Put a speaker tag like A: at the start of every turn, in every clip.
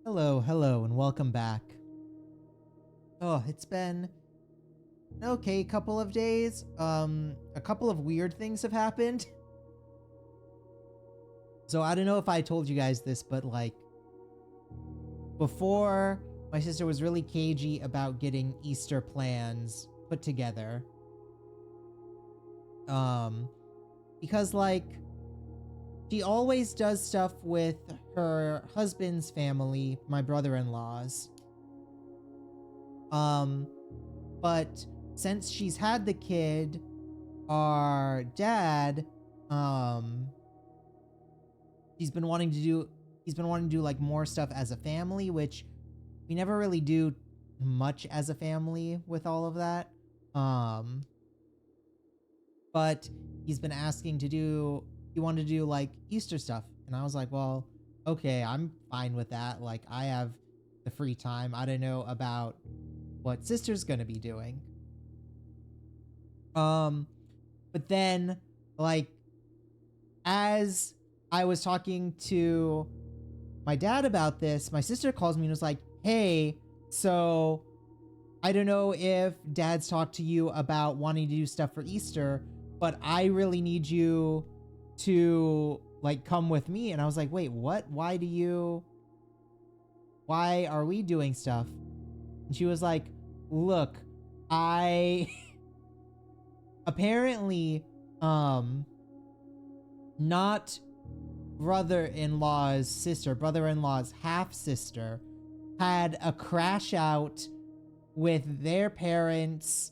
A: Hello, and welcome back. Oh, it's been an okay couple of days. A couple of weird things have happened. So I don't know if I told you guys this, but like before my sister was really cagey about getting Easter plans put together. Um, because like she always does stuff with her husband's family, my brother-in-law's. But since she's had the kid, our dad, he's been wanting to do like more stuff as a family, which we never really do much as a family with all of that. But he's been asking he wanted to do like Easter stuff. And I was like, well, okay, I'm fine with that. Like I have the free time. I don't know about what sister's gonna be doing. But then like as I was talking to my dad about this, my sister calls me and was like, hey, so I don't know if dad's talked to you about wanting to do stuff for Easter, but I really need you to like come with me. And I was like, wait, what? Why are we doing stuff? And she was like, look, I apparently, not brother-in-law's sister, brother-in-law's half-sister had a crash out with their parents,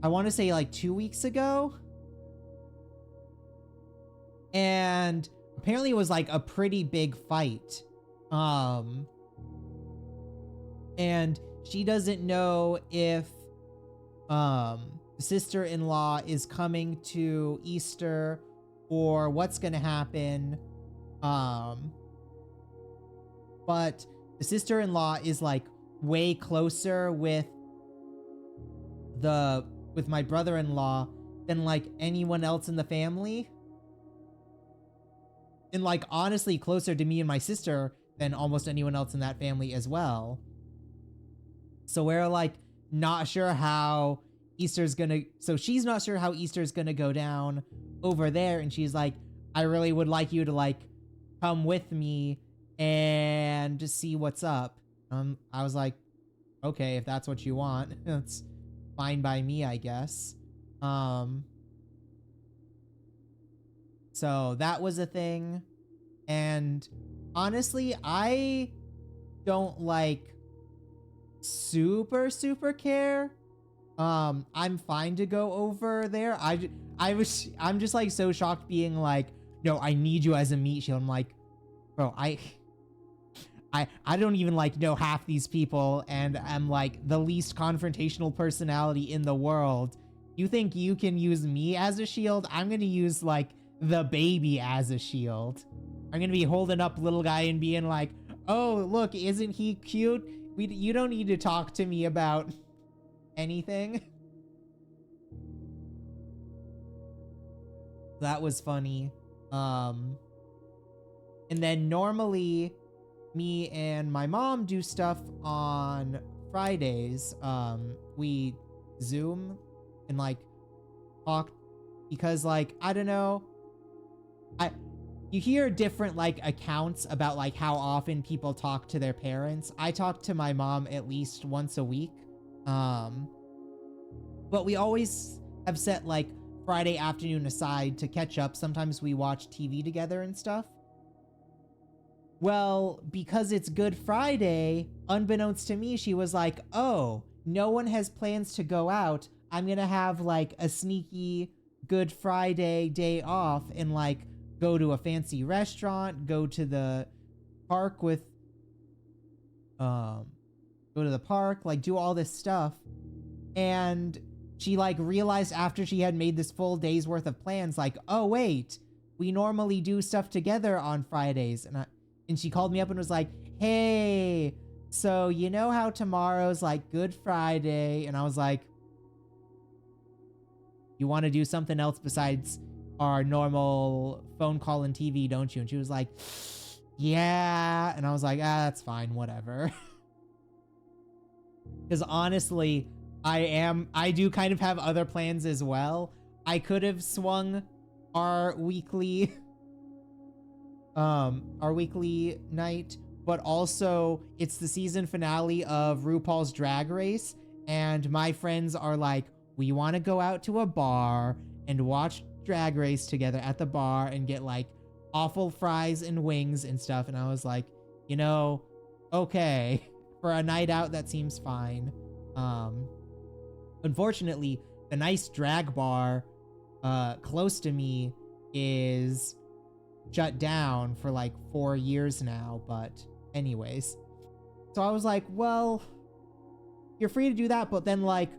A: I want to say like 2 weeks ago. And apparently it was like a pretty big fight. And she doesn't know if sister-in-law is coming to Easter or what's gonna happen. But the sister-in-law is like way closer with my brother-in-law than like anyone else in the family. And like honestly closer to me and my sister than almost anyone else in that family as well. So we're like not sure how so she's not sure how Easter's gonna go down over there, and she's like, I really would like you to like come with me and just see what's up. I was like, okay, if that's what you want, that's fine by me, I guess. So that was a thing. And honestly, I don't like super care. I'm fine to go over there. I'm just like so shocked being like, no, I need you as a meat shield. I'm like, bro, I don't even like know half these people, and I'm like the least confrontational personality in the world. You think you can use me as a shield? I'm gonna use like the baby as a shield. I'm gonna be holding up little guy and being like, oh, look, isn't he cute? You don't need to talk to me about anything. That was funny. And then normally me and my mom do stuff on Fridays. We Zoom and like talk, because like I don't know, you hear different like accounts about like how often people talk to their parents. I talk to my mom at least once a week. But we always have set like Friday afternoon aside to catch up. Sometimes we watch TV together and stuff. Well, because it's Good Friday, unbeknownst to me, she was like, oh, no one has plans to go out. I'm gonna have like a sneaky Good Friday day off and like go to a fancy restaurant, go to the park, like do all this stuff. And she like realized after she had made this full day's worth of plans, like, oh wait, we normally do stuff together on Fridays. And she called me up and was like, hey, so you know how tomorrow's like Good Friday? And I was like, you want to do something else besides our normal phone call and TV, don't you? And she was like, yeah. And I was like, ah, that's fine, whatever. Because honestly, I do kind of have other plans as well. I could have swung our weekly our weekly night, but also it's the season finale of RuPaul's Drag Race, and my friends are like, we want to go out to a bar and watch Drag Race together at the bar and get like awful fries and wings and stuff. And I was like, you know, okay, for a night out that seems fine. Unfortunately, the nice drag bar close to me is shut down for like 4 years now, but anyways. So I was like, well, you're free to do that, but then like,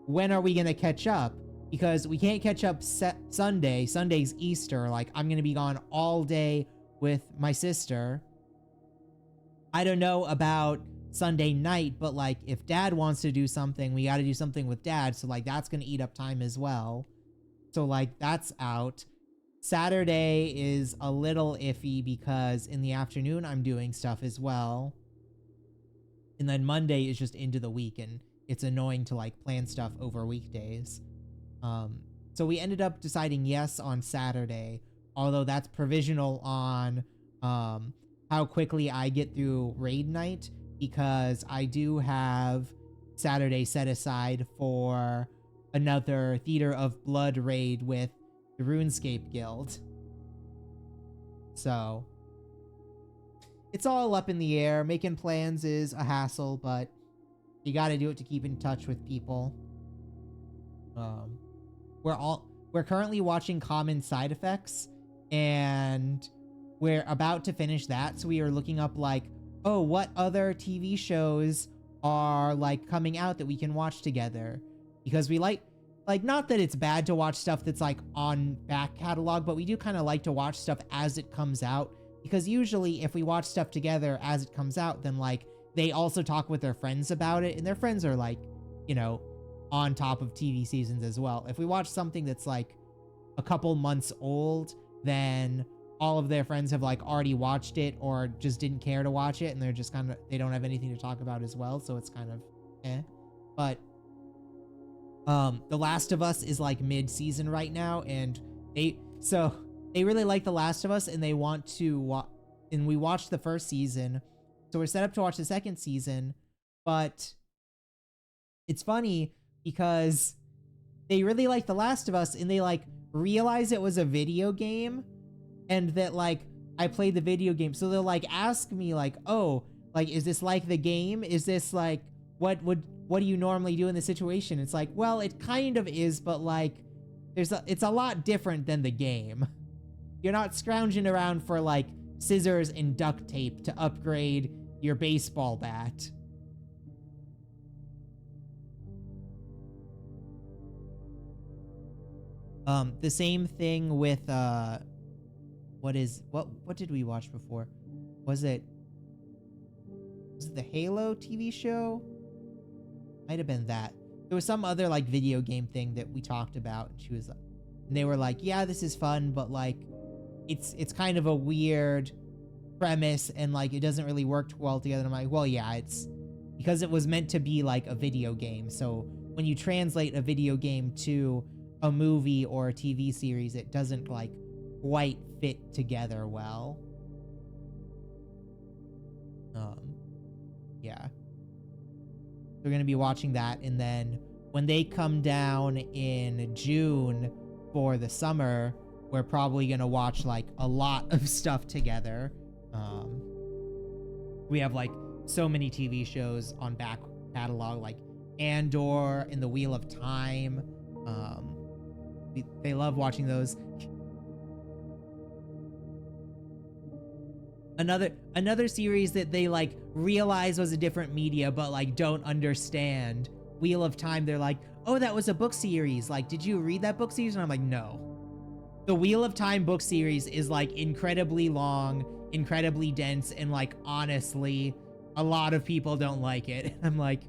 A: when are we gonna catch up? Because we can't catch up Sunday. Sunday's Easter. Like, I'm gonna be gone all day with my sister. I don't know about Sunday night, but like, if dad wants to do something, we gotta do something with dad. So like, that's gonna eat up time as well. So like, that's out. Saturday is a little iffy because in the afternoon I'm doing stuff as well. And then Monday is just into the week and it's annoying to like plan stuff over weekdays. So we ended up deciding yes on Saturday, although that's provisional on how quickly I get through raid night, because I do have Saturday set aside for another Theater of Blood raid with the RuneScape Guild. So it's all up in the air. Making plans is a hassle, but you gotta do it to keep in touch with people. We're currently watching Common Side Effects, and we're about to finish that, so we are looking up like, oh, what other TV shows are like coming out that we can watch together, because we like not that it's bad to watch stuff that's like on back catalog, but we do kind of like to watch stuff as it comes out, because usually if we watch stuff together as it comes out, then like they also talk with their friends about it, and their friends are like, you know, on top of TV seasons as well. If we watch something that's like a couple months old, then all of their friends have like already watched it or just didn't care to watch it, and they're just kind of, they don't have anything to talk about as well, so it's kind of eh. But The Last of Us is like mid-season right now, and they really like The Last of Us, and they want to and we watched the first season, so we're set up to watch the second season. But it's funny because they really like The Last of Us, and they like realize it was a video game and that like I played the video game, so they'll like ask me like, oh, like, is this like the game? Is this like, what do you normally do in this situation? It's like, well, it kind of is, but like it's a lot different than the game. You're not scrounging around for like scissors and duct tape to upgrade your baseball bat. The same thing with what did we watch before? Was it the Halo TV show? Might have been that. There was some other like video game thing that we talked about, and they were like, yeah, this is fun, but like it's kind of a weird premise, and like it doesn't really work well together. And I'm like, well, yeah, it's because it was meant to be like a video game. So when you translate a video game to a movie or a TV series, it doesn't like quite fit together well. Yeah. We're going to be watching that, and then when they come down in June for the summer, we're probably going to watch like a lot of stuff together. We have like so many TV shows on back catalog, like Andor and The Wheel of Time. They love watching those. Another series that they like realize was a different media but like don't understand, Wheel of Time. They're like, oh, that was a book series, like, did you read that book series? And I'm like, no. The Wheel of Time book series is like incredibly long, incredibly dense, and like honestly a lot of people don't like it. I'm like,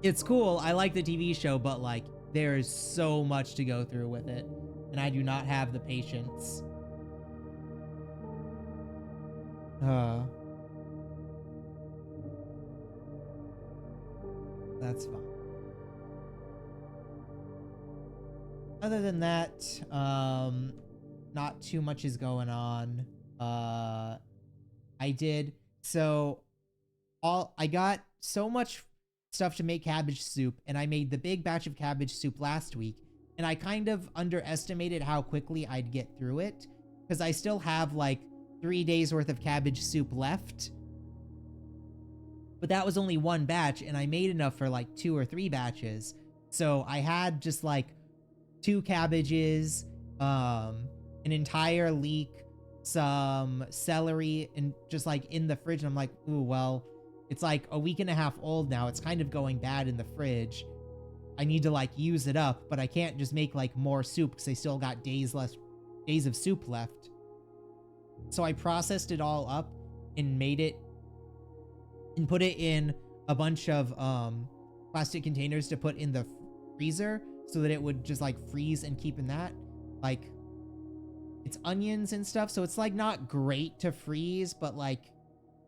A: it's cool, I like the TV show, but like there is so much to go through with it, and I do not have the patience. Uh, that's fine. Other than that, not too much is going on. Uh, I did so all I got so much stuff to make cabbage soup, and I made the big batch of cabbage soup last week, and I kind of underestimated how quickly I'd get through it because I still have like 3 days worth of cabbage soup left. But that was only one batch, and I made enough for like 2 or 3 batches. So I had just like 2 cabbages, an entire leek, some celery, and just like in the fridge. And I'm like, ooh, well, it's like a week and a half old now. It's kind of going bad in the fridge. I need to like use it up, but I can't just make like more soup because I still got days of soup left. So I processed it all up and made it and put it in a bunch of plastic containers to put in the freezer so that it would just like freeze and keep in that. Like, it's onions and stuff, so it's like not great to freeze, but like,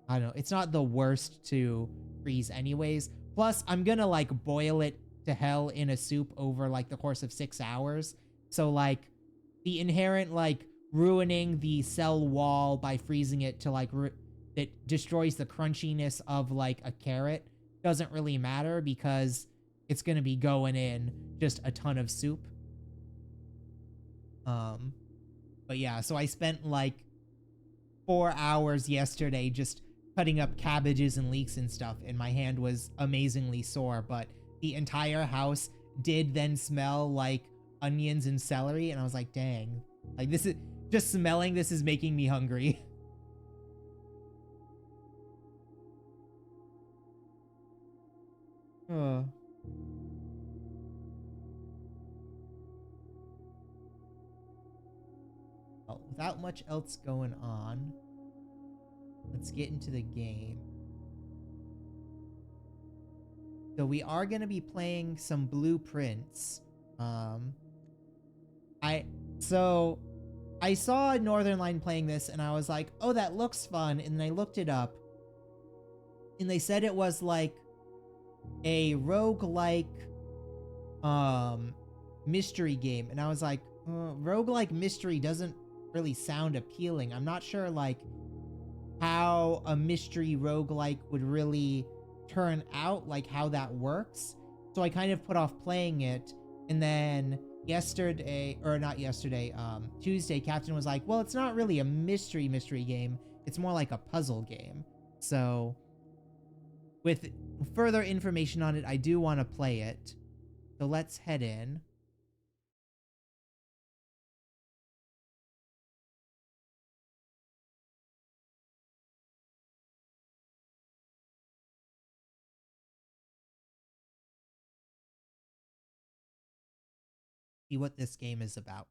A: I don't know, it's not the worst to freeze anyways. Plus, I'm gonna like boil it to hell in a soup over like the course of 6 hours. So like the inherent like ruining the cell wall by freezing it to like that destroys the crunchiness of like a carrot doesn't really matter because it's gonna be going in just a ton of soup. But yeah, so I spent like 4 hours yesterday just cutting up cabbages and leeks and stuff, and my hand was amazingly sore, but the entire house did then smell like onions and celery, and I was like, dang. Like, this is just smelling this is making me hungry. uh. Well, without much else going on, let's get into the game. So we are going to be playing some blueprints. Um, I so I saw Northern Line playing this and I was like, oh, that looks fun. And then I looked it up and they said it was like a roguelike mystery game. And I was like, roguelike mystery doesn't really sound appealing. I'm not sure like how a mystery roguelike would really turn out, like how that works. So I kind of put off playing it, and then Tuesday, Captain was like, well, it's not really a mystery game. It's more like a puzzle game. So with further information on it, I do want to play it. So let's head in. See what this game is about.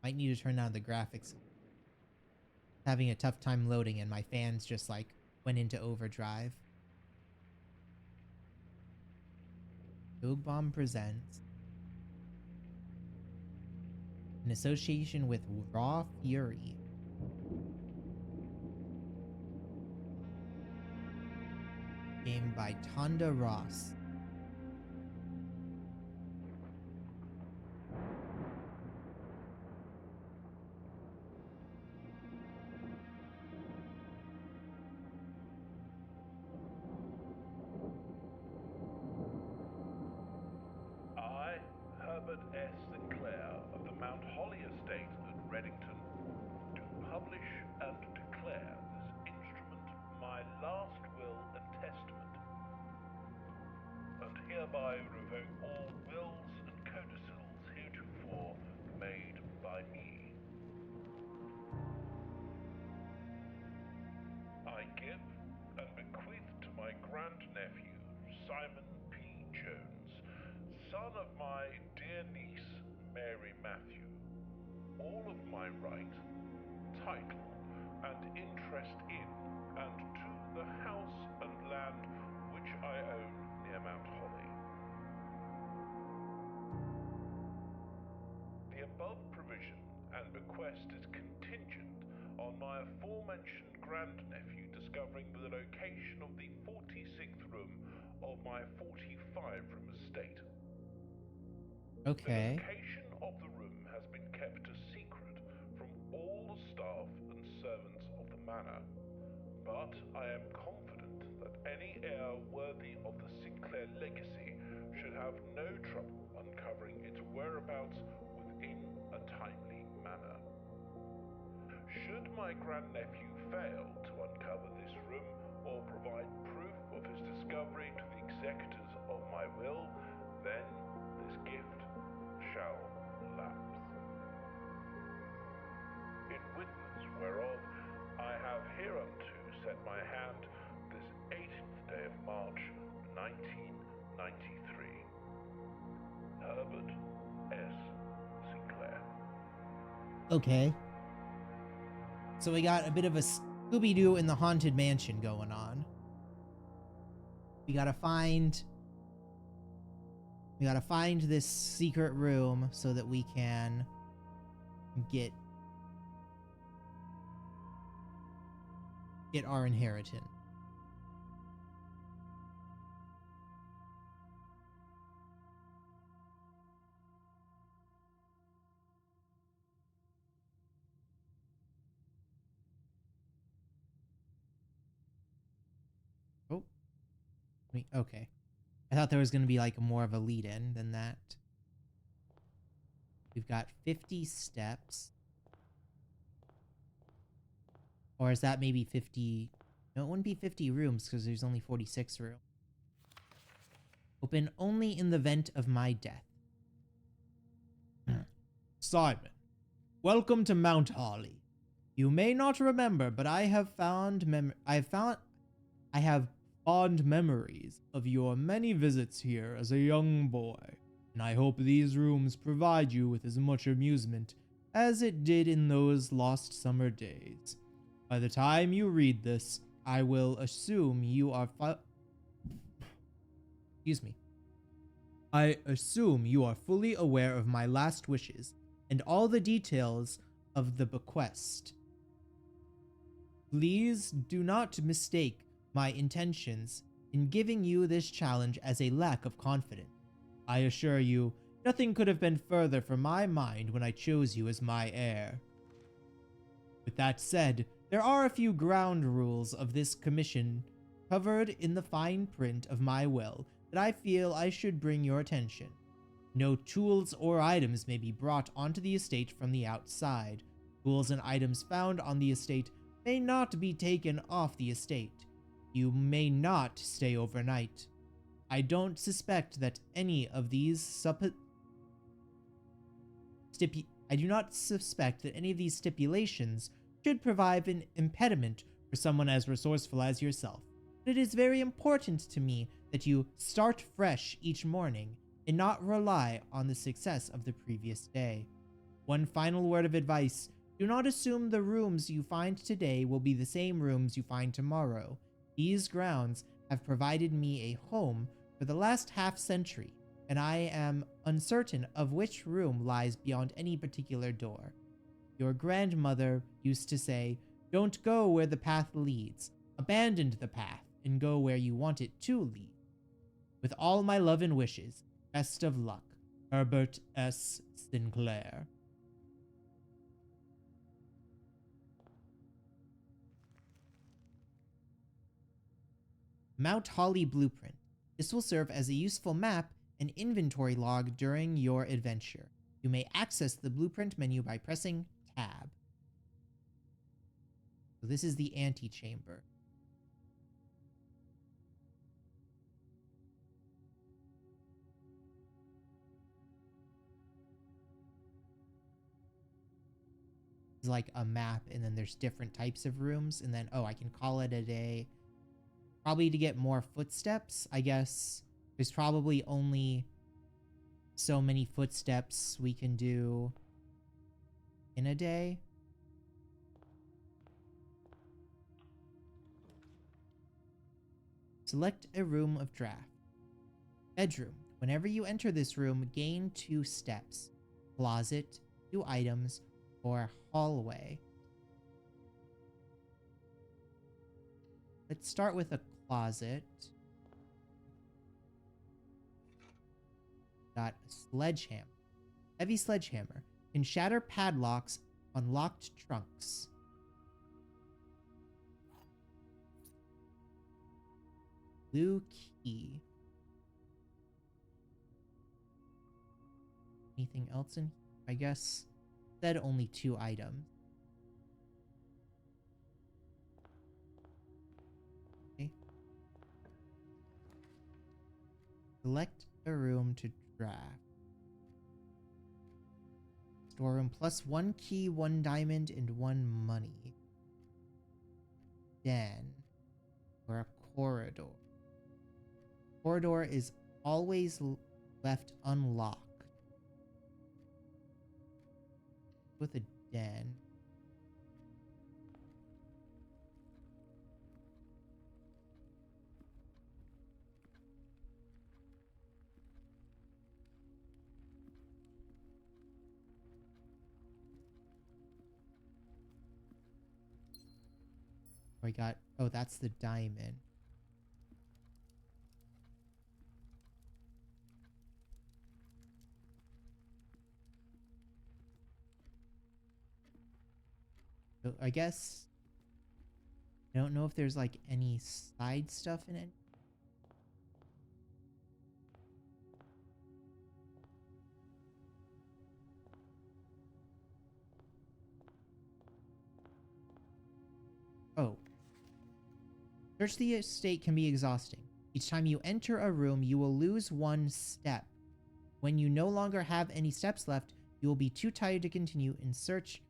A: Might need to turn down the graphics. Having a tough time loading and my fans just like went into overdrive. Dog Bomb presents, in association with Raw Fury, game by Tonda Ross.
B: Herbert S. Sinclair of the Mount Holly Estate at Reddington do publish and declare this instrument my last will and testament, and hereby revoke all wills and codicils heretofore made by me. I give and bequeath to my grandnephew, Simon P. Jones, son of my dear niece, Mary Matthew, all of my right, title, and interest in, and to the house and land which I own near Mount Holly. The above provision and bequest is contingent on my aforementioned grandnephew discovering the location of the 46th room of my 45-room estate. The
A: Okay.
B: location of the room has been kept a secret from all the staff and servants of the manor, but I am confident that any heir worthy of the Sinclair legacy should have no trouble uncovering its whereabouts within a timely manner. Should my grandnephew fail to uncover this room or provide proof of his discovery to the executors of my will, then this gift shall lapse. In witness whereof I have hereunto set my hand this 18th day of March, 1993. Herbert S. Sinclair.
A: Okay. So we got a bit of a Scooby-Doo in the Haunted Mansion going on. We gotta find this secret room so that we can get our inheritance. Oh, okay. I thought there was going to be like more of a lead in than that. We've got 50 steps. Or is that maybe 50? No, it wouldn't be 50 rooms because there's only 46 rooms. Open only in the event of my death. Simon, welcome to Mount Holly. You may not remember, but I have fond memories of your many visits here as a young boy, and I hope these rooms provide you with as much amusement as it did in those lost summer days. By the time you read this, I will assume you are I assume you are fully aware of my last wishes and all the details of the bequest. Please do not mistake my intentions in giving you this challenge as a lack of confidence. I assure you, nothing could have been further from my mind when I chose you as my heir. With that said, there are a few ground rules of this commission covered in the fine print of my will that I feel I should bring your attention. No tools or items may be brought onto the estate from the outside. Tools and items found on the estate may not be taken off the estate. You may not stay overnight. I don't suspect that any of these I do not suspect that any of these stipulations should provide an impediment for someone as resourceful as yourself. But it is very important to me that you start fresh each morning and not rely on the success of the previous day. One final word of advice: do not assume the rooms you find today will be the same rooms you find tomorrow. These grounds have provided me a home for the last half-century, and I am uncertain of which room lies beyond any particular door. Your grandmother used to say, "Don't go where the path leads. Abandon the path and go where you want it to lead." With all my love and wishes, best of luck, Herbert S. Sinclair. Mount Holly Blueprint. This will serve as a useful map and inventory log during your adventure. You may access the blueprint menu by pressing Tab. So this is the antechamber. It's like a map, and then there's different types of rooms, and then, oh, I can call it a day. Probably to get more footsteps, I guess. There's probably only so many footsteps we can do in a day. Select a room of draft. Bedroom. Whenever you enter this room, gain 2 steps. Closet, 2 items, or hallway. Let's start with a closet. Got a sledgehammer. Heavy sledgehammer can shatter padlocks on locked trunks. Blue key. Anything else in here? I guess said only 2 items. Okay. Select a room to draft. Storeroom plus 1 key, 1 diamond, and 1 money. Den. Or a corridor. Corridor is always left unlocked. With a den. I got, oh, that's the diamond. So I guess I don't know if there's like any side stuff in it. Oh. Search the estate can be exhausting. Each time you enter a room, you will lose 1 step. When you no longer have any steps left, you will be too tired to continue in search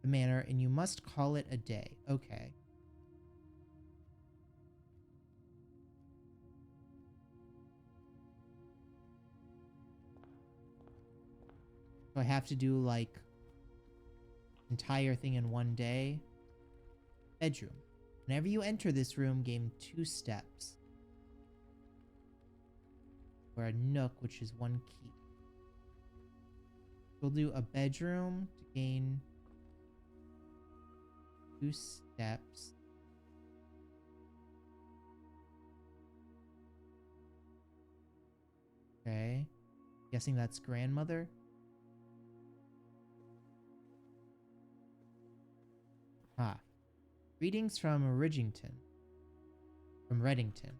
A: the manor, and you must call it a day. Okay. So I have to do like entire thing in 1 day. Bedroom. Whenever you enter this room, gain 2 steps. Or a nook, which is 1 key. We'll do a bedroom to gain 2 steps. Okay. Guessing that's grandmother. Ah. Greetings from Ridgington. From Reddington.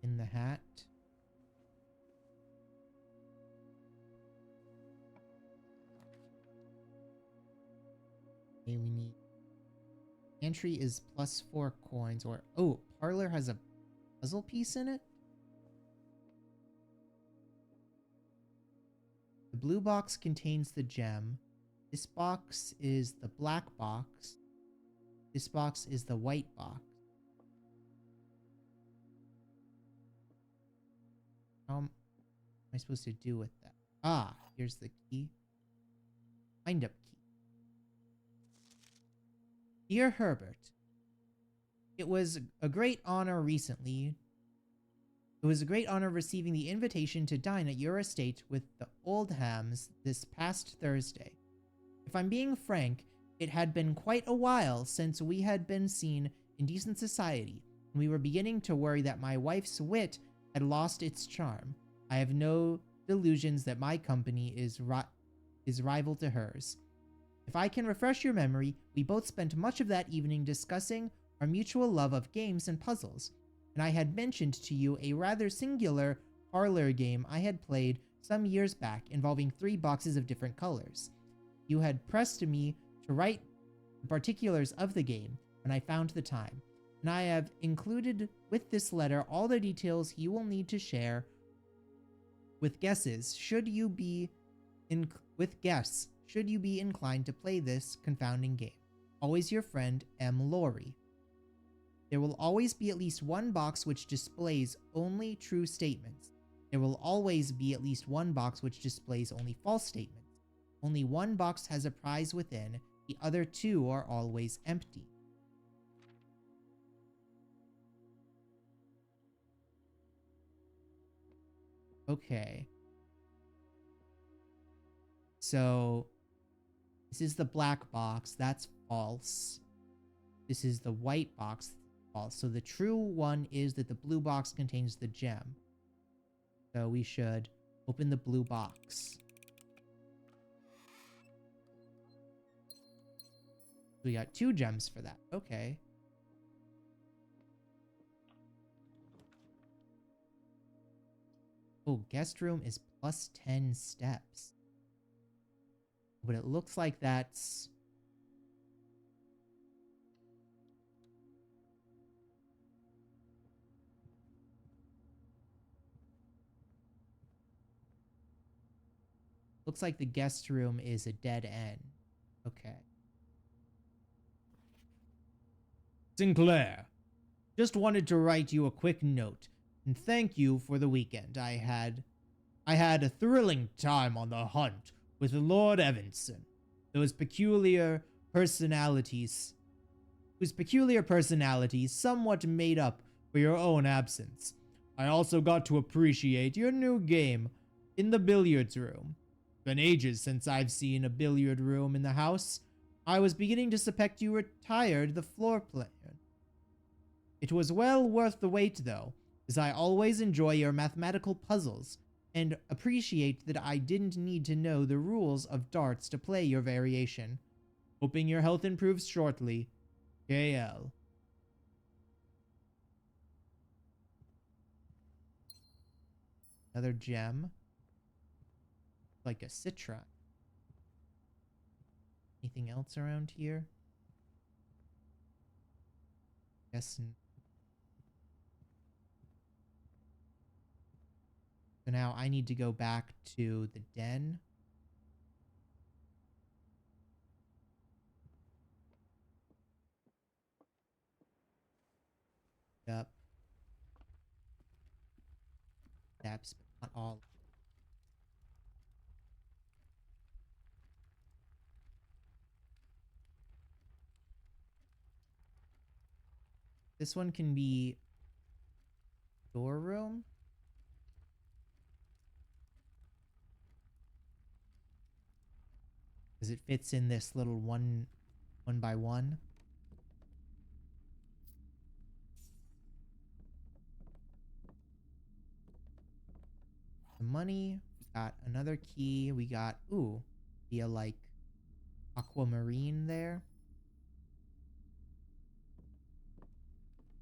A: In the hat. Okay, we need... Entry is plus 4 coins, or... Oh, Parlor has a puzzle piece in it? The blue box contains the gem. This box is the black box. This box is the white box. How am I supposed to do with that? Ah, here's the key. Wind up key. Dear Herbert, it was a great honor recently. It was a great honor receiving the invitation to dine at your estate with the Oldhams this past Thursday. If I'm being frank, it had been quite a while since we had been seen in decent society, and we were beginning to worry that my wife's wit had lost its charm. I have no delusions that my company is rival to hers. If I can refresh your memory, we both spent much of that evening discussing our mutual love of games and puzzles, and I had mentioned to you a rather singular parlor game I had played some years back involving 3 boxes of different colors. You had pressed me to write the particulars of the game when I found the time, and I have included with this letter all the details you will need to share with guesses should you be inclined to play this confounding game. Always your friend, M. Laurie. There will always be at least 1 box which displays only true statements. There will always be at least one box which displays only false statements. Only one box has a prize within, the other two are always empty. Okay. So, this is the black box, that's false. This is the white box, false. So the true one is that the blue box contains the gem. So we should open the blue box. We got 2 gems for that. Okay. Oh, guest room is plus 10 steps. But it looks like that's... Looks like the guest room is a dead end. Okay. Sinclair, just wanted to write you a quick note and thank you for the weekend. I had a thrilling time on the hunt with Lord Evanson. Those peculiar personalities, whose peculiar personalities somewhat made up for your own absence. I also got to appreciate your new game in the billiards room. Been ages since I've seen a billiard room in the house. I was beginning to suspect you retired the floor plan. It was well worth the wait, though, as I always enjoy your mathematical puzzles and appreciate that I didn't need to know the rules of darts to play your variation. Hoping your health improves shortly. KL. Another gem. Like a citron. Anything else around here? Guess. So now I need to go back to the den. Up. Steps, but not all. This one can be storeroom. Because it fits in this little one by one. The money. We got another key. We got, ooh, via like aquamarine there.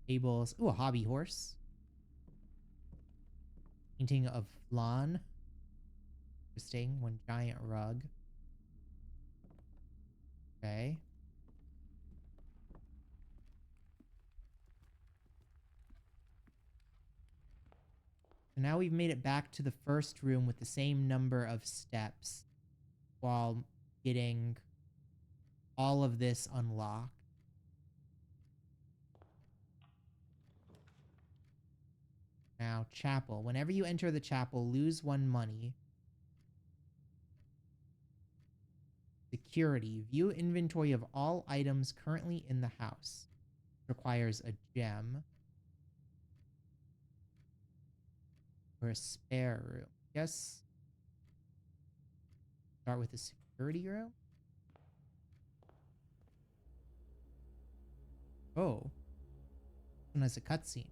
A: Tables. Ooh, a hobby horse. Painting of lawn. Interesting. One giant rug. Okay. So now we've made it back to the first room with the same number of steps while getting all of this unlocked. Now, chapel. Whenever you enter the chapel, lose 1 money. Security. View inventory of all items currently in the house. Requires a gem. Or a spare room. Yes. Start with the security room. Oh. This one has a cutscene.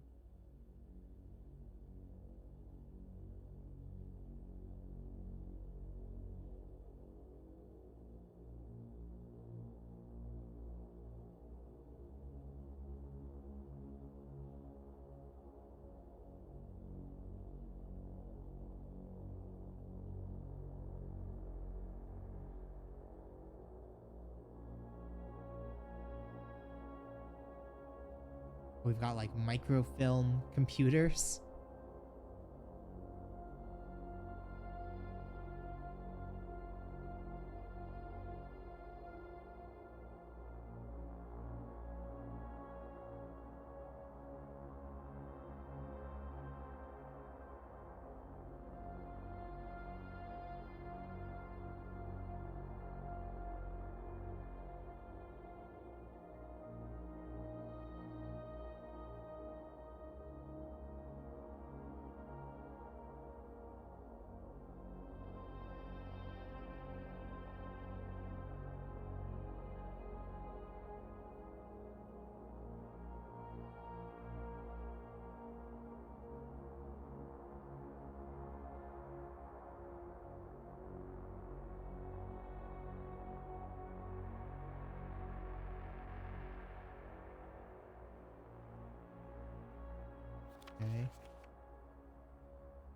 A: We've got like microfilm computers.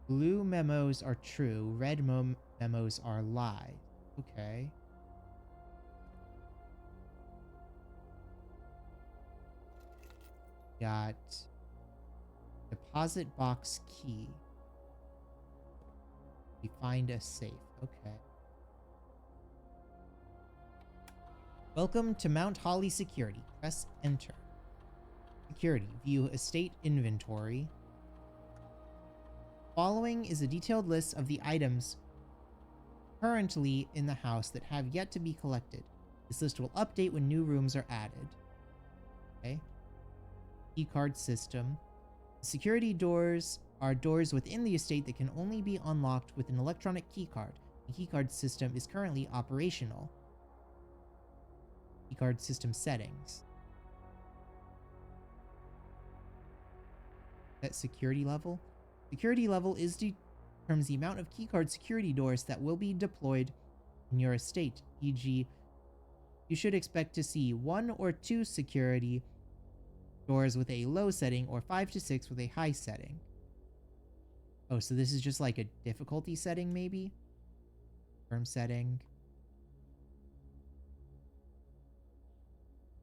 A: Blue memos are true. Red memos are lies. Okay. Got deposit box key. We find a safe. Okay. Welcome to Mount Holly Security. Press enter. Security. View estate inventory. Following is a detailed list of the items currently in the house that have yet to be collected. This list will update when new rooms are added. Okay. Keycard system. Security doors are doors within the estate that can only be unlocked with an electronic keycard. The keycard system is currently operational. Keycard system settings. Set security level. Security level determines the amount of keycard security doors that will be deployed in your estate. E.g., you should expect to see 1 or 2 security doors with a low setting or 5 to 6 with a high setting. Oh, so this is just like a difficulty setting, maybe? Firm setting.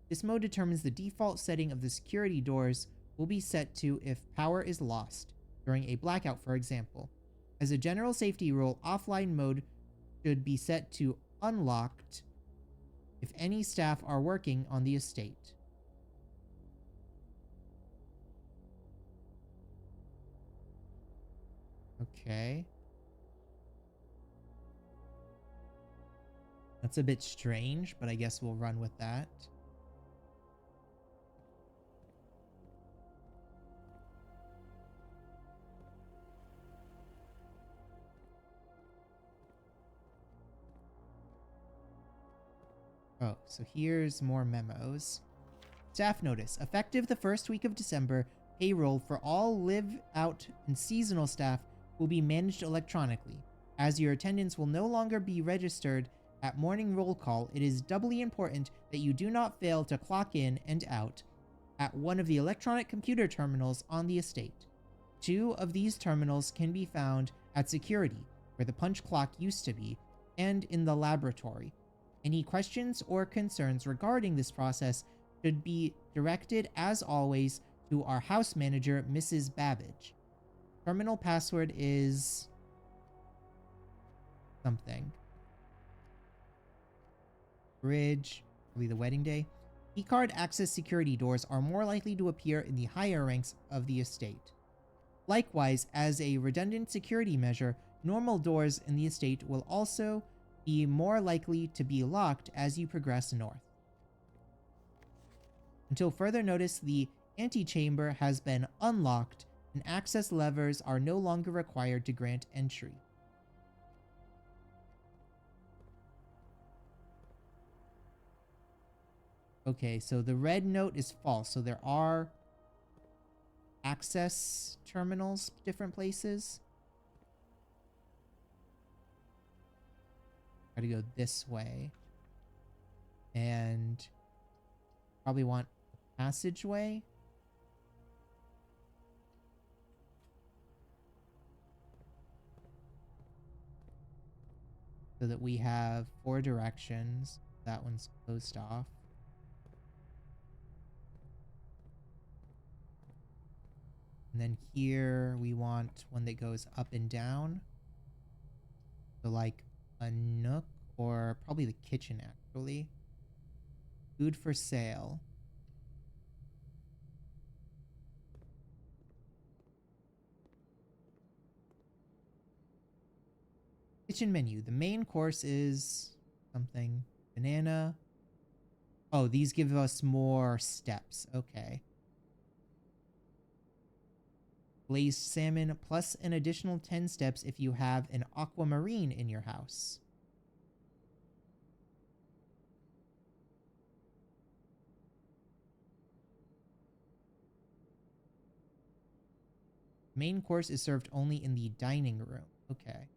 A: This mode determines the default setting of the security doors will be set to if power is lost during a blackout, for example. As a general safety rule, offline mode should be set to unlocked if any staff are working on the estate. Okay. That's a bit strange, but I guess we'll run with that. Oh, so here's more memos. Staff notice. Effective the first week of December, payroll for all live out and seasonal staff will be managed electronically. As your attendance will no longer be registered at morning roll call, it is doubly important that you do not fail to clock in and out at one of the electronic computer terminals on the estate. 2 of these terminals can be found at security, where the punch clock used to be, and in the laboratory. Any questions or concerns regarding this process should be directed, as always, to our house manager, Mrs. Babbage. Terminal password is something. Bridge, probably the wedding day. Keycard access security doors are more likely to appear in the higher ranks of the estate. Likewise, as a redundant security measure, normal doors in the estate will also be more likely to be locked as you progress north. Until further notice, the antechamber has been unlocked and access levers are no longer required to grant entry. Okay, so the red note is false. So there are access terminals, different places. Gotta go this way. And probably want a passageway. So that we have 4 directions. That one's closed off. And then here we want one that goes up and down. So like a nook, or probably the kitchen actually. Food for sale. Kitchen menu. The main course is something. Banana. Oh, these give us more steps. Okay. Glazed salmon plus an additional 10 steps if you have an aquamarine in your house. Main course is served only in the dining room. Okay.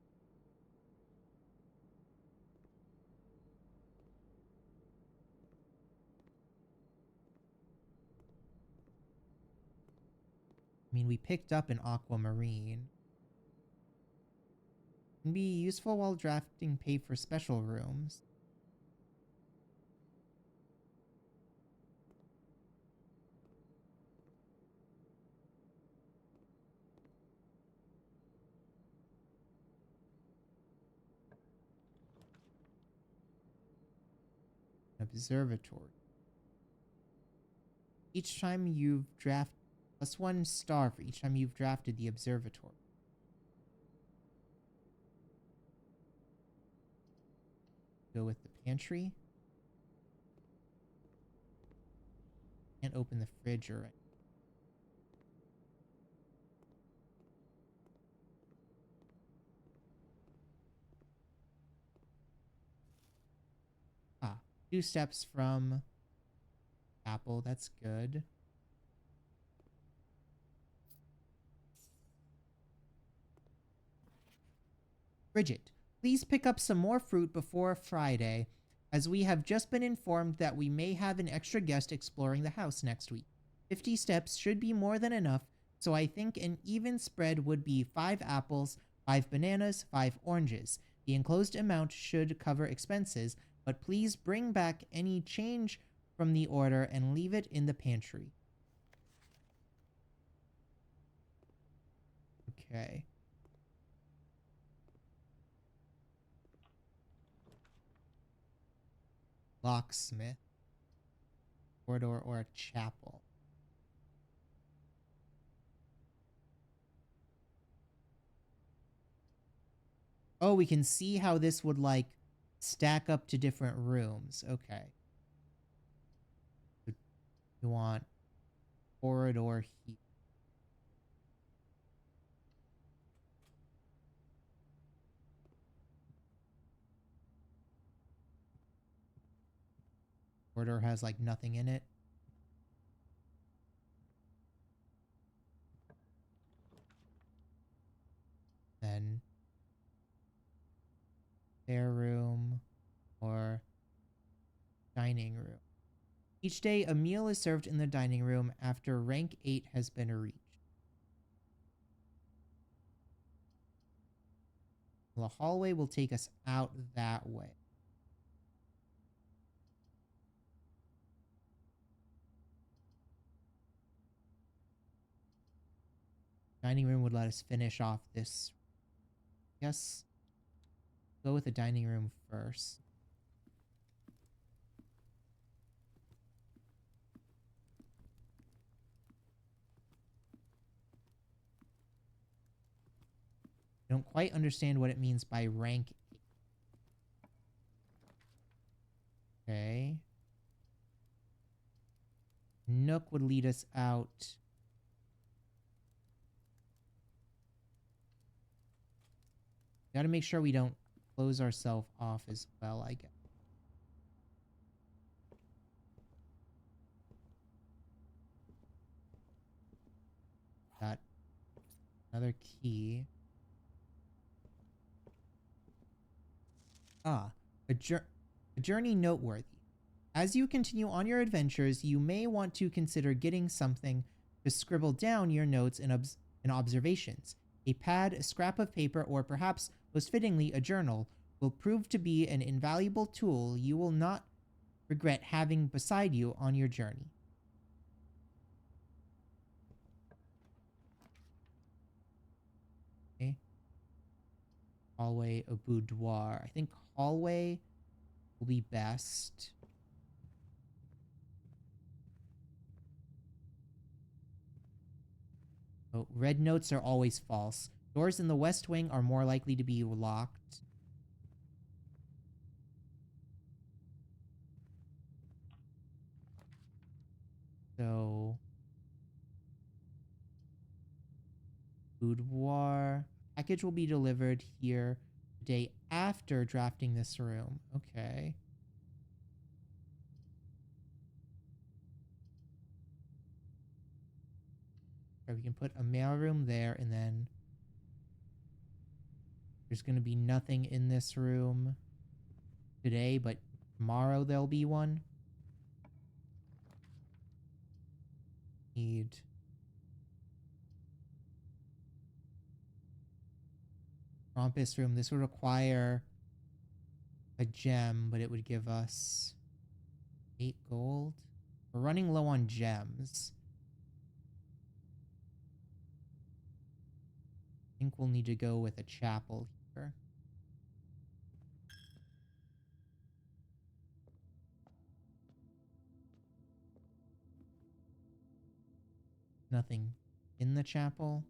A: I mean, we picked up an aquamarine. Can be useful while drafting pay for special rooms. Observatory. Each time you've drafted, +1 star for each time you've drafted the observatory. Go with the pantry. Can't open the fridge or ah, 2 steps from Apple. That's good. Bridget, please pick up some more fruit before Friday, as we have just been informed that we may have an extra guest exploring the house next week. 50 steps should be more than enough, so I think an even spread would be 5 apples, 5 bananas, 5 oranges. The enclosed amount should cover expenses, but please bring back any change from the order and leave it in the pantry. Okay. Locksmith, corridor, or a chapel. Oh, we can see how this would like stack up to different rooms. Okay. So you want corridor here. Corridor has like nothing in it. Then spare room or dining room. Each day, a meal is served in the dining room after rank 8 has been reached. The hallway will take us out that way. Dining room would let us finish off this. Yes. Go with the dining room first. I don't quite understand what it means by rank 8. Okay. Nook would lead us out. Gotta make sure we don't close ourselves off as well, I guess. Got another key. Ah, a journey noteworthy. As you continue on your adventures, you may want to consider getting something to scribble down your notes and observations. A pad, a scrap of paper, or perhaps, most fittingly, a journal will prove to be an invaluable tool you will not regret having beside you on your journey. Okay. Hallway, a boudoir. I think hallway will be best. Oh, red notes are always false. Doors in the west wing are more likely to be locked. So, boudoir. Package will be delivered here the day after drafting this room. Okay. So we can put a mailroom there, and then there's going to be nothing in this room today, but tomorrow there'll be one. Need Trompus room. This would require a gem, but it would give us 8 gold. We're running low on gems. I think we'll need to go with a chapel here. Nothing in the chapel.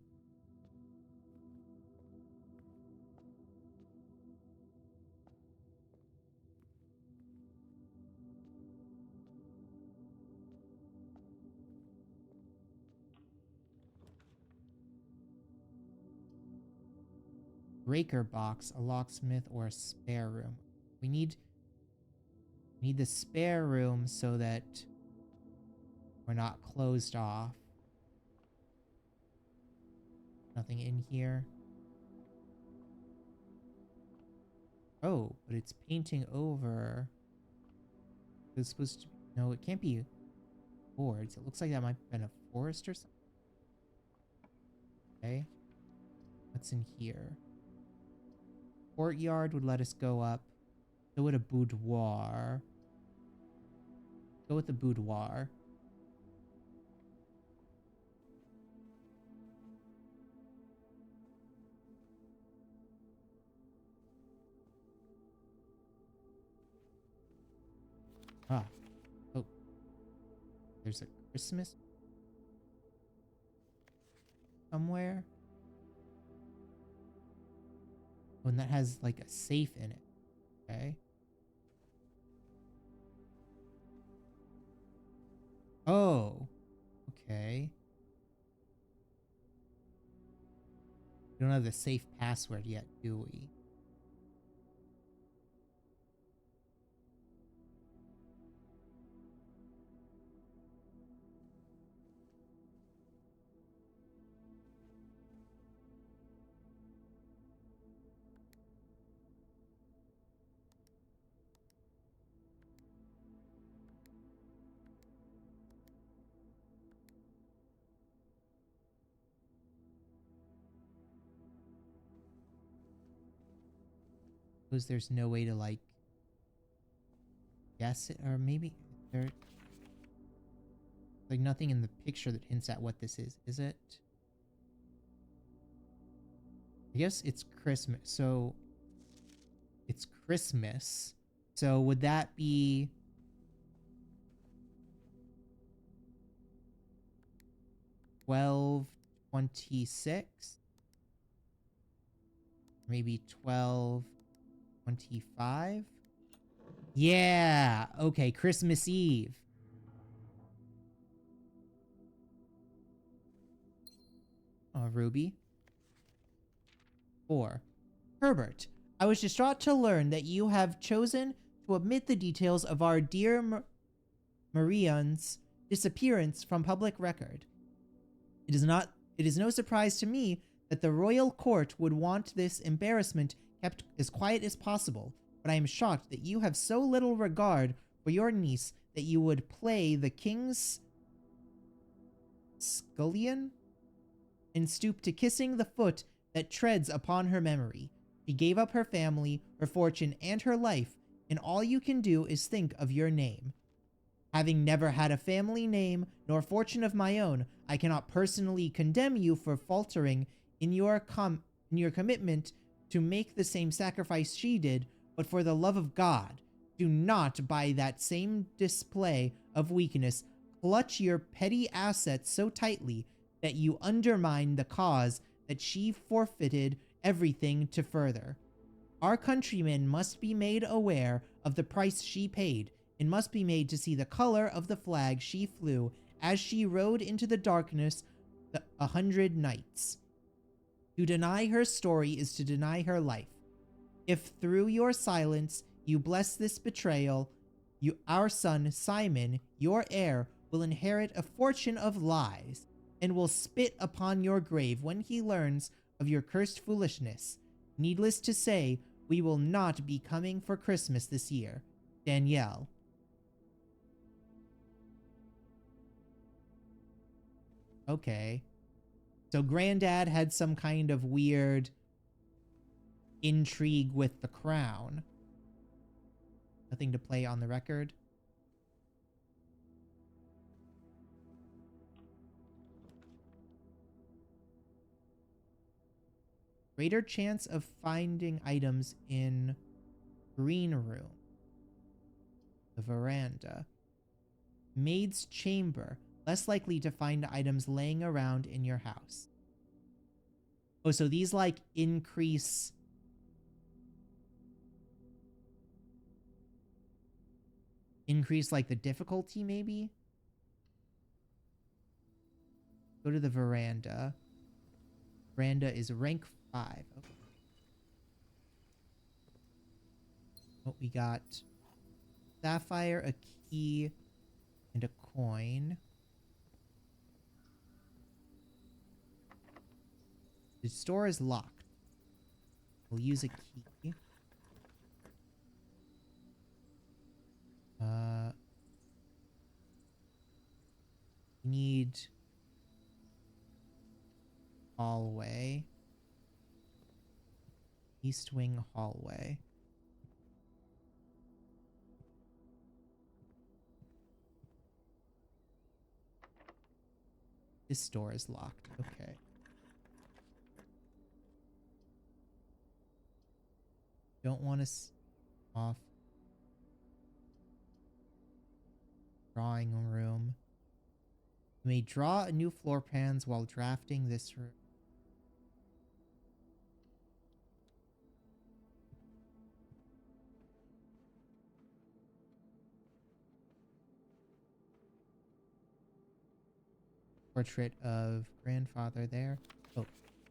A: Breaker box, a locksmith, or a spare room. We need the spare room so that we're not closed off. Nothing in here. Oh, but it's painting over. It's supposed to be, no, it can't be boards. It looks like that might have been a forest or something. Okay. What's in here? Courtyard would let us go up. So would a boudoir. Go with the boudoir. Ah. Oh. There's a Christmas somewhere. Oh, and that has like a safe in it. Okay. Oh. Okay. We don't have the safe password yet, do we? Suppose there's no way to like guess it, or maybe there's like nothing in the picture that hints at what this is it? I guess it's Christmas, so it's Christmas. So would that be 12:26? Maybe 12:25? Yeah, okay, Christmas Eve. Oh, Ruby. 4. Herbert, I was distraught to learn that you have chosen to omit the details of our dear Marianne's disappearance from public record. It is no surprise to me that the royal court would want this embarrassment kept as quiet as possible, but I am shocked that you have so little regard for your niece that you would play the king's scullion and stoop to kissing the foot that treads upon her memory. She gave up her family, her fortune, and her life, and all you can do is think of your name. Having never had a family name nor fortune of my own, I cannot personally condemn you for faltering in your commitment to make the same sacrifice she did, but for the love of God, do not, by that same display of weakness, clutch your petty assets so tightly that you undermine the cause that she forfeited everything to further. Our countrymen must be made aware of the price she paid, and must be made to see the color of the flag she flew as she rode into the darkness 100 nights. To deny her story is to deny her life. If through your silence you bless this betrayal, our son Simon, your heir, will inherit a fortune of lies, and will spit upon your grave when he learns of your cursed foolishness. Needless to say, we will not be coming for Christmas this year. Danielle. Okay. So Granddad had some kind of weird intrigue with the crown. Nothing to play on the record. Greater chance of finding items in green room. The veranda. Maid's chamber. Less likely to find items laying around in your house. Oh, so these like increase like the difficulty maybe? Go to the veranda. Veranda is rank 5. Okay. Oh, we got sapphire, a key, and a coin. The store is locked. We'll use a key. Need hallway. East wing hallway. This door is locked. Okay. Don't want to off. Drawing room. You may draw new floor plans while drafting this room. Portrait of grandfather there. Oh,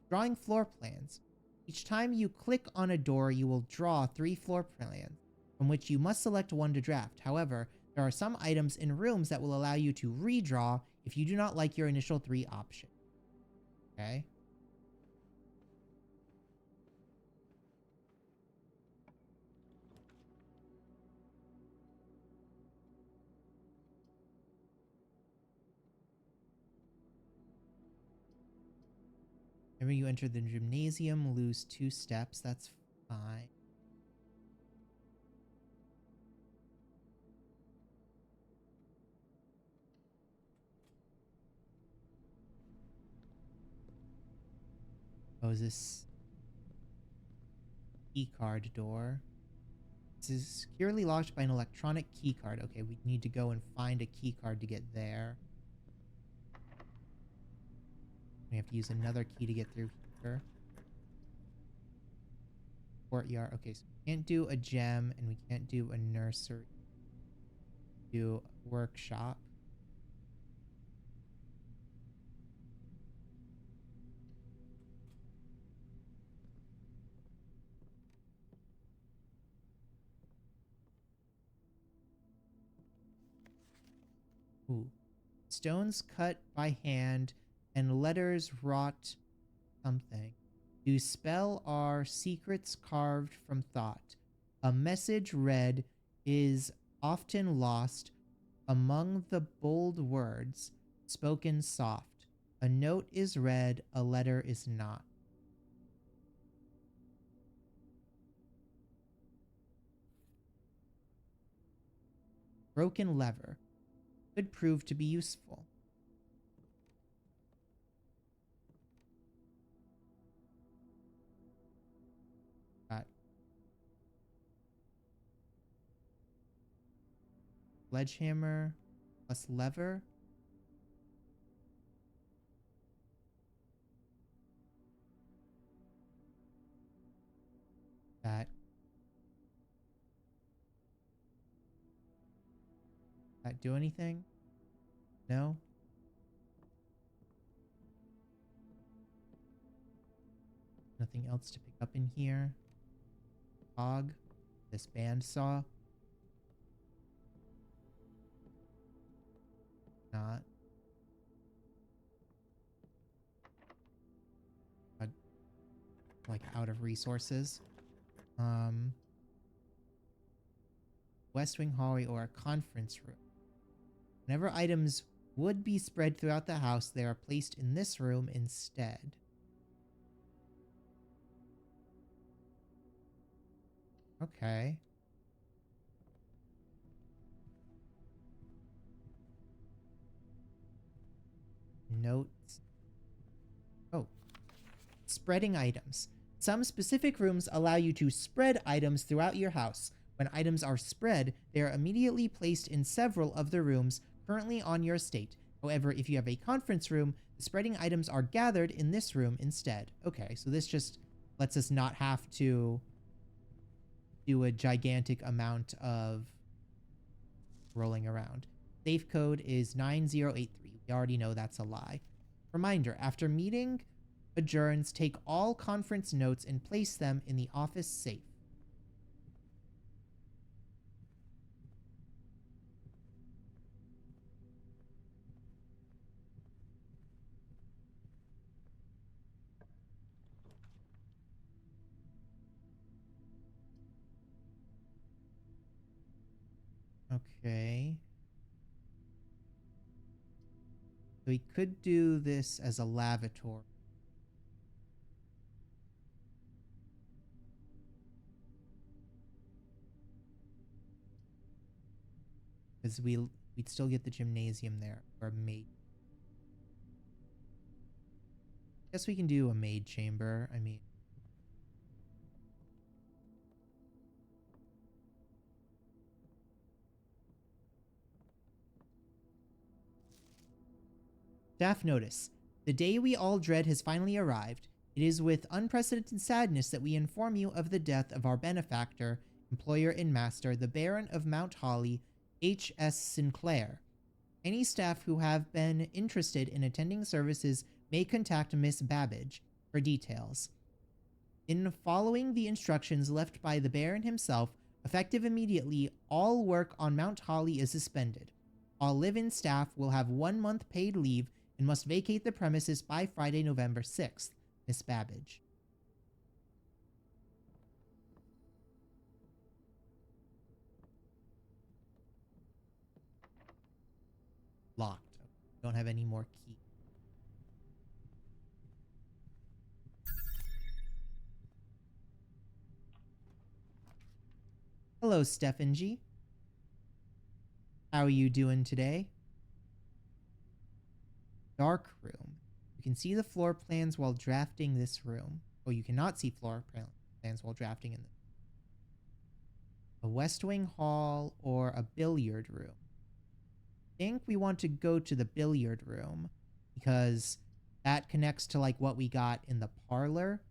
A: drawing floor plans. Each time you click on a door, you will draw 3 floor plans, from which you must select one to draft. However, there are some items in rooms that will allow you to redraw if you do not like your initial 3 options. Okay. Whenever you enter the gymnasium, lose 2 steps. That's fine. Oh, is this key card door? This is securely locked by an electronic key card. Okay, we need to go and find a key card to get there. We have to use another key to get through here. Courtyard. Okay, so we can't do a gem and we can't do a nursery. Do a workshop. Ooh. Stones cut by hand and letters wrought something. To spell are secrets carved from thought. A message read is often lost among the bold words spoken soft. A note is read, a letter is not. Broken lever could prove to be useful. Got sledgehammer plus lever. That do anything? No? Nothing else to pick up in here. Fog. This bandsaw. Not. Like out of resources. West Wing hallway or a conference room. Whenever items would be spread throughout the house, they are placed in this room instead. Okay. Notes. Oh, spreading items. Some specific rooms allow you to spread items throughout your house. When items are spread, they are immediately placed in several of the rooms currently on your estate. However, if you have a conference room, the spreading items are gathered in this room instead. Okay, so this just lets us not have to do a gigantic amount of rolling around. Safe code is 9083. We already know that's a lie. Reminder, after meeting adjourns, take all conference notes and place them in the office safe. Okay. So we could do this as a lavatory. Because we'd still get the gymnasium there. Or a maid. Guess we can do a maid chamber. I mean, staff notice. The day we all dread has finally arrived. It is with unprecedented sadness that we inform you of the death of our benefactor, employer, and master, the Baron of Mount Holly, H.S. Sinclair. Any staff who have been interested in attending services may contact Miss Babbage for details. In following the instructions left by the Baron himself, effective immediately, all work on Mount Holly is suspended. All live-in staff will have 1 month paid leave and must vacate the premises by Friday, November 6th. Miss Babbage. Locked. Don't have any more keys. Hello, Stefan. How are you doing today? Dark room. You can see the floor plans while drafting this room. Oh, you cannot see floor plans while drafting in a West Wing hall or a billiard room. I think we want to go to the billiard room because that connects to like what we got in the parlor.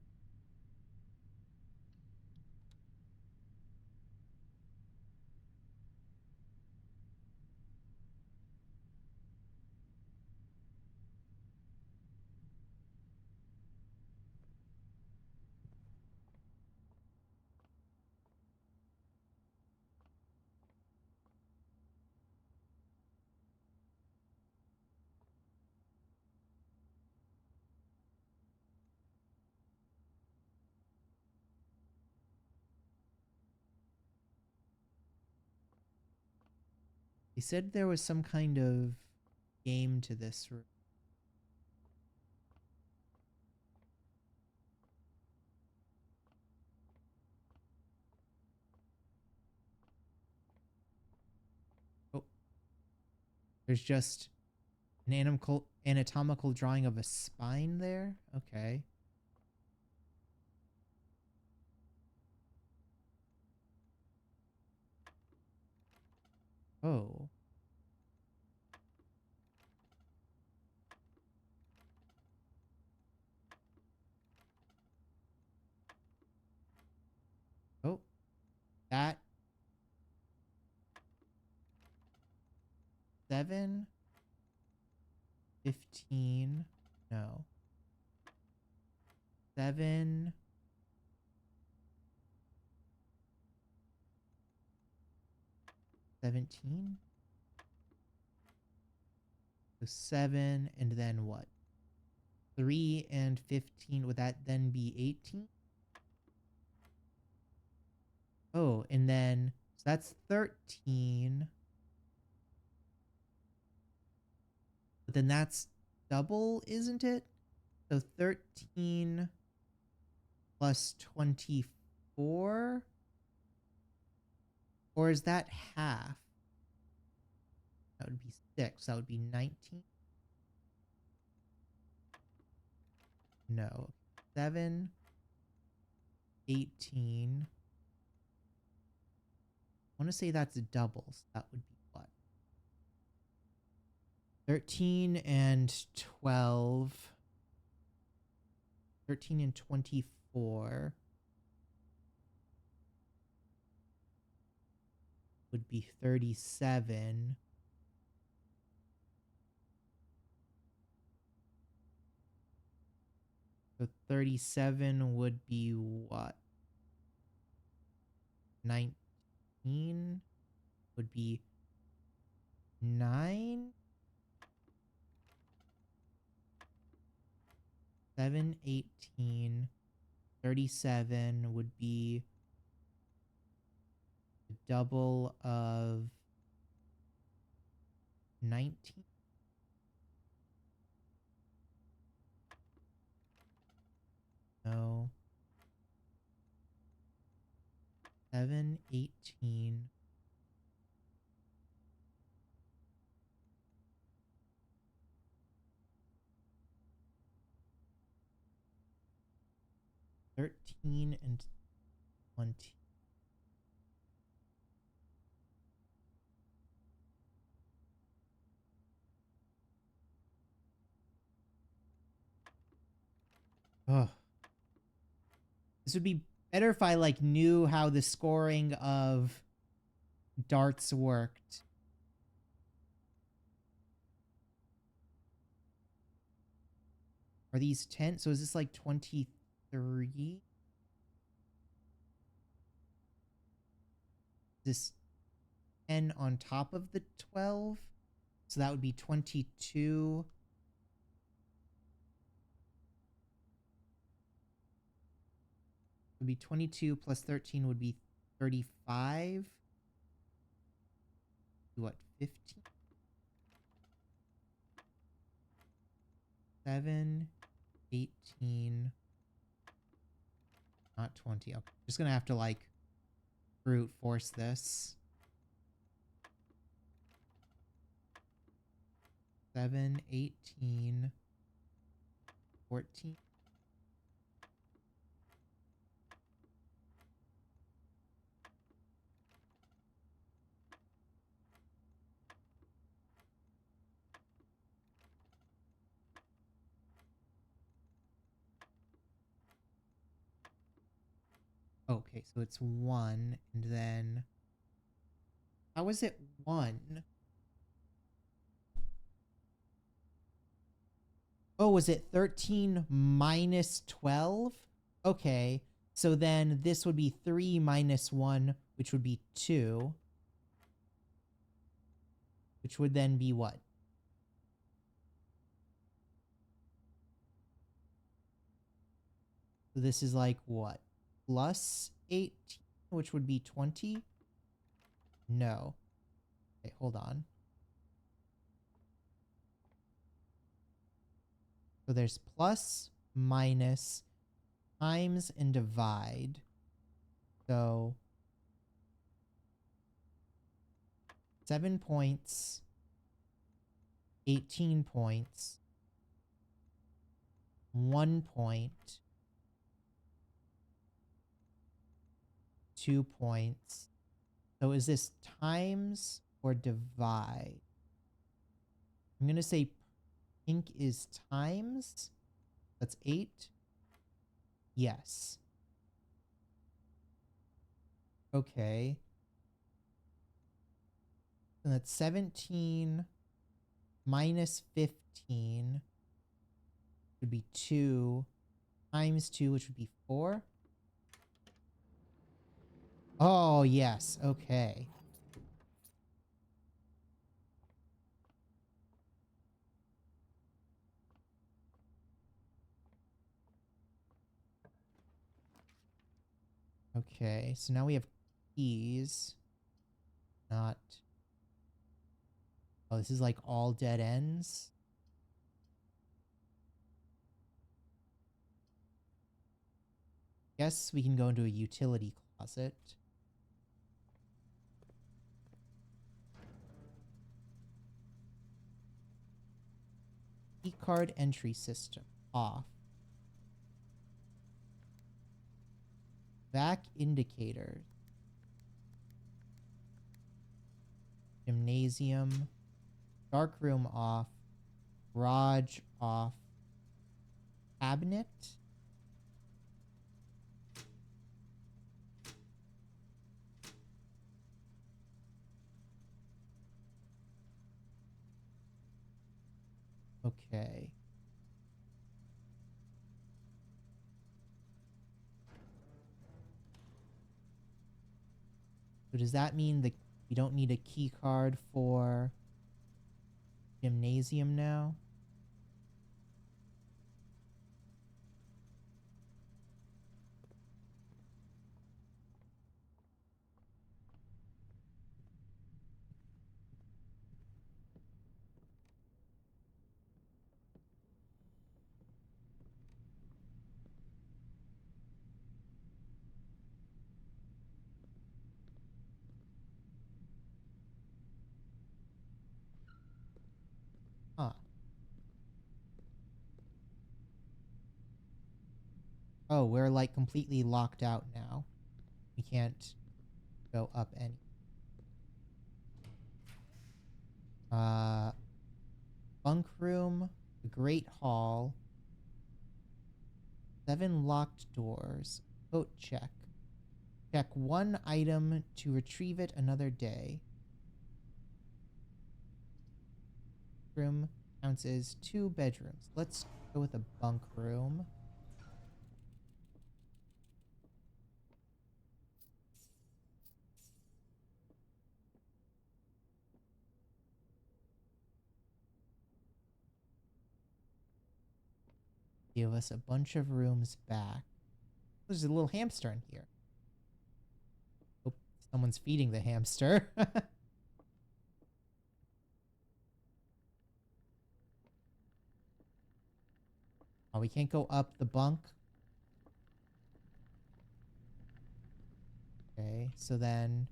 A: They said there was some kind of game to this room. Oh, there's just an anatomical drawing of a spine there. Okay. Oh. Oh, that 7, 15. No. 7. 17. So 7 and then what? 3 and 15. Would that then be 18? Oh, and then so that's 13. But then that's double, isn't it? So 13 plus 24. Or is that half? That would be 6. That would be 19. No. 7, 18. I want to say that's doubles. That would be what? 13 and 12. 13 and 24 would be 37. So 37 would be what? 19 would be 9. 7, 18. 37 would be the double of 19. No. 7, 18. Thirteen and 20. Oh, this would be better if I like knew how the scoring of darts worked. Are these 10? So is this like 23? This 10 on top of the 12? So that would be 22. It would be 22 plus 13 would be 35. What, 15? 7, 18. Not 20. Okay. Just gonna have to like brute force this. 7, 18, 14. Okay, so it's 1, and then how is it 1? Oh, was it 13 minus 12? Okay, so then this would be 3 minus 1, which would be 2. Which would then be what? So this is like what? Plus 18, which would be 20? No. Okay, hold on. So there's plus, minus, times, and divide. So 7 points, 18 points, 1 point, 2 points. So is this times or divide? I'm going to say pink is times. That's 8. Yes. Okay. And that's 17 minus 15 would be 2 times 2, which would be 4. Oh, yes. Okay. Okay, so now we have keys. Not... Oh, this is like all dead ends? Guess we can go into a utility closet. Key card entry system. Off. Back indicators. Gymnasium. Dark room off. Garage off. Cabinet. Okay. So does that mean that we don't need a key card for gymnasium now? Huh. Oh, we're like completely locked out now. We can't go up any. Bunk room, the Great Hall, 7 locked doors. Coat check. Check 1 item to retrieve it another day. Room counts as 2 bedrooms. Let's go with a bunk room. Give us a bunch of rooms back. There's a little hamster in here. Oh, someone's feeding the hamster. Oh, we can't go up the bunk. Okay, so then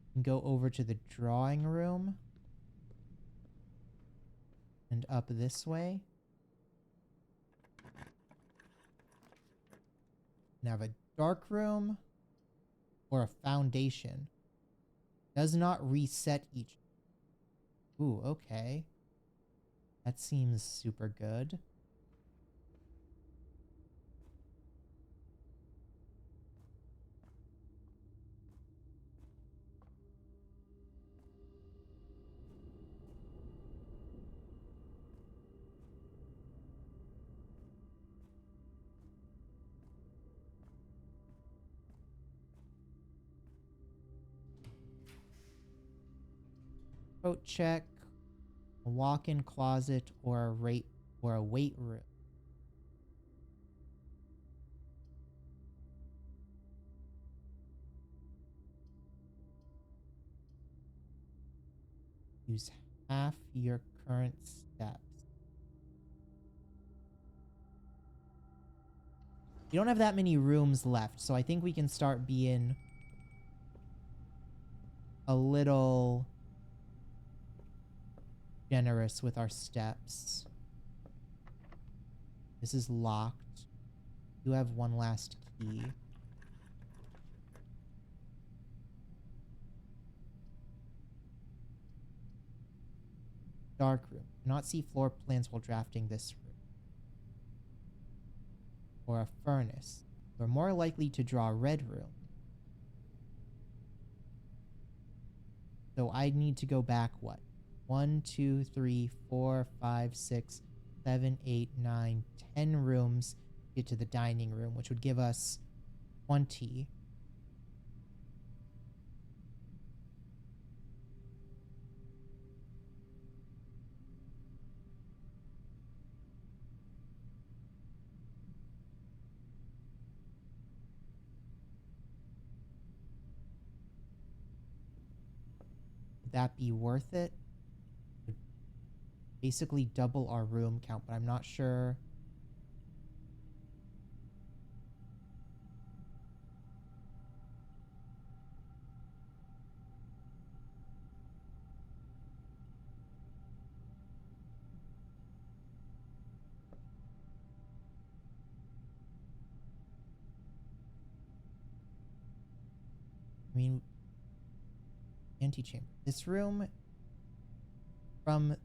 A: we can go over to the drawing room and up this way. And have a dark room or a foundation. Does not reset each. Ooh, okay. That seems super good. Coat check, a walk-in closet, or a weight room. Use half your current steps. You don't have that many rooms left, so I think we can start being a little generous with our steps. This is locked. You have 1 last key. Dark room. Cannot see floor plans while drafting this room. Or a furnace. We're more likely to draw a red room. So I need to go back what? 1, 2, 3, 4, 5, 6, 7, 8, 9, 10 rooms to get to the dining room, which would give us 20. Would that be worth it? Would basically double our room count, but I'm not sure. I mean, antechamber. This room, from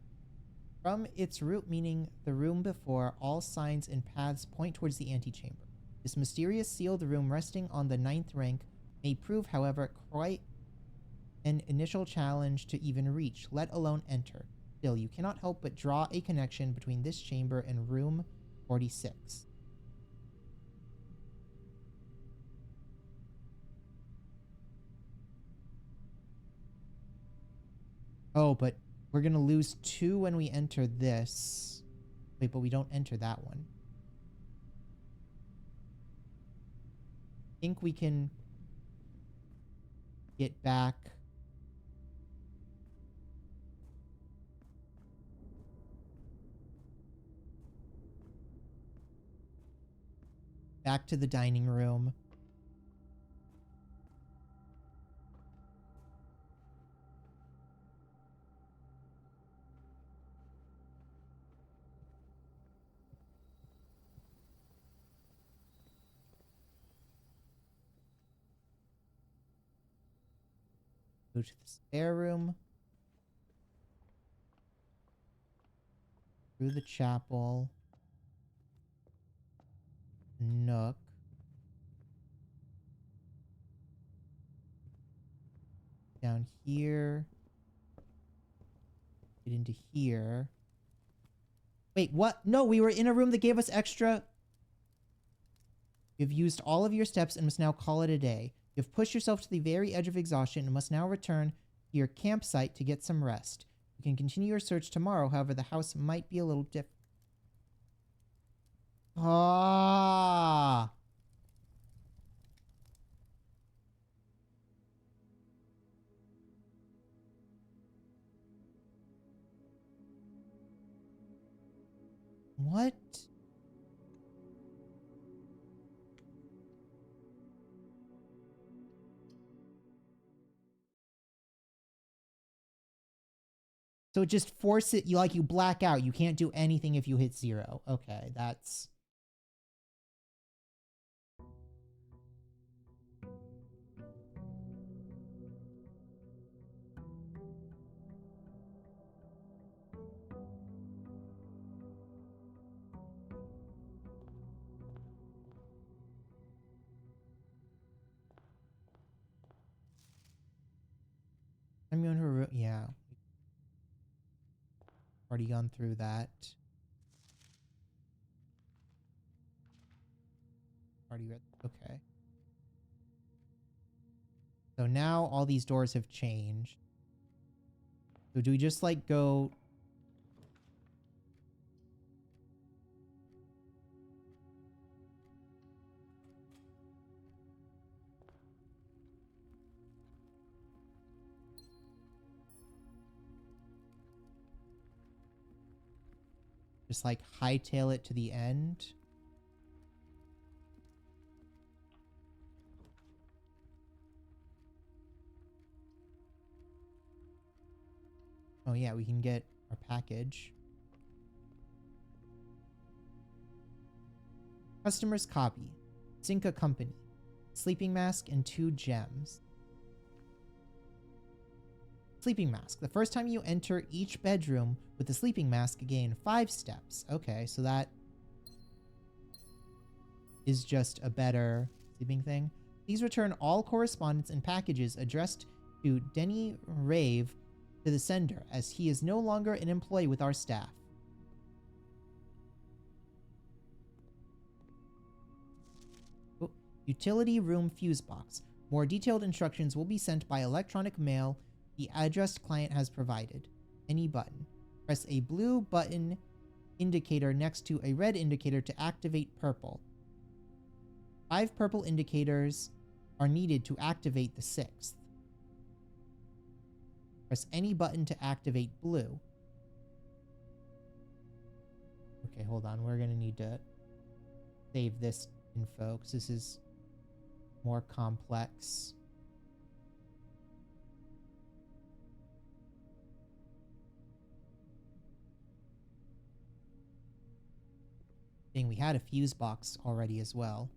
A: its root meaning the room before, all signs and paths point towards the antechamber. This mysterious sealed room resting on the 9th rank may prove, however, quite an initial challenge to even reach, let alone enter. Still, you cannot help but draw a connection between this chamber and room 46. Oh, but we're gonna lose 2 when we enter this. Wait, but we don't enter that one. I think we can get back to the dining room. Go to the spare room. Through the chapel. Nook. Down here. Get into here. Wait, what? No, we were in a room that gave us extra. You've used all of your steps and must now call it a day. You've pushed yourself to the very edge of exhaustion and must now return to your campsite to get some rest. You can continue your search tomorrow, however, the house might be a little different. Ah. What? So just force it, you black out. You can't do anything if you hit 0. Okay, that's... I'm going to... Yeah. Already gone through that. Already read... Okay. So now all these doors have changed. So do we just, like, go... Just, like, hightail it to the end? Oh yeah, we can get our package. Customer's copy. Singe company. Sleeping mask and 2 gems. Sleeping mask. The first time you enter each bedroom with the sleeping mask, gain 5 steps. Okay, so that is just a better sleeping thing. Please return all correspondence and packages addressed to Denny Rave to the sender, as he is no longer an employee with our staff. Oh, utility room fuse box. More detailed instructions will be sent by electronic mail the addressed client has provided. Any button. Press a blue button indicator next to a red indicator to activate purple. 5 purple indicators are needed to activate the 6th. Press any button to activate blue. Okay, hold on. We're going to need to save this info because this is more complex. Dang, we had a fuse box already as well.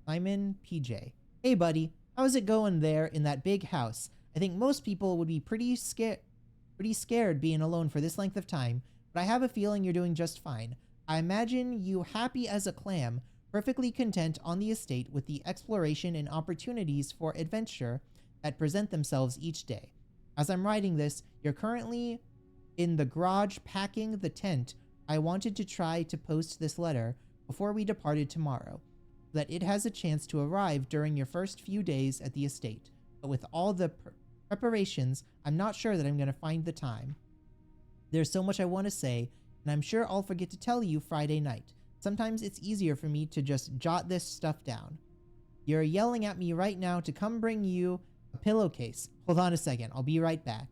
A: Simon PJ. Hey buddy, how's it going there in that big house? I think most people would be pretty scared being alone for this length of time, but I have a feeling you're doing just fine. I imagine you happy as a clam, perfectly content on the estate with the exploration and opportunities for adventure that present themselves each day. As I'm writing this, you're currently in the garage packing the tent. I wanted to try to post this letter before we departed tomorrow, so that it has a chance to arrive during your first few days at the estate. But with all the preparations, I'm not sure that I'm going to find the time. There's so much I want to say, and I'm sure I'll forget to tell you Friday night. Sometimes it's easier for me to just jot this stuff down. You're yelling at me right now to come bring you a pillowcase. Hold on a second, I'll be right back.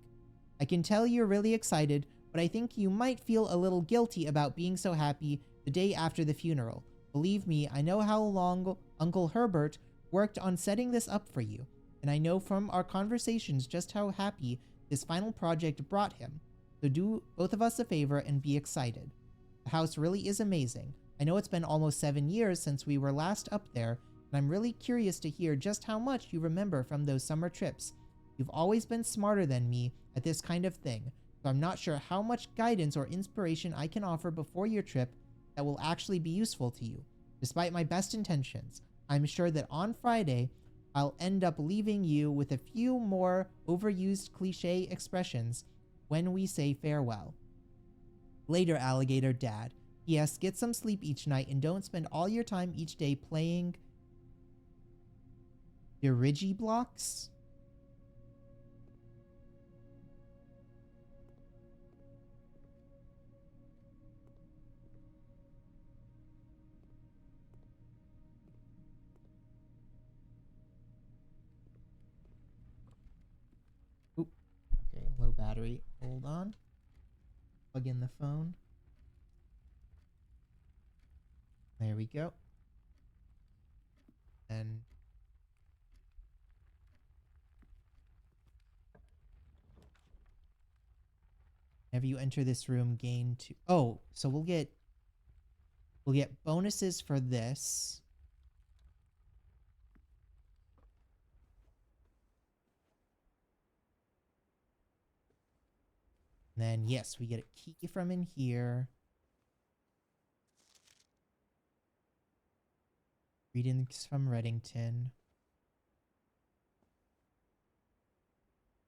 A: I can tell you're really excited, but I think you might feel a little guilty about being so happy the day after the funeral. Believe me, I know how long Uncle Herbert worked on setting this up for you, and I know from our conversations just how happy this final project brought him. So do both of us a favor and be excited. The house really is amazing. I know it's been almost 7 years since we were last up there, and I'm really curious to hear just how much you remember from those summer trips. You've always been smarter than me at this kind of thing, so I'm not sure how much guidance or inspiration I can offer before your trip that will actually be useful to you. Despite my best intentions, I'm sure that on Friday, I'll end up leaving you with a few more overused cliche expressions when we say farewell. Later, Alligator Dad. P.S. Get some sleep each night and don't spend all your time each day playing Dirigi blocks. Oop. Okay, low battery. Hold on. Plug in the phone. There we go. And whenever you enter this room, gain 2. Oh, so we'll get bonuses for this. And then yes, we get a key from in here. Readings from Reddington.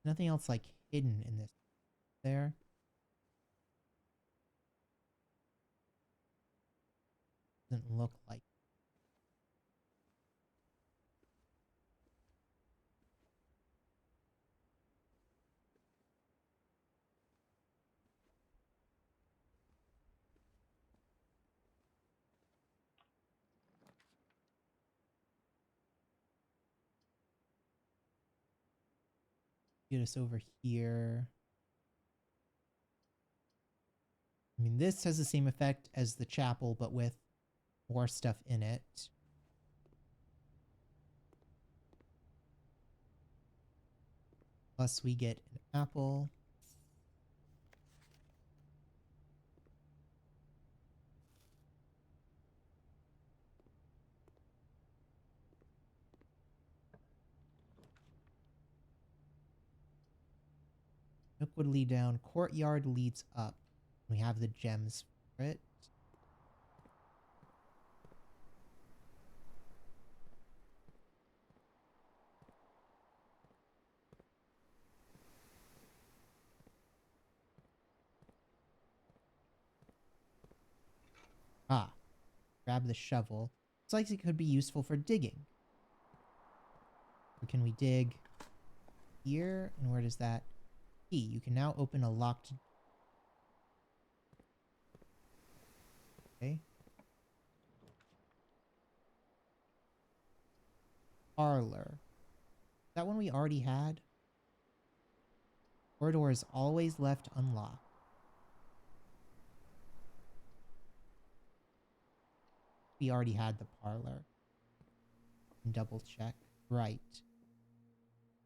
A: Nothing else like hidden in this there. Doesn't look like. Get us over here. I mean, this has the same effect as the chapel, but with more stuff in it. Plus we get an apple. Nook would lead down. Courtyard leads up. We have the gems for it. Ah, grab the shovel. Looks like it could be useful for digging. Or can we dig here? And where does that key? You can now open a locked. Okay. Parlor. That one we already had? Corridor is always left unlocked. We already had the parlor. Double check. Right.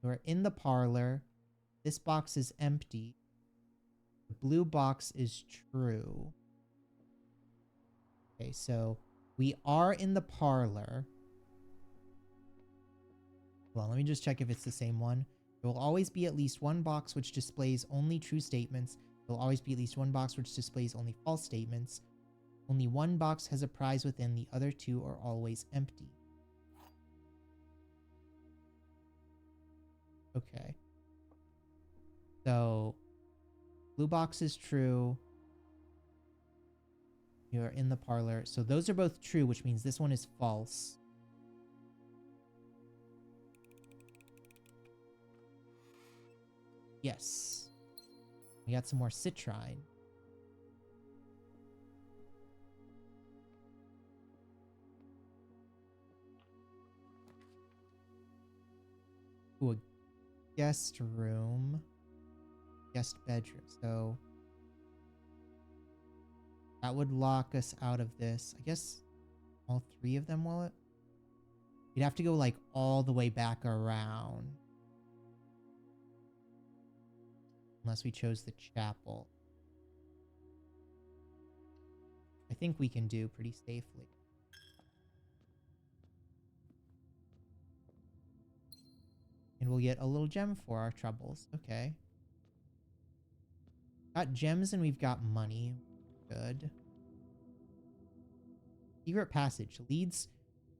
A: We're in the parlor. This box is empty. The blue box is true. Okay, so we are in the parlor. Well, let me just check if it's the same one. There will always be at least one box which displays only true statements. There will always be at least one box which displays only false statements. Only one box has a prize within, the other two are always empty. Okay. So, blue box is true. You're in the parlor. So those are both true, which means this one is false. Yes. We got some more citrine. Ooh, a guest room. Guest bedroom. So that would lock us out of this. I guess all three of them will it? You'd have to go like all the way back around. Unless we chose the chapel. I think we can do pretty safely. And we'll get a little gem for our troubles. Okay. Got gems and we've got money. Good. Secret passage leads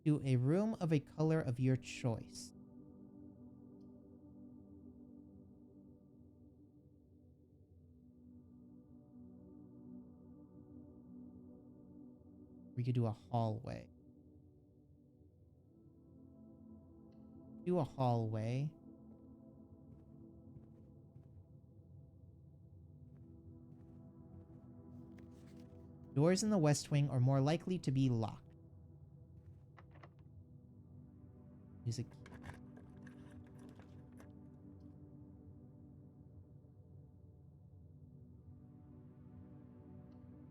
A: to a room of a color of your choice. We could do a hallway. Do a hallway. Doors in the west wing are more likely to be locked. Use a key.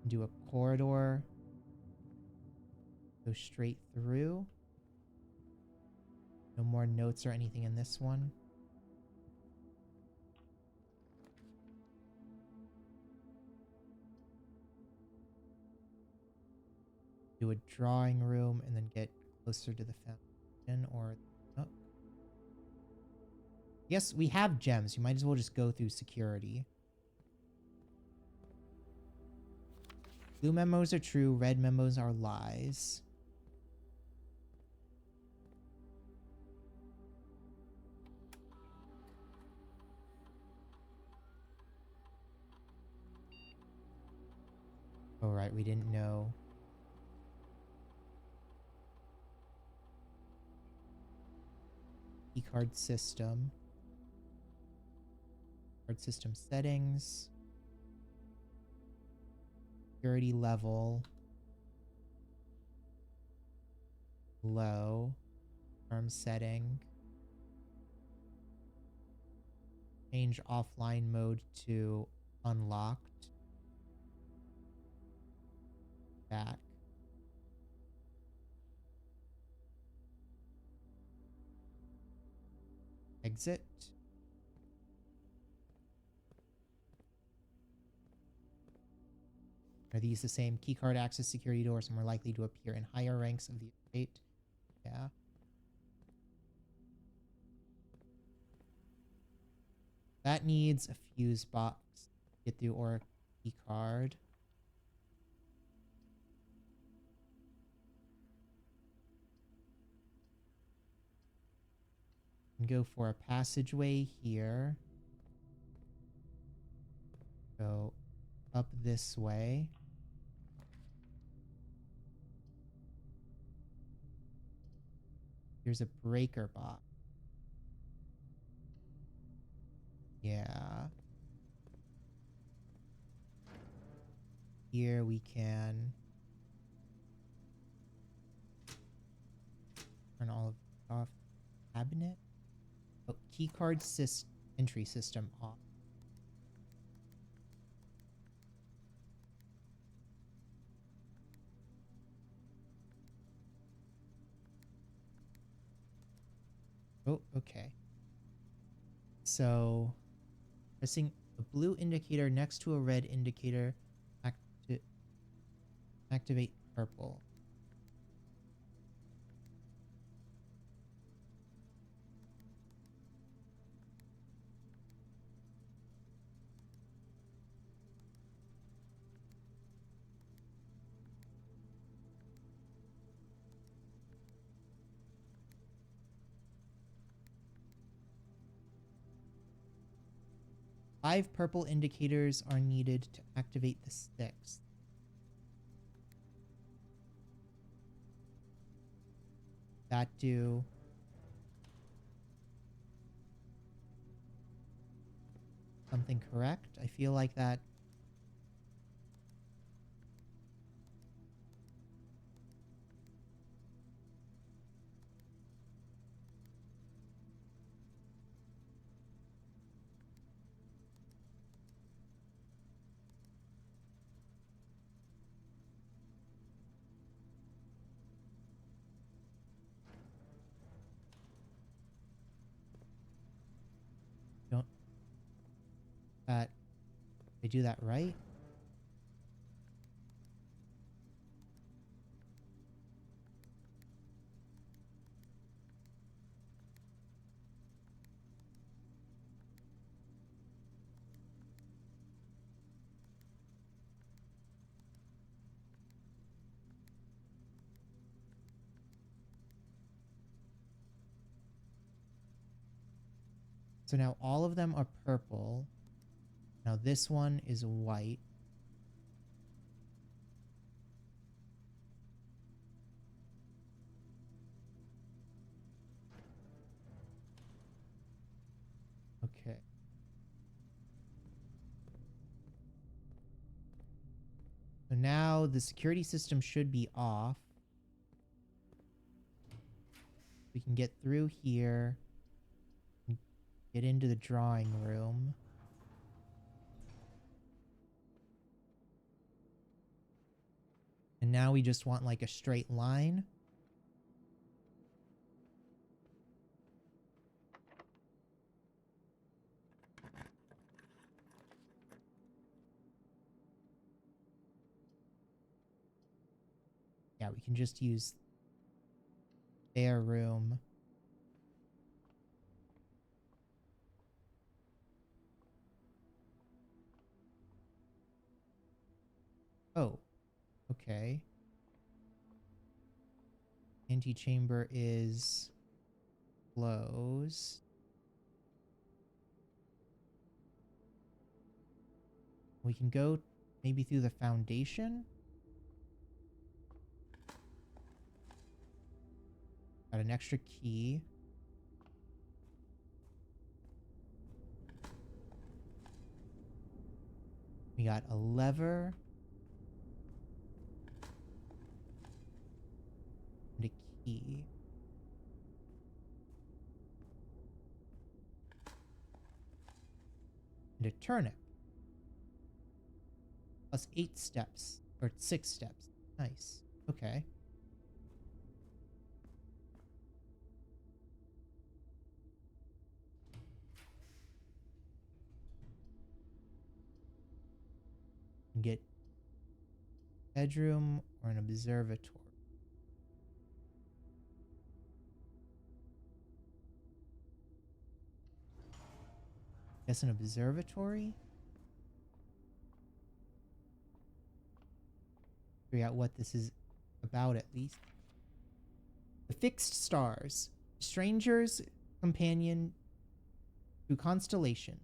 A: Do a corridor. Go straight through. No more notes or anything in this one. Do a drawing room and then get closer to the fountain or the nook. Yes, we have gems. You might as well just go through security. Blue memos are true. Red memos are lies. Oh, right. We didn't know. Keycard system. Card system settings. Security level. Low. Term setting. Change offline mode to unlocked. Back. Exit. Are these the same? Keycard access security doors are more likely to appear in higher ranks of the estate. Yeah. That needs a fuse box. Get through or a keycard. And go for a passageway here. Go up this way. Here's a breaker box. Yeah. Here we can turn all of it off. Cabinet. Oh, keycard entry system off. Oh, okay. So, pressing a blue indicator next to a red indicator activate purple. 5 purple indicators are needed to activate the 6th. That do something correct? I feel like that. Don't that I do that right? So now all of them are purple. Now this one is white. Okay. So now the security system should be off. We can get through here and get into the drawing room. And now we just want like a straight line. Yeah, we can just use their room. Oh, okay. Antechamber is closed. We can go maybe through the foundation. Got an extra key. We got a lever. And a key. And a turnip. Plus 8 steps. Or 6 steps. Nice. Okay. And get bedroom or an observatory. Guess an observatory? Figure out what this is about at least. The fixed stars. Stranger's companion to constellation.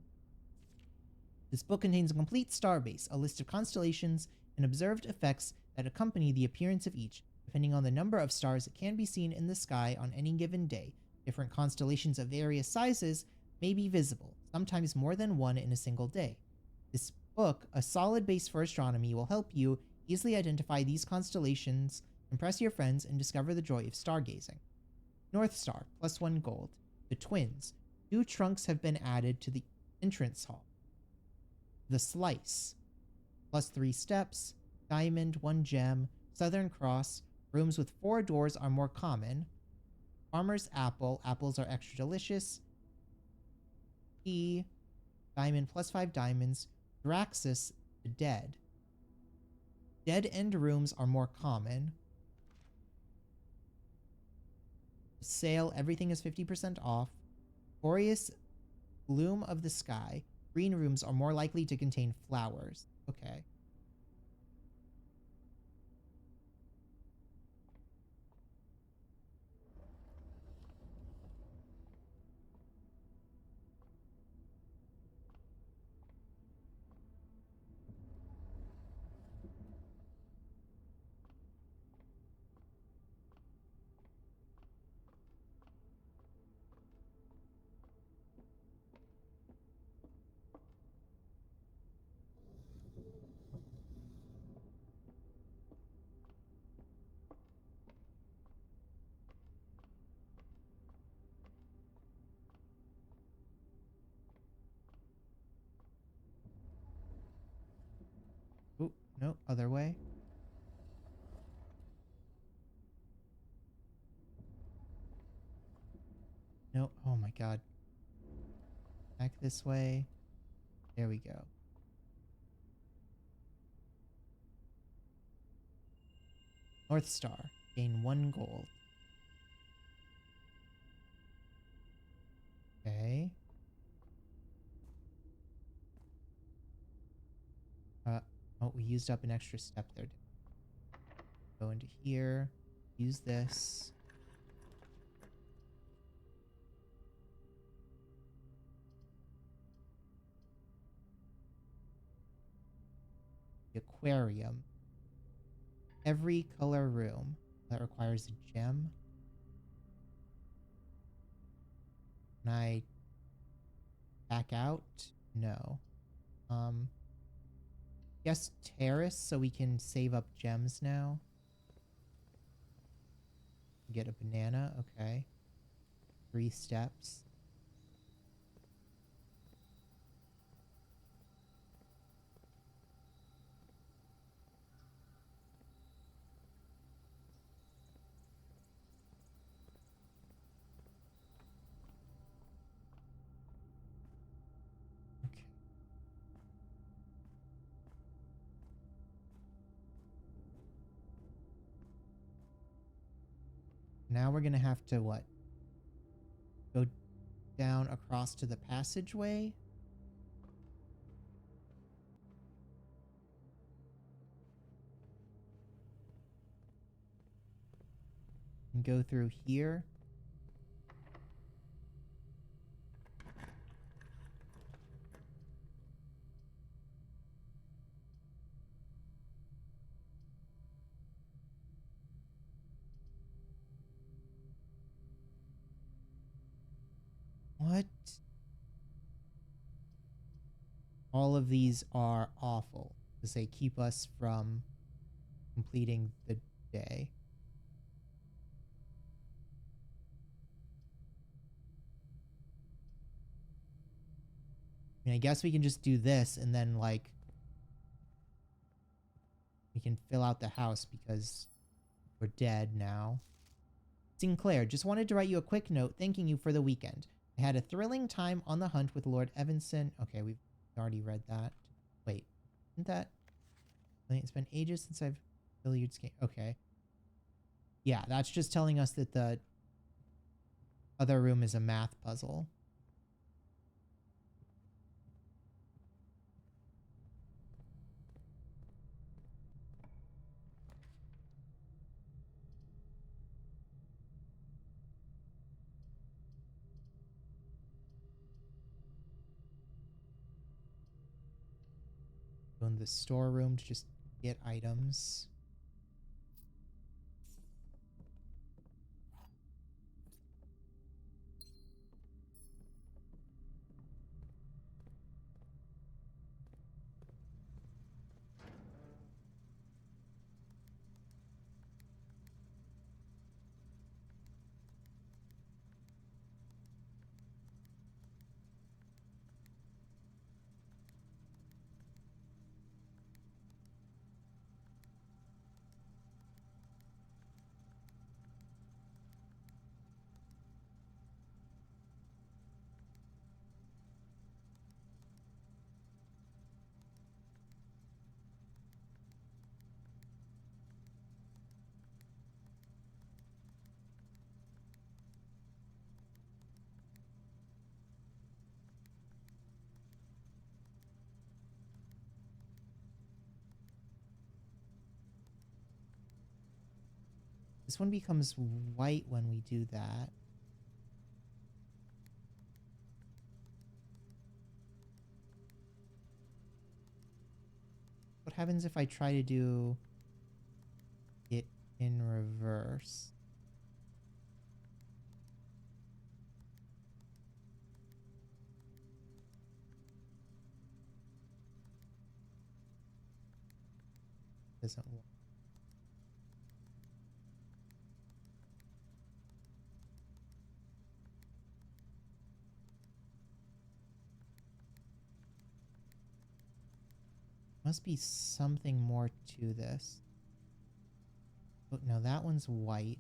A: This book contains a complete star base, a list of constellations and observed effects that accompany the appearance of each, depending on the number of stars that can be seen in the sky on any given day. Different constellations of various sizes may be visible, sometimes more than one in a single day. This book, a solid base for astronomy, will help you easily identify these constellations, impress your friends, and discover the joy of stargazing. North Star, +1 gold. The Twins. 2 trunks have been added to the entrance hall. The Slice. +3 steps. Diamond, 1 gem. Southern Cross. Rooms with 4 doors are more common. Farmer's Apple. Apples are extra delicious. E. Diamond, +5 diamonds. Draxus, the Dead. Dead end rooms are more common. Sale, everything is 50% off. Boreas, Bloom of the Sky. Green rooms are more likely to contain flowers. Okay. Nope, other way. Nope. Oh my god. Back this way. There we go. North Star. Gain 1 gold. Okay. Oh, we used up an extra step there. Go into here. Use this. The aquarium. Every color room that requires a gem. Can I back out? No. Guess terrace so we can save up gems now. Get a banana. Okay. 3 steps. Okay. Now we're gonna have to what? Go down across to the passageway? And go through here? What? All of these are awful because they keep us from completing the day. I mean, I guess we can just do this and then, like, we can fill out the house because we're dead now. Sinclair, just wanted to write you a quick note thanking you for the weekend. I had a thrilling time on the hunt with Lord Evanson. Okay, we've already read that. Wait, isn't that... It's been ages since I've billiards game. Okay. Yeah, that's just telling us that the other room is a math puzzle. Go in the storeroom to just get items. This one becomes white when we do that. What happens if I try to do it in reverse? Doesn't work. Must be something more to this. Oh, no, that one's white.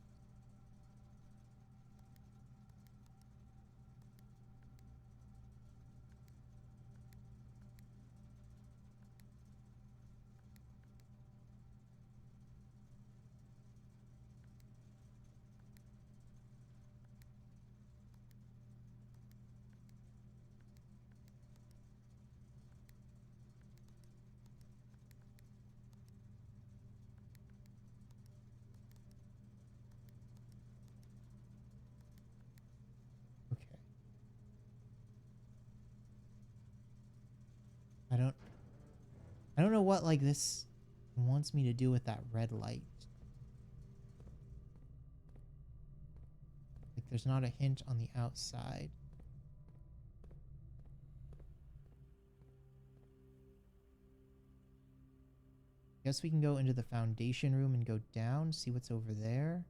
A: Okay. I don't know what like this wants me to do with that red light. Like there's not a hint on the outside. Guess we can go into the foundation room and go down, see what's over there.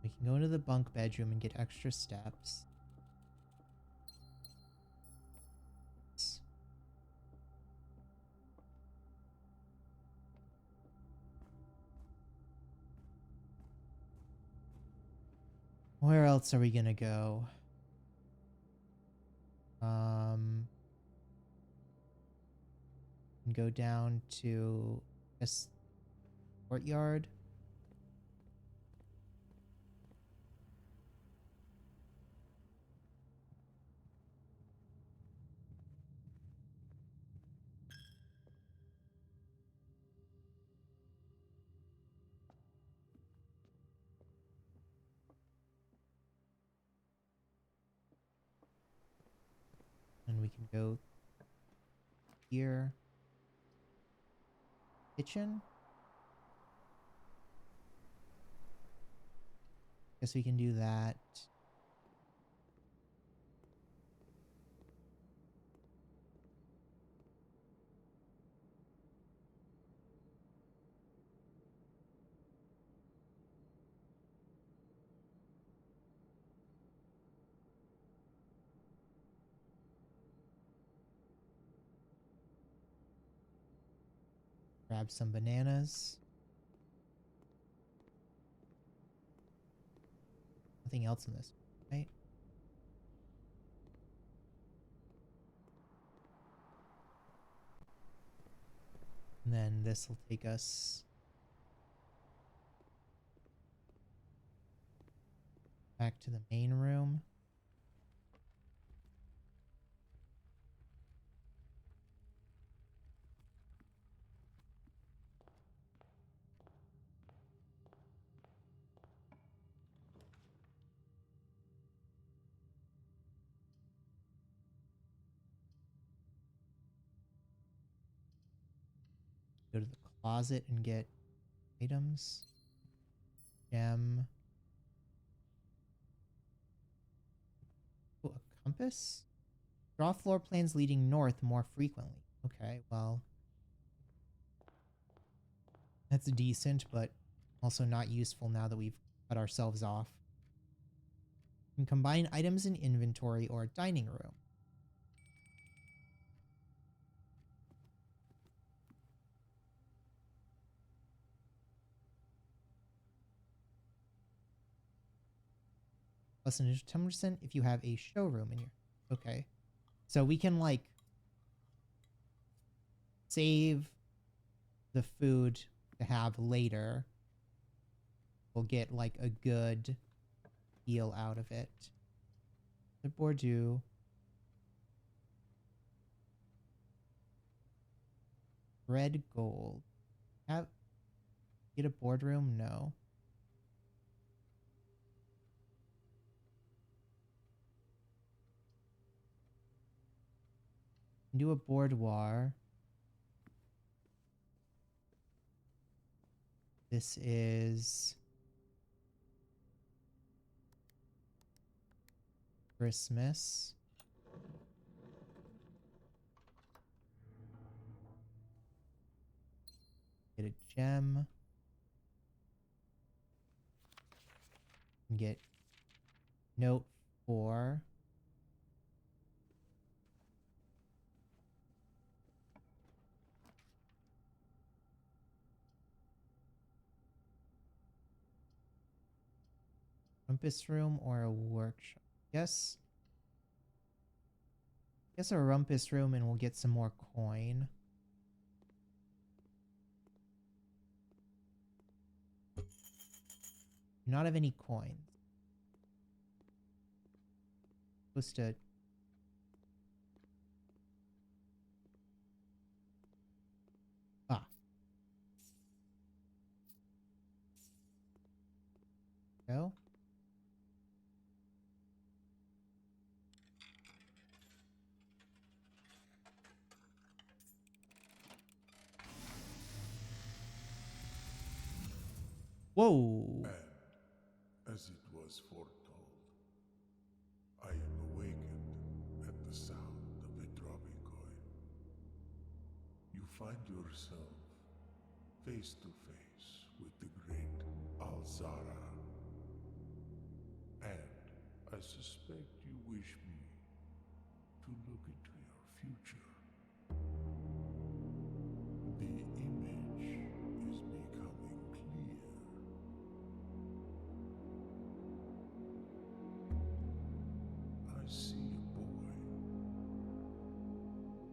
A: We can go into the bunk bedroom and get extra steps. Where else are we gonna go? And go down to this courtyard. And we can go here. Kitchen. Guess we can do that. Grab some bananas. Nothing else in this, right? And then this will take us back to the main room. Go to the closet and get items. Gem. Oh, a compass? Draw floor plans leading north more frequently. Okay, well. That's decent, but also not useful now that we've cut ourselves off. You can combine items in inventory or dining room. Plus an additional 10% if you have a showroom in your... Okay. So we can, like, save the food to have later. We'll get, like, a good deal out of it. The Bordeaux. Red gold. Have... Get a boardroom? No. Do a boudoir. This is Christmas. Get a gem. And get note 4. Rumpus room or a workshop? Guess a rumpus room and we'll get some more coin. Do not have any coins. Supposed to. Ah. Go. Whoa.
C: And as it was foretold, I am awakened at the sound of a dropping coin. You find yourself face to face with the great Alzara. And I suspect you wish me to look into your future. The image is becoming clear. I see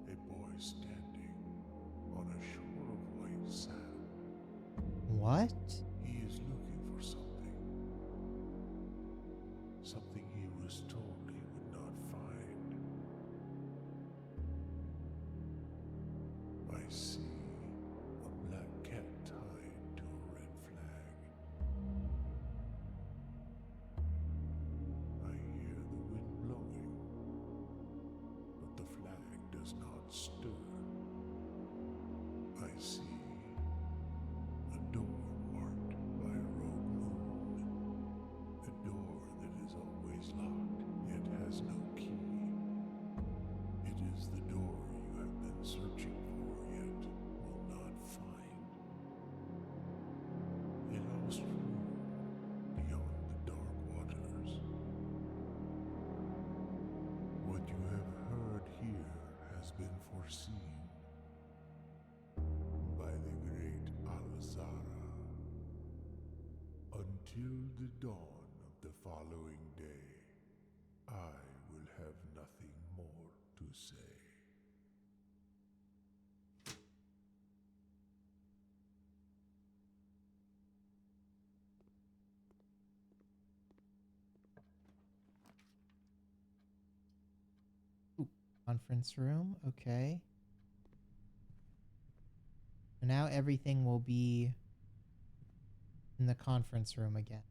C: a boy standing on a shore of white sand.
A: What?
C: He is looking for something. Something he was told he would not find. I see a black cat tied to a red flag. I hear the wind blowing, but the flag does not stir. I see a door marked by a rogue moon. A door that is always locked, yet has no key. It is the door you have been searching for, yet will not find. A lost room beyond the dark waters. What you have heard here has been foreseen by the great Alzara. Until the dawn of the following day, I will have nothing more to say.
A: Ooh, conference room. Okay. So now everything will be in the conference room again.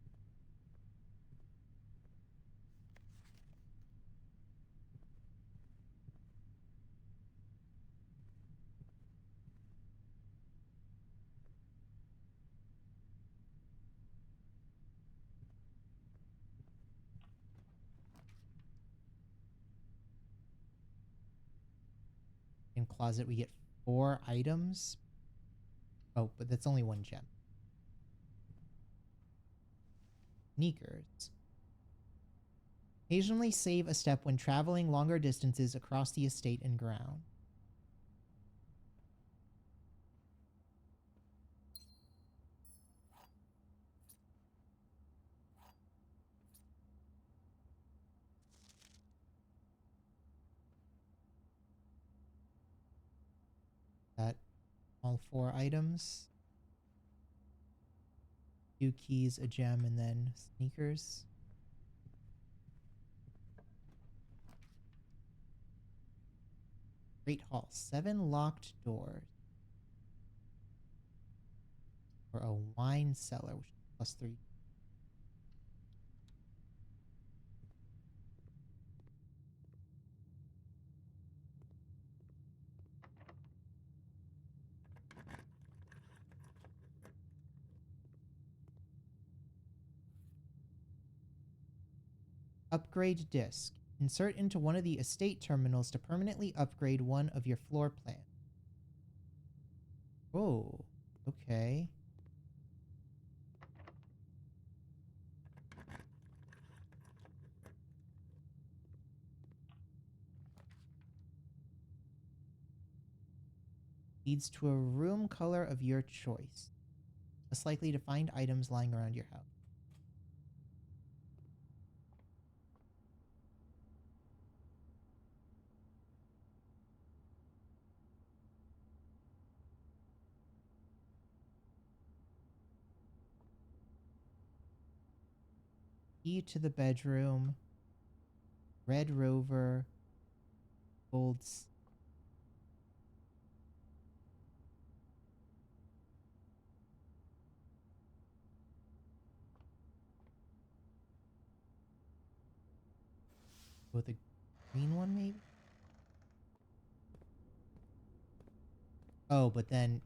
A: In closet, we get 4 items. Oh, but that's only 1 gem. Sneakers. Occasionally save a step when traveling longer distances across the estate and ground. That all 4 items. 2 keys, a gem, and then sneakers. Great Hall. 7 locked doors. For a wine cellar, which is +3. Upgrade disc. Insert into one of the estate terminals to permanently upgrade one of your floor plans. Oh. Okay. Leads to a room color of your choice. Less likely to find items lying around your house. Key to the bedroom. Red Rover. Golds. With a green one, maybe? Oh, but then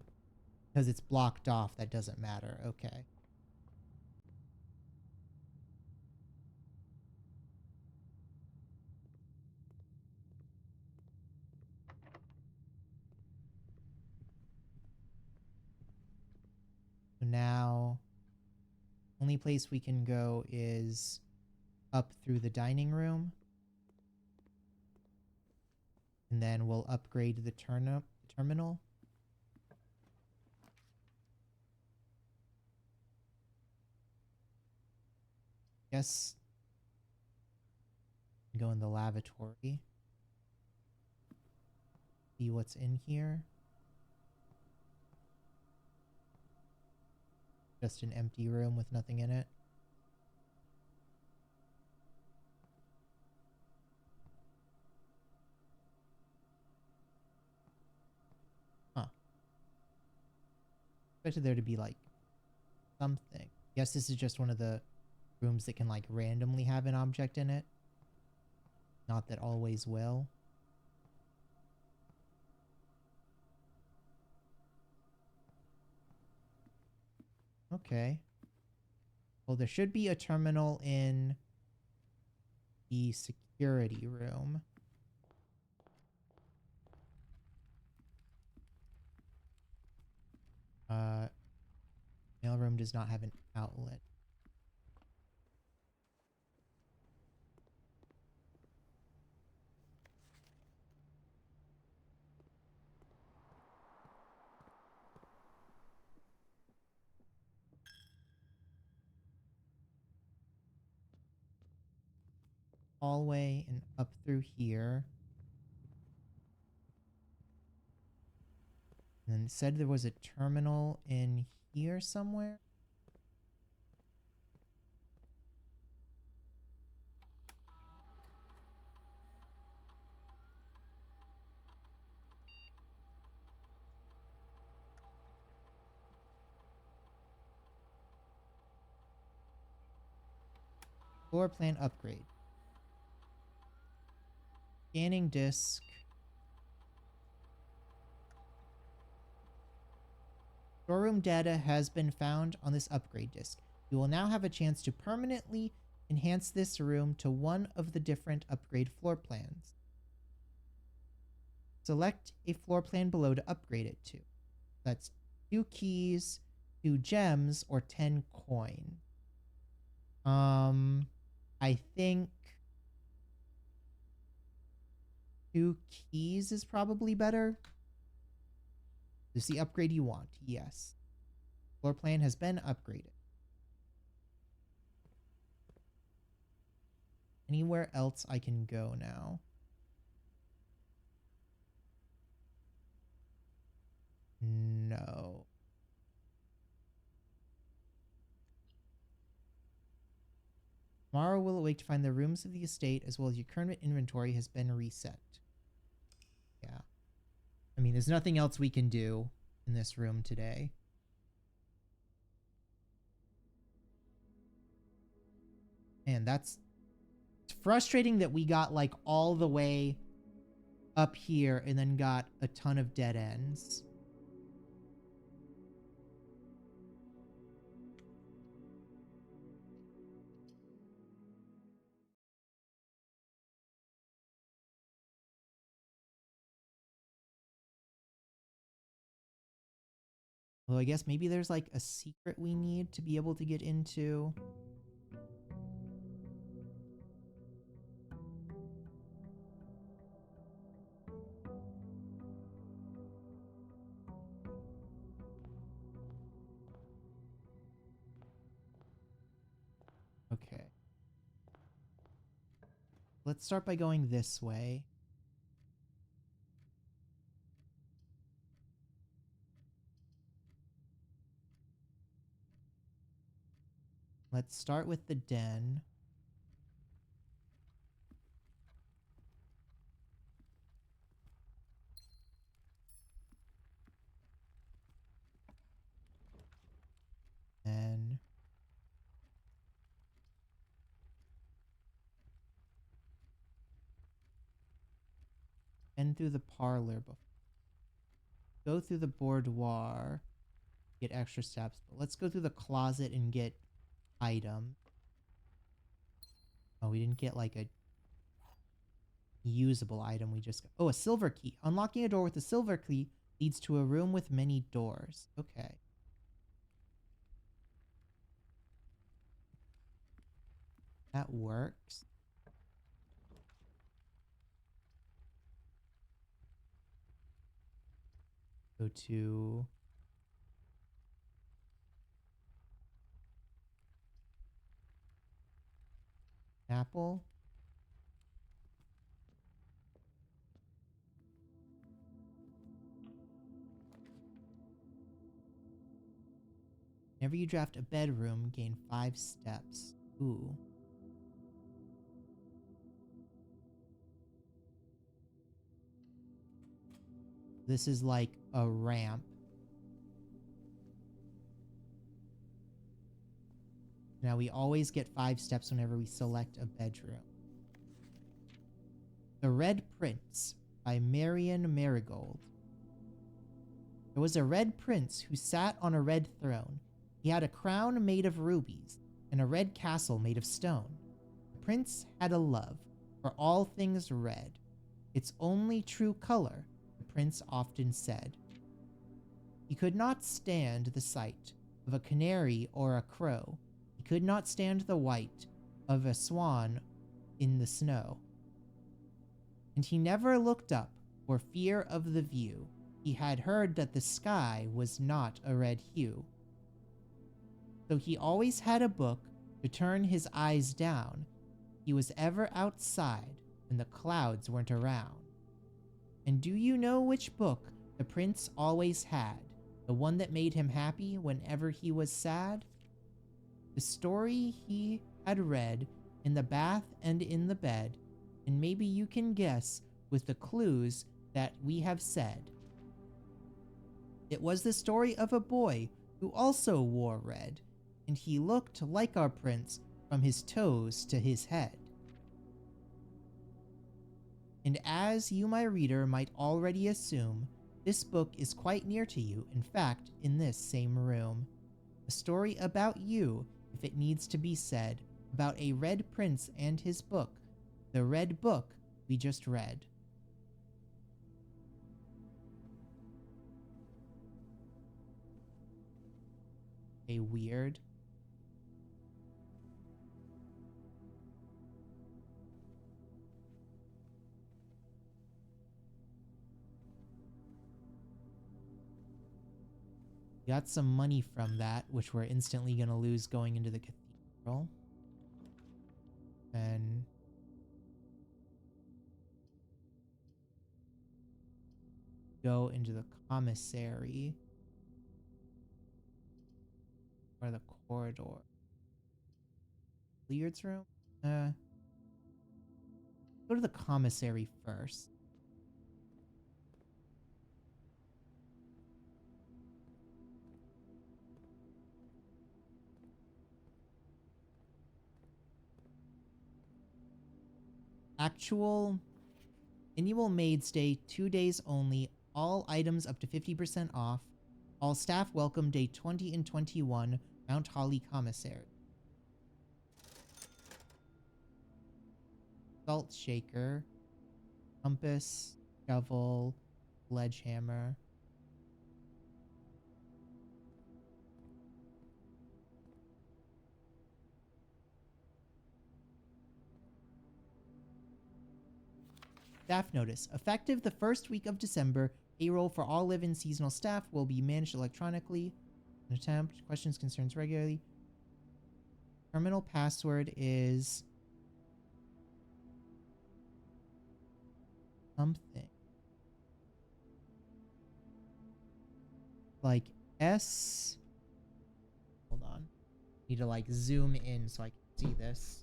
A: because it's blocked off, that doesn't matter. Okay. So now, only place we can go is up through the dining room. And then we'll upgrade the terminal. Guess go in the lavatory. See what's in here. Just an empty room with nothing in it. Huh. Expected there to be like something. Guess this is just one of the rooms that can like randomly have an object in it. Not that always will. Okay. Well, there should be a terminal in the security room. Mailroom does not have an outlet. Hallway and up through here. And then it said there was a terminal in here somewhere. Floor plan upgrade. Scanning disk. Storeroom data has been found on this upgrade disk. You will now have a chance to permanently enhance this room to one of the different upgrade floor plans. Select a floor plan below to upgrade it to. That's 2 keys, 2 gems, or 10 coin. I think 2 keys is probably better. Is the upgrade you want? Yes. Floor plan has been upgraded. Anywhere else I can go now? No. Tomorrow will awake to find the rooms of the estate as well as your current inventory has been reset. Yeah. I mean, there's nothing else we can do in this room today. And it's frustrating that we got like all the way up here and then got a ton of dead ends. Although I guess maybe there's like a secret we need to be able to get into. Okay. Let's start by going this way. Let's start with the den. And through the parlor before. Go through the boudoir, get extra steps. But let's go through the closet and get item. Oh, we didn't get like a usable item. We just got, oh, a silver key. Unlocking a door with a silver key leads to a room with many doors. Okay. That works. Go to apple. Whenever you draft a bedroom, gain 5 steps. Ooh. This is like a ramp. Now we always get 5 steps whenever we select a bedroom. The Red Prince by Marion Marigold. There was a red prince who sat on a red throne. He had a crown made of rubies and a red castle made of stone. The prince had a love for all things red. Its only true color, the prince often said. He could not stand the sight of a canary or a crow. He could not stand the white of a swan in the snow. And he never looked up for fear of the view. He had heard that the sky was not a red hue. So he always had a book to turn his eyes down. He was ever outside when the clouds weren't around. And do you know which book the prince always had? The one that made him happy whenever he was sad? The story he had read in the bath and in the bed, and maybe you can guess with the clues that we have said. It was the story of a boy who also wore red, and he looked like our prince from his toes to his head. And as you, my reader, might already assume, this book is quite near to you, in fact, in this same room. A story about you, if it needs to be said, about a red prince and his book, the red book we just read. A weird. Got some money from that, which we're instantly going to lose going into the cathedral. And go into the commissary. Or the corridor. Billiards room? Go to the commissary first. Actual annual Maids Day, 2 days only. All items up to 50% off. All staff welcome day 20 and 21. Mount Holly Commissary. Salt shaker. Compass. Shovel. Sledgehammer. Staff notice. Effective the first week of December, payroll for all live-in seasonal staff will be managed electronically. An attempt, questions, concerns regularly. Terminal password is something. Like S. Hold on. Need to like zoom in so I can see this.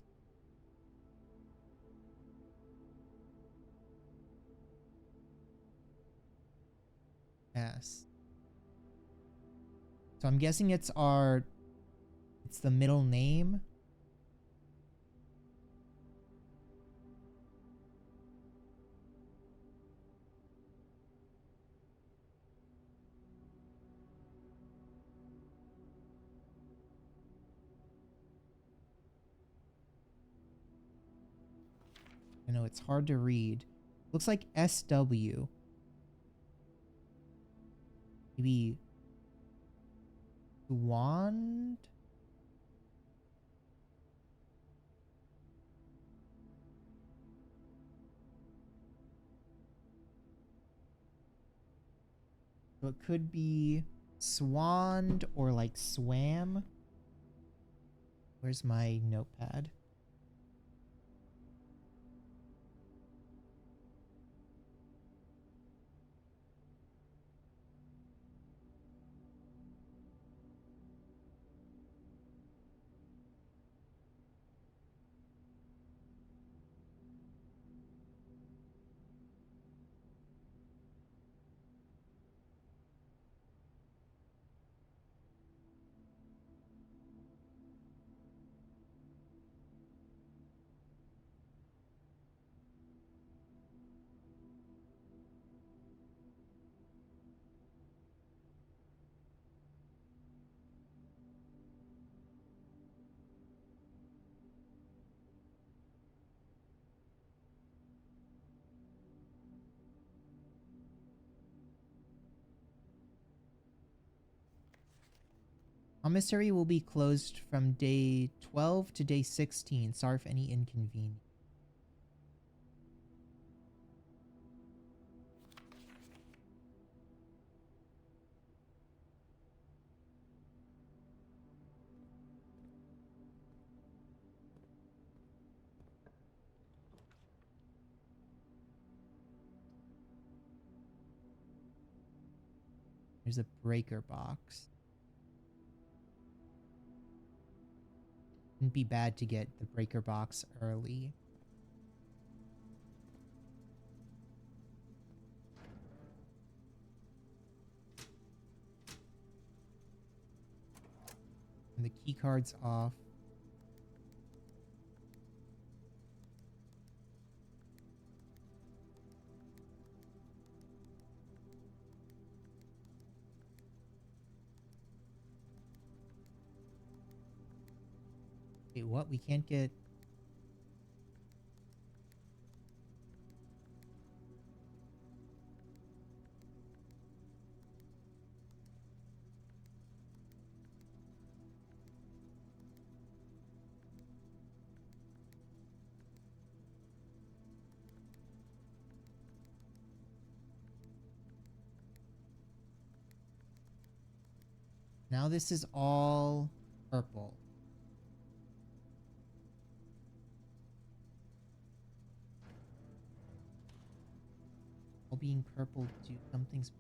A: S. So I'm guessing it's the middle name. I know it's hard to read. Looks like SW. Maybe Wand? So it could be Swand or like Swam. Where's my notepad? Commissary will be closed from day 12 to day 16. Sorry for any inconvenience. There's a breaker box. Wouldn't be bad to get the breaker box early. And the key card's off. Wait, what? We can't get... Now this is all purple. All being purple do something's...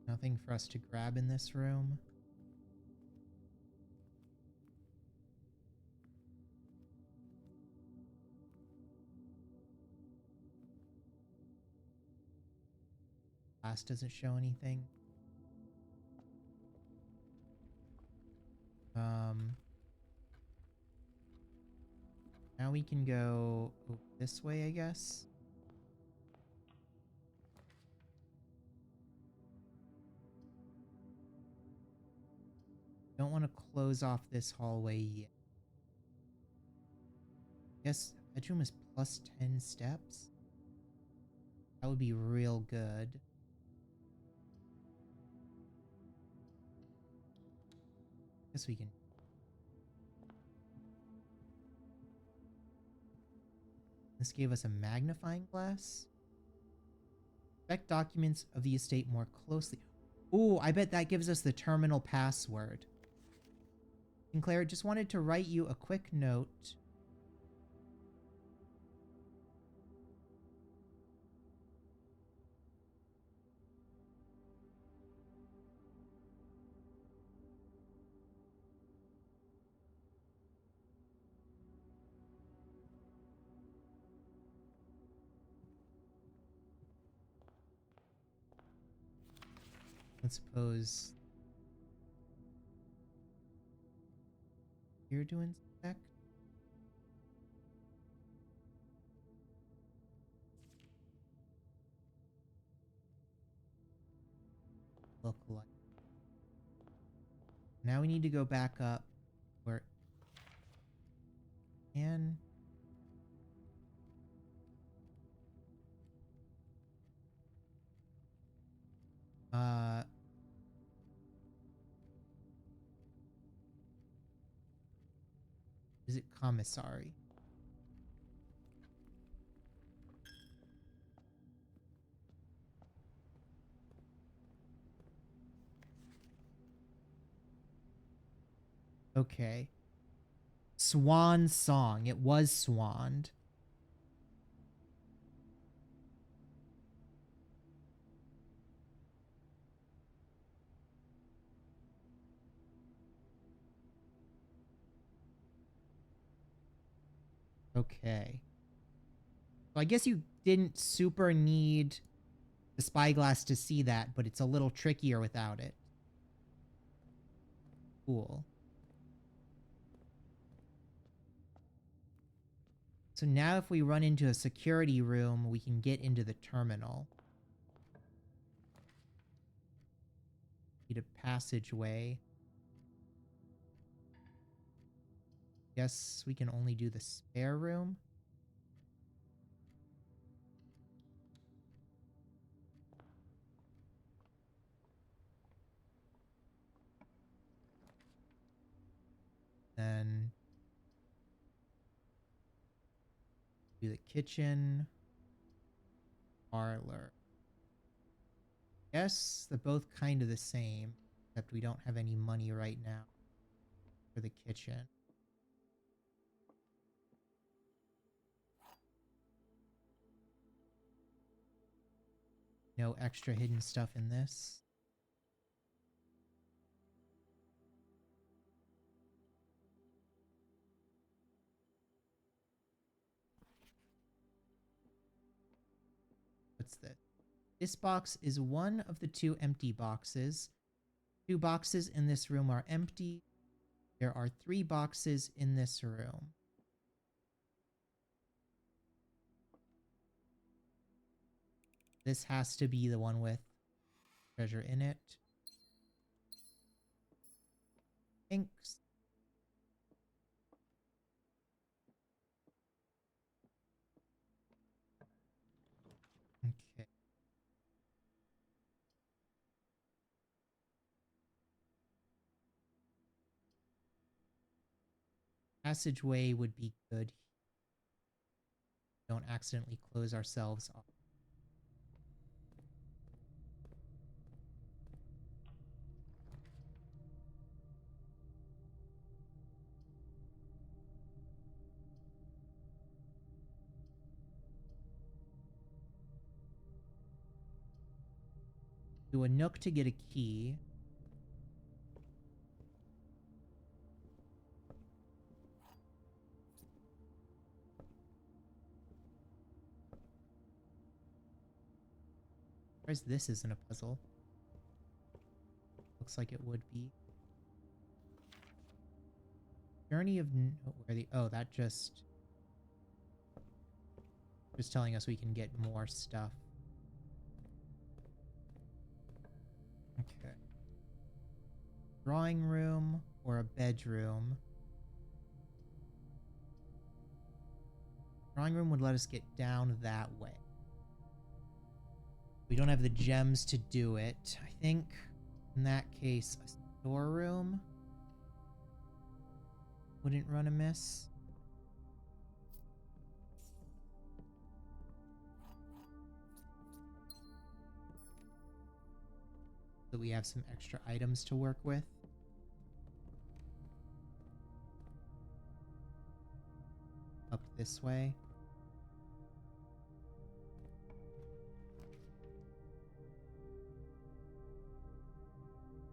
A: Nothing for us to grab in this room. glass doesn't show anything. Now we can go this way, I guess. Don't want to close off this hallway yet. Guess bedroom is plus 10 steps. That would be real good. Guess we can. This gave us a magnifying glass. Inspect documents of the estate more closely. Ooh, I bet that gives us the terminal password. Sinclair, just wanted to write you a quick note. Let's suppose you're doing inspect. Look like. Now we need to go back up where and is it commissary? Okay. Swan song. It was swanned. Okay. So I guess you didn't super need the spyglass to see that, but it's a little trickier without it. Cool. So now if we run into a security room, we can get into the terminal. Need a passageway. Guess we can only do the spare room. Then do the kitchen, parlor. Guess they're both kind of the same, except we don't have any money right now for the kitchen. No extra hidden stuff in this. What's this? This box is one of the two empty boxes. 2 boxes in this room are empty. There are 3 boxes in this room. This has to be the one with treasure in it. Thanks. Okay. Passageway would be good. Don't accidentally close ourselves off. Do a nook to get a key. Where's this isn't a puzzle? Looks like it would be. Journey of Noteworthy. Oh, that just telling us we can get more stuff. Okay. Drawing room or a bedroom. Drawing room would let us get down that way. We don't have the gems to do it. I think in that case, a storeroom wouldn't run amiss. So we have some extra items to work with. Up this way.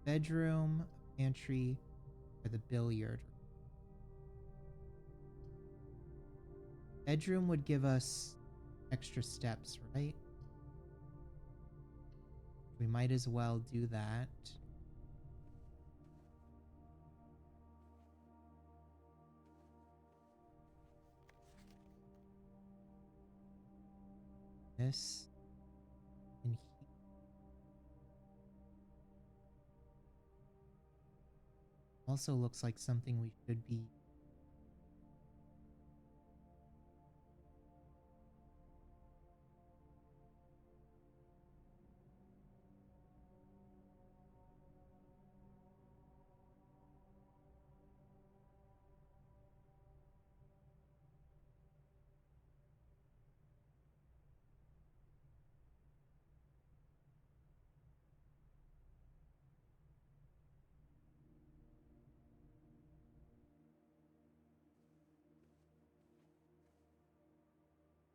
A: Bedroom, pantry, or the billiard. Bedroom would give us extra steps, right? We might as well do that. This in here. Also looks like something we should be.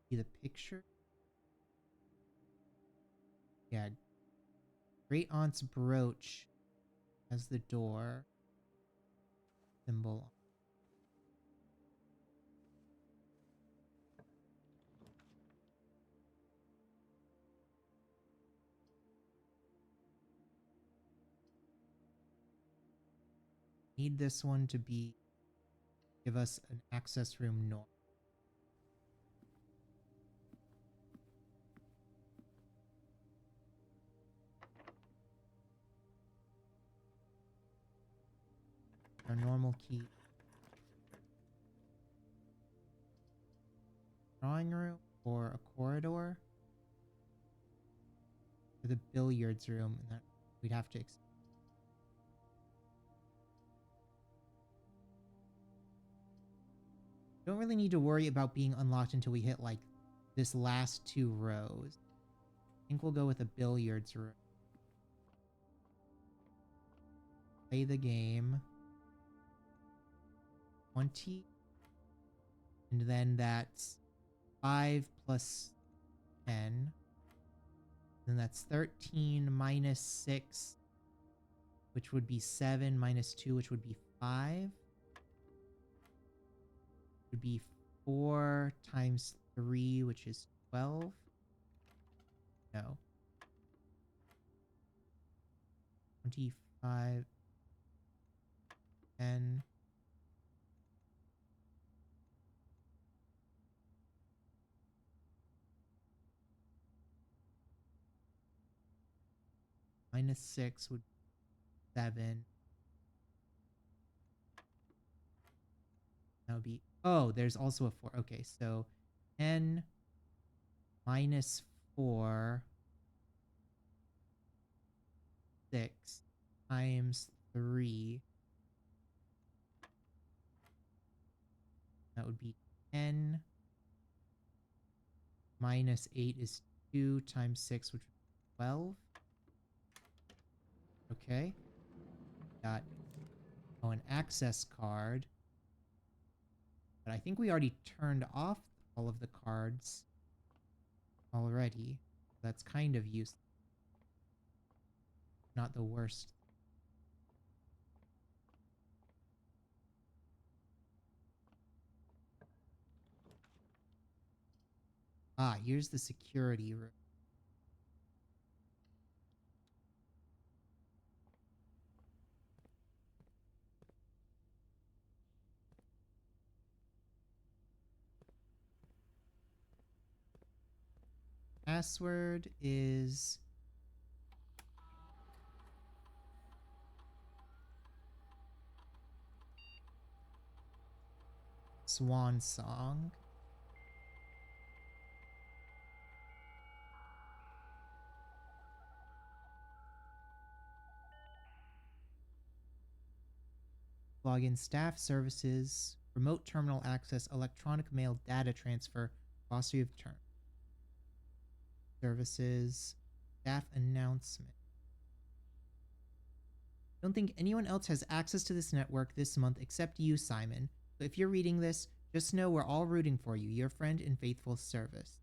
A: See the picture? Yeah. Great Aunt's brooch has the door symbol. Need this one to be give us an access room north. Our normal key. Drawing room or a corridor? Or the billiards room, and that we'd have to don't really need to worry about being unlocked until we hit like this last 2 rows. I think we'll go with a billiards room. Play the game. 20. And then that's 5 plus 10. Then that's 13 minus 6, which would be 7, minus 2, which would be 5. Would be 4 times 3, which is 12. No. 25. 10. Minus 6 would be 7. That would be... Oh, there's also a 4. Okay, so 10 minus 4... 6 times 3. That would be 10 minus 8 is 2 times 6, which would be 12. Okay. Got, oh, an access card. But I think we already turned off all of the cards already. That's kind of useless. Not the worst. Ah, here's the security room. Password is Swan Song. Login staff services, remote terminal access, electronic mail data transfer, glossary of term. Services, staff announcement. Don't think anyone else has access to this network this month except you, Simon. So if you're reading this, just know we're all rooting for you, your friend in faithful service.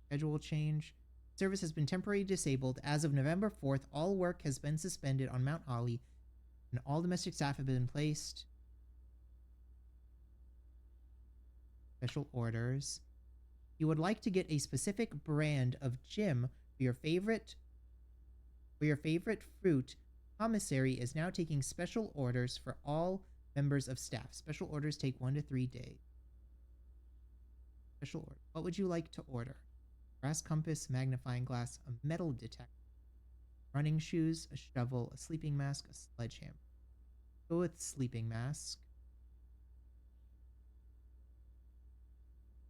A: Schedule change. Service has been temporarily disabled. As of November 4th, all work has been suspended on Mount Holly, and all domestic staff have been placed. Special orders. You would like to get a specific brand of gym for your favorite fruit. Commissary is now taking special orders for all members of staff. Special orders take 1 to 3 days. Special order. What would you like to order? Brass compass, magnifying glass, a metal detector, running shoes, a shovel, a sleeping mask, a sledgehammer. Go with sleeping mask.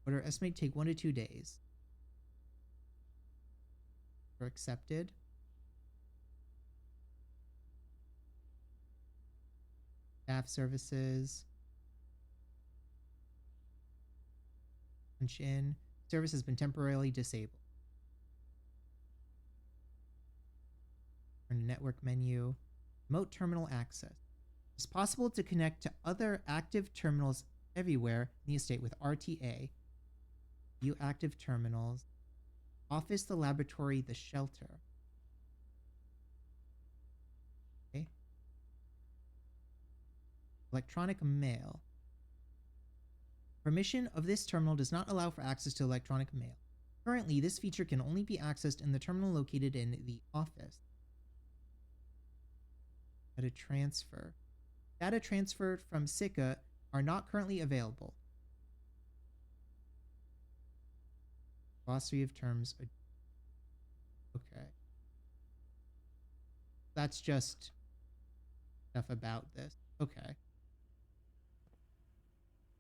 A: Order estimate take 1 to 2 days. Order accepted. Staff services. Punch in. Service has been temporarily disabled. Turn to network menu. Remote terminal access. It's possible to connect to other active terminals everywhere in the estate with RTA. View active terminals. Office, the laboratory, the shelter. Okay. Electronic mail. Permission of this terminal does not allow for access to electronic mail. Currently, this feature can only be accessed in the terminal located in the office. Data transfer. Data transferred from Sika are not currently available. Glossary of terms. Okay. That's just stuff about this. Okay.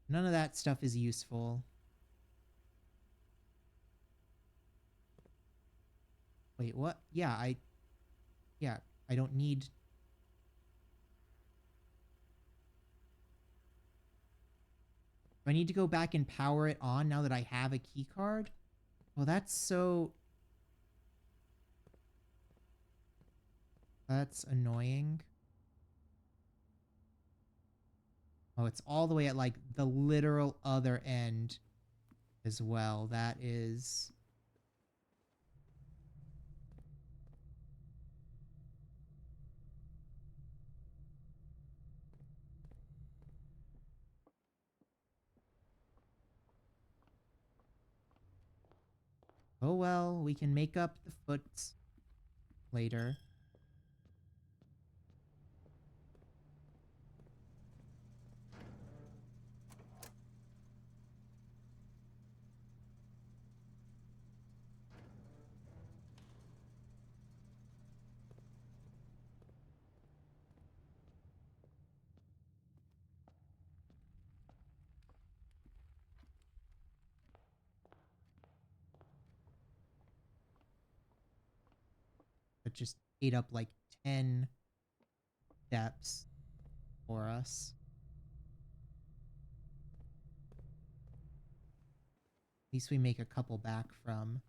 A: None of that stuff is useful. Wait, what? Yeah, I don't need... Do I need to go back and power it on now that I have a key card? Well, that's so... That's annoying. Oh, it's all the way at like the literal other end as well. That is... Oh well, we can make up the foots later. That just ate up like 10 steps for us. At least we make a couple back from...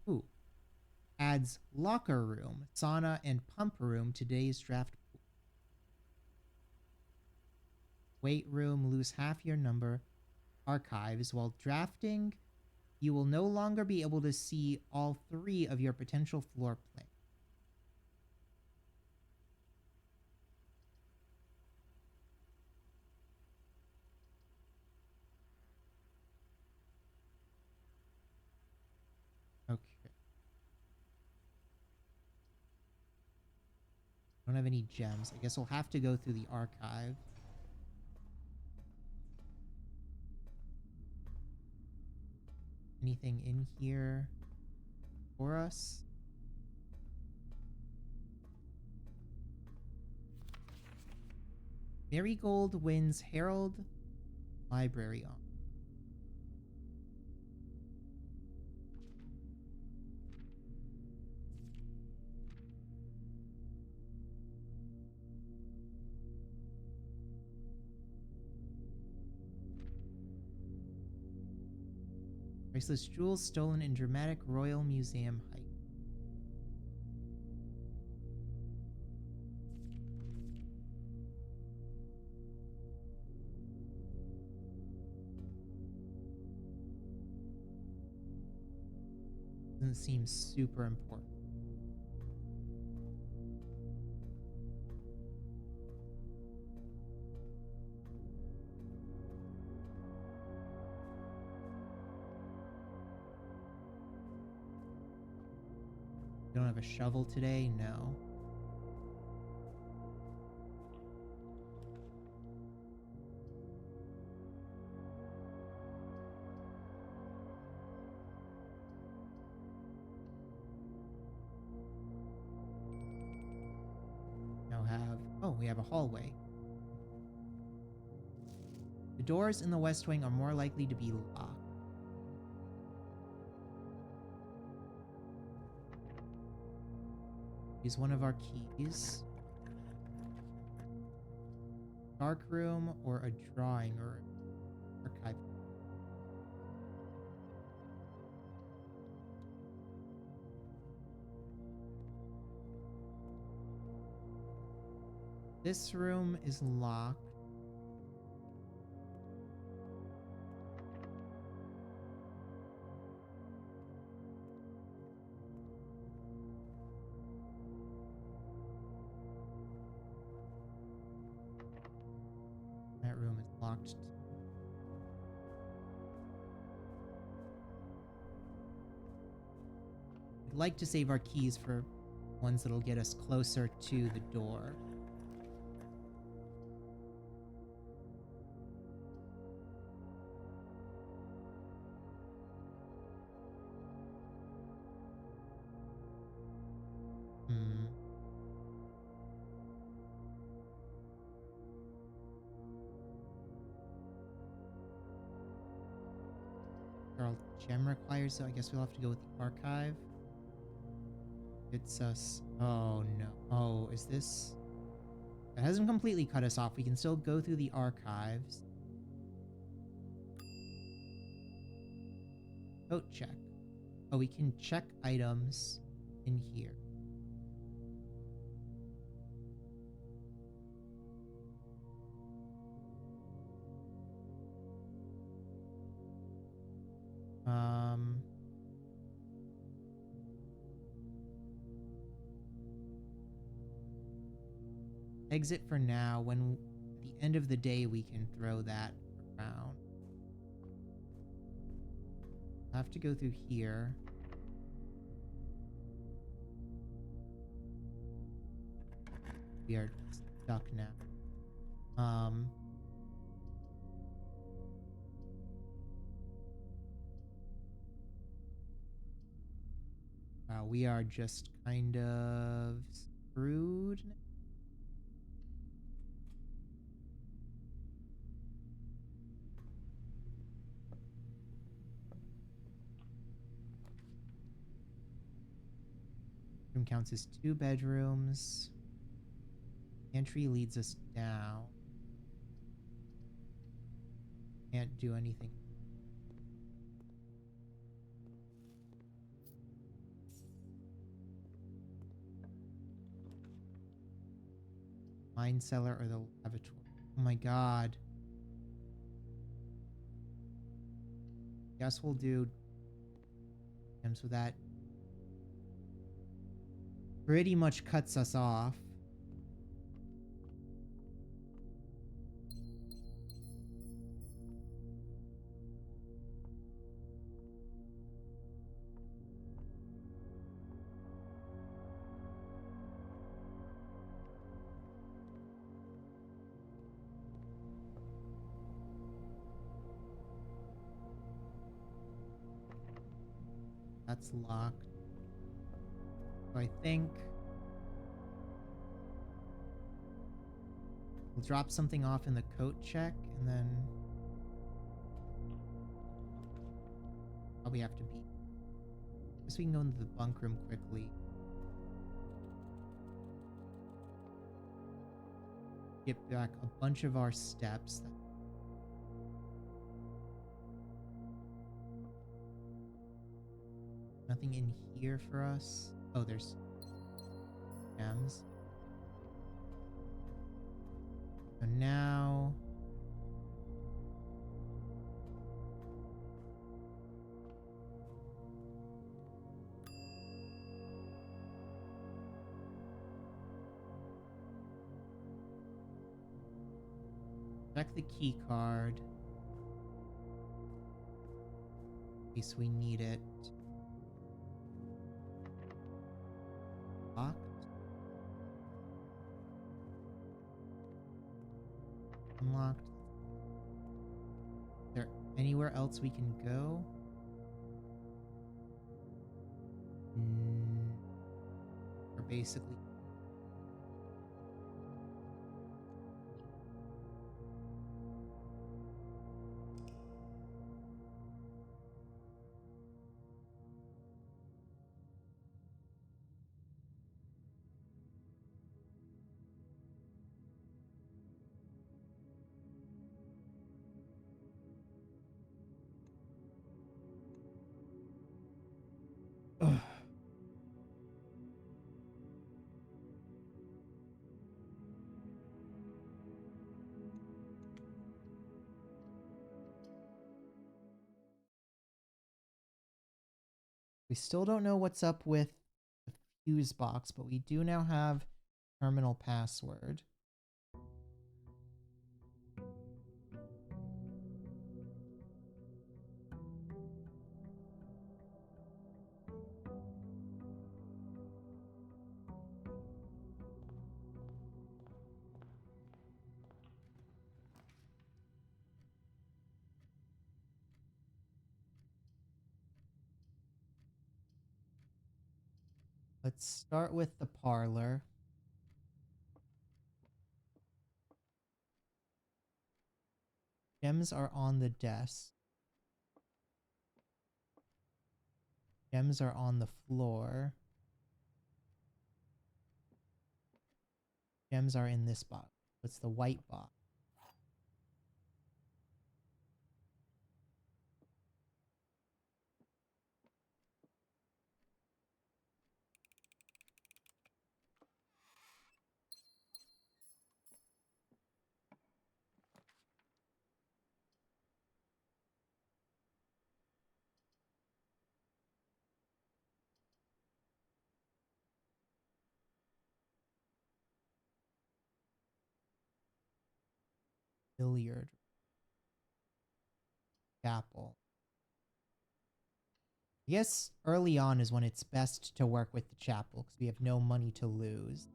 A: Ooh. Adds locker room, sauna, and pump room to today's draft pool. Weight room, lose half your number. Archives. While drafting, you will no longer be able to see all 3 of your potential floor plans. Don't have any gems. I guess we'll have to go through the archive. Anything in here for us? Marigold wins Herald Library on. Priceless jewels stolen in dramatic Royal Museum heist. Doesn't seem super important. You don't have a shovel today? No. Now have... Oh, we have a hallway. The doors in the West Wing are more likely to be locked. Use one of our keys. Dark room or a drawing or archive. This room is locked. That room is locked. I'd like to save our keys for ones that'll get us closer to the door. Charles Gem required, so I guess we'll have to go with the archive. It's us. Oh no. Oh, is this? It hasn't completely cut us off. We can still go through the archives. Coat check. Oh, we can check items in here. Exit for now. When at the end of the day, we can throw that around. I have to go through here. We are stuck now. Wow, we are just kind of screwed now. Room counts as 2 bedrooms. Entry leads us down. Can't do anything. Mine cellar or the laboratory. Oh my god. Guess we'll do gems with that. Pretty much cuts us off. That's locked. So I think we'll drop something off in the coat check and then probably have to be. Guess we can go into the bunk room quickly. Get back a bunch of our steps. Nothing in here for us. Oh, there's gems. So now check the key card in case we need it. Locked. Unlocked. Is there anywhere else we can go? We're basically Ugh. We still don't know what's up with the fuse box, but we do now have terminal password. Let's start with the parlor. Gems are on the desk. Gems are on the floor. Gems are in this box. It's the white box. Billiard. Chapel. I guess early on is when it's best to work with the chapel because we have no money to lose.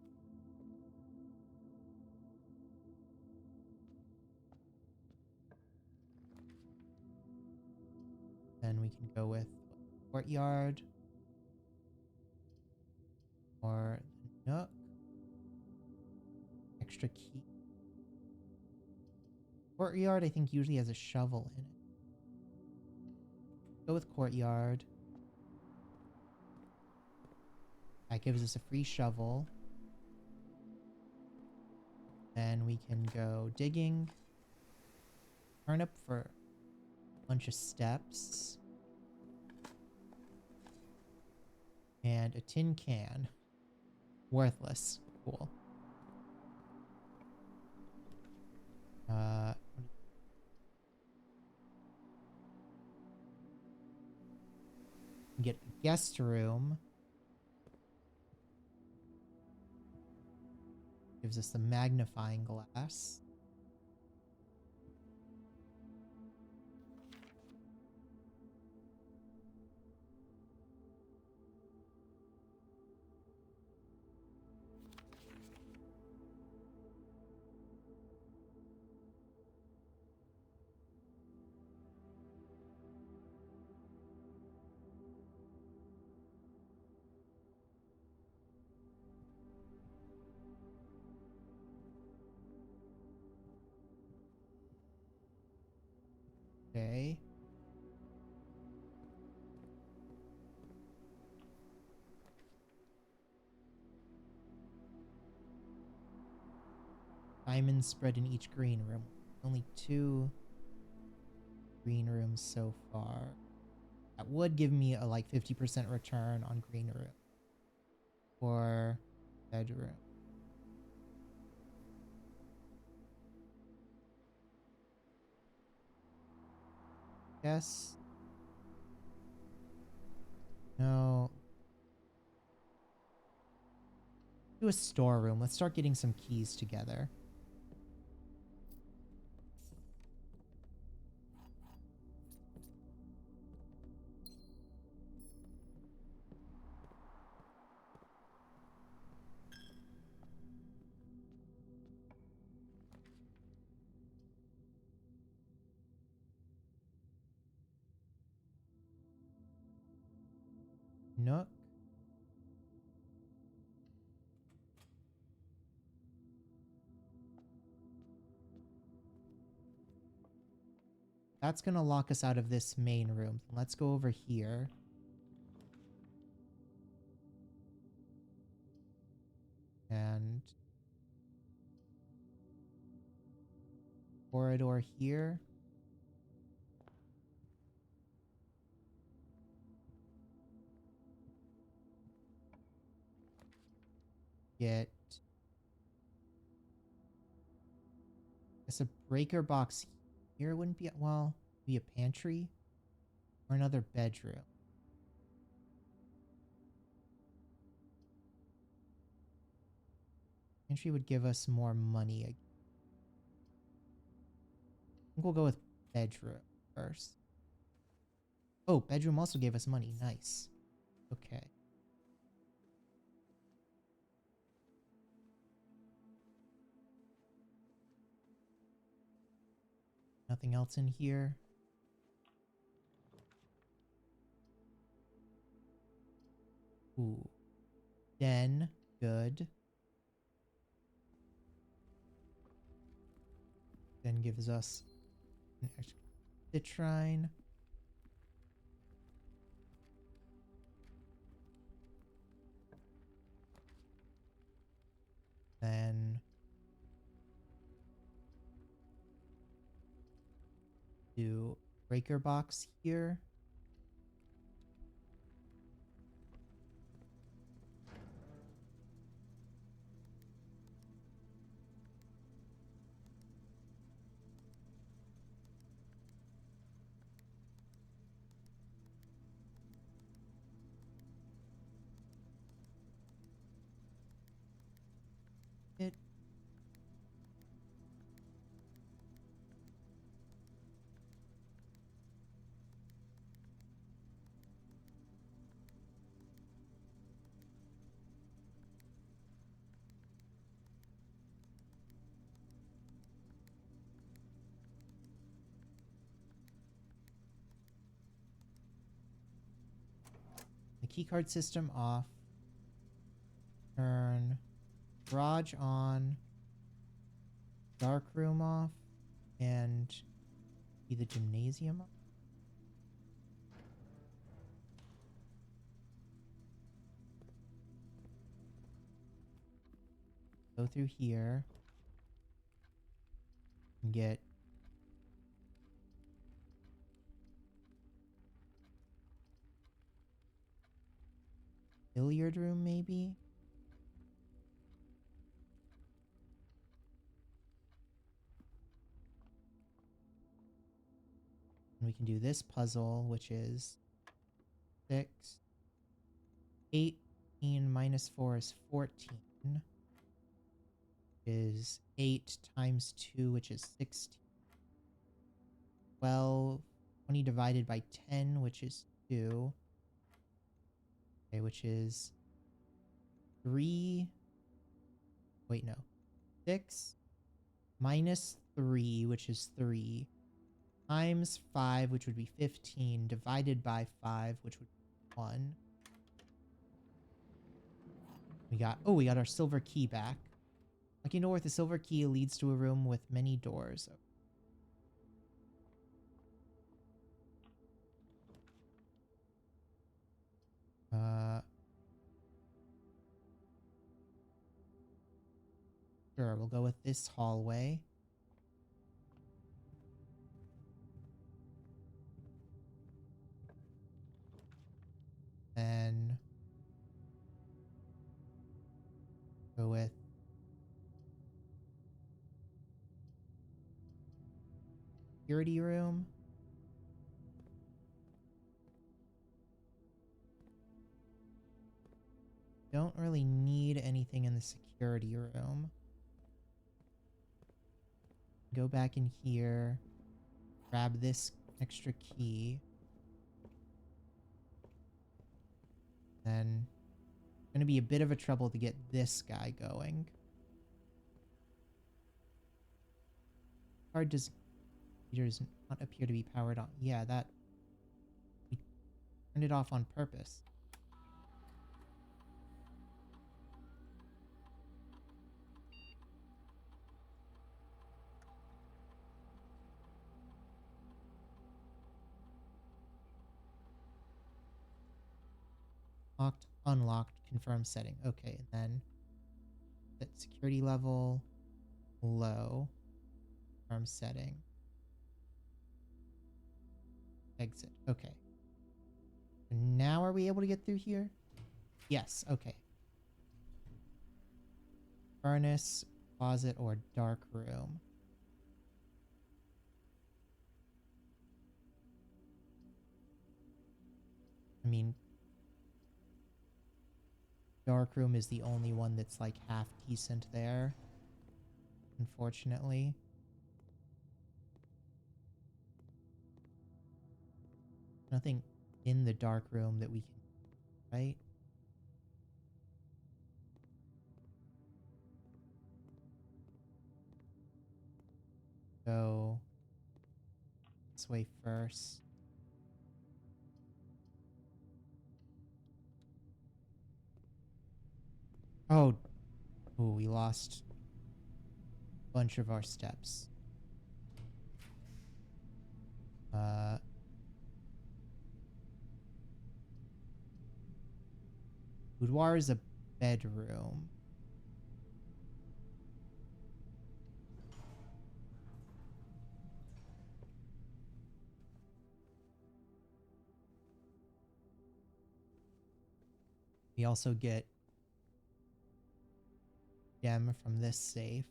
A: Then we can go with courtyard or the nook. Extra key. Courtyard, I think, usually has a shovel in it. Go with courtyard. That gives us a free shovel. Then we can go digging. Turnip for a bunch of steps. And a tin can. Worthless. Cool. Get a guest room. Gives us the magnifying glass. Okay. Diamonds spread in each green room. Only 2 green rooms so far. That would give me a like 50% return on green room or bedroom. Yes. No. Do a storeroom. Let's start getting some keys together. Nook. That's going to lock us out of this main room. Let's go over here. And corridor here. Get, I guess, a breaker box here wouldn't be, well, be a pantry or another bedroom. Pantry would give us more money. I think we'll go with bedroom first. Oh, bedroom also gave us money. Nice. Okay. Nothing else in here. Ooh. Den. Good. Then gives us an extra citrine. Then do breaker box here. It. The keycard system off. Turn garage on. Dark room off. And be the gymnasium off. Go through here. And get billiard room maybe. And we can do this puzzle, which is 6. 18 minus 4 is 14. Is 8 times 2, which is 16. 12. 20 divided by 10, which is 2. Okay, which is 3. Wait, no. 6 minus 3, which is 3. Times 5, which would be 15, divided by 5, which would be 1. We got our silver key back. Lucky north, the silver key leads to a room with many doors. Sure, we'll go with this hallway. Then go with security room. Don't really need anything in the security room. Go back in here. Grab this extra key. Then it's going to be a bit of a trouble to get this guy going. Car does not appear to be powered on. Yeah, that we turned it off on purpose. Locked, unlocked, confirm setting. Okay, and then set security level low. Confirm setting. Exit. Okay. Now are we able to get through here? Yes, okay. Furnace, closet, or dark room. I mean, dark room is the only one that's like half decent there, unfortunately. Nothing in the dark room that we can, right? Go this way first. Oh, ooh, we lost a bunch of our steps. Boudoir is a bedroom. We also get gem from this safe.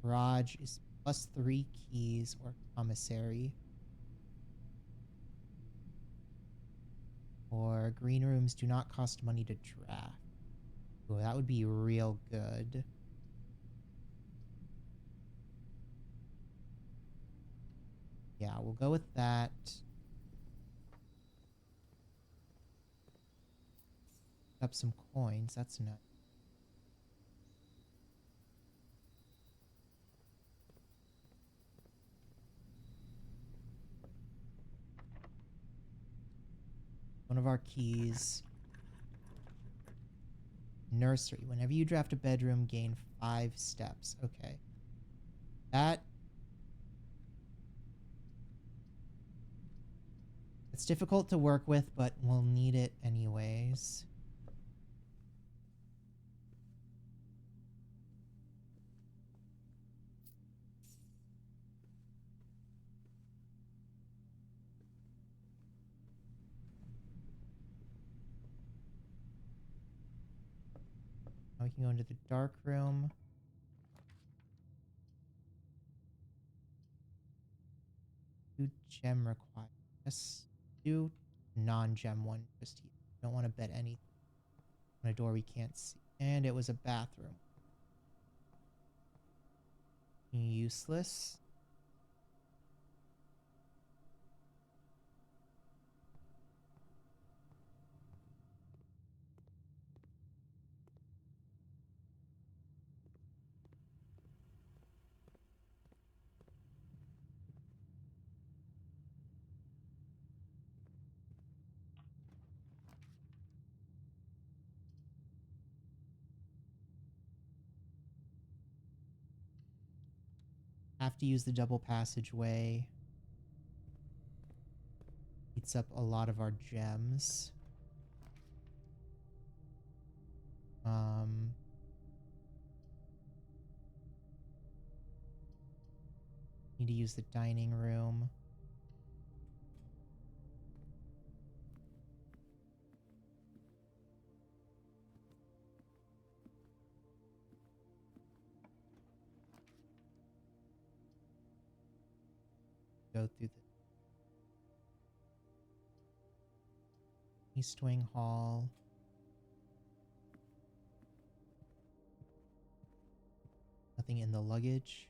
A: Garage is +3 keys or commissary. Or green rooms do not cost money to draft. Oh, that would be real good. Yeah, we'll go with that. Up some coins. That's nice. One of our keys. Nursery. Whenever you draft a bedroom, gain 5 steps. Okay. It's difficult to work with, but we'll need it anyways. Now we can go into the dark room. Do gem required. Yes. Do non-gem one. Just here. Don't want to bet anything on a door we can't see. And it was a bathroom. Useless. Have to use the double passageway. Eats up a lot of our gems. Need to use the dining room. Go through the East Wing Hall. Nothing in the luggage.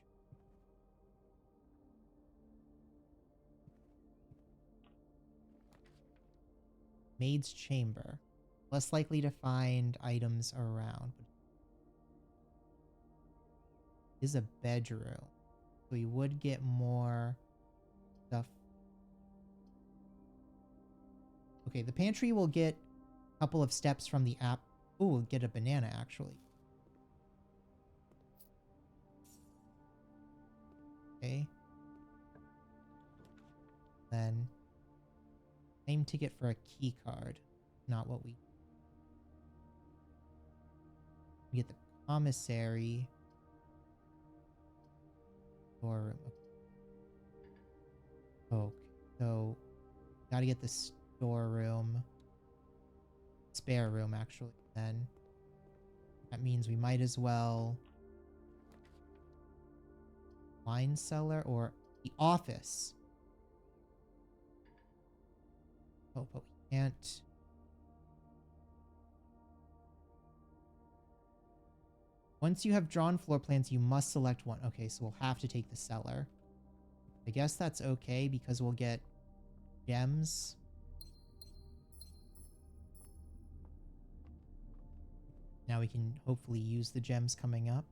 A: Maid's chamber. Less likely to find items around. But it is a bedroom. So we would get more stuff. Okay, the pantry will get a couple of steps from the app. Oh, we'll get a banana actually. Okay. Then claim ticket for a key card. Not what we get. The commissary storeroom. Okay, so gotta get the storeroom. Spare room actually. Then that means we might as well wine cellar or the office. Oh, but we can't. Once you have drawn floor plans, you must select one. Okay, so we'll have to take the cellar. I guess that's okay because we'll get gems. Now we can hopefully use the gems coming up.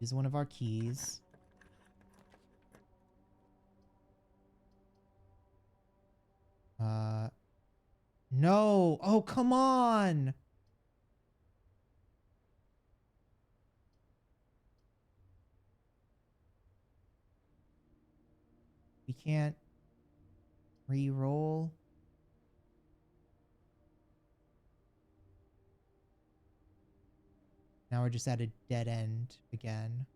A: This is one of our keys. No. Oh, come on. We can't re-roll. Now we're just at a dead end again.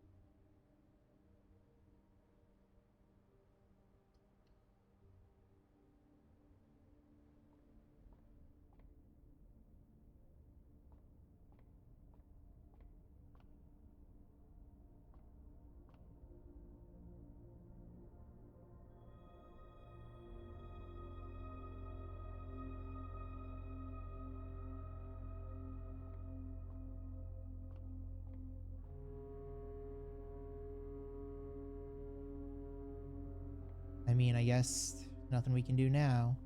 A: I mean, I guess nothing we can do now.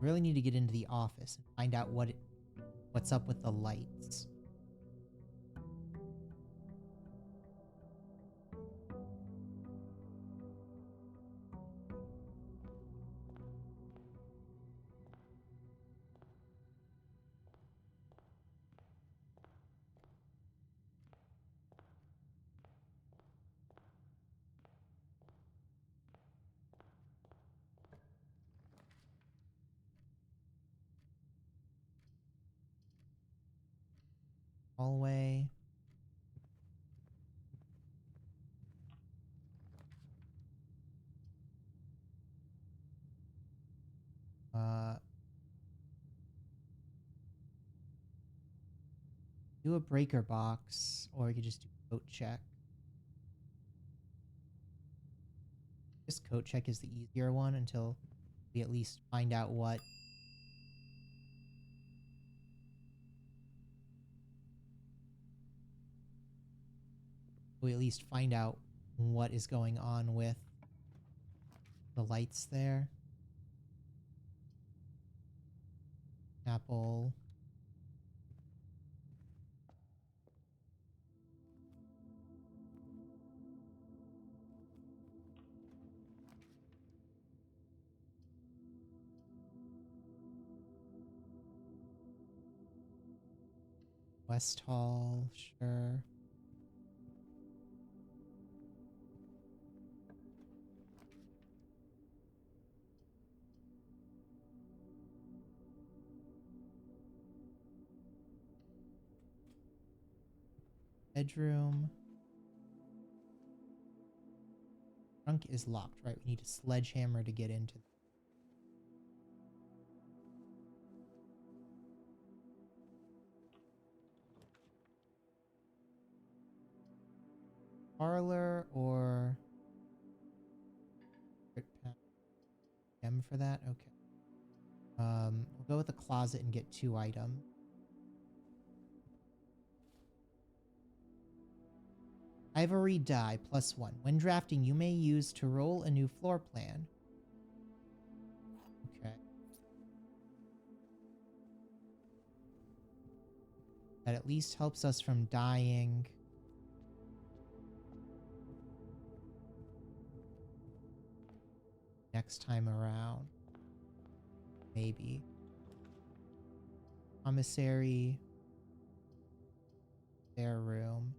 A: Really need to get into the office and find out what's up with the lights. Hallway. Do a breaker box, or we could just do coat check. This coat check is the easier one until we at least find out what. We at least find out what is going on with the lights there. Apple. West Hall, sure. Bedroom. Trunk is locked, right? We need a sledgehammer to get into. Parlor or gem for that? Okay. We'll go with the closet and get 2 items. Ivory die +1. When drafting, you may use to roll a new floor plan. Okay. That at least helps us from dying. Next time around. Maybe. Commissary. Spare room.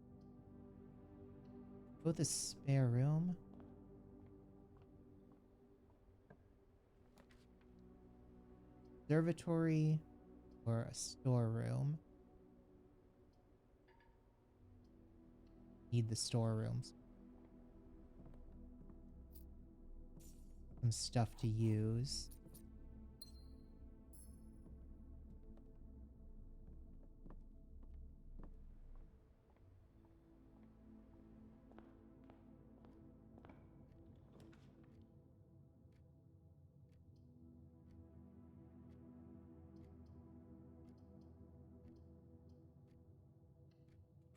A: Go with the spare room. Observatory or a storeroom. Need the storerooms. Some stuff to use.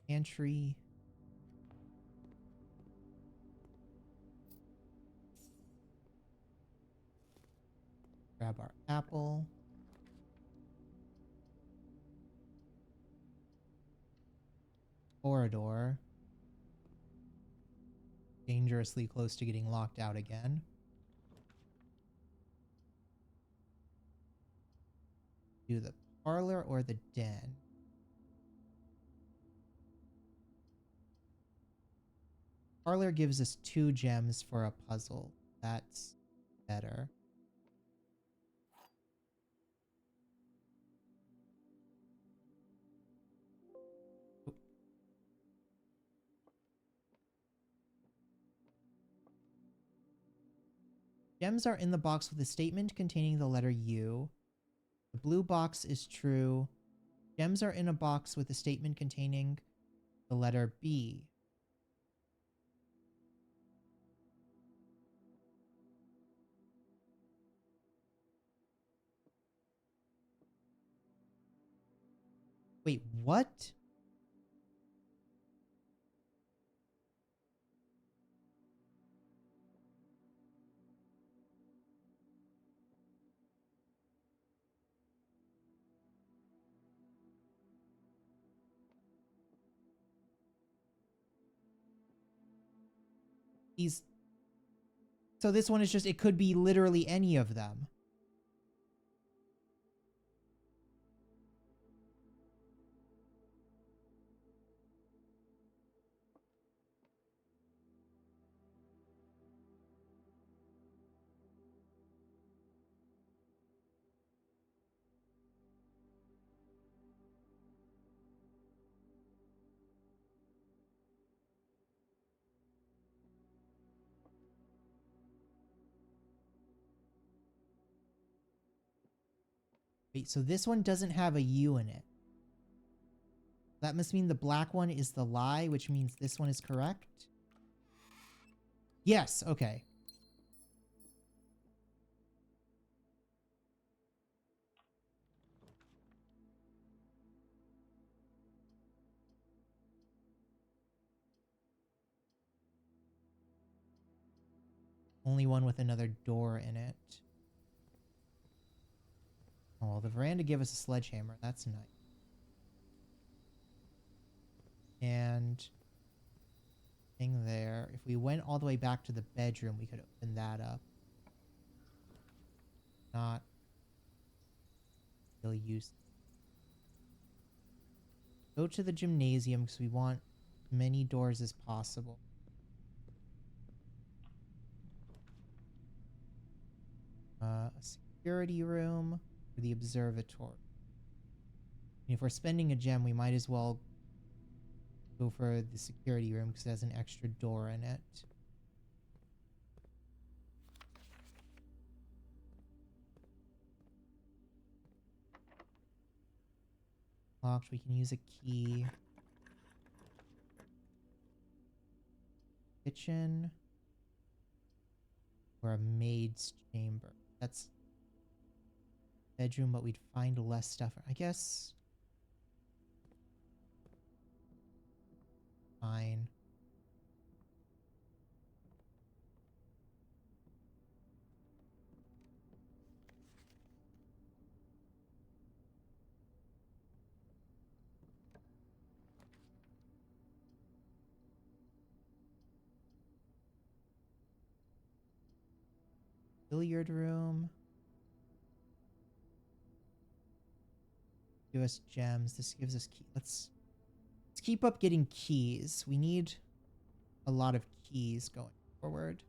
A: Pantry. Grab our apple. Corridor. Dangerously close to getting locked out again. Do the parlor or the den? Parlor gives us 2 gems for a puzzle. That's better. Gems are in the box with a statement containing the letter U. The blue box is true. Gems are in a box with a statement containing the letter B. Wait, what? So this one is just, it could be literally any of them. Wait, so this one doesn't have a U in it. That must mean the black one is the lie, which means this one is correct. Yes, okay. Only one with another door in it. Oh, well, the veranda gave us a sledgehammer. That's nice. And thing there. If we went all the way back to the bedroom, we could open that up. Not really use. Go to the gymnasium because we want as many doors as possible. A security room for the observatory. And if we're spending a gem, we might as well go for the security room because it has an extra door in it. Locked, we can use a key. Kitchen. Or a maid's chamber. That's bedroom, but we'd find less stuff. I guess. Fine. Billiard room. Give us gems. This gives us key. Let's keep up getting keys. We need a lot of keys going forward.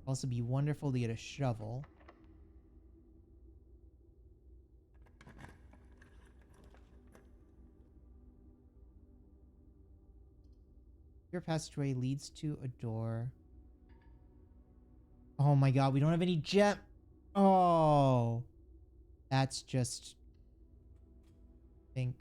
A: Also be wonderful to get a shovel. Your passageway leads to a door. Oh my god, we don't have any gem. Oh. That's just... think.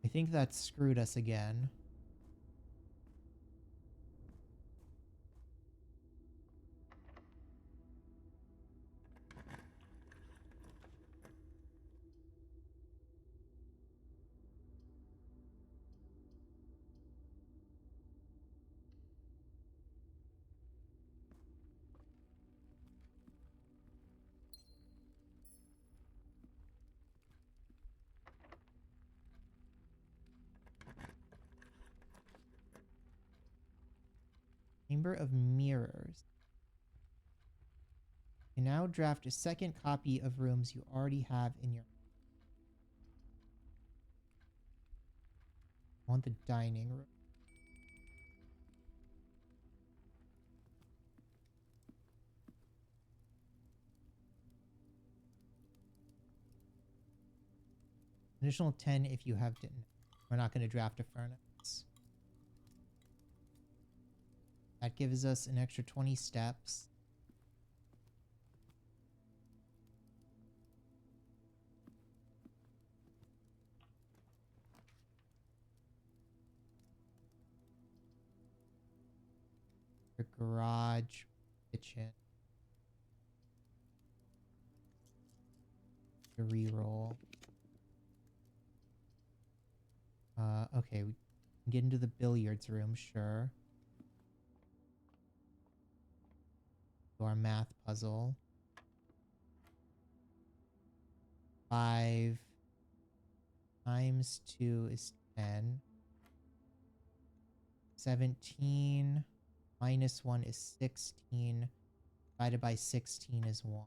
A: I think that screwed us again. Chamber of Mirrors. You now draft a second copy of rooms you already have in your... I want the dining room. Additional 10 if you have didn't. We're not going to draft a furnace. That gives us an extra 20 steps. Your garage, kitchen. Your reroll. Okay, we can get into the billiards room, sure. To our math puzzle. 5 times 2 is 10. 17 minus 1 is 16. Divided by 16 is 1.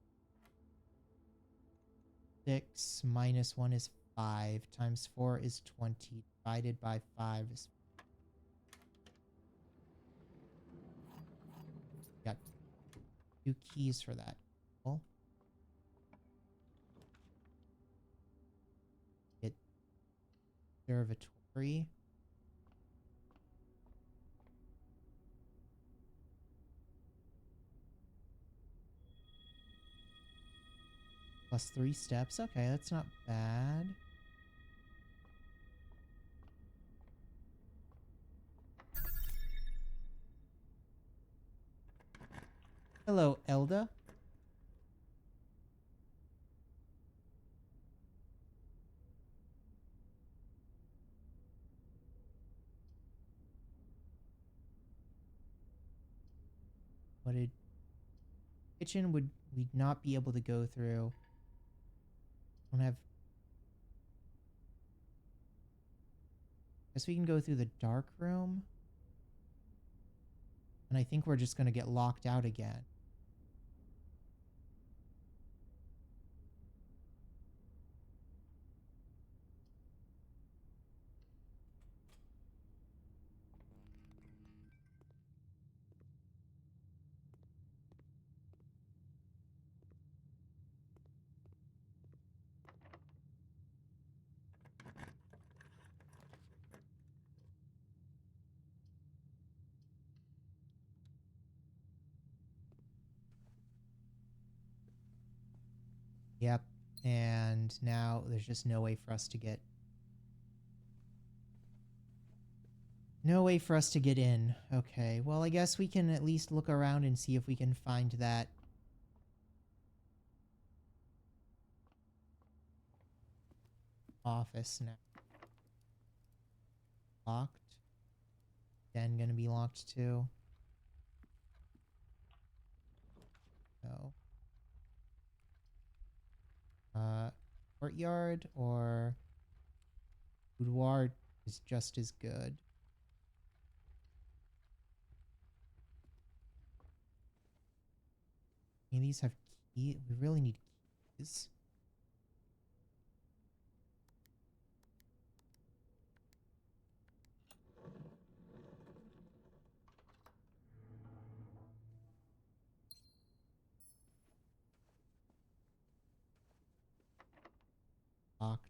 A: 6 minus 1 is 5. Times 4 is 20. Divided by 5 is... Got 2 keys for that. Cool. Get observatory. Plus 3 steps. Okay, that's not bad. Hello, Elda. What did kitchen would we not be able to go through? Don't have. Guess we can go through the dark room. And I think we're just gonna get locked out again. Yep. And now there's just no way for us to get. No way for us to get in. Okay, well, I guess we can at least look around and see if we can find that office now. Locked. Den gonna be locked too. No. Courtyard or boudoir is just as good. Any of these have key? We really need keys. Locked.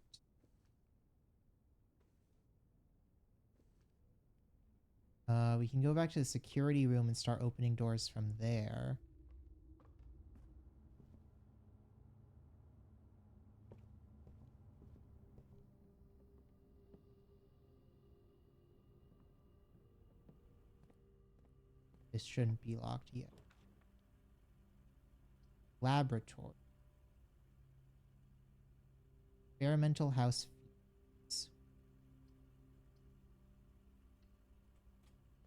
A: We can go back to the security room and start opening doors from there. This shouldn't be locked yet. Laboratory. Experimental house feeds.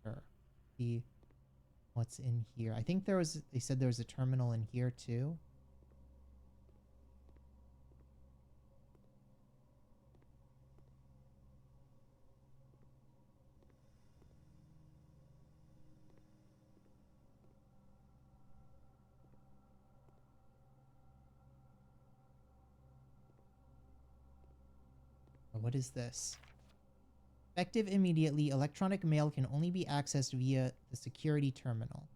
A: Sure. See what's in here. I think they said there was a terminal in here too. What is this? Effective immediately, electronic mail can only be accessed via the security terminal.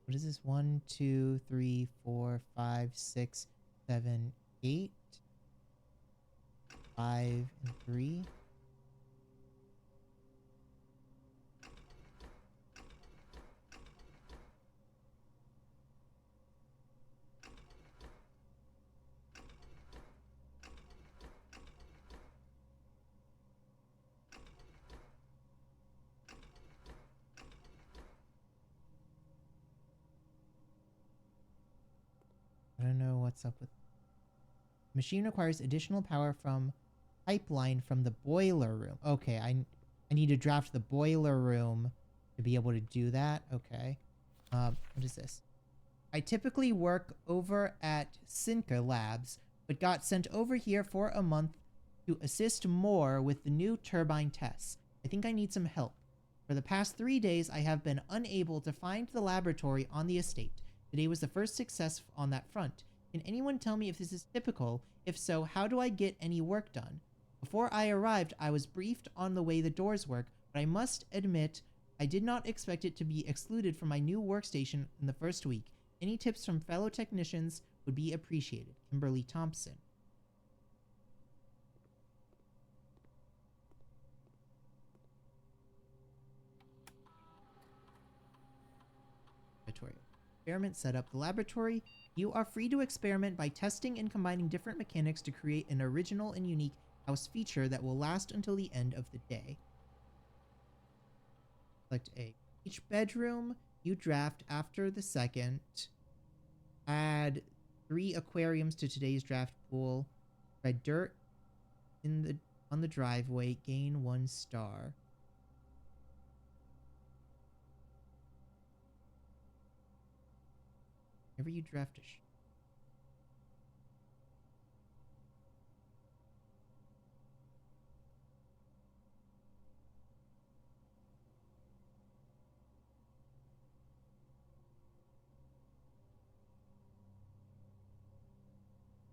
A: What is this? 1, 2, 3, 4, 5, 6, 7, 8. 5 and 3. I don't know what's up with. Machine requires additional power from pipeline from the boiler room. Okay, I need to draft the boiler room to be able to do that. Okay. What is this? I typically work over at Singe Labs, but got sent over here for a month to assist more with the new turbine tests. I think I need some help. For the past 3 days, I have been unable to find the laboratory on the estate. Today was the first success on that front. Can anyone tell me if this is typical? If so, how do I get any work done? Before I arrived, I was briefed on the way the doors work, but I must admit I did not expect it to be excluded from my new workstation in the first week. Any tips from fellow technicians would be appreciated. Kimberly Thompson. Laboratory. Experiment setup. The laboratory. You are free to experiment by testing and combining different mechanics to create an original and unique house feature that will last until the end of the day. Select A. Each bedroom you draft after the second. Add 3 aquariums to today's draft pool. Spread dirt on the driveway. Gain 1 star. Whenever you draft a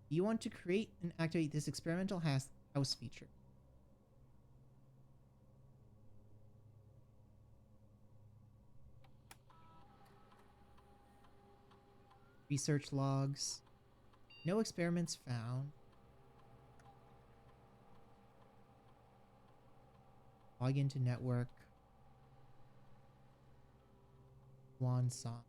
A: you want to create and activate this experimental house feature. Research logs. No experiments found. Log into network. Swan song.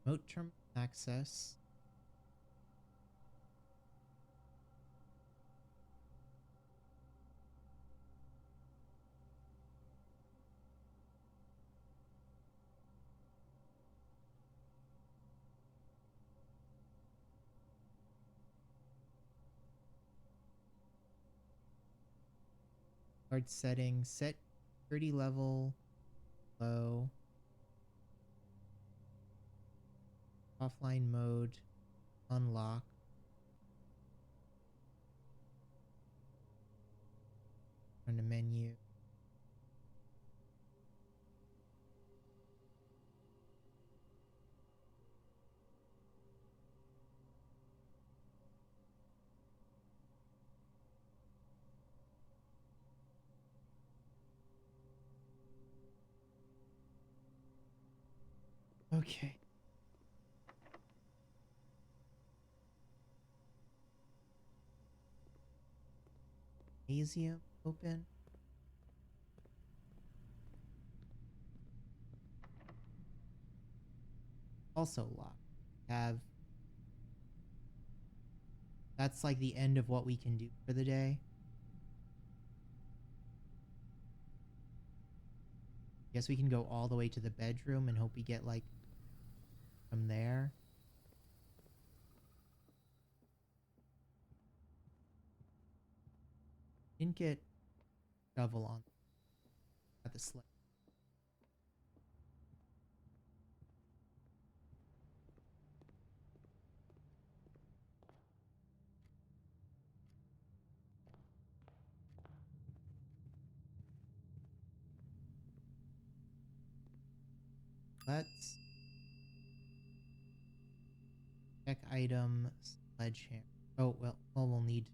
A: Remote terminal access. Card settings. Set security level low. Offline mode. Unlock. On the menu. Okay. Asium open. Also locked. Have that's like the end of what we can do for the day. Guess we can go all the way to the bedroom and hope we get like from there. Didn't get shovel on at the sled. Let's check item sledgehammer. Oh well, we'll need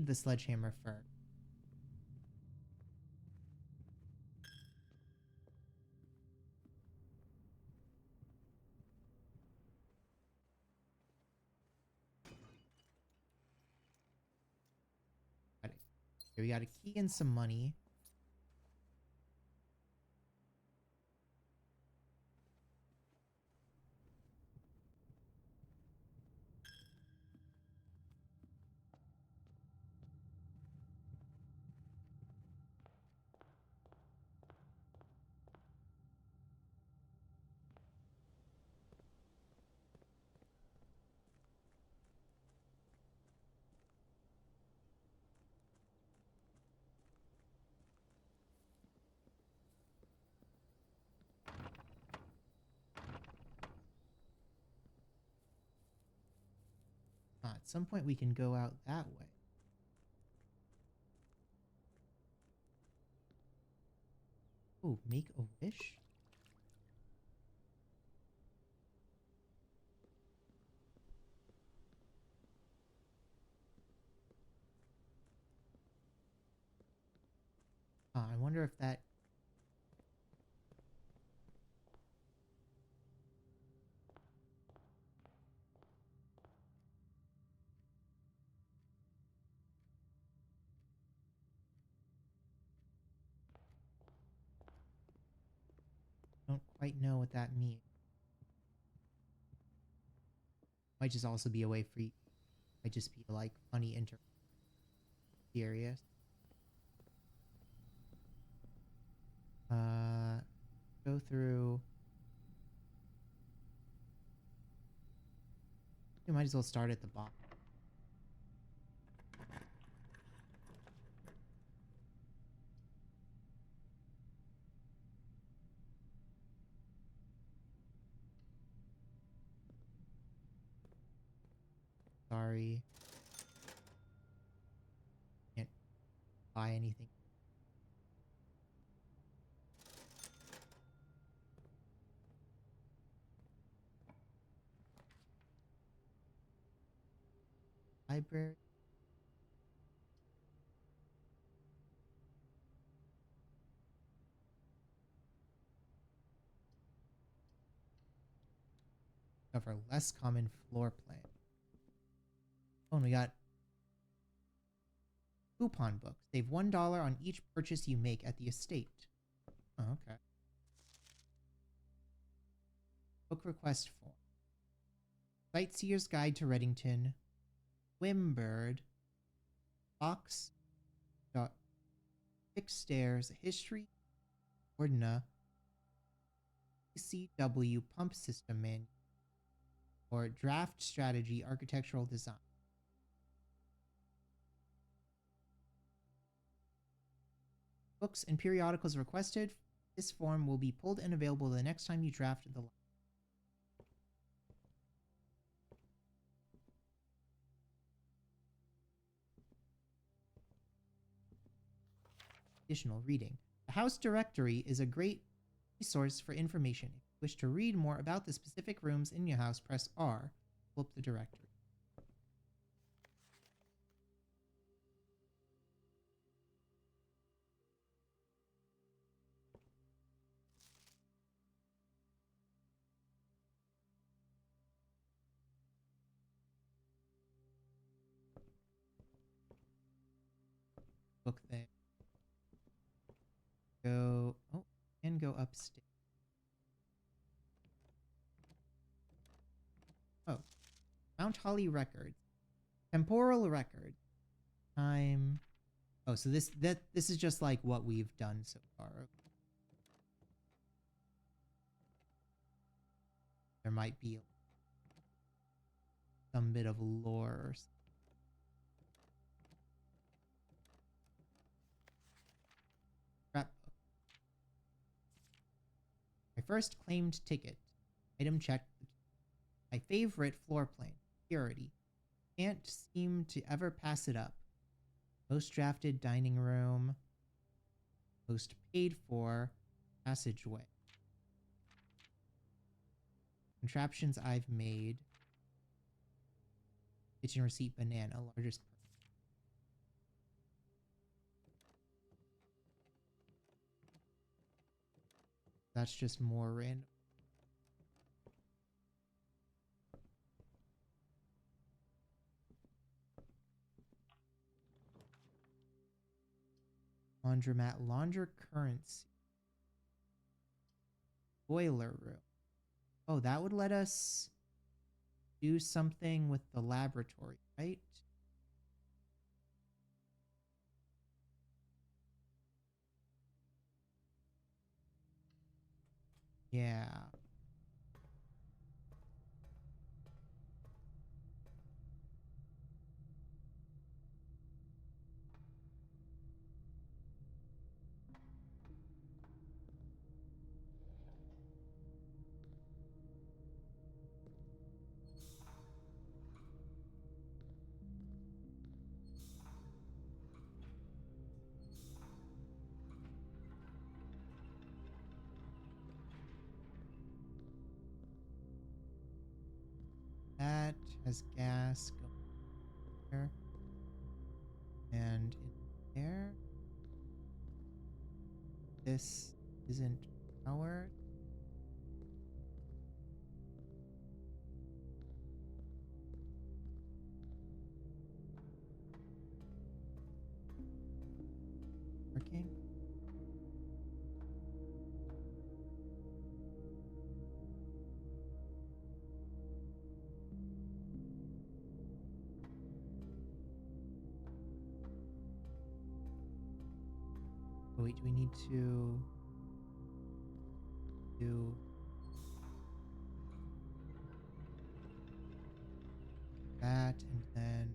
A: the sledgehammer first. Got it. Okay, we got a key and some money. At some point we can go out that way. Oh, make a wish? I wonder if that... don't quite know what that means. Might just also be a way for you. Might just be like funny serious. Go through. You might as well start at the bottom. Sorry. Can't buy anything. Library. Cover less common floor plan. Oh, and we got coupon book. Save $1 on each purchase you make at the estate. Oh, okay. Book request form. Sightseer's Guide to Reddington. Wimbird. Box. Dot. 6 stairs. History. Ordina. CW pump system manual. Or draft strategy architectural design. Books and periodicals requested. This form will be pulled and available the next time you draft the line. Additional reading. The house directory is a great resource for information. If you wish to read more about the specific rooms in your house, press R. Pull up the directory. Book there. Go. Oh, and go upstairs. Oh. Mount Holly records. Temporal record. Time. Oh, so this is just like what we've done so far. There might be some bit of lore or something. Scrapbook. My first claimed ticket. Item checked. My favorite floor plan. Security. Can't seem to ever pass it up. Most drafted dining room. Most paid for passageway. Contraptions I've made. Kitchen receipt banana. Largest. That's just more random. Laundromat. Launder currency. Boiler room. Oh, that would let us do something with the laboratory, right? Yeah. has gas going here. And in there. This isn't powered. Working. Oh, wait, do we need to do that and then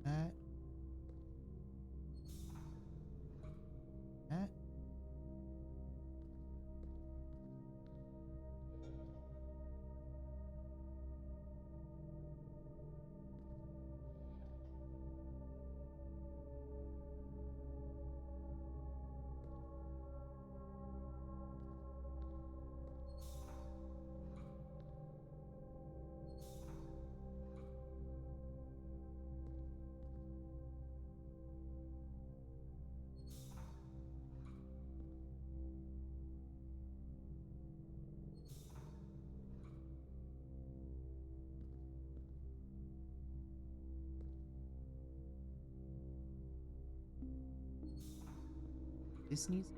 A: that, that? This needs.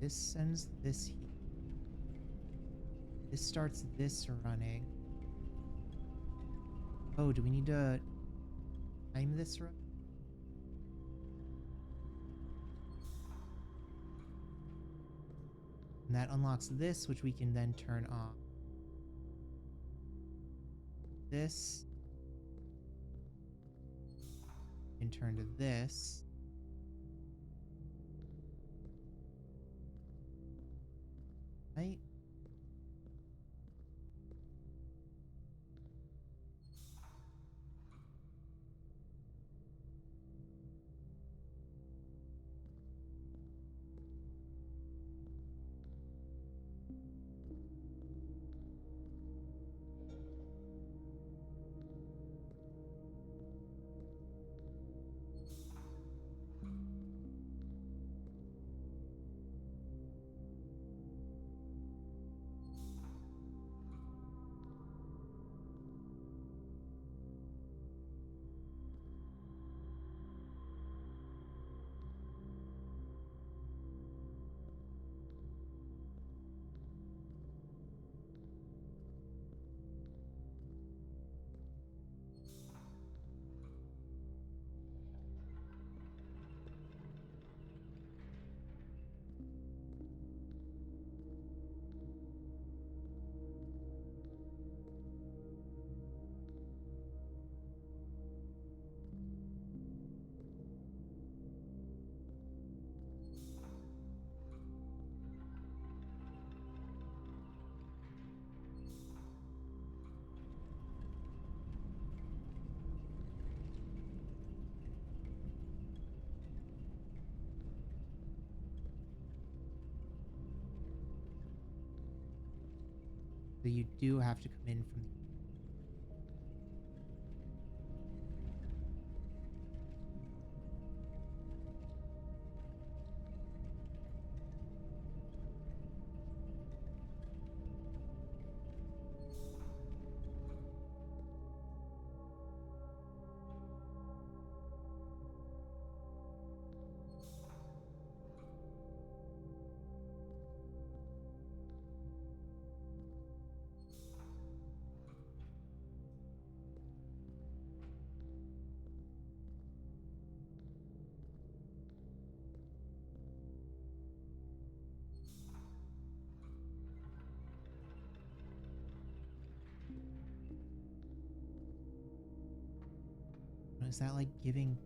A: This sends this heat. This starts this running. Oh, do we need to time this run? And that unlocks this, which we can then turn off. This can turn to this. Right? So you do have to come in from the. Is that like giving?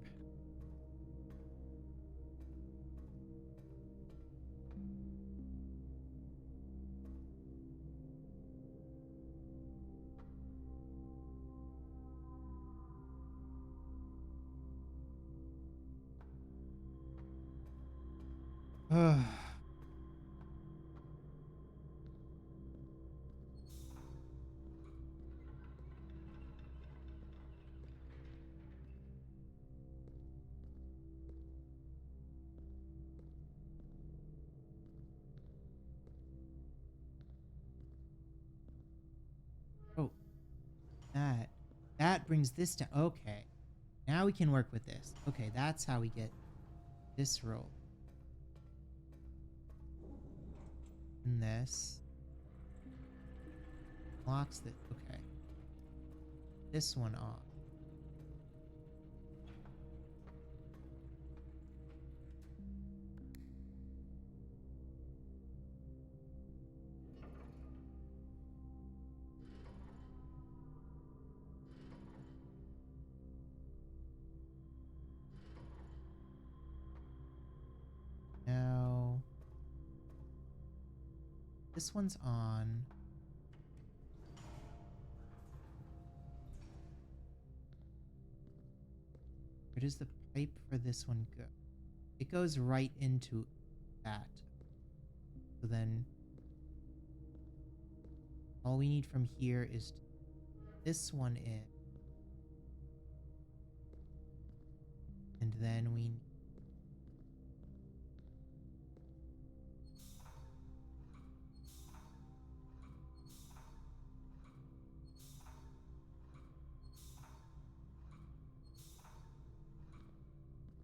A: Oh, that. That brings this to... Okay. Now we can work with this. Okay, that's how we get this roll. And this. Locks this. Okay. This one off. Now, this one's on. Where does the pipe for this one go? It goes right into that. So then all we need from here is this one in. And then we need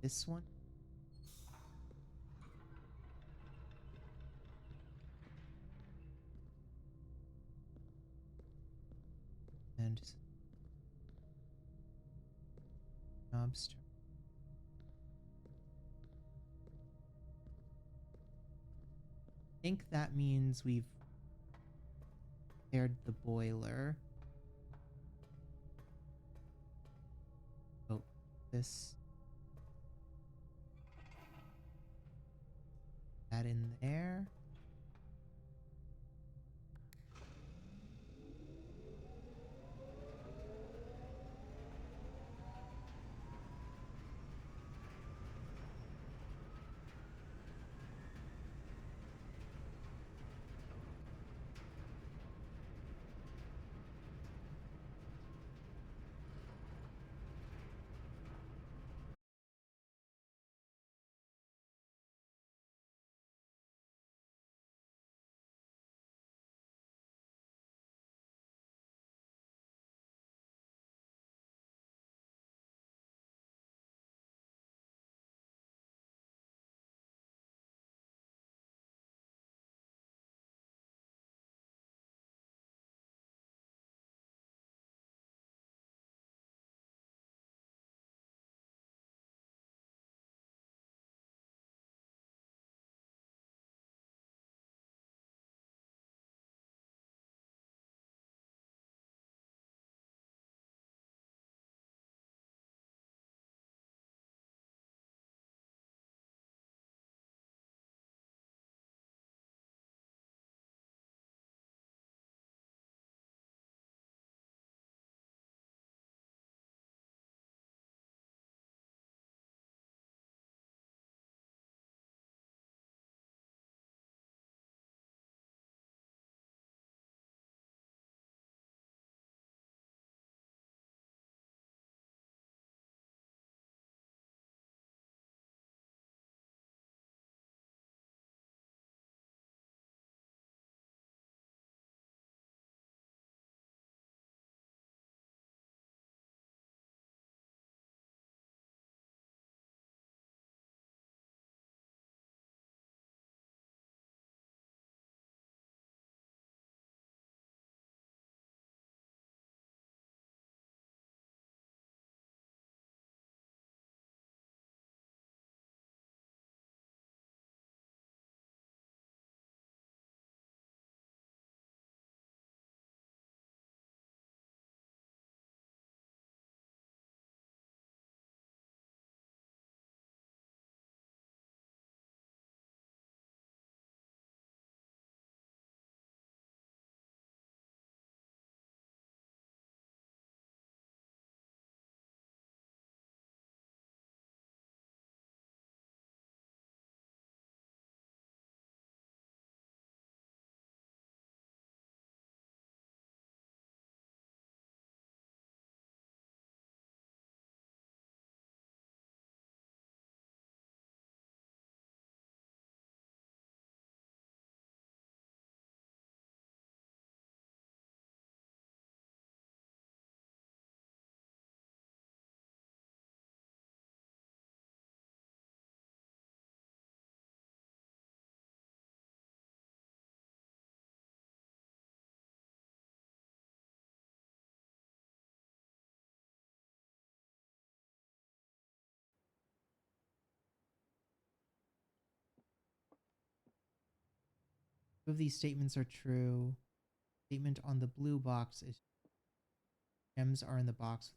A: this one. And knobs. I think that means we've paired the boiler. Oh, this. That in there. Two of these statements are true. Statement on the blue box is gems are in the box.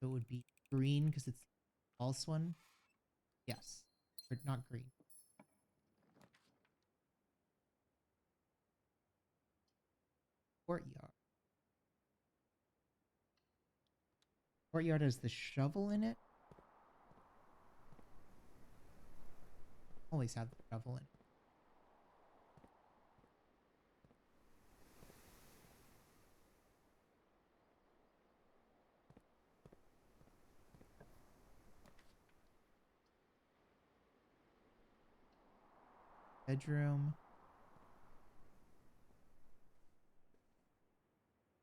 A: So it would be green because it's the false one. Yes. Or not green. Courtyard. Courtyard has the shovel in it. Always have the shovel in it. Bedroom.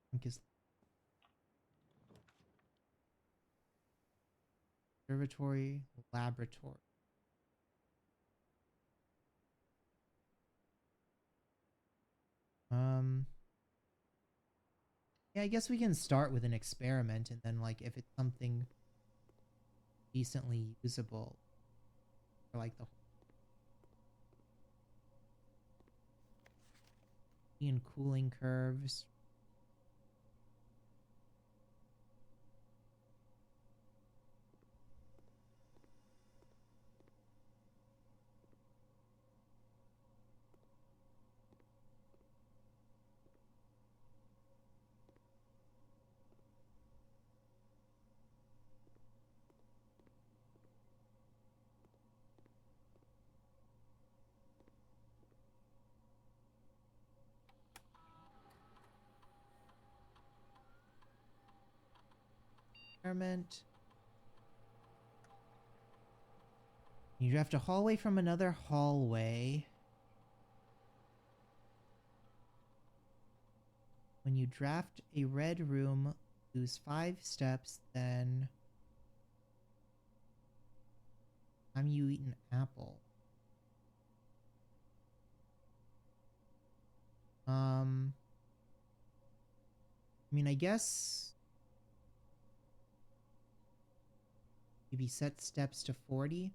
A: I think is observatory, laboratory. Um, yeah, I guess we can start with an experiment and then like if it's something decently usable for like the and cooling curves. Experiment. You draft a hallway from another hallway. When you draft a red room, lose 5 steps, then time you eat an apple. I mean, I guess maybe set steps to 40.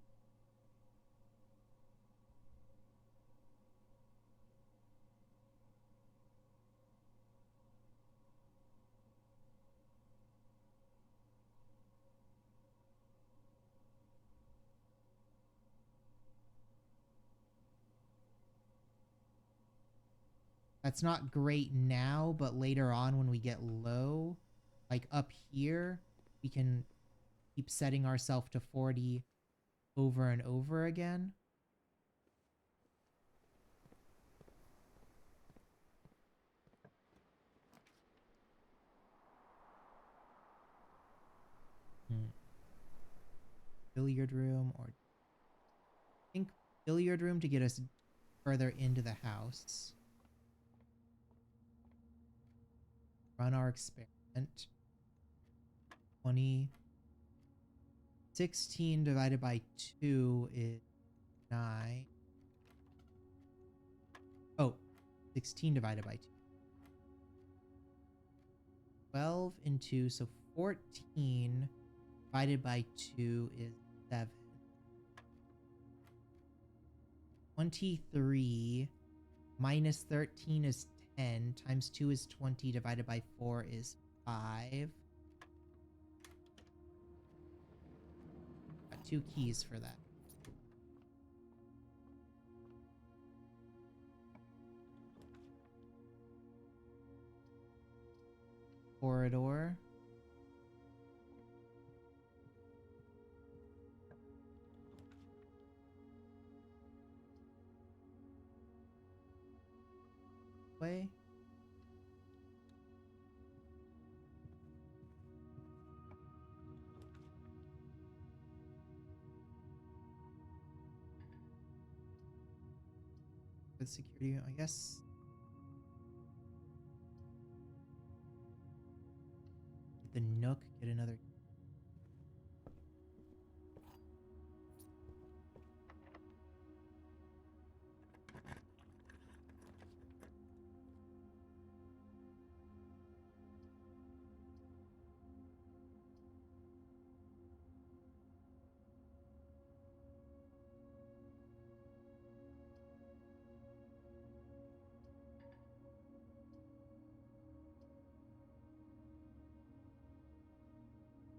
A: That's not great now, but later on when we get low, like up here, we can keep setting ourselves to 40 over and over again. Billiard room, or I think billiard room to get us further into the house. Run our experiment. 20. 16 divided by 2 is 9. Oh, 16 divided by 2. 12 and 2, so 14 divided by 2 is 7. 23 minus 13 is 10, times 2 is 20, divided by 4 is 5. Got 2 keys for that. Corridor. Way. With security, I guess. the Nook get another.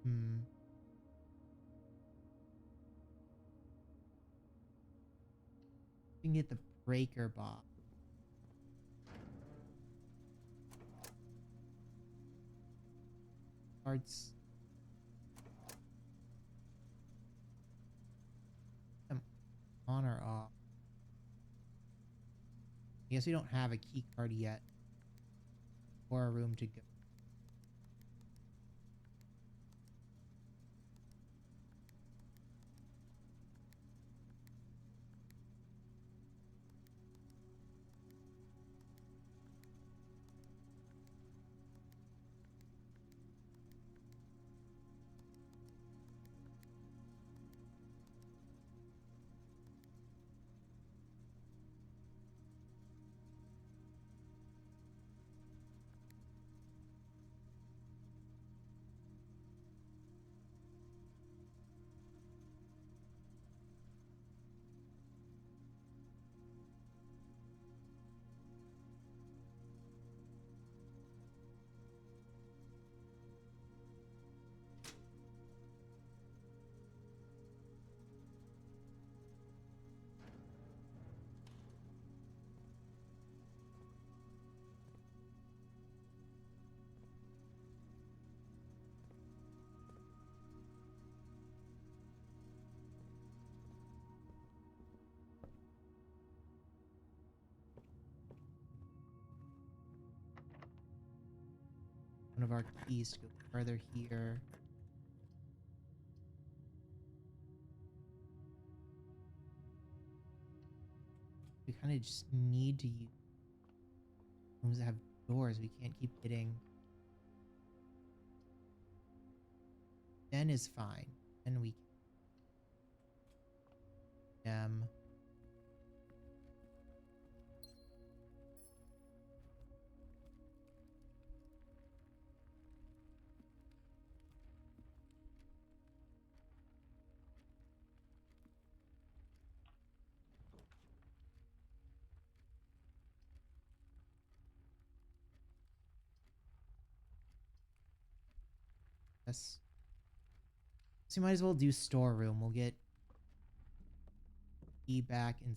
A: Hmm. We can get the breaker box. Parts. Them on or off? I guess we don't have a key card yet. Or a room to go. One of our keys to go further here. We kind of just need to use rooms that have doors. We can't keep getting. Den is fine. And we can. Yes. So you might as well do storeroom. We'll get key back in.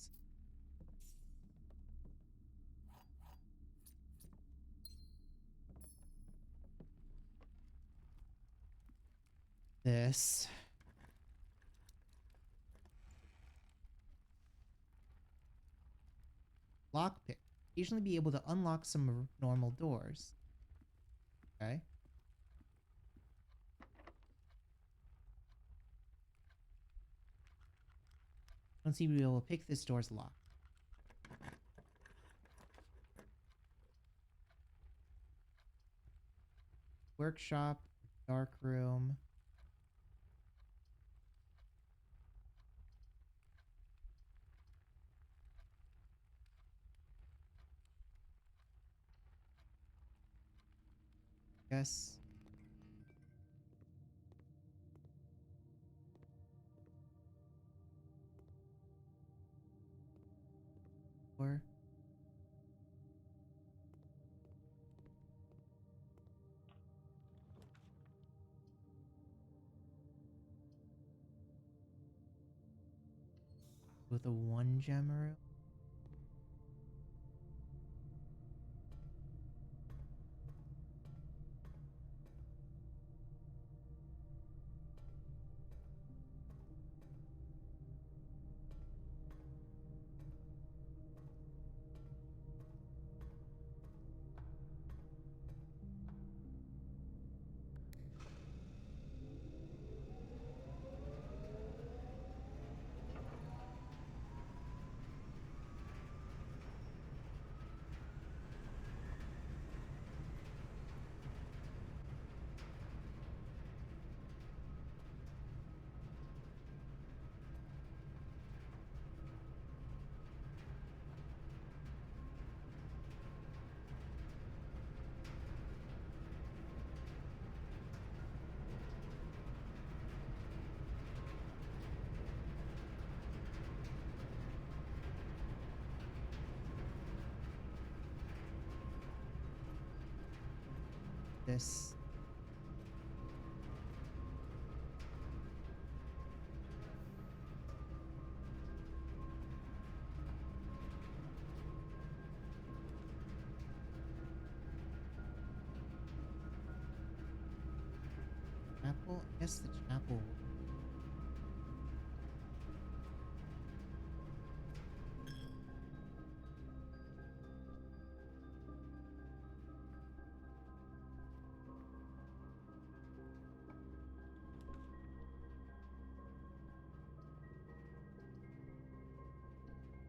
A: This. Lockpick. Occasionally be able to unlock some normal doors. Okay. Don't seem to be able to pick this door's lock. Workshop, dark room. Guess. Or with a 1 gem room. this. Chapel? I guess the chapel.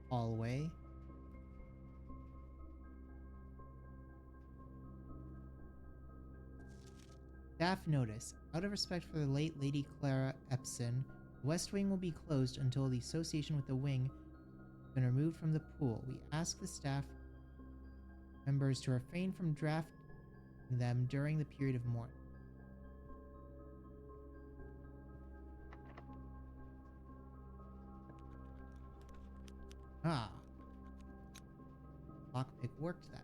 A: Hallway. Staff notice. Out of respect for the late Lady Clara Epson, the West Wing will be closed until the association with the wing has been removed from the pool. We ask the staff members to refrain from drafting them during the period of mourning. Ah. Lockpick worked that.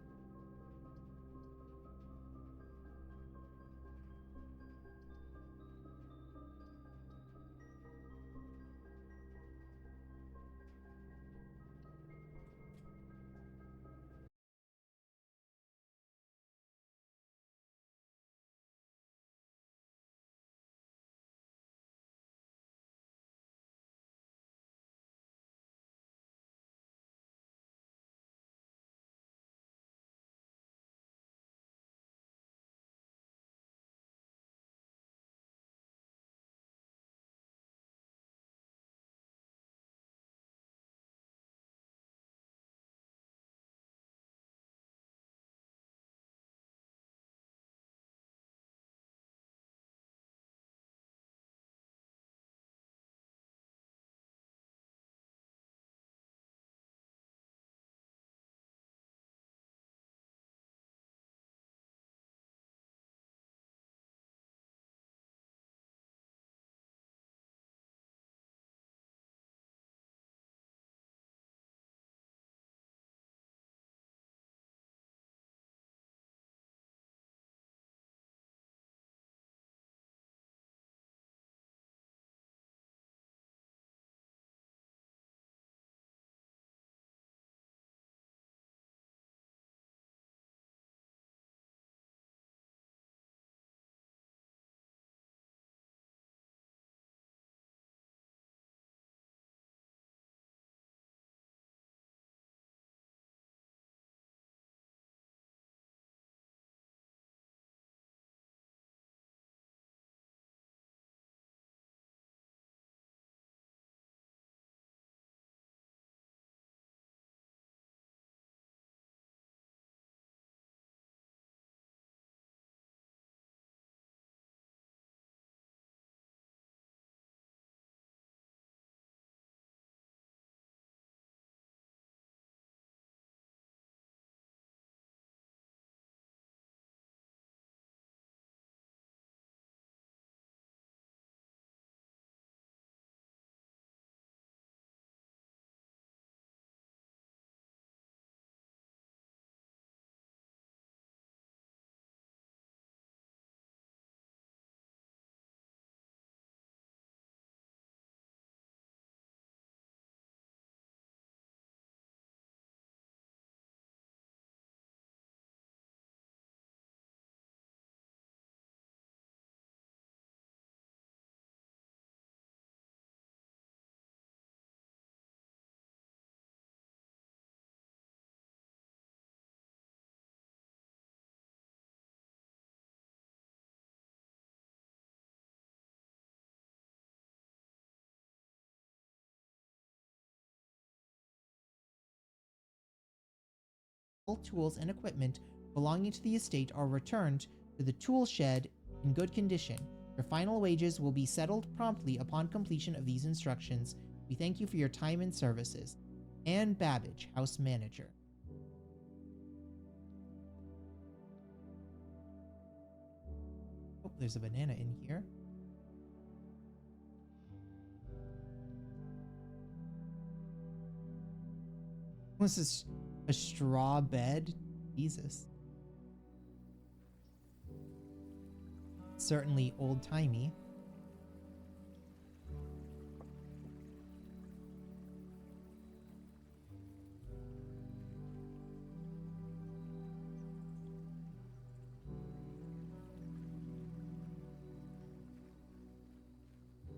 A: All tools and equipment belonging to the estate are returned to the tool shed in good condition. Your final wages will be settled promptly upon completion of these instructions. We thank you for your time and services. Anne Babbage, House Manager. Oh, there's a banana in here. This is a straw bed. Jesus. certainly old-timey.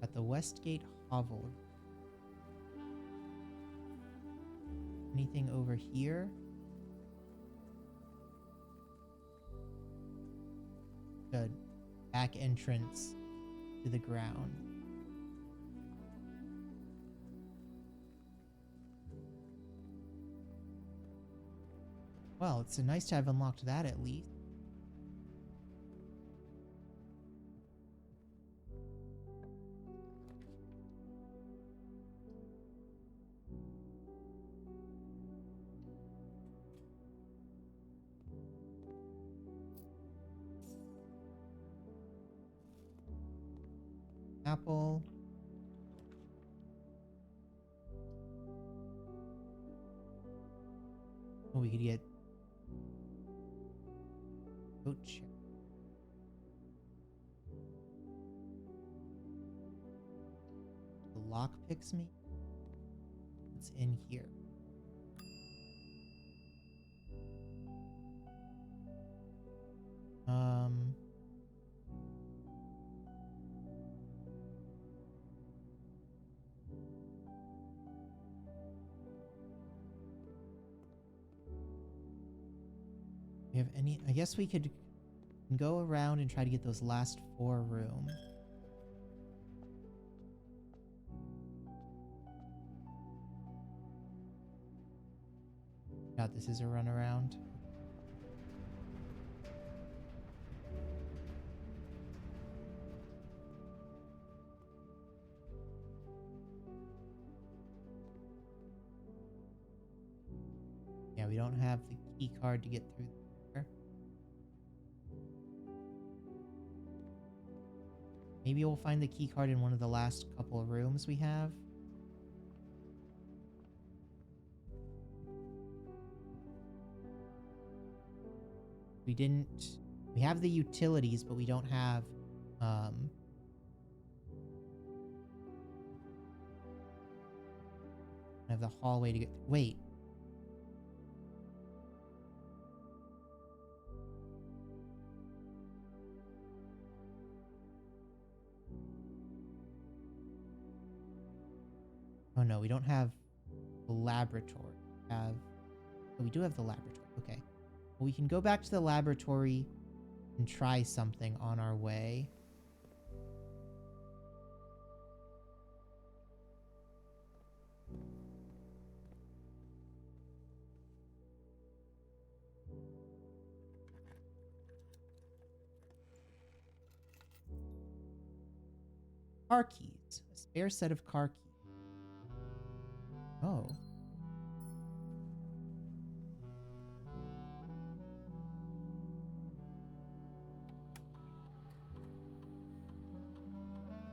A: At the Westgate Hovel. Anything over here? Good. Back entrance to the ground. Well, it's nice to have unlocked that at least. Apple. Oh, we could get goat chair. The lock picks me. It's in here. We have any? I guess we could go around and try to get those last 4 rooms. God, this is a runaround. Yeah, we don't have the key card to get through there. Maybe we'll find the key card in one of the last couple of rooms we have. We have the utilities, but we don't have, the hallway to get, wait. Oh no, we don't have the laboratory. Oh, we do have the laboratory. Okay. Well, we can go back to the laboratory and try something on our way. Car keys. A spare set of car keys. Oh.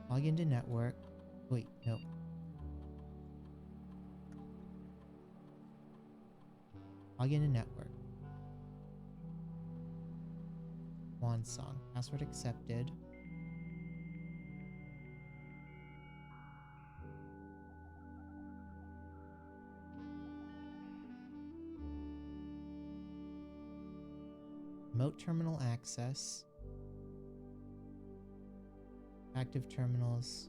A: Log into network. Wait, no. Log into network. Swan song. Password accepted. Remote terminal access. Active terminals.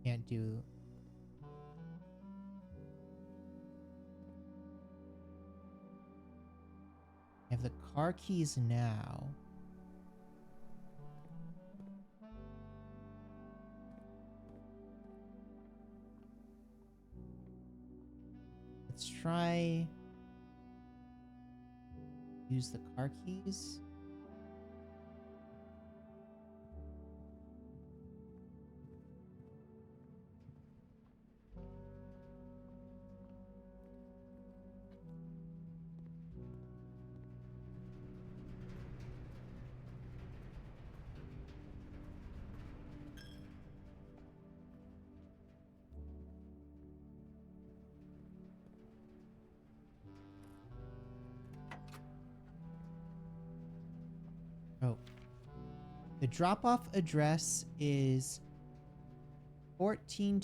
A: Can't do. I have the car keys now. Let's try use the car keys. The drop-off address is 14.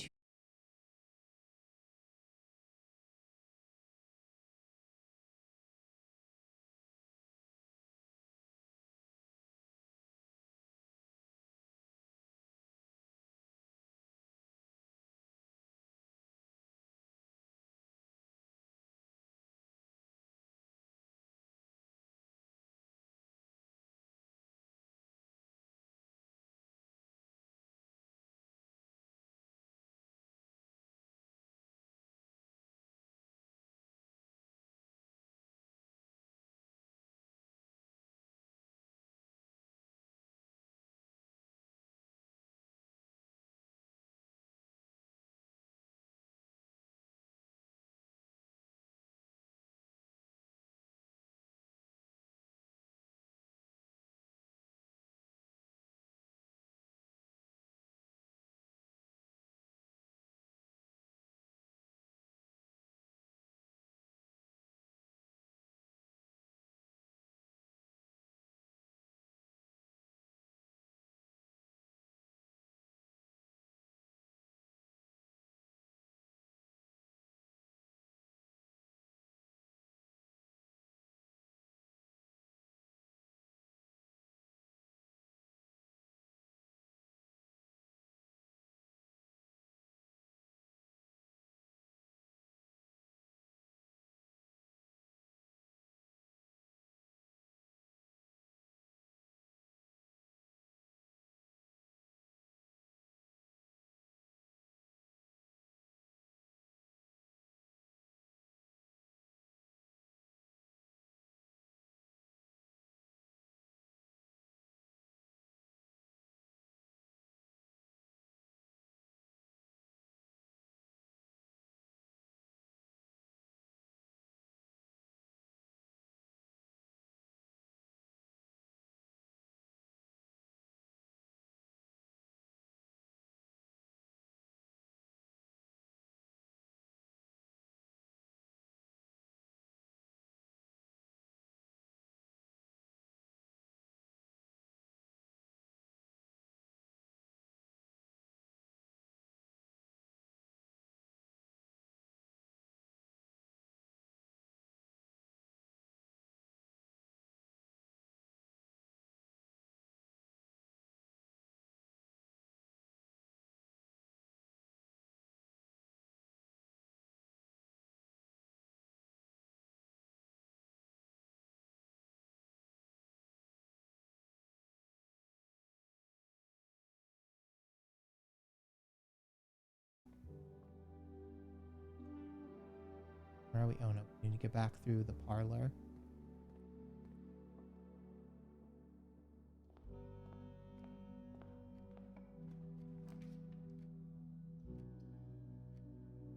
A: Where are we? Oh no, we need to get back through the parlor.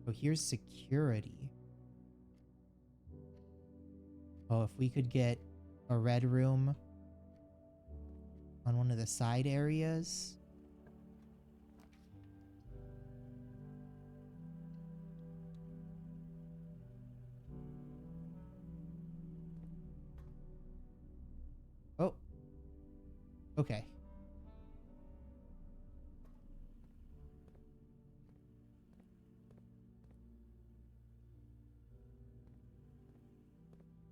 A: So here's security. Oh, if we could get a red room on one of the side areas. Oh, okay.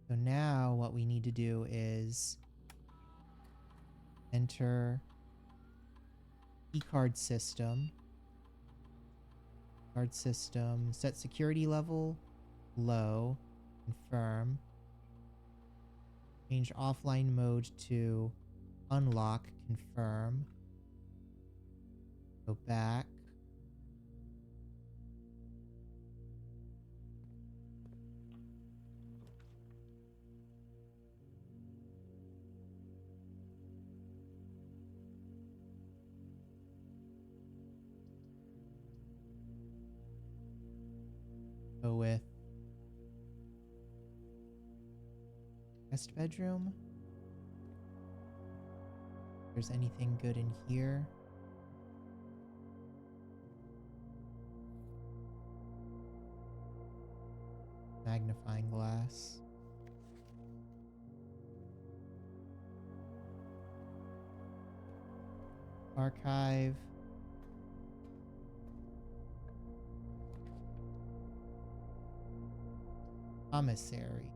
A: So now what we need to do is enter keycard system. Card system, set security level, low, confirm. Change offline mode to unlock, confirm. Go back. Go with guest bedroom. If there's anything good in here. Magnifying glass. Archive. Commissary.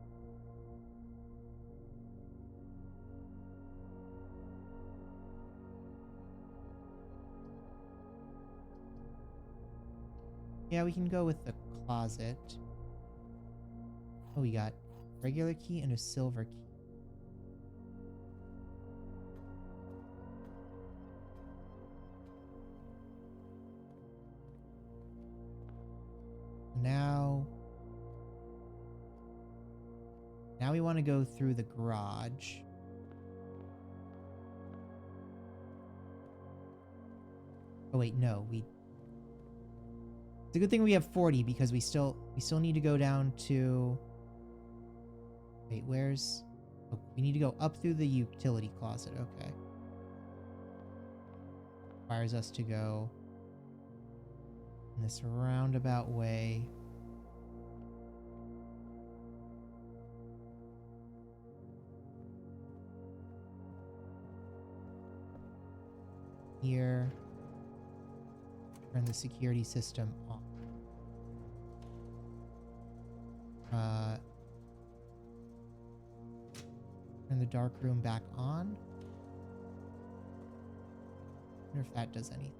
A: Yeah, we can go with the closet. Oh, we got regular key and a silver key. Now we want to go through the garage. Oh wait, no, it's a good thing we have 40 because we still need to go down to... Wait, where's... Oh, we need to go up through the utility closet. Okay. Requires us to go in this roundabout way. Here. Turn the security system off. Turn the dark room back on. Wonder if that does anything.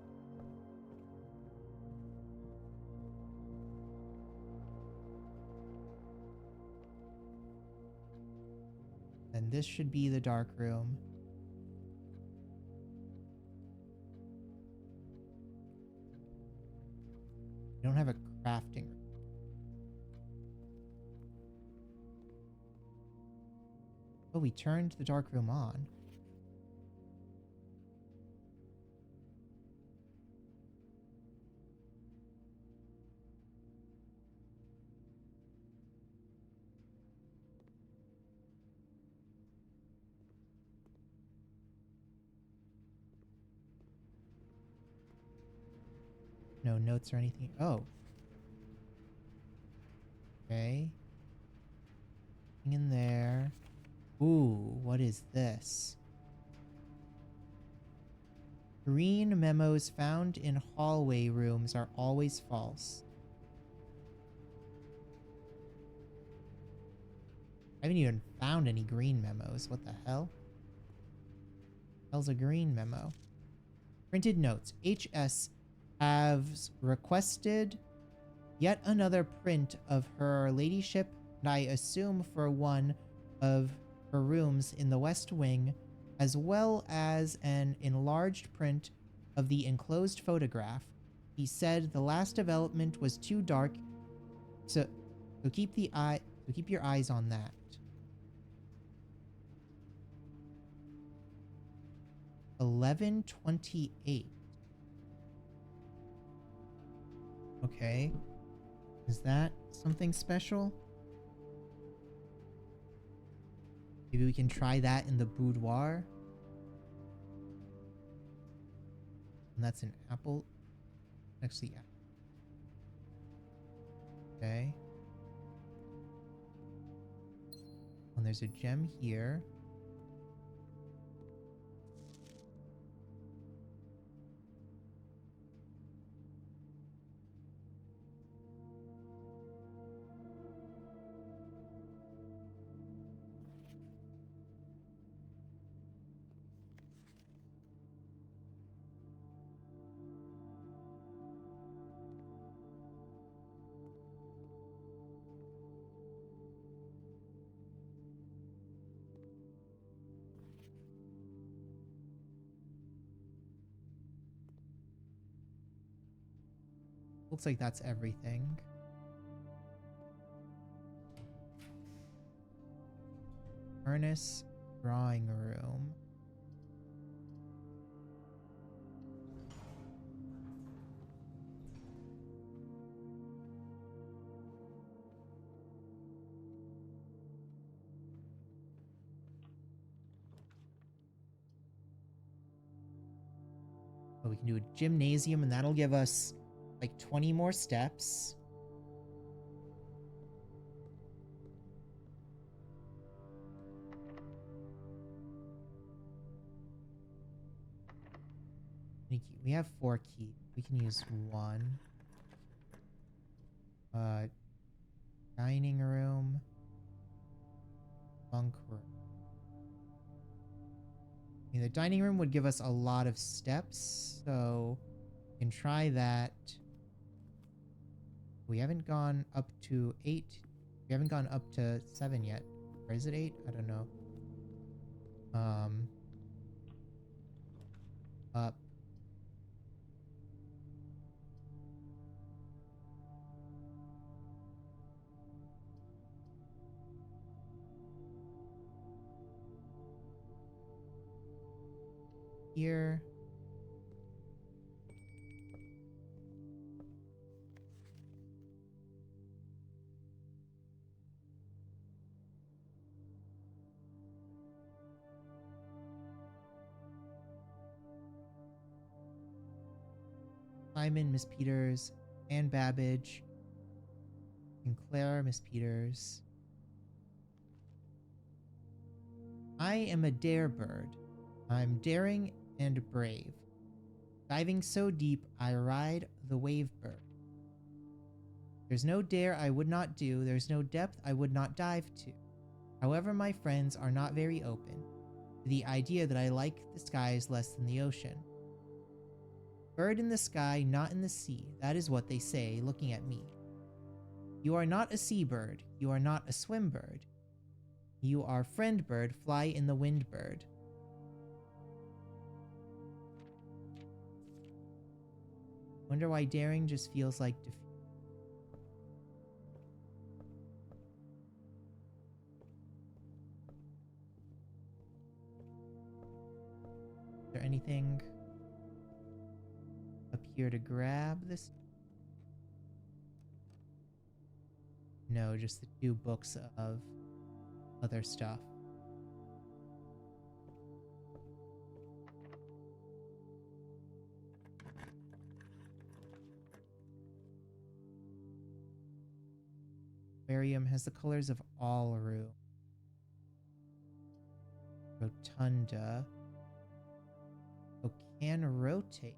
A: Then this should be the dark room. We don't have a crafting room. Oh, we turned the dark room on. No notes or anything. Oh. Okay. Nothing in there. Ooh, what is this? Green memos found in hallway rooms are always false. I haven't even found any green memos. What the hell? Hell's a green memo? Printed notes. HS has requested yet another print of her ladyship, and I assume for one of her rooms in the West Wing, as well as an enlarged print of the enclosed photograph. He said the last development was too dark, so keep your eyes on that. $11.28. Okay. Is that something special? Maybe we can try that in the boudoir. And that's an apple. Actually, yeah. Okay. And there's a gem here. Looks like that's everything. Furnace, drawing room. Oh, we can do a gymnasium, and that'll give us like 20 more steps. We have 4 keys. We can use 1. Uh, dining room. Bunk room. I mean, the dining room would give us a lot of steps, so we can try that. We haven't gone up to 8. We haven't gone up to 7 yet. Or is it 8? I don't know. Up. Here. Simon, Miss Peters, Anne Babbage, Sinclair, Miss Peters. I am a dare bird. I'm daring and brave. Diving so deep, I ride the wave bird. There's no dare I would not do, there's no depth I would not dive to. However, my friends are not very open to the idea that I like the skies less than the ocean. Bird in the sky, not in the sea, that is what they say, looking at me. You are not a seabird, you are not a swim bird. You are friend bird, fly in the wind bird. Wonder why daring just feels like defeat. Is there anything up here to grab this? No, just the 2 books of other stuff. Aquarium has the colors of all room. Rotunda. Oh, can rotate.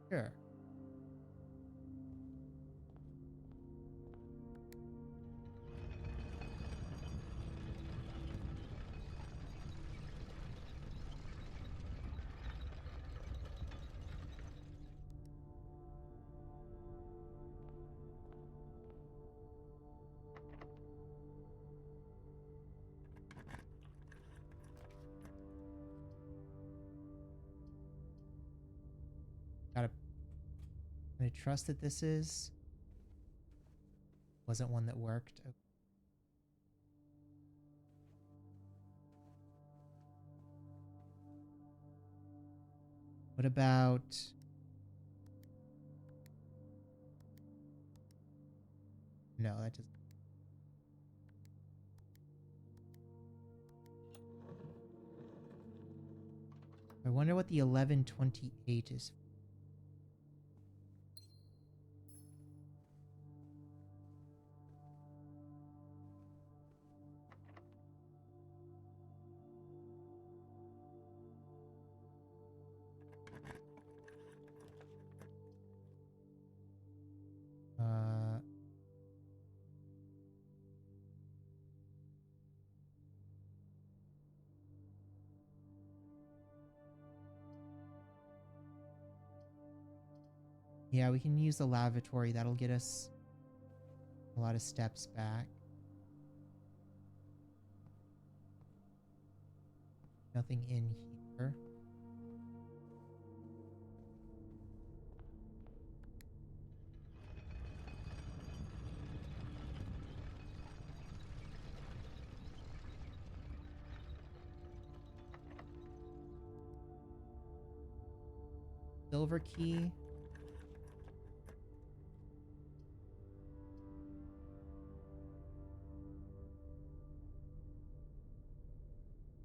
A: Sure. Gotta. Can I trust that this is? Wasn't one that worked. Okay. What about? No, that doesn't. I wonder what the 1128 is. Yeah, we can use the lavatory. That'll get us a lot of steps back. Nothing in here. Silver key.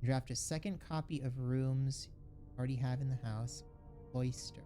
A: Draft a second copy of rooms you already have in the house. Oyster.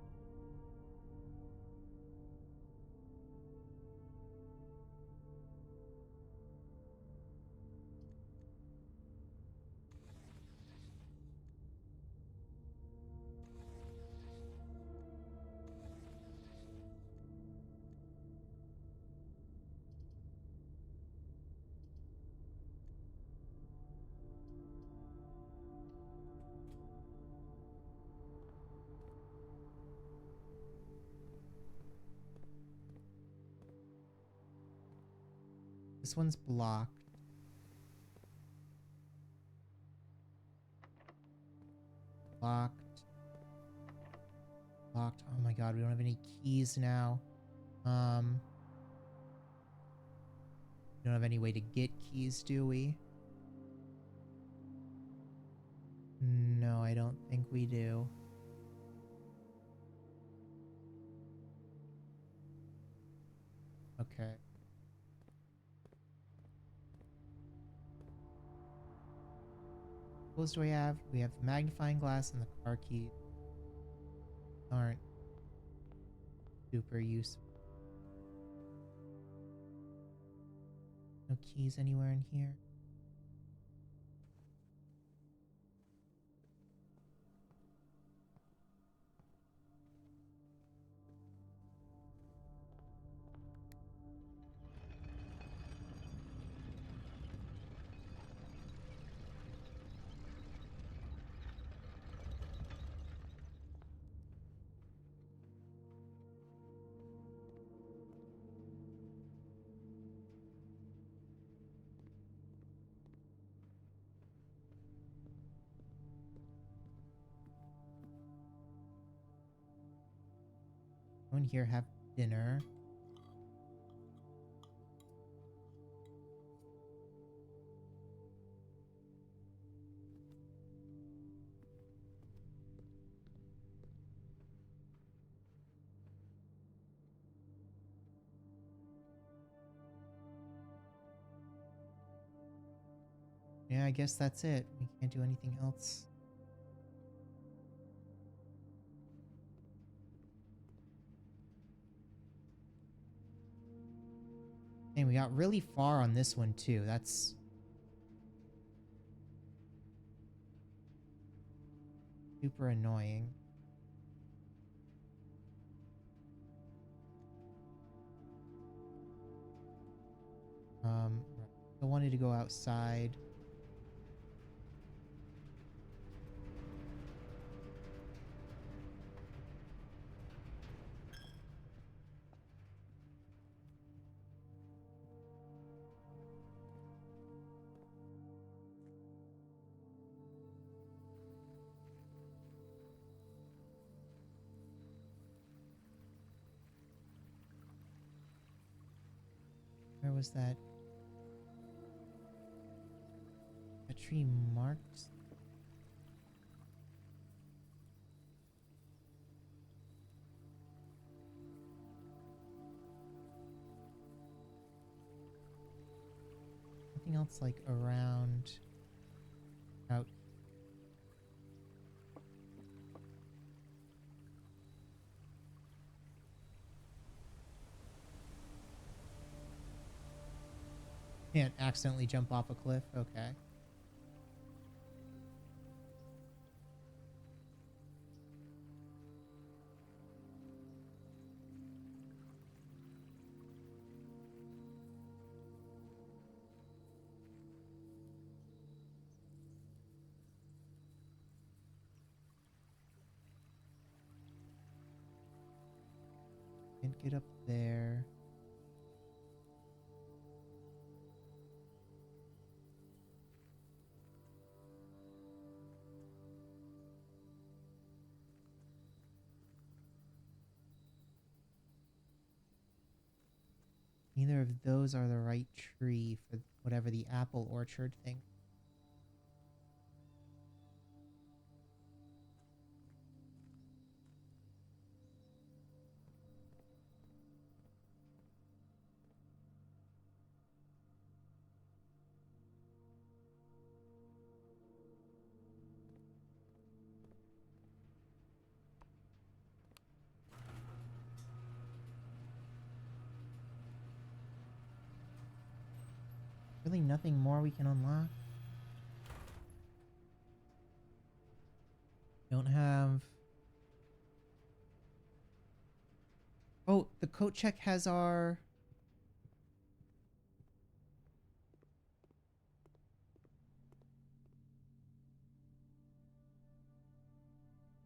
A: This one's blocked. Locked. Locked. Oh my god, we don't have any keys now. We don't have any way to get keys, do we? No, I don't think we do. Okay. What else do we have? We have the magnifying glass and the car keys. Aren't super useful. No keys anywhere in here. Go in here, have dinner. Yeah, I guess that's it. We can't do anything else. And we got really far on this one too. That's super annoying. I wanted to go outside. Where was that? A tree marked? Nothing else like around out. Can't accidentally jump off a cliff. Okay. Can't get up there. Neither of those are the right tree for whatever the apple orchard thing. Really nothing more we can unlock. Don't have... Oh, the coat check has our...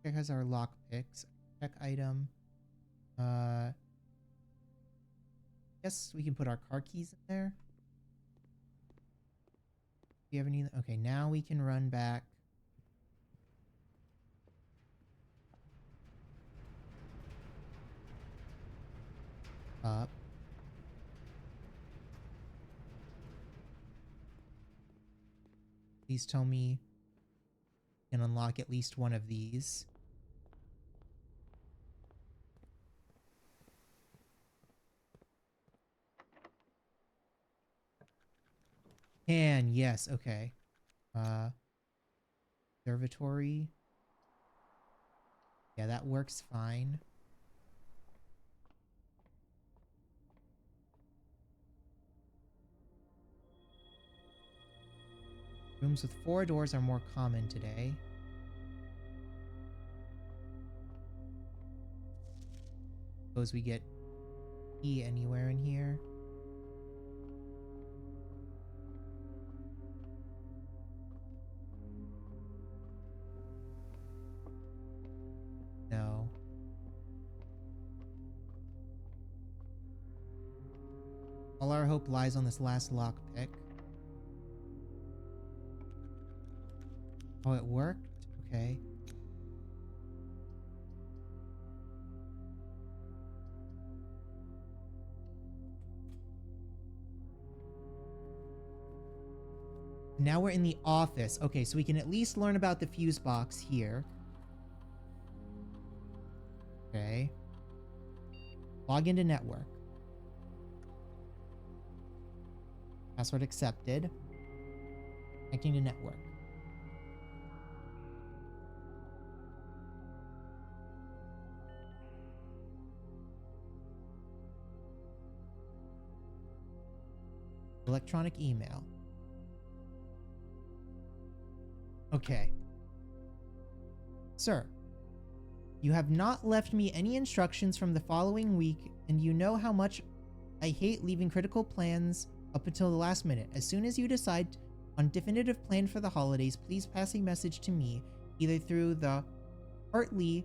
A: Check has our lock picks. Check item. Guess we can put our car keys in there. you have any? Okay, now we can run back up. Please tell me I can unlock at least one of these. And yes, okay. Observatory. Yeah, that works fine. Rooms with 4 doors are more common today. Suppose we get key anywhere in here. No. All our hope lies on this last lockpick. Oh, it worked? Okay. Now we're in the office. Okay, so we can at least learn about the fuse box here. Okay. Log into network. Password accepted. Connecting to network. Electronic email. Okay. Sir, you have not left me any instructions from the following week, and you know how much I hate leaving critical plans up until the last minute. As soon as you decide on definitive plan for the holidays, please pass a message to me, either through the Hartley,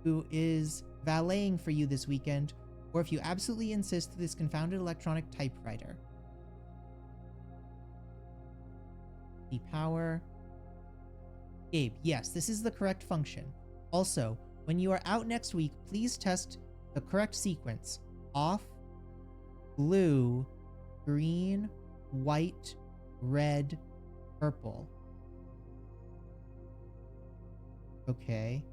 A: who is valeting for you this weekend, or if you absolutely insist, this confounded electronic typewriter. The power. Gabe, yes, this is the correct function. Also, when you are out next week, please test the correct sequence. Off, blue, green, white, red, purple. Okay.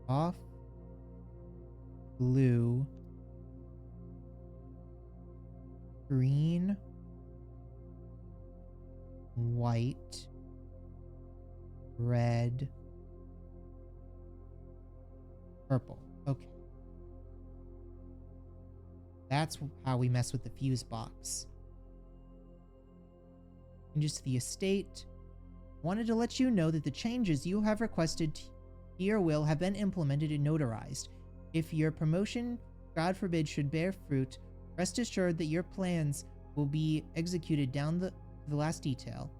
A: Off, blue, green, white, red, purple. Okay. That's how we mess with the fuse box. Changes to the estate. Wanted to let you know that the changes you have requested to your will have been implemented and notarized. If your promotion, God forbid, should bear fruit, rest assured that your plans will be executed down the last detail.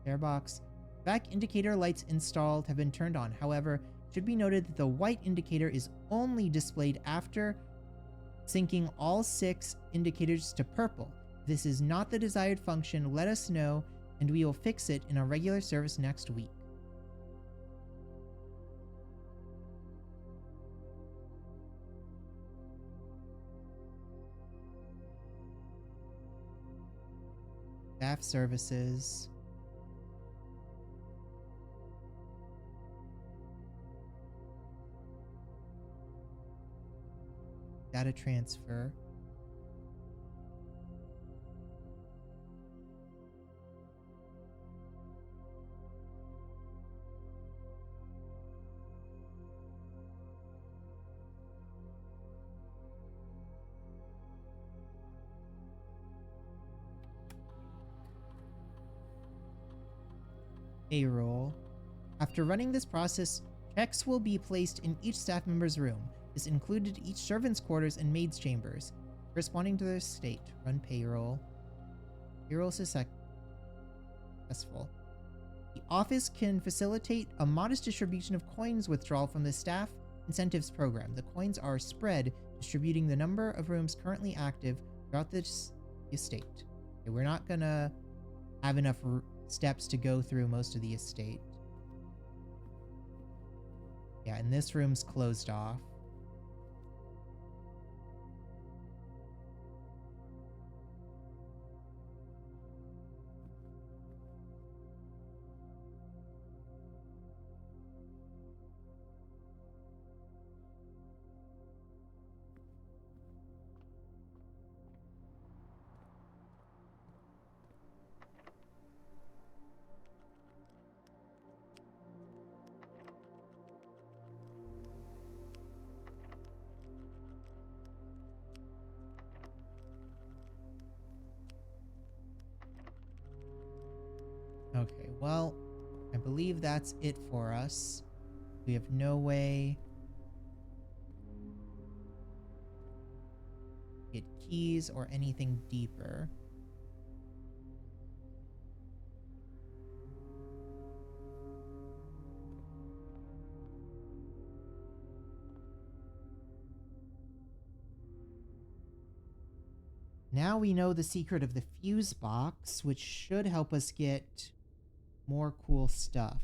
A: Airbox. Back indicator lights installed have been turned on. However, it should be noted that the white indicator is only displayed after syncing all 6 indicators to purple. If this is not the desired function, let us know and we will fix it in our regular service next week. Staff services. Data transfer. Payroll. After running this process, checks will be placed in each staff member's room. This included each servant's quarters and maid's chambers, corresponding to their state. Run payroll. Payroll successful. The office can facilitate a modest distribution of coins withdrawal from the staff incentives program. The coins are spread, distributing the number of rooms currently active throughout this estate. Okay, we're not gonna have enough steps to go through most of the estate. Yeah, and this room's closed off. Okay, well, I believe that's it for us. We have no way to get keys or anything deeper. Now we know the secret of the fuse box, which should help us get more cool stuff.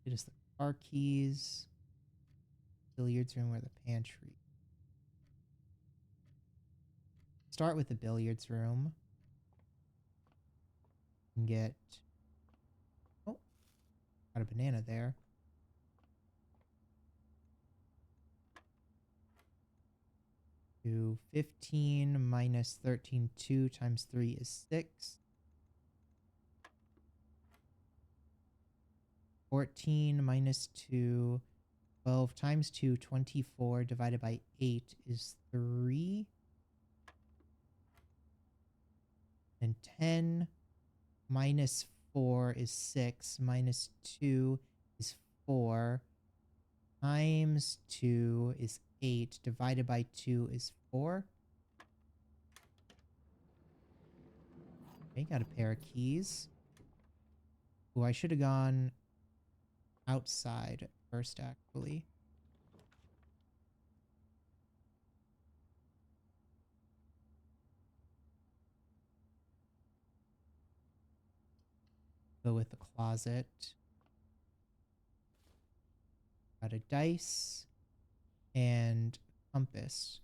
A: It is the car keys, billiards room, or the pantry. Start with the billiards room and get, oh, got a banana there. Do 15 minus 13, 2 times 3 is 6. 14 minus 2, 12 times 2, 24 divided by 8 is 3. And 10 minus 4 is 6, minus 2 is 4, times 2 is 8, divided by 2 is 4. Okay, got a pair of keys. Oh, I should have gone outside first, actually. Go with the closet. Got a dice and compass.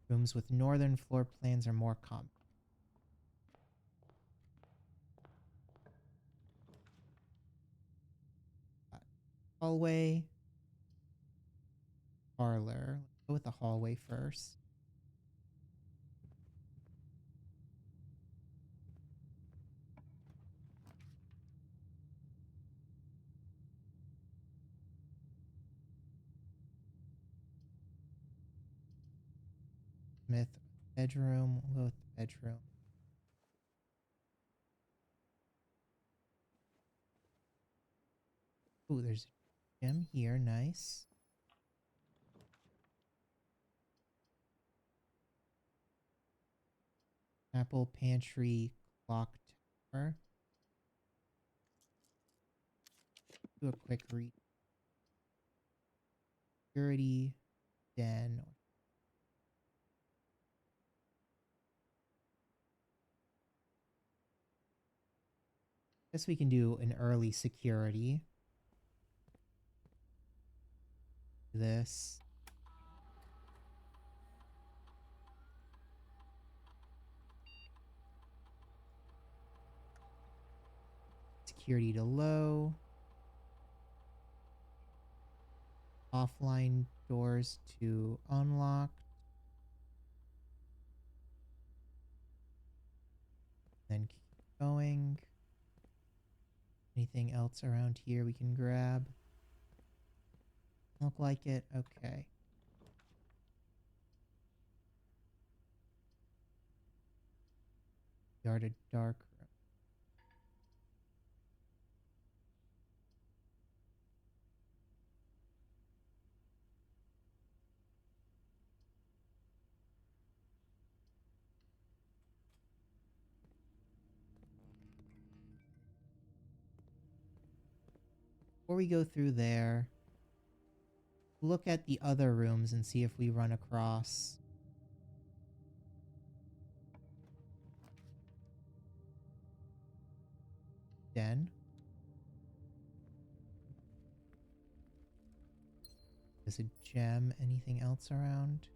A: Rooms with northern floor plans are more common. Hallway. Parlor. Let's go with the hallway first. Smith bedroom. We'll go with the bedroom. Ooh, there's a gym here. Nice. Apple pantry clock tower. Do a quick read. Security den. Guess we can do an early security. This. security to low. Offline doors to unlocked. Then keep going. Anything else around here we can grab? Look like it. Okay. Guarded dark room. Before we go through there, look at the other rooms and see if we run across den. There's a gem. Anything else around?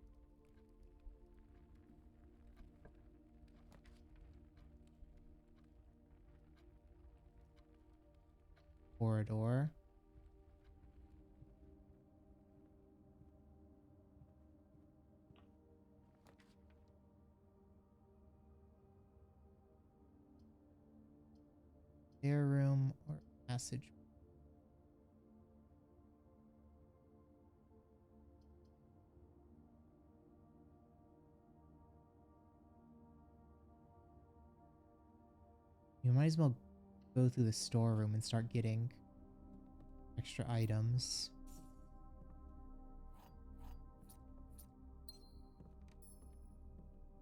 A: Corridor. Stair room or passage. You might as well go through the storeroom and start getting extra items.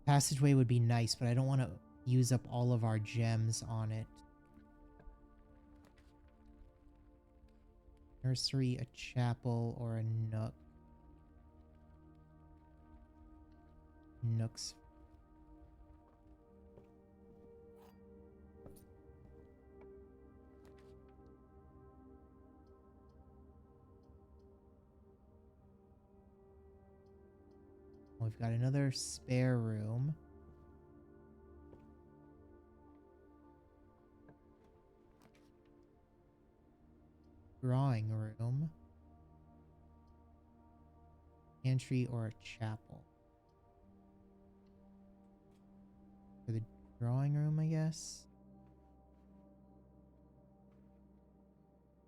A: Passageway would be nice, but I don't want to use up all of our gems on it. Nursery, a chapel, or a nook. Nooks. We've got another spare room. Drawing room. Pantry or a chapel. For the drawing room, I guess.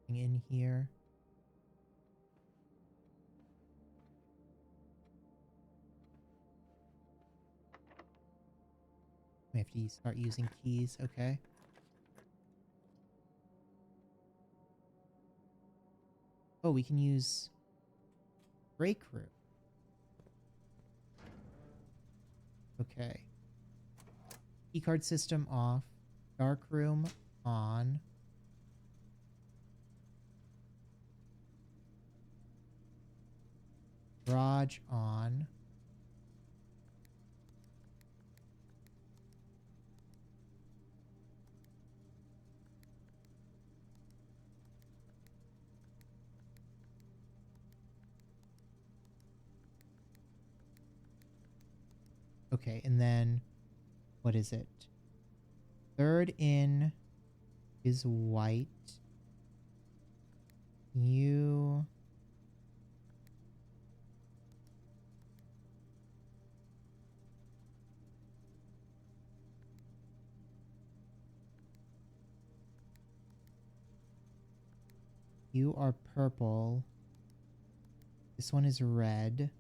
A: In here. We have to start using keys, okay. Oh, we can use break room. Okay. Keycard system off. Dark room on. Garage on. Okay, and then what is it? Third in is white. You are purple. This one is red.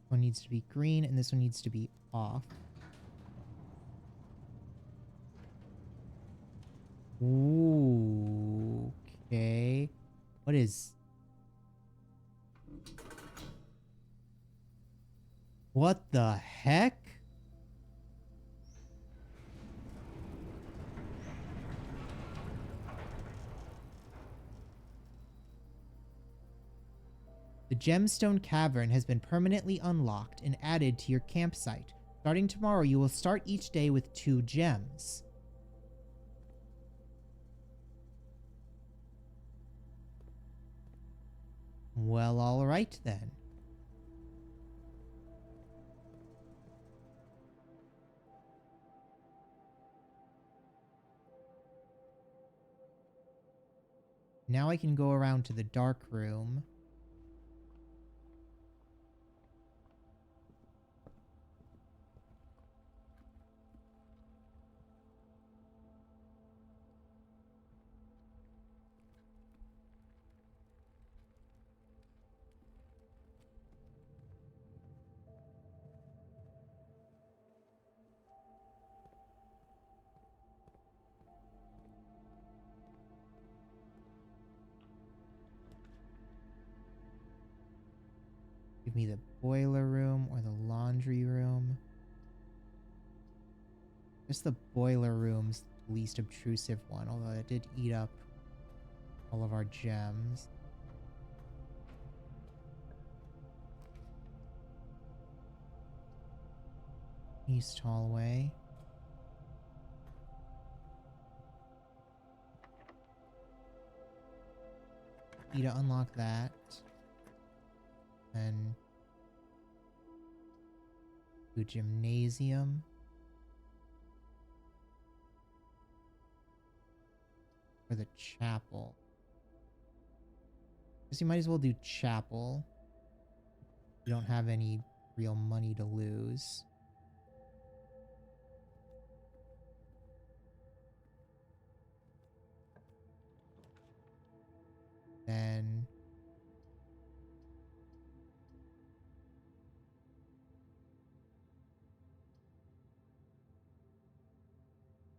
A: One needs to be green, and this one needs to be off. Ooh, okay. What is... What the heck? The Gemstone Cavern has been permanently unlocked and added to your campsite. Starting tomorrow, you will start each day with 2 gems. Well, alright then. Now I can go around to the dark room. Give me the boiler room or the laundry room. Just the boiler room's the least obtrusive one, although it did eat up all of our gems. East hallway. Need to unlock that. Then do gymnasium. Or the chapel. Guess you might as well do chapel. You don't have any real money to lose. Then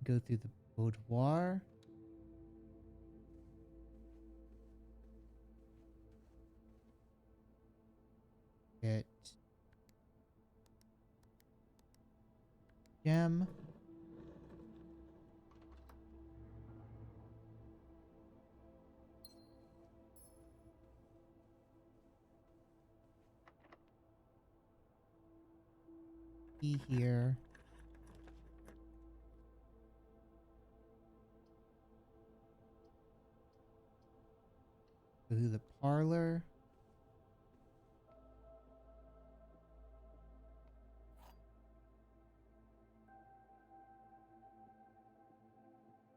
A: go through the boudoir. Get gem. Key here. Go through the parlor.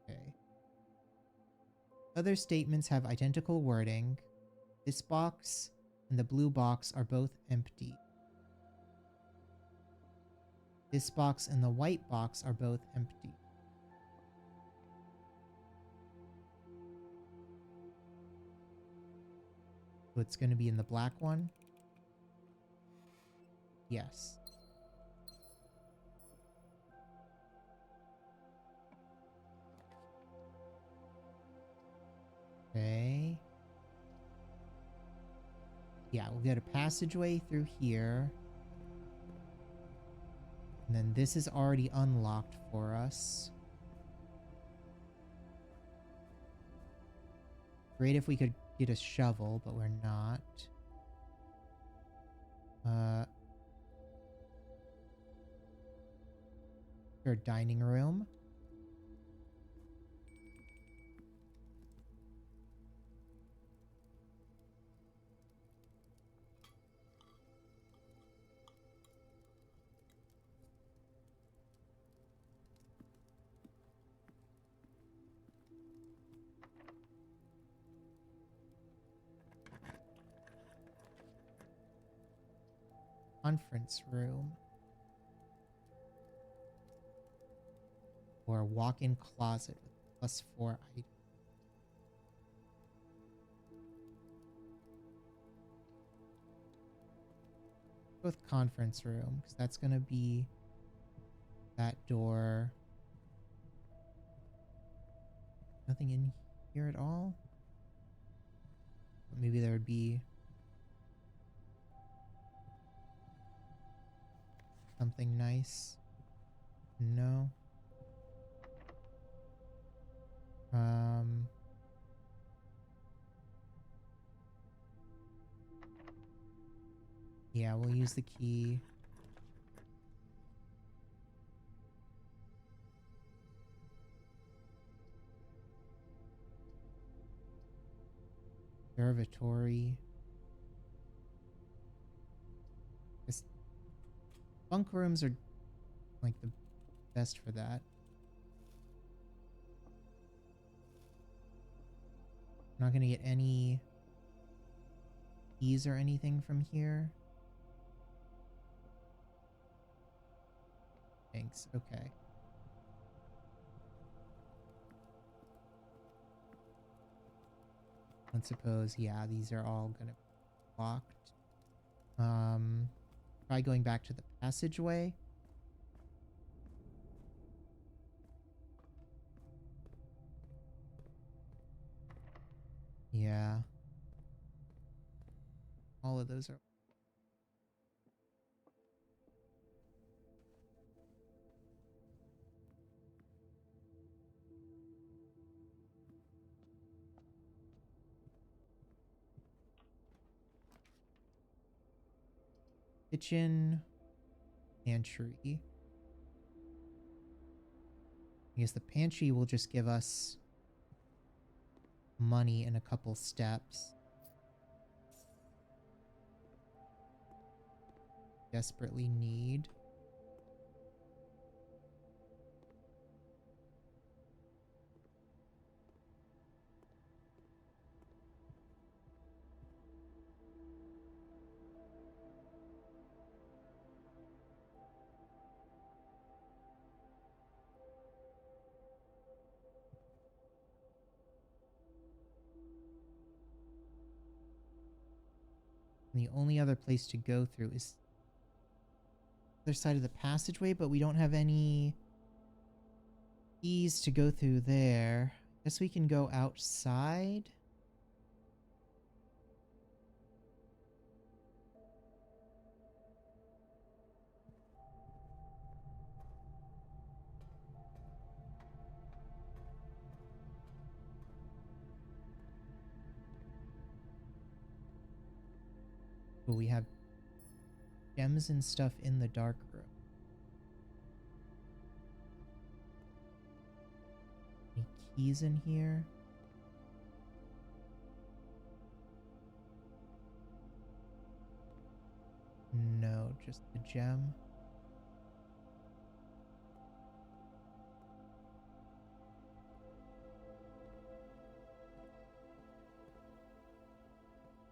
A: Okay. Other statements have identical wording. This box and the blue box are both empty. This box and the white box are both empty. So it's going to be in the black one? Yes. Okay. Yeah, we'll get a passageway through here. And then this is already unlocked for us. Great if we could get a shovel, but we're not. Our dining room. Conference room. Or a walk-in closet with +4 items. With conference room, because that's going to be that door. Nothing in here at all? But maybe there would be something nice. No. Yeah, we'll use the key. Observatory. This bunk rooms are like the best for that. not gonna get any keys or anything from here. Thanks. Okay. Let's suppose, yeah, these are all gonna be locked. Try going back to the passageway. Yeah. All of those are. Kitchen, pantry. I guess the pantry will just give us money in a couple steps. Desperately need. And the only other place to go through is the other side of the passageway, but we don't have any keys to go through there. Guess we can go outside. Oh, we have gems and stuff in the dark room. Any keys in here? No, just the gem.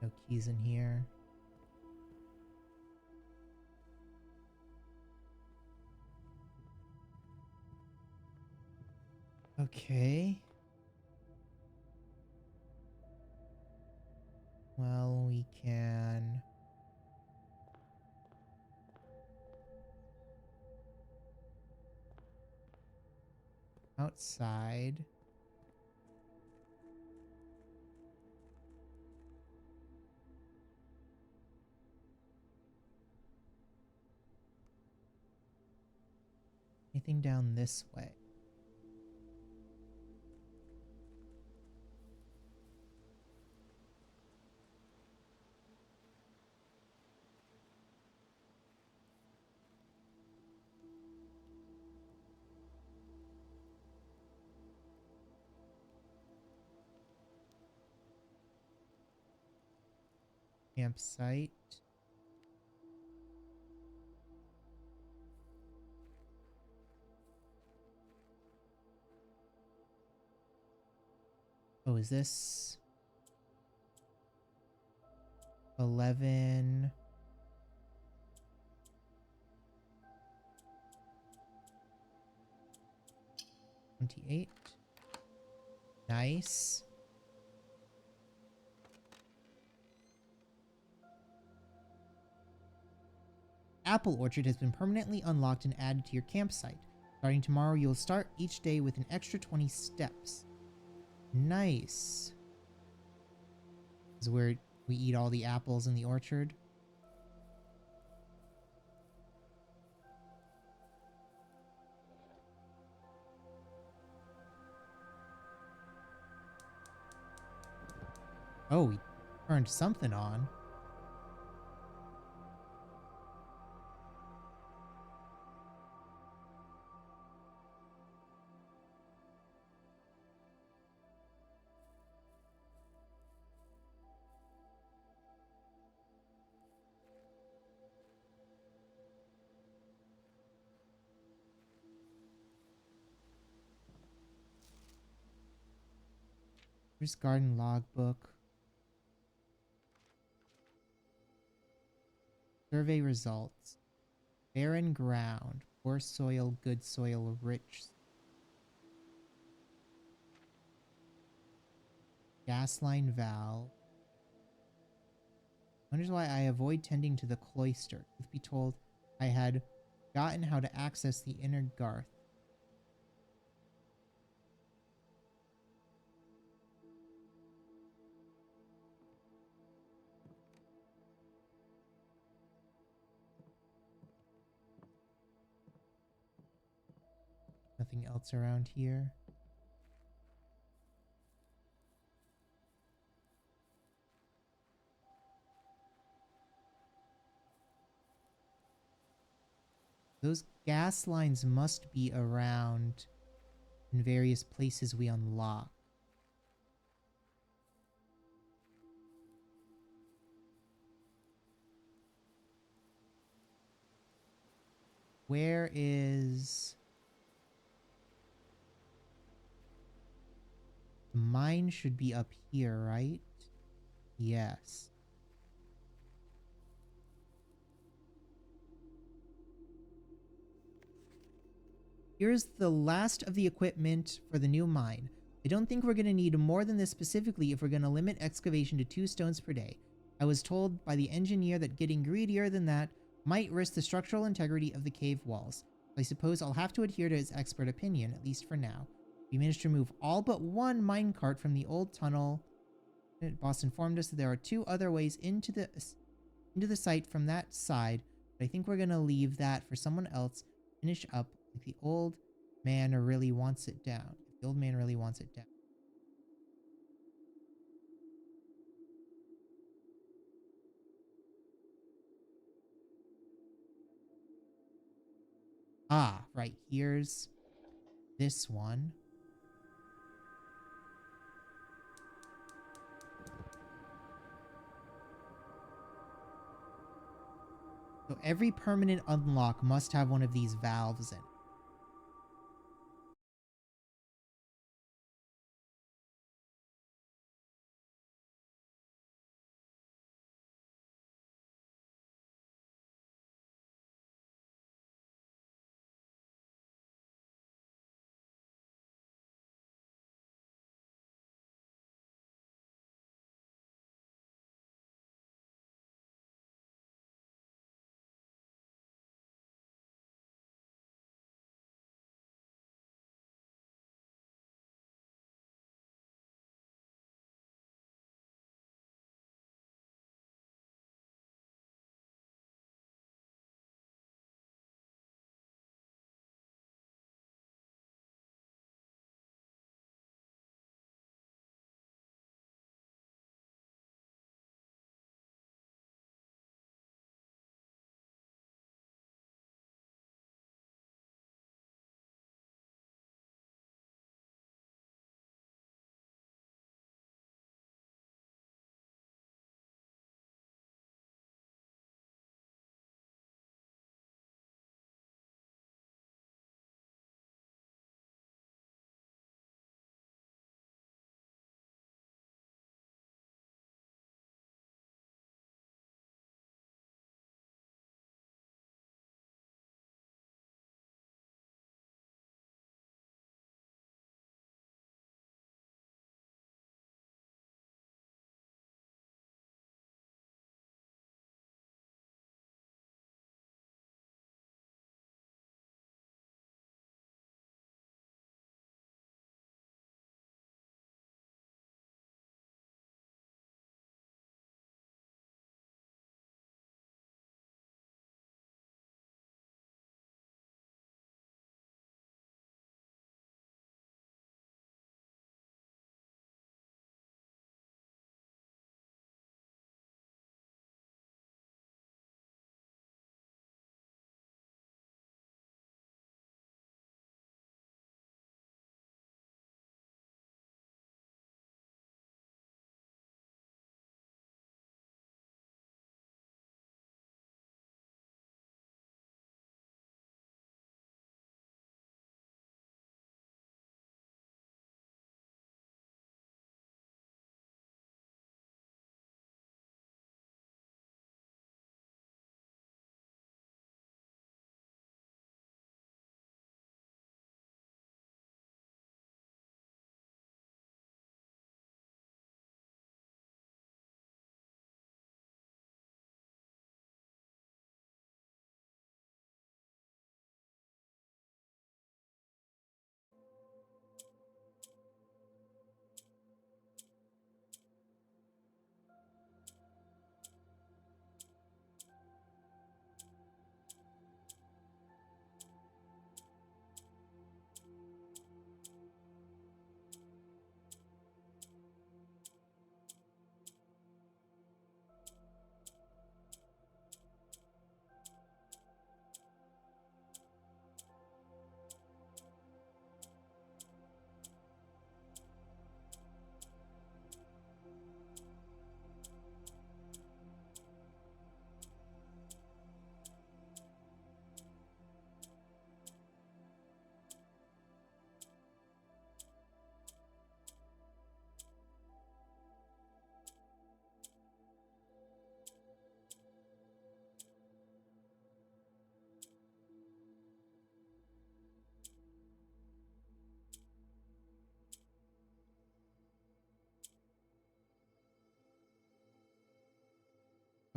A: No keys in here. Okay. Well, we can outside. Anything down this way? Campsite. Oh, is this 11? 28. Nice. Apple Orchard has been permanently unlocked and added to your campsite. Starting tomorrow, you'll start each day with an extra 20 steps. Nice. This is where we eat all the apples in the orchard. Oh, we turned something on. Here's garden logbook. Survey results. Barren ground. Poor soil, good soil, rich. Gas line valve. Wonders why I avoid tending to the cloister. Truth be told, I had forgotten how to access the inner garth. Nothing else around here. Those gas lines must be around in various places we unlock. Where is... The mine should be up here, right? Yes. Here's the last of the equipment for the new mine. I don't think we're going to need more than this specifically if we're going to limit excavation to 2 stones per day. I was told by the engineer that getting greedier than that might risk the structural integrity of the cave walls. I suppose I'll have to adhere to his expert opinion, at least for now. We managed to remove all but one minecart from the old tunnel. Boss informed us that there are 2 other ways into the site from that side, but I think we're going to leave that for someone else to finish up like the old man really wants it down. If the old man really wants it down. Ah, right. Here's this one. So every permanent unlock must have one of these valves in it.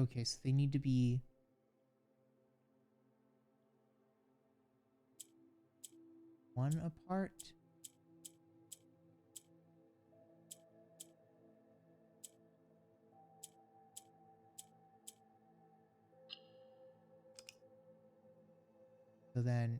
A: Okay, so they need to be one apart. So then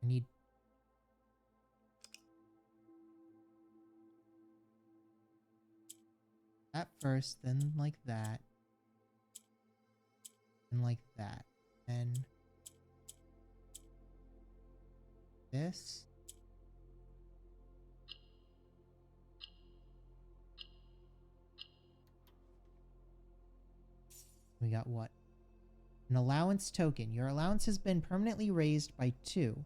A: I need that first, then like that, and like that. And this. We got what? An allowance token. Your allowance has been permanently raised by 2.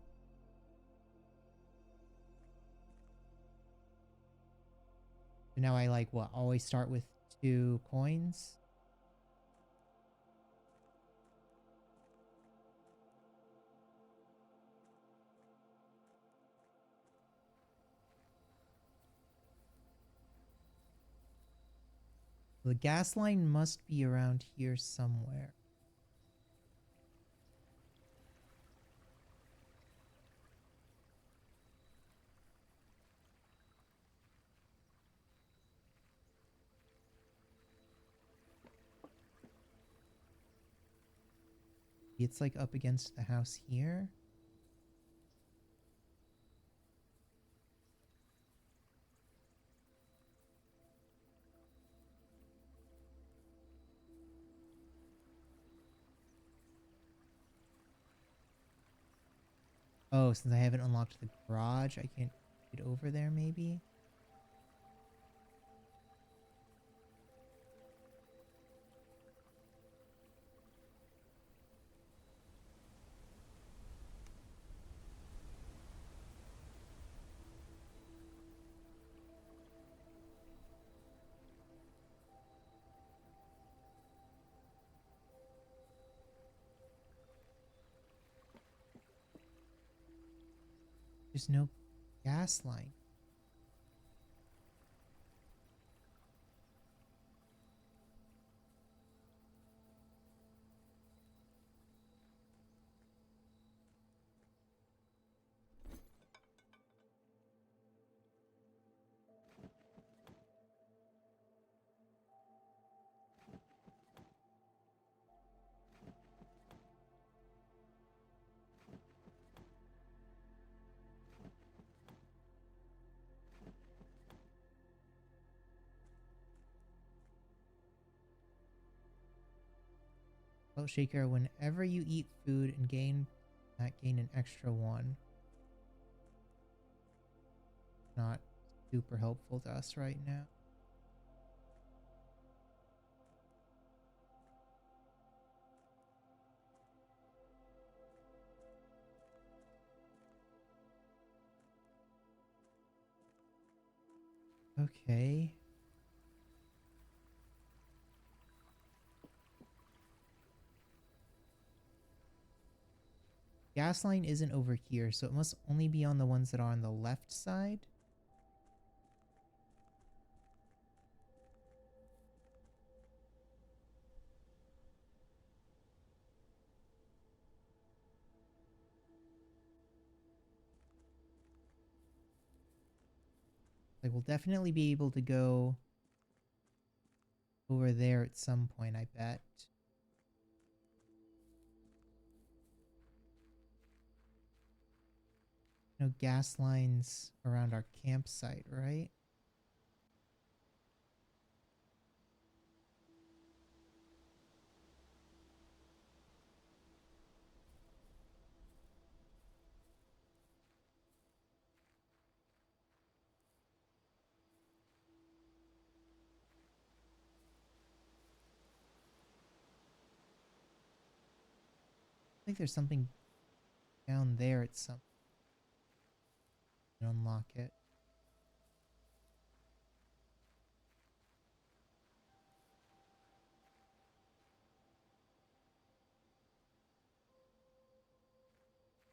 A: So now I like what? Always start with 2 coins. The gas line must be around here somewhere. It's like up against the house here. Oh, since I haven't unlocked the garage, I can't get over there maybe? There's no gas line. Well, Shaker, whenever you eat food and gain an extra 1. Not super helpful to us right now. Okay. Gas line isn't over here, so it must only be on the ones that are on the left side. Like, we'll definitely be able to go over there at some point, I bet. No gas lines around our campsite, right? think there's something down there at some. Unlock it.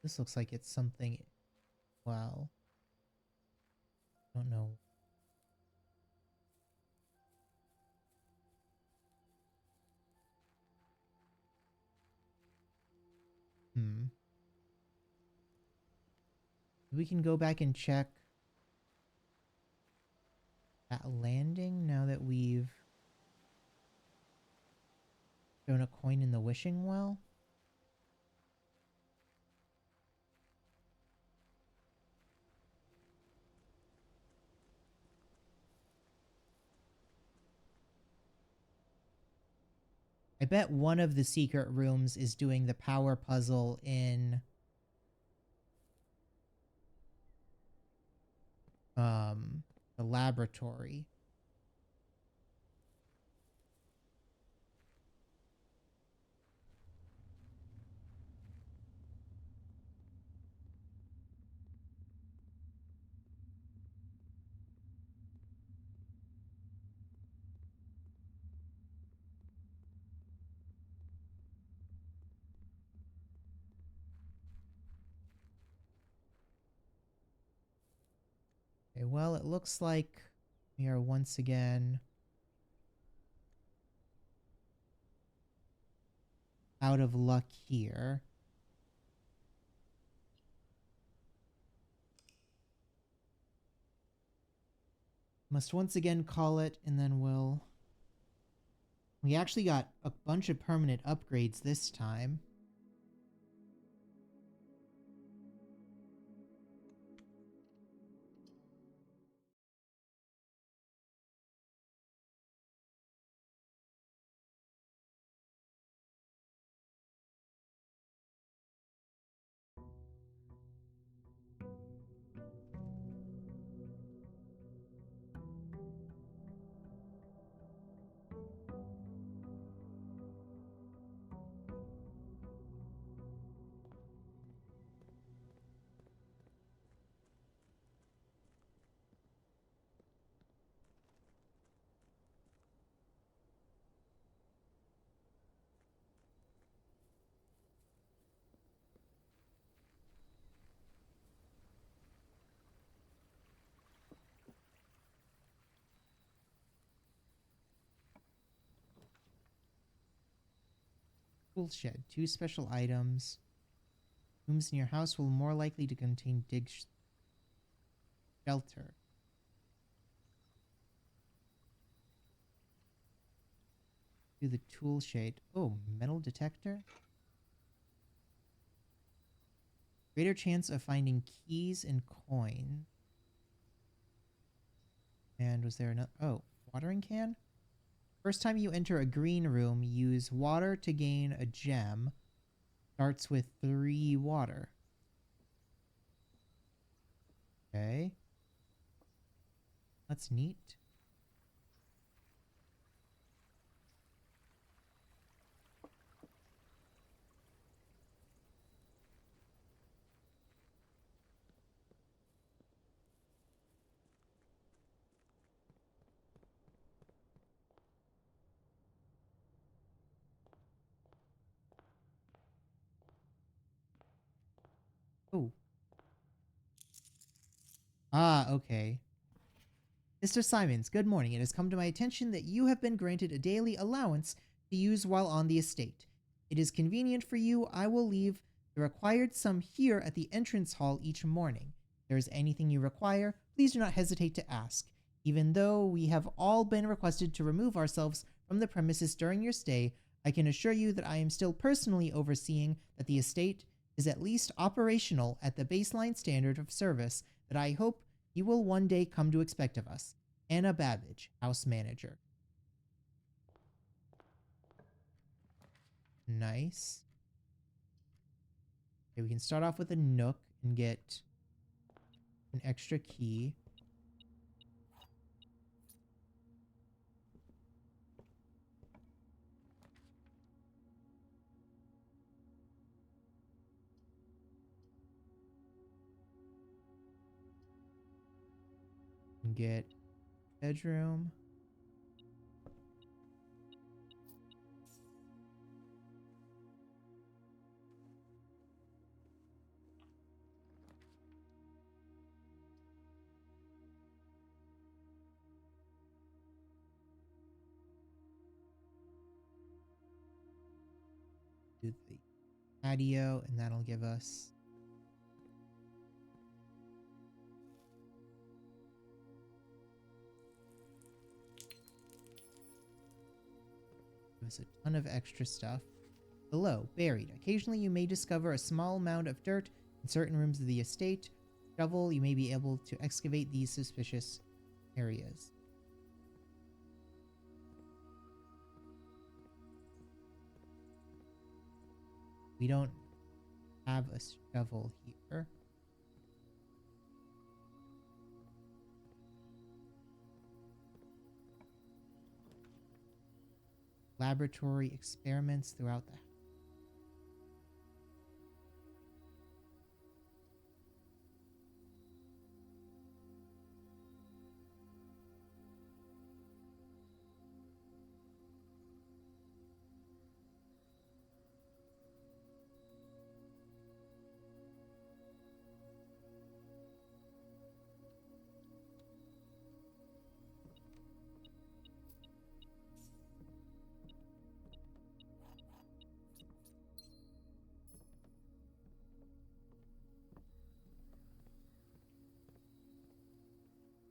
A: This looks like it's something. Well, don't know. Hmm. We can go back and check that landing now that we've thrown a coin in the wishing well. I bet one of the secret rooms is doing the power puzzle in the laboratory. Okay, well, it looks like we are once again out of luck here. Must once again call it, and then we'll... We actually got a bunch of permanent upgrades this time. Tool shed. 2 special items. Rooms in your house will more likely to contain shelter. Do the tool shade. Oh, metal detector? Greater chance of finding keys and coins. And was there another? Oh, watering can? First time you enter a green room, use water to gain a gem. Starts with 3 water. Okay. That's neat. Oh. Ah, okay. Mr. Simons, good morning. It has come to my attention that you have been granted a daily allowance to use while on the estate. It is convenient for you. I will leave the required sum here at the entrance hall each morning. If there is anything you require, please do not hesitate to ask. Even though we have all been requested to remove ourselves from the premises during your stay, I can assure you that I am still personally overseeing that the estate is at least operational at the baseline standard of service that I hope you will one day come to expect of us. Anna Babbage, house manager. Nice. Okay, we can start off with a nook and get an extra key. Get bedroom. Do the patio, and that'll give us a ton of extra stuff. Below, buried. Occasionally you may discover a small amount of dirt in certain rooms of the estate. Shovel, you may be able to excavate these suspicious areas. We don't have a shovel here. Laboratory experiments throughout the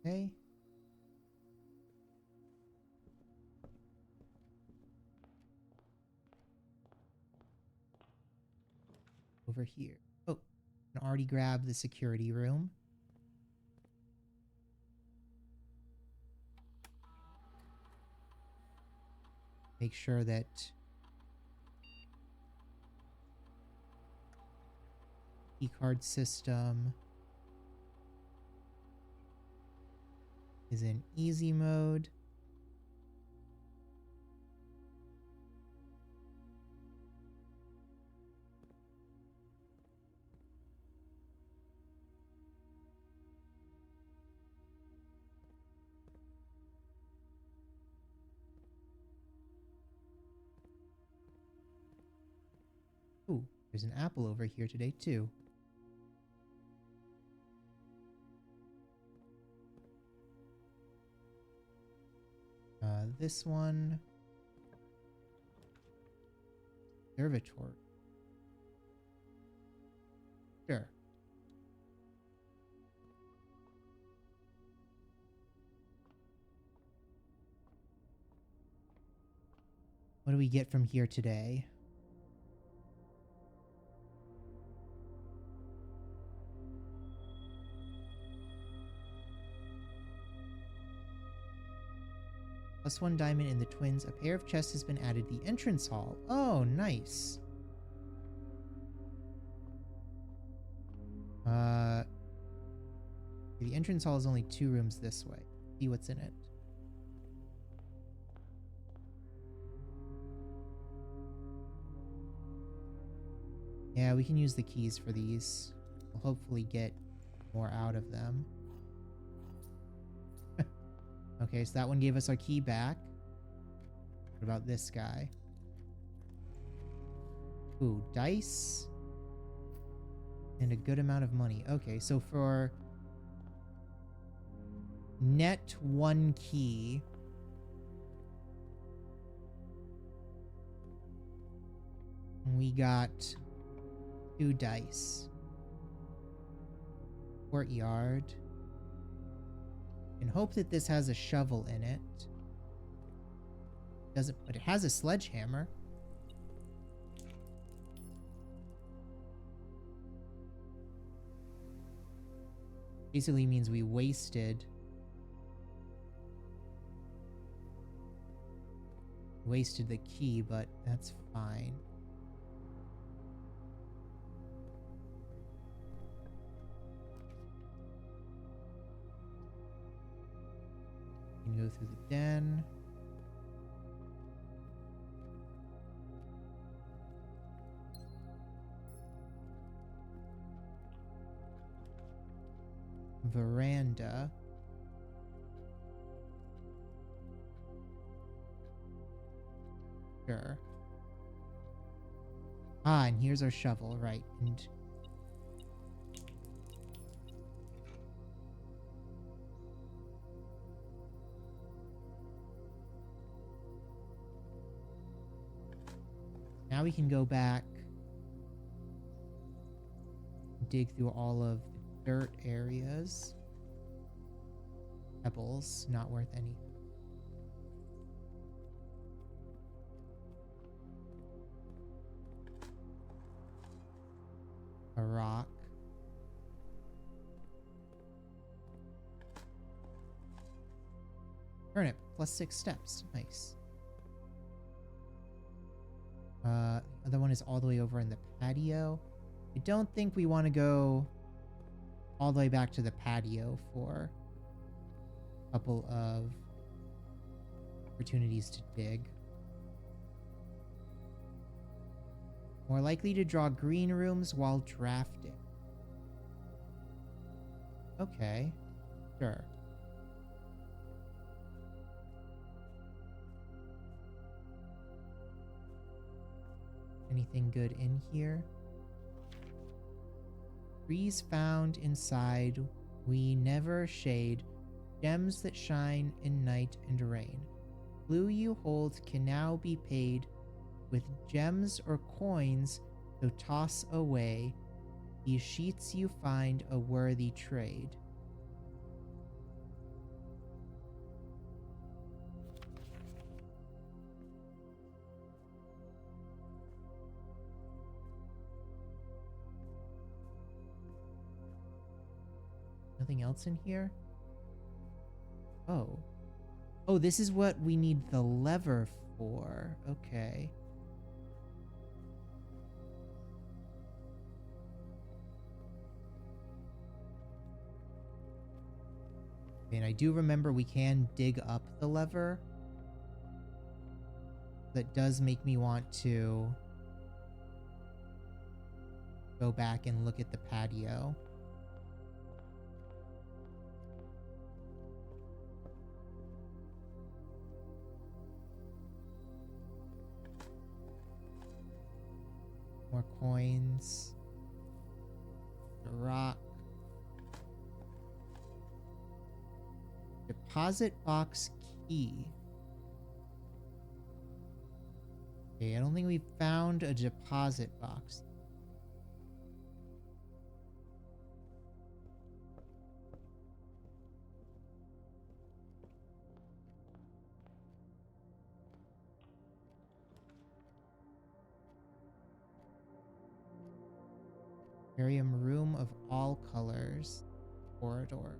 A: okay. Over here. Oh, I can already grab the security room. Make sure that keycard system is in easy mode. Ooh, there's an apple over here today too. This one. Observatory. Sure. What do we get from here today? +1 diamond in the twins. A pair of chests has been added to the entrance hall. Oh, nice. The entrance hall is only 2 rooms this way. See what's in it. Yeah, we can use the keys for these. We'll hopefully get more out of them. Okay, so that one gave us our key back. What about this guy? Ooh, dice. And a good amount of money. Okay, so for net 1 key, we got 2 dice. Courtyard. And hope that this has a shovel in it. Doesn't, but it has a sledgehammer. Basically means we wasted the key, but that's fine. You can go through the den. Veranda. Sure. Ah, and here's our shovel, right? And now we can go back, dig through all of the dirt areas. Pebbles, not worth anything. A rock. Turnip, plus 6 steps. Nice. Other one is all the way over in the patio. I don't think we want to go all the way back to the patio for a couple of opportunities to dig. More likely to draw green rooms while drafting. Okay, sure. Anything good in here? Trees found inside we never shade, gems that shine in night and rain. Blue you hold can now be paid with gems or coins, so toss away. These sheets you find a worthy trade. Nothing else in here? Oh. Oh, this is what we need the lever for. Okay. And I do remember we can dig up the lever. That does make me want to go back and look at the patio. More coins. A rock. Deposit box key. Okay, I don't think we found a deposit box. Aquarium room of all colors. Corridor.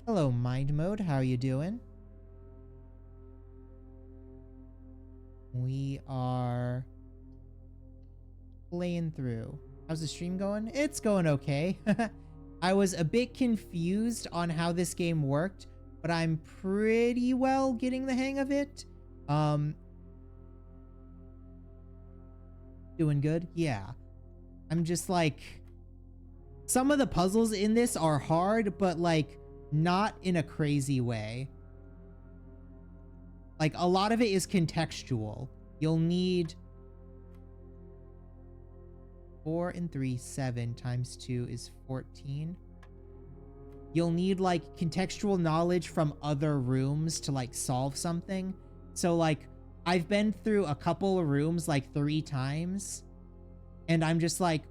A: Hello, Mind Mode. How are you doing? We are playing through. How's the stream going? It's going okay. I was a bit confused on how this game worked, but I'm pretty well getting the hang of it. Doing good? Yeah. I'm just like, some of the puzzles in this are hard, but like not in a crazy way. Like a lot of it is contextual. You'll need 4 and 3, 7 times 2 is 14. You'll need like contextual knowledge from other rooms to like solve something. So like I've been through a couple of rooms like 3 times and I'm just like,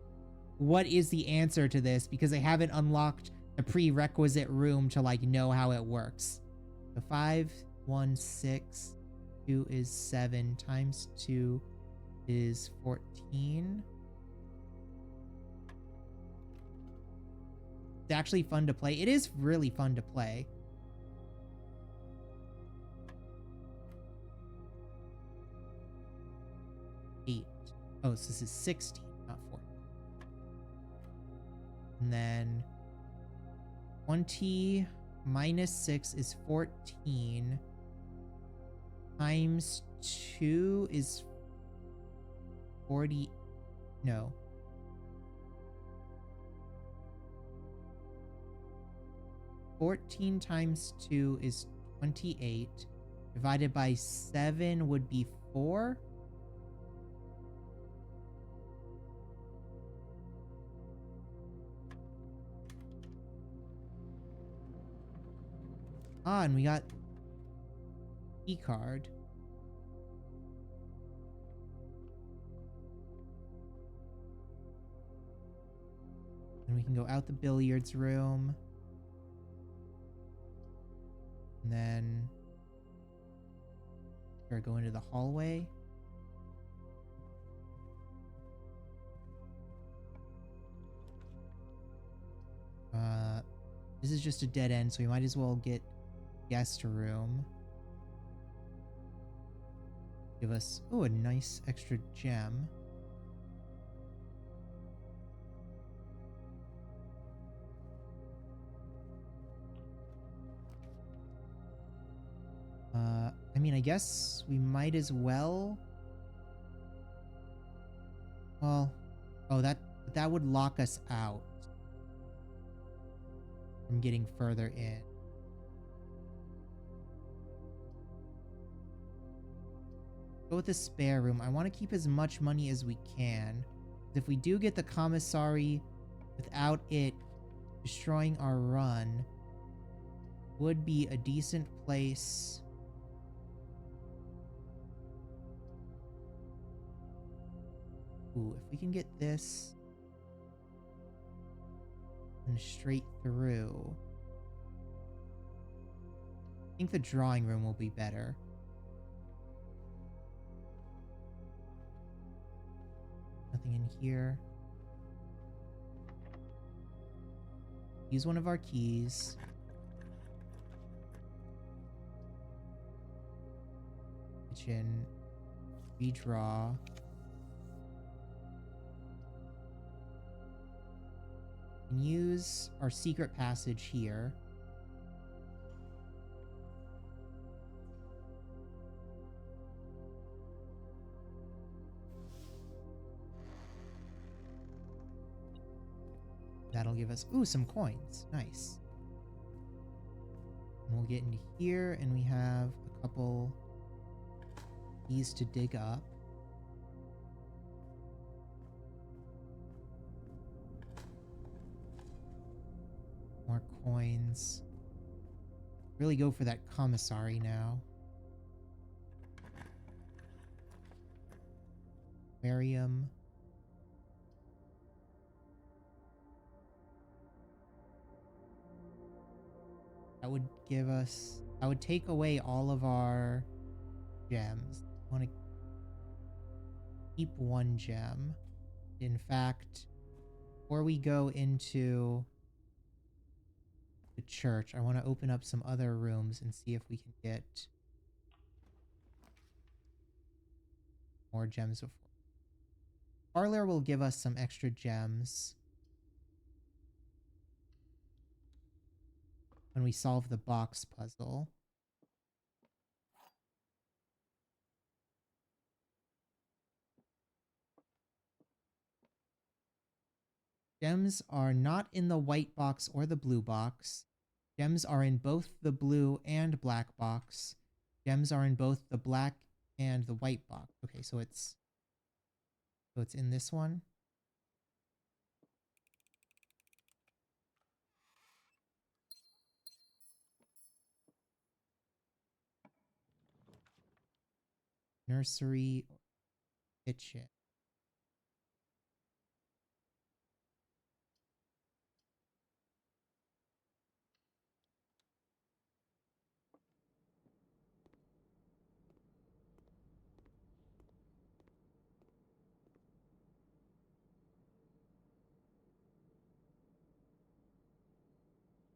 A: what is the answer to this? Because I haven't unlocked the prerequisite room to like know how it works. So 5, 1, 6, 2 is 7 times 2 is 14. It's actually fun to play. It is really fun to play. Eight. Oh, so this is 16, not 14. And then 20 minus 6 is 14. Times 2 is 48. No. $14 times 2 is 28. Divided by 7 would be 4. Ah, and we got key card. And we can go out the billiards room. And then we're go into the hallway. This is just a dead end, so we might as well get guest room. Give us, oh, a nice extra gem. I mean, I guess we might as well. Well, oh, that would lock us out from getting further in. Go with the spare room. I want to keep as much money as we can. If we do get the commissary without it destroying our run, would be a decent place. Ooh, if we can get this and straight through, I think the drawing room will be better. Nothing in here. Use one of our keys. Kitchen. Redraw. And use our secret passage here. That'll give us, ooh, some coins. Nice. And we'll get into here, and we have a couple keys to dig up. More coins. Really go for that commissary now. Aquarium. That would give us, I would take away all of our gems. I want to keep one gem. In fact, before we go into the church, I want to open up some other rooms and see if we can get more gems before. Parlor will give us some extra gems when we solve the box puzzle. Gems are not in the white box or the blue box. Gems are in both the blue and black box. Gems are in both the black and the white box. Okay, so it's in this one. Nursery, kitchen.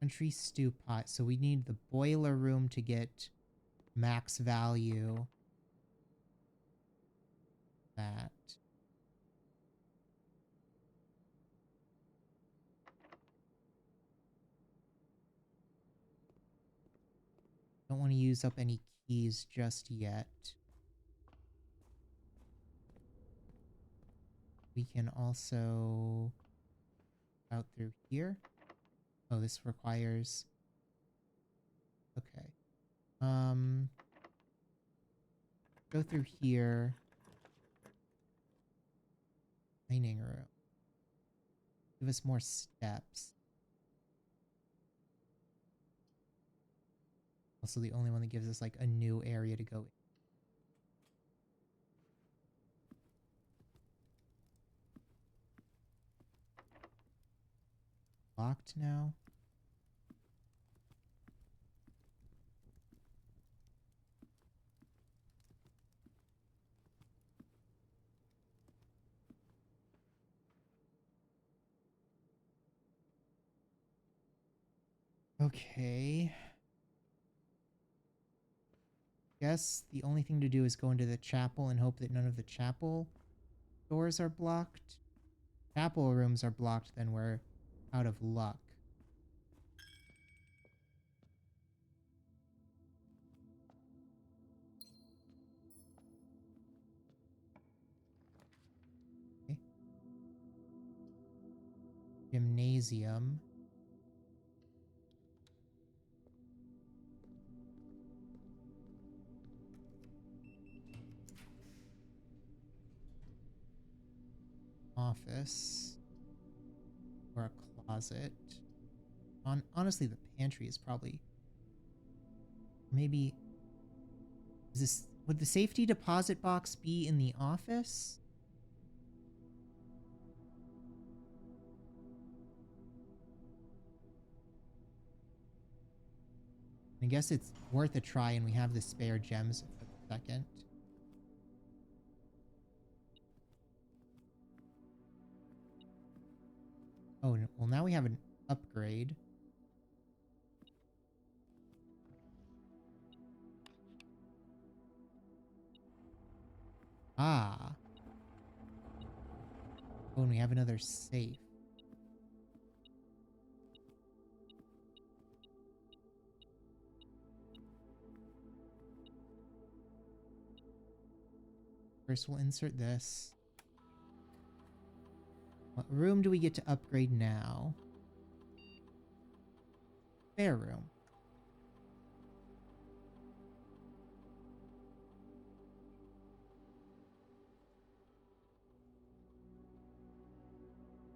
A: Country stew pot. So we need the boiler room to get max value. That. Don't want to use up any keys just yet. We can also out through here. Oh, this requires... Okay. Go through here. Dining room. Give us more steps. Also the only one that gives us like a new area to go in. Locked now. Okay. Guess the only thing to do is go into the chapel and hope that none of the chapel doors are blocked. Chapel rooms are blocked, then we're out of luck. Okay. Gymnasium. Office. Or a closet. Honestly, the pantry is probably... Maybe... Is this... Would the safety deposit box be in the office? I guess it's worth a try, and we have the spare gems for the second. Oh, well, now we have an upgrade. Ah. Oh, and we have another safe. First, we'll insert this. What room do we get to upgrade now? Spare room.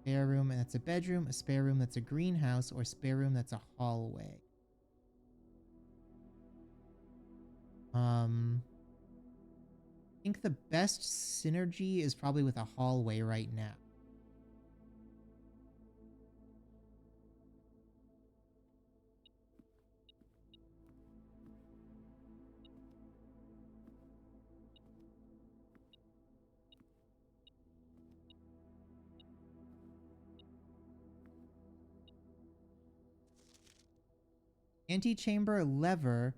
A: Spare room, and that's a bedroom. A spare room, that's a greenhouse. Or spare room, that's a hallway. I think the best synergy is probably with a hallway right now. Antechamber lever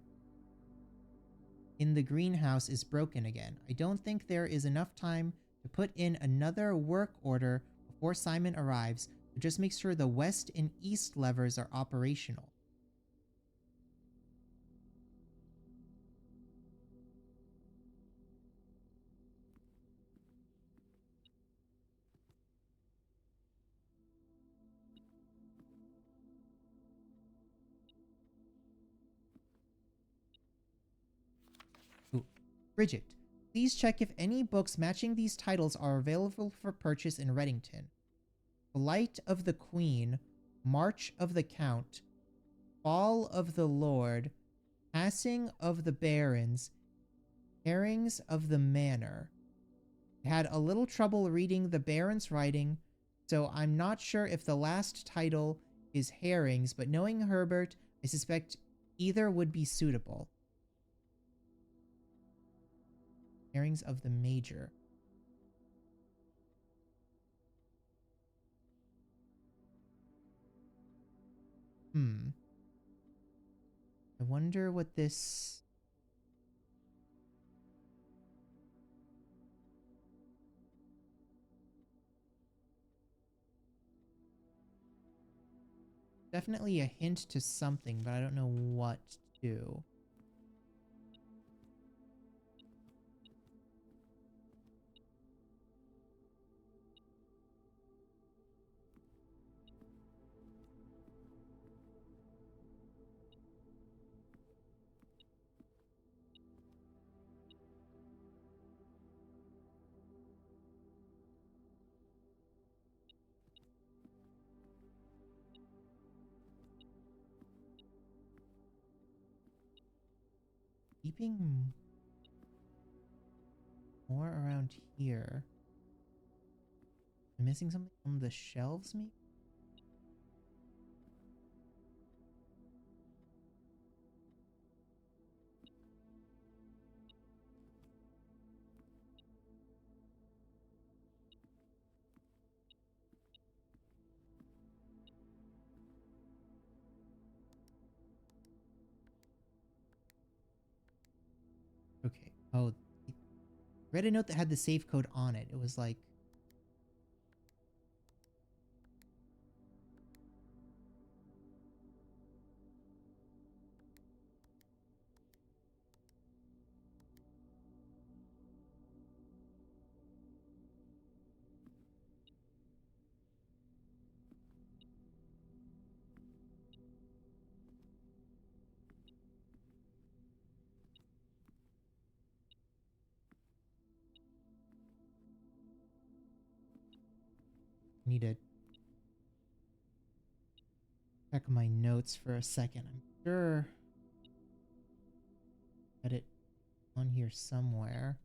A: in the greenhouse is broken again. I don't think there is enough time to put in another work order before Simon arrives, so just make sure the west and east levers are operational. Bridget, please check if any books matching these titles are available for purchase in Reddington. Flight of the Queen, March of the Count, Fall of the Lord, Passing of the Barons, Herrings of the Manor. I had a little trouble reading the Baron's writing, so I'm not sure if the last title is Herrings, but knowing Herbert, I suspect either would be suitable. Herrings of the Major. I wonder what this... Definitely a hint to something, but I don't know what to. keeping more around here. Am I missing something on the shelves, maybe? Okay. Oh, read a note that had the safe code on it. It was like... I need to check my notes for a second. I'm sure I had it on here somewhere.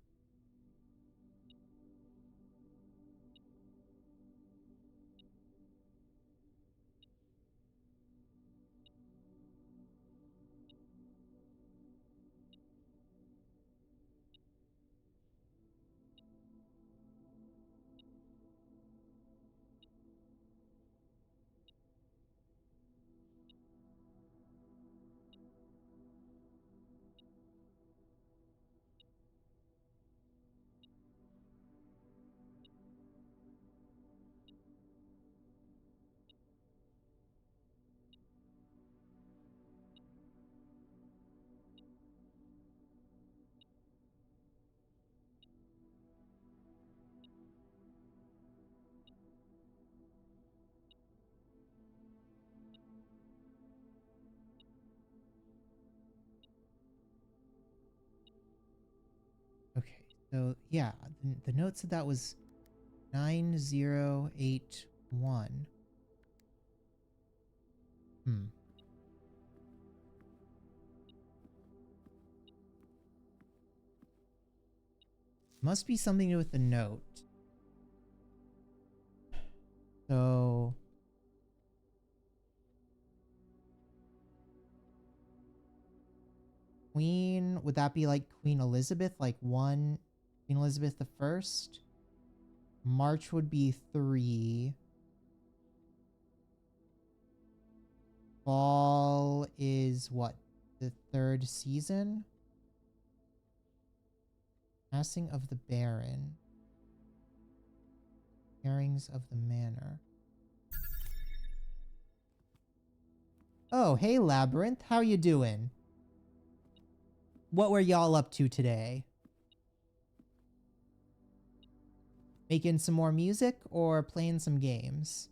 A: Okay, so yeah, the note said that was 9081. Hmm. Must be something to do with the note. So... Queen, would that be like Queen Elizabeth? Like Queen Elizabeth the First? March would be 3. Fall is what? The 3rd season? Passing of the Baron. Bearings of the Manor. Oh, hey Labyrinth, how you doing? What were y'all up to today? Making some more music or playing some games?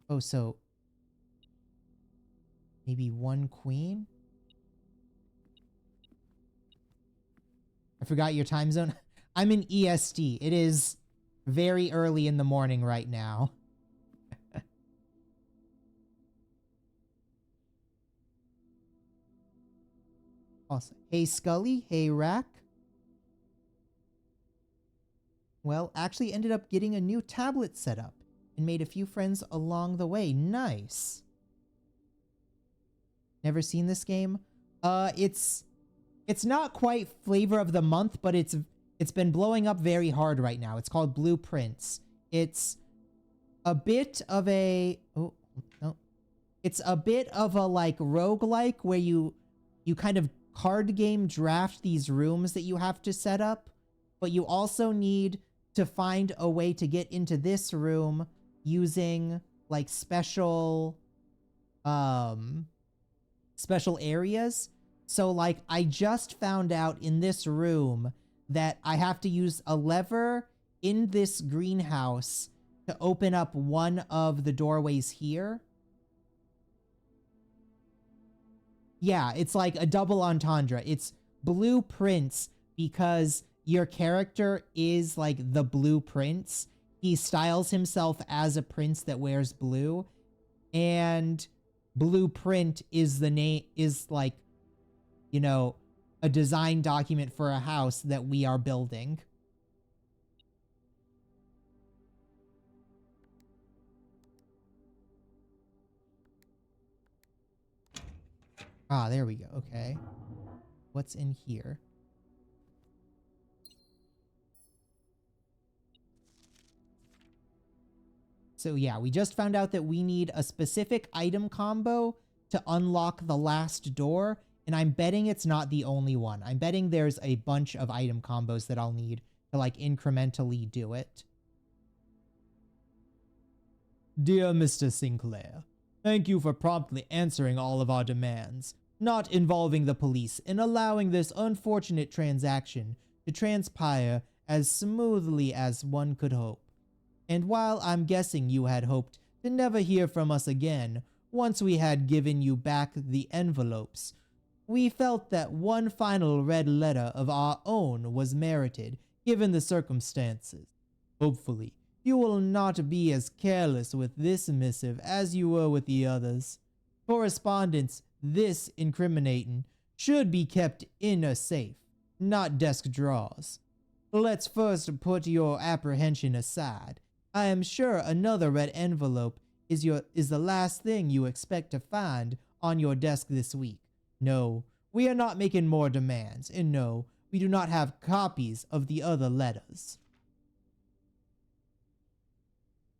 A: Oh, so maybe one queen? I forgot your time zone. I'm in EST. It is very early in the morning right now. Awesome. Hey, Scully. Hey, Rack. Well, actually ended up getting a new tablet set up and made a few friends along the way. Nice. Never seen this game? It's not quite flavor of the month, but it's been blowing up very hard right now. It's called Blueprints. It's a bit of a... Oh, no. It's a bit of a, like, roguelike where you kind of card game draft these rooms that you have to set up, but you also need to find a way to get into this room using, like, special areas. So, like, I just found out in this room that I have to use a lever in this greenhouse to open up one of the doorways here. Yeah, it's like a double entendre. It's blueprints because your character is like the blueprints, he styles himself as a prince that wears blue, and blueprint is the name, is like, you know, a design document for a house that we are building. Ah, there we go. Okay. What's in here? So yeah, we just found out that we need a specific item combo to unlock the last door, and I'm betting it's not the only one. I'm betting there's a bunch of item combos that I'll need to like incrementally do it. Dear Mr. Sinclair, thank you for promptly answering all of our demands, not involving the police, and allowing this unfortunate transaction to transpire as smoothly as one could hope. And while I'm guessing you had hoped to never hear from us again once we had given you back the envelopes, we felt that one final red letter of our own was merited given the circumstances. Hopefully, you will not be as careless with this missive as you were with the others. Correspondence this incriminating should be kept in a safe, not desk drawers. Let's first put your apprehension aside. I am sure another red envelope is the last thing you expect to find on your desk this week. No, we are not making more demands, and no, we do not have copies of the other letters.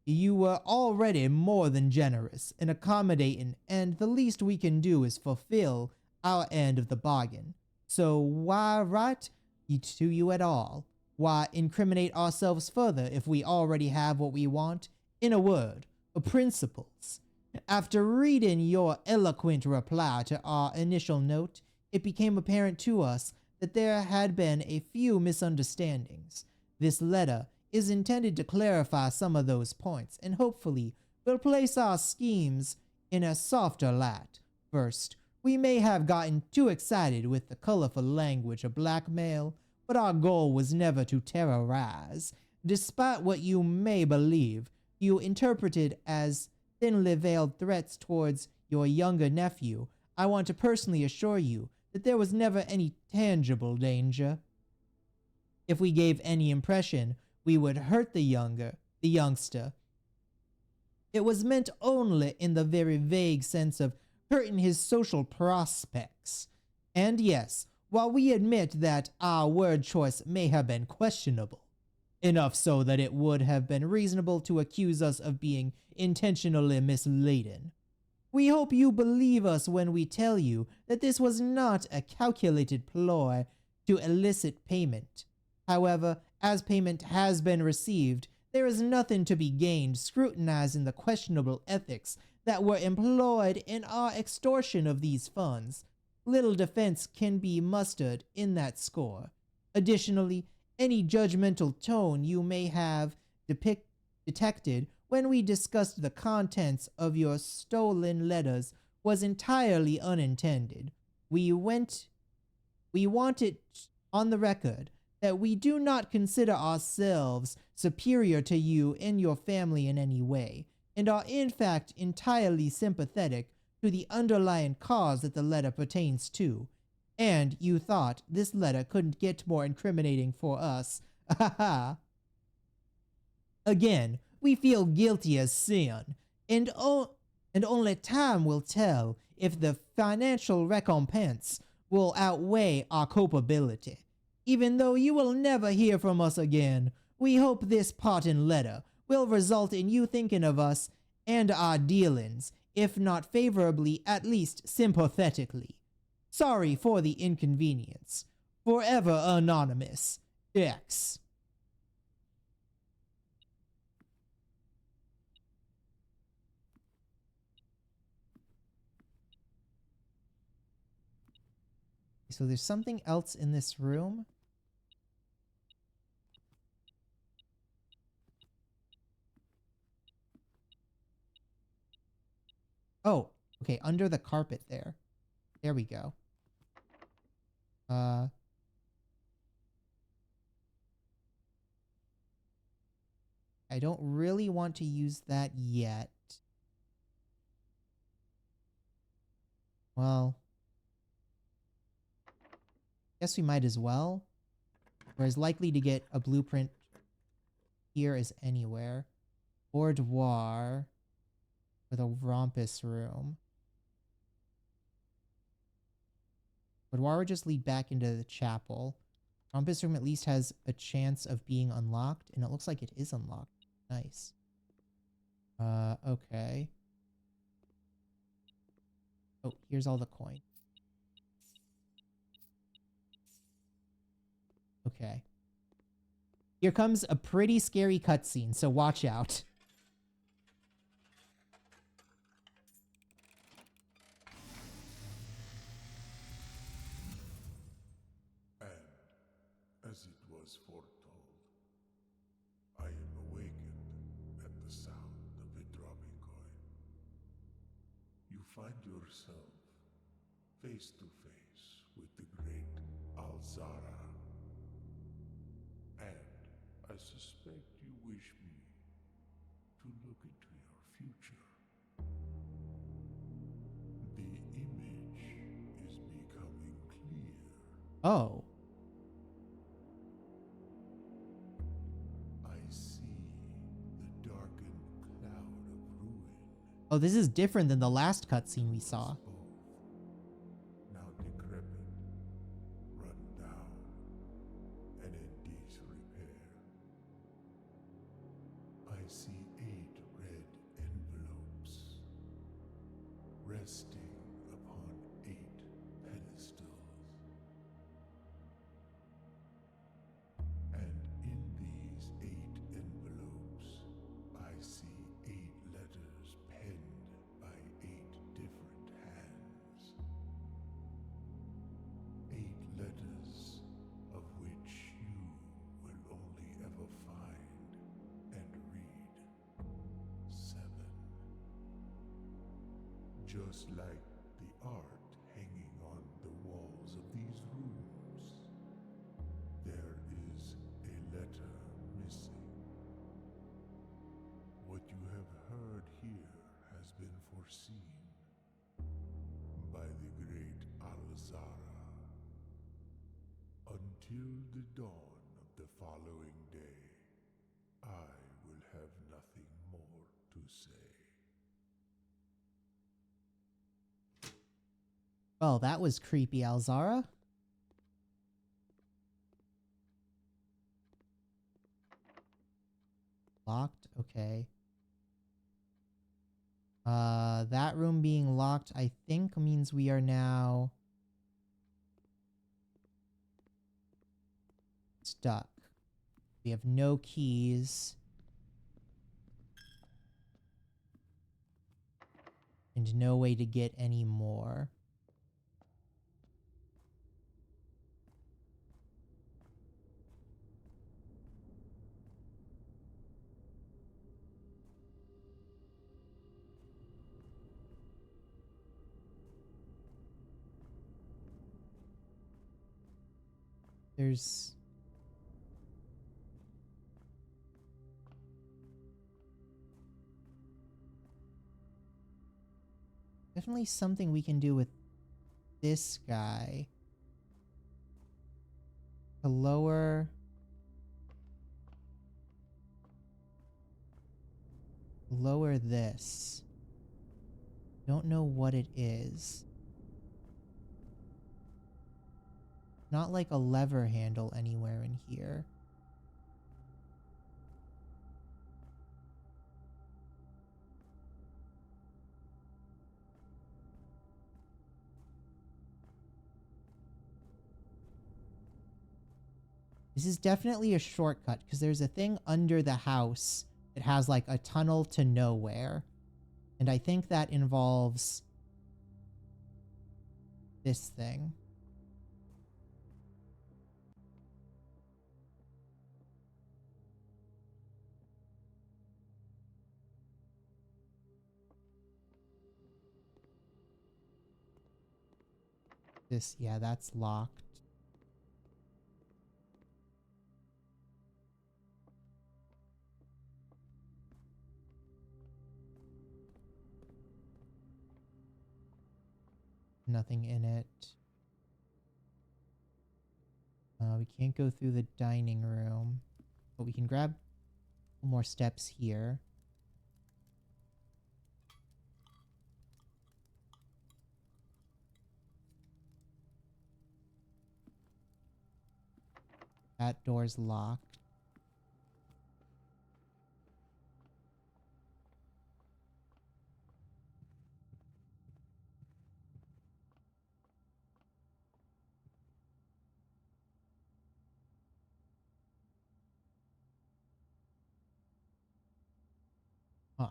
A: You were already more than generous and accommodating, and the least we can do is fulfill our end of the bargain. So why write to you at all? Why incriminate ourselves further if we already have what we want? In a word, principles. After reading your eloquent reply to our initial note, it became apparent to us that there had been a few misunderstandings. This letter is intended to clarify some of those points and hopefully will place our schemes in a softer light. First, we may have gotten too excited with the colorful language of blackmail, but our goal was never to terrorize. Despite what you may believe, you interpreted as thinly veiled threats towards your younger nephew, I want to personally assure you that there was never any tangible danger. If we gave any impression we would hurt the youngster, it was meant only in the very vague sense of hurting his social prospects. And yes, while we admit that our word choice may have been questionable, enough so that it would have been reasonable to accuse us of being intentionally misleading, we hope you believe us when we tell you that this was not a calculated ploy to elicit payment. However, as payment has been received, there is nothing to be gained scrutinizing the questionable ethics that were employed in our extortion of these funds. Little defense can be mustered in that score. Additionally, any judgmental tone you may have detected when we discussed the contents of your stolen letters was entirely unintended. We want it on the record that we do not consider ourselves superior to you and your family in any way, and are in fact entirely sympathetic to the underlying cause that the letter pertains to. And you thought this letter couldn't get more incriminating for us. Again, we feel guilty as sin, and only time will tell if the financial recompense will outweigh our culpability. Even though you will never hear from us again, we hope this parting letter will result in you thinking of us and our dealings, if not favorably, at least sympathetically. Sorry for the inconvenience. Forever anonymous. X. So there's something else in this room. Oh, okay, under the carpet there. There we go. I don't really want to use that yet. Well, guess we might as well. We're as likely to get a blueprint here as anywhere. Boudoir with a rompus room. Boudoir would just lead back into the chapel. Rompus room at least has a chance of being unlocked, and it looks like it is unlocked. Nice. Okay. Oh, here's all the coin. Okay. Here comes a pretty scary cutscene, so watch out.
C: And, as it was foretold, I am awakened at the sound of a dropping coin. You find yourself face to face with the great Alzara. And I suspect you wish me to look into your future. The image is becoming clear.
A: Oh.
C: I see the darkened cloud of ruin.
A: Oh, this is different than the last cutscene we saw.
C: Both now decrepit, run down, and in disrepair. I see 8 red envelopes resting upon 8 pedestals. And in these 8 envelopes, I see 8 letters penned by 8 different hands. 8 letters of which you will only ever find and read 7. Just like the art hanging on the walls of these rooms, there is a letter missing. What you have heard here has been foreseen by the great Alzara. Until the dawn of the following day, I will have nothing more to say.
A: Well, that was creepy, Alzara. Locked? Okay. That room being locked, I think, means we are now stuck. We have no keys. And no way to get any more. There's... definitely something we can do with this guy. To lower... lower this. Don't know what it is. Not like a lever handle anywhere in here. This is definitely a shortcut because there's a thing under the house that has like a tunnel to nowhere. And I think that involves this thing. This, yeah, that's locked. Nothing in it. We can't go through the dining room, but we can grab more steps here. That door's locked. Huh.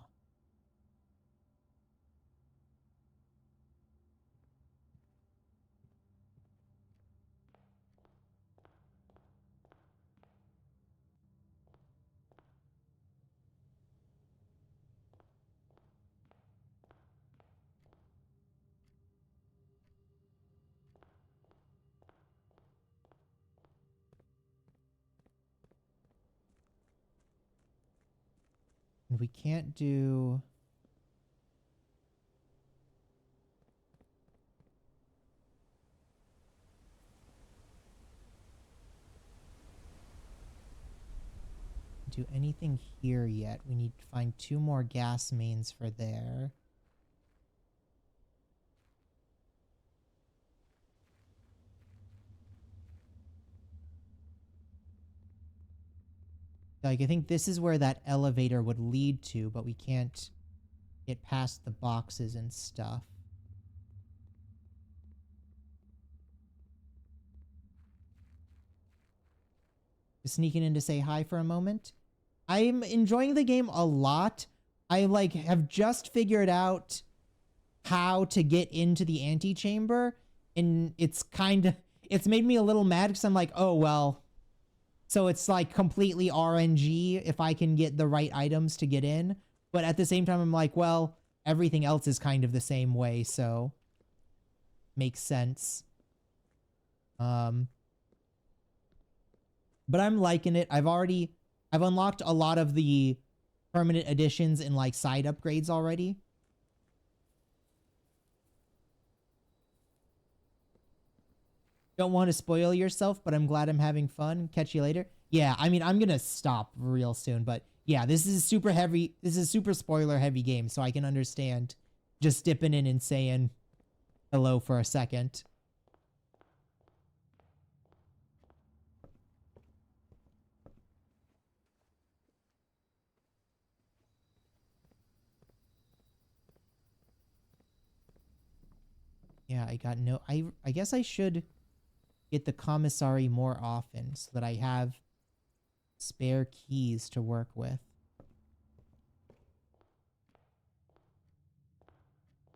A: And we can't do... do anything here yet. We need to find 2 more gas mains for there. Like, I think this is where that elevator would lead to, but we can't get past the boxes and stuff. Just sneaking in to say hi for a moment. I'm enjoying the game a lot. I like have just figured out how to get into the antechamber, and it's made me a little mad because I'm like, oh well, so it's like completely RNG if I can get the right items to get in. But at the same time, I'm like, well, everything else is kind of the same way, so makes sense. But I'm liking it. I've unlocked a lot of the permanent additions and like side upgrades already. Don't want to spoil yourself, but I'm glad I'm having fun. Catch you later. Yeah, I mean, I'm gonna stop real soon, but yeah, this is super heavy. This is super spoiler heavy game, so I can understand just dipping in and saying hello for a second. Yeah, I guess I should get the commissary more often so that I have spare keys to work with.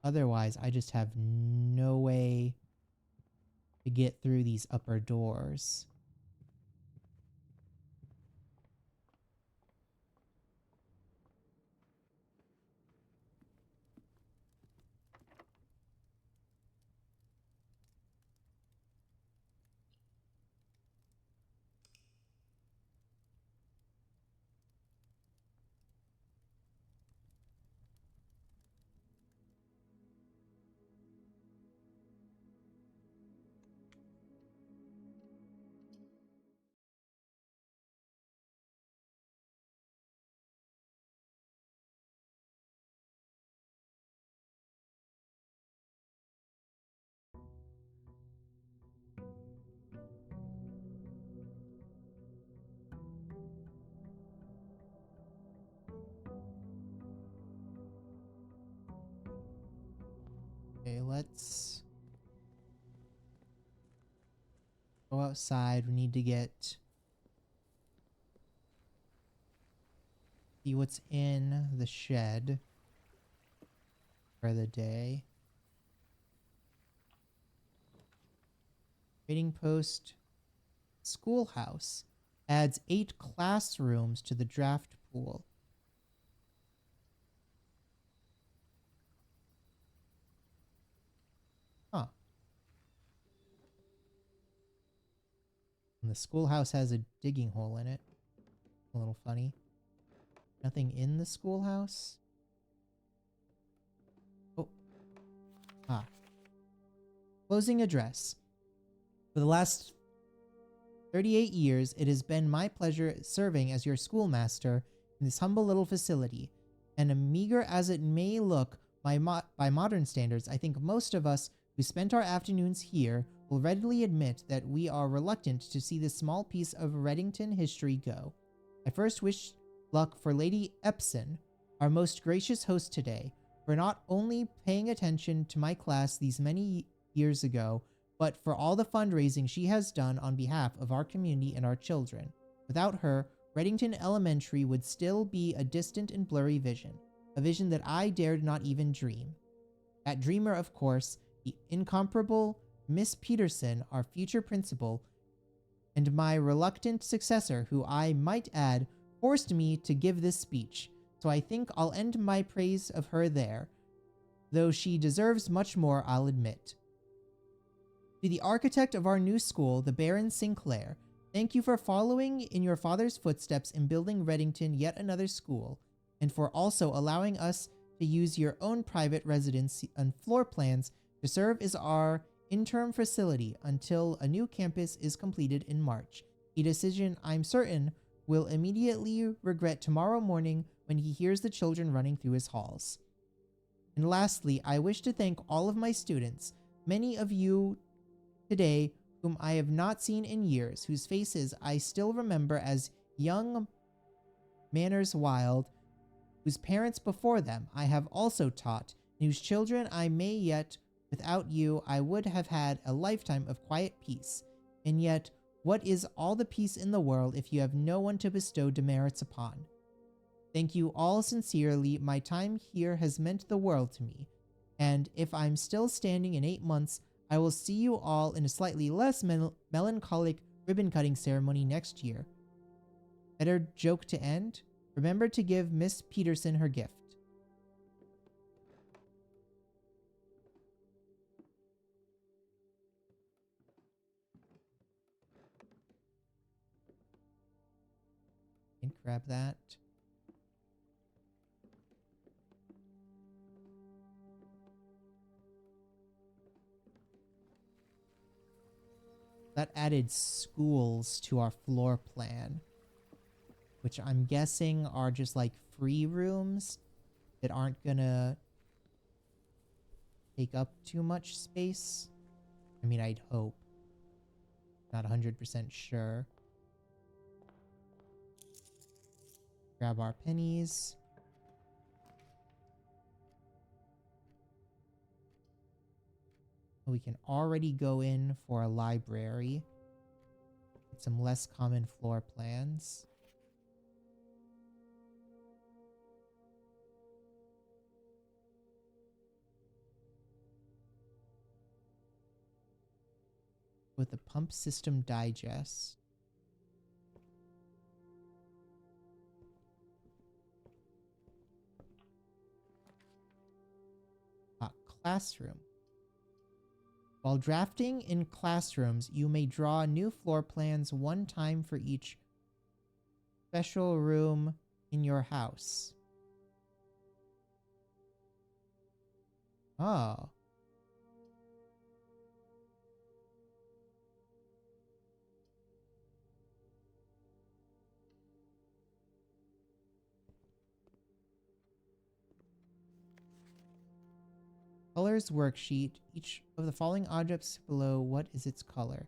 A: Otherwise, I just have no way to get through these upper doors. Okay, let's go outside. We need to see what's in the shed for the day. Trading post schoolhouse adds 8 classrooms to the draft pool. Huh. And the schoolhouse has a digging hole in it. A little funny. Nothing in the schoolhouse? Oh. Ah. Closing address. For the last 38 years, it has been my pleasure serving as your schoolmaster in this humble little facility. And meager as it may look by modern standards, I think most of us who spent our afternoons here will readily admit that we are reluctant to see this small piece of Reddington history go. I first wish luck for Lady Epson, our most gracious host today, for not only paying attention to my class these many years ago, but for all the fundraising she has done on behalf of our community and our children. Without her, Reddington Elementary would still be a distant and blurry vision, a vision that I dared not even dream. That dreamer, of course, the incomparable Miss Peterson, our future principal, and my reluctant successor, who I might add, forced me to give this speech, so I think I'll end my praise of her there, though she deserves much more, I'll admit. To the architect of our new school, the Baron Sinclair, thank you for following in your father's footsteps in building Reddington yet another school, and for also allowing us to use your own private residence and floor plans to serve as our interim facility until a new campus is completed in March, a decision I'm certain will immediately regret tomorrow morning when he hears the children running through his halls. And lastly, I wish to thank all of my students, many of you today whom I have not seen in years, whose faces I still remember as young manners wild, whose parents before them I have also taught, and whose children I may yet, without you, I would have had a lifetime of quiet peace. And yet, what is all the peace in the world if you have no one to bestow demerits upon? Thank you all sincerely. My time here has meant the world to me, and if I'm still standing in 8 months, I will see you all in a slightly less melancholic ribbon-cutting ceremony next year. Better joke to end? Remember to give Miss Peterson her gift. And grab that. That added schools to our floor plan, which I'm guessing are just like free rooms that aren't gonna take up too much space. I mean, I'd hope. Not 100% sure. Grab our pennies. We can already go in for a library. Get some less common floor plans. With the pump system digest. Classroom. While drafting in classrooms, you may draw new floor plans one time for each special room in your house. Oh. Colors worksheet. Each of the following objects below, what is its color?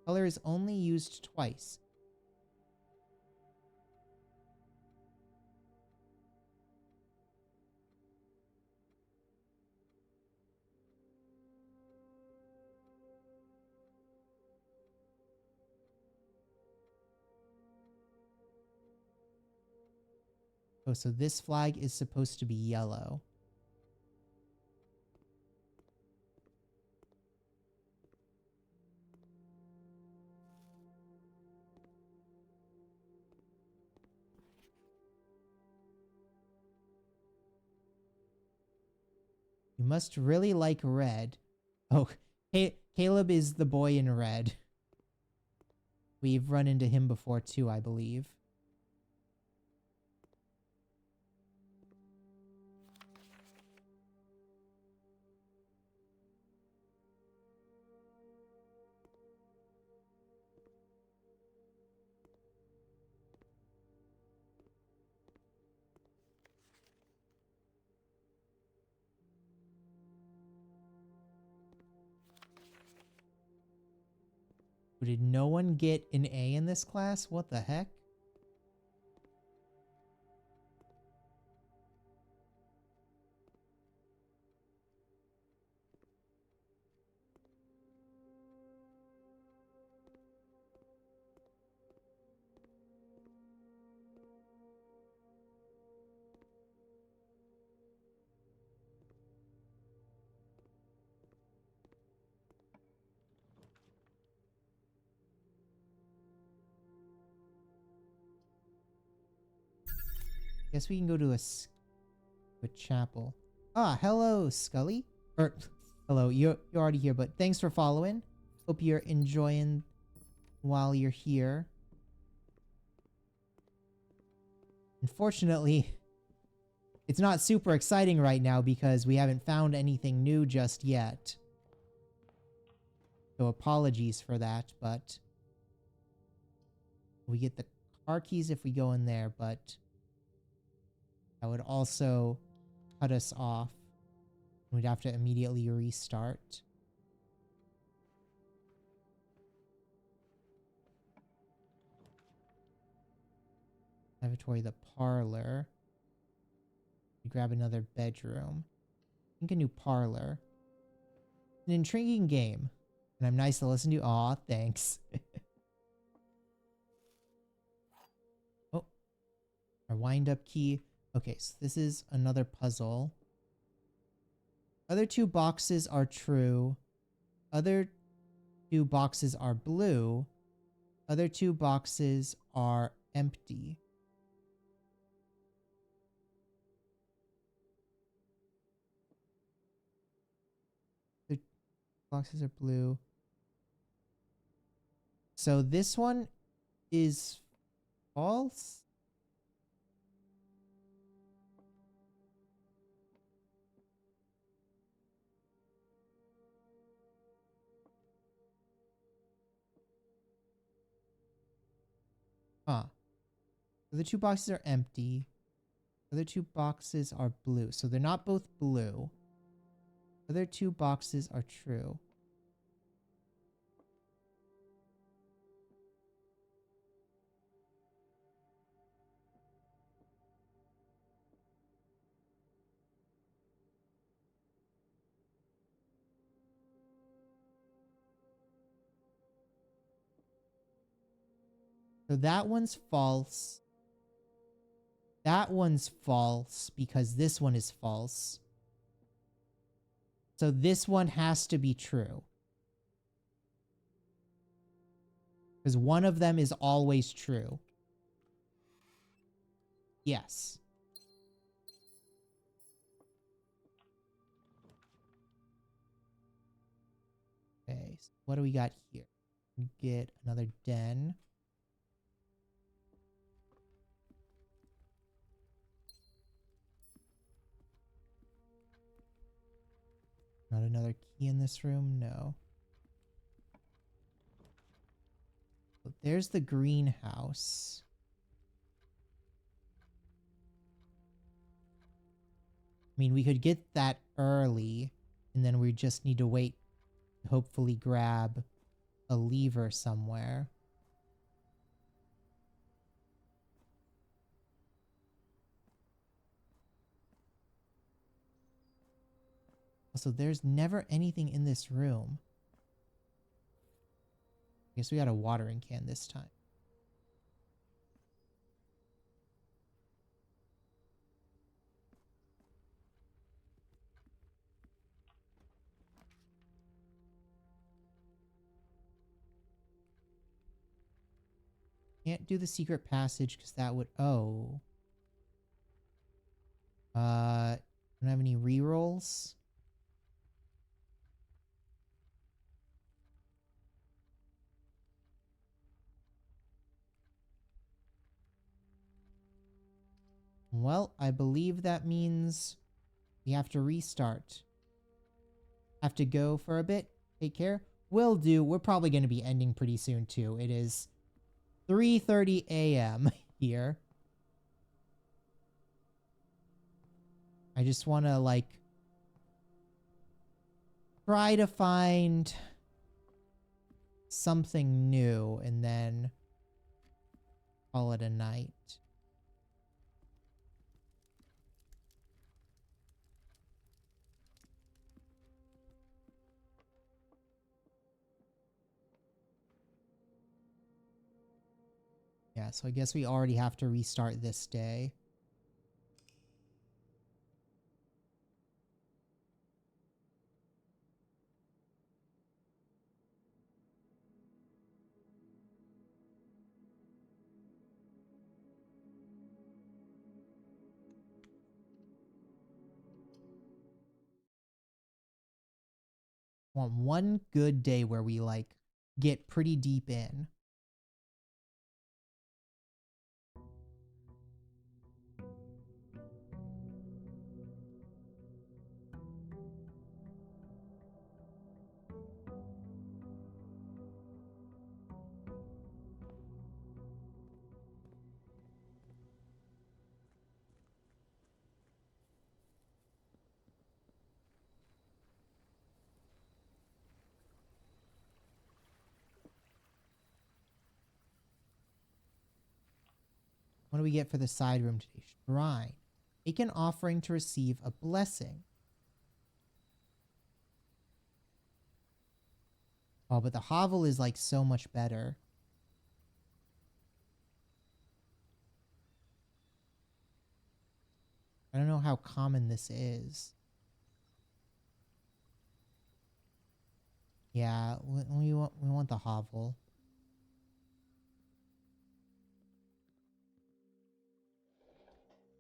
A: Color is only used twice. Oh, so this flag is supposed to be yellow. You must really like red. Oh, Caleb is the boy in red. We've run into him before too, I believe. Did no one get an A in this class? What the heck? Guess we can go to a chapel. Ah, hello, Scully. Or, hello, you're already here, but thanks for following. Hope you're enjoying while you're here. Unfortunately, it's not super exciting right now because we haven't found anything new just yet. So apologies for that, but we get the car keys if we go in there, but that would also cut us off. We'd have to immediately restart. Lavatory, the parlor. We grab another bedroom. I think a new parlor. An intriguing game. And I'm nice to listen to. Aw, thanks. Oh, our wind-up key. Okay, so this is another puzzle. Other two boxes are true. Other two boxes are blue. Other two boxes are empty. The boxes are blue. So this one is false. Huh. The two boxes are empty. The other two boxes are blue. So they're not both blue. The other two boxes are true. So that one's false. That one's false because this one is false. So this one has to be true. Because one of them is always true. Yes. Okay, so what do we got here? Get another den. Not another key in this room? No. But there's the greenhouse. I mean, we could get that early, and then we just need to wait to hopefully grab a lever somewhere. Also, there's never anything in this room. I guess we got a watering can this time. Can't do the secret passage because that would... Oh. Don't have any rerolls. Well, I believe that means we have to restart. Have to go for a bit. Take care. Will do. We're probably going to be ending pretty soon too. It is 3:30 a.m. here. I just want to like try to find something new and then call it a night. Yeah, so I guess we already have to restart this day. Want one good day where we like get pretty deep in. What do we get for the side room today? Shrine. Make an offering to receive a blessing. Oh, but the hovel is like so much better. I don't know how common this is. Yeah, we want the hovel.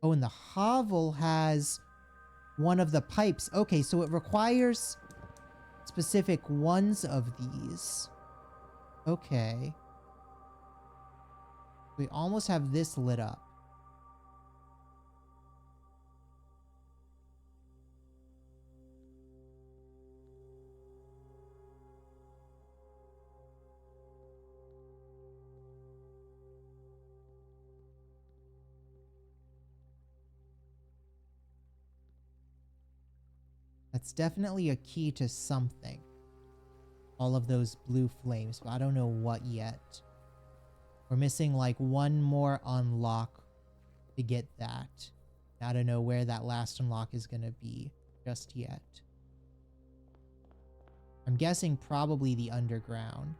A: Oh, and the hovel has one of the pipes. Okay, so it requires specific ones of these. Okay. We almost have this lit up. That's definitely a key to something. All of those blue flames, but I don't know what yet. We're missing like one more unlock to get that. I don't know where that last unlock is going to be just yet. I'm guessing probably the underground.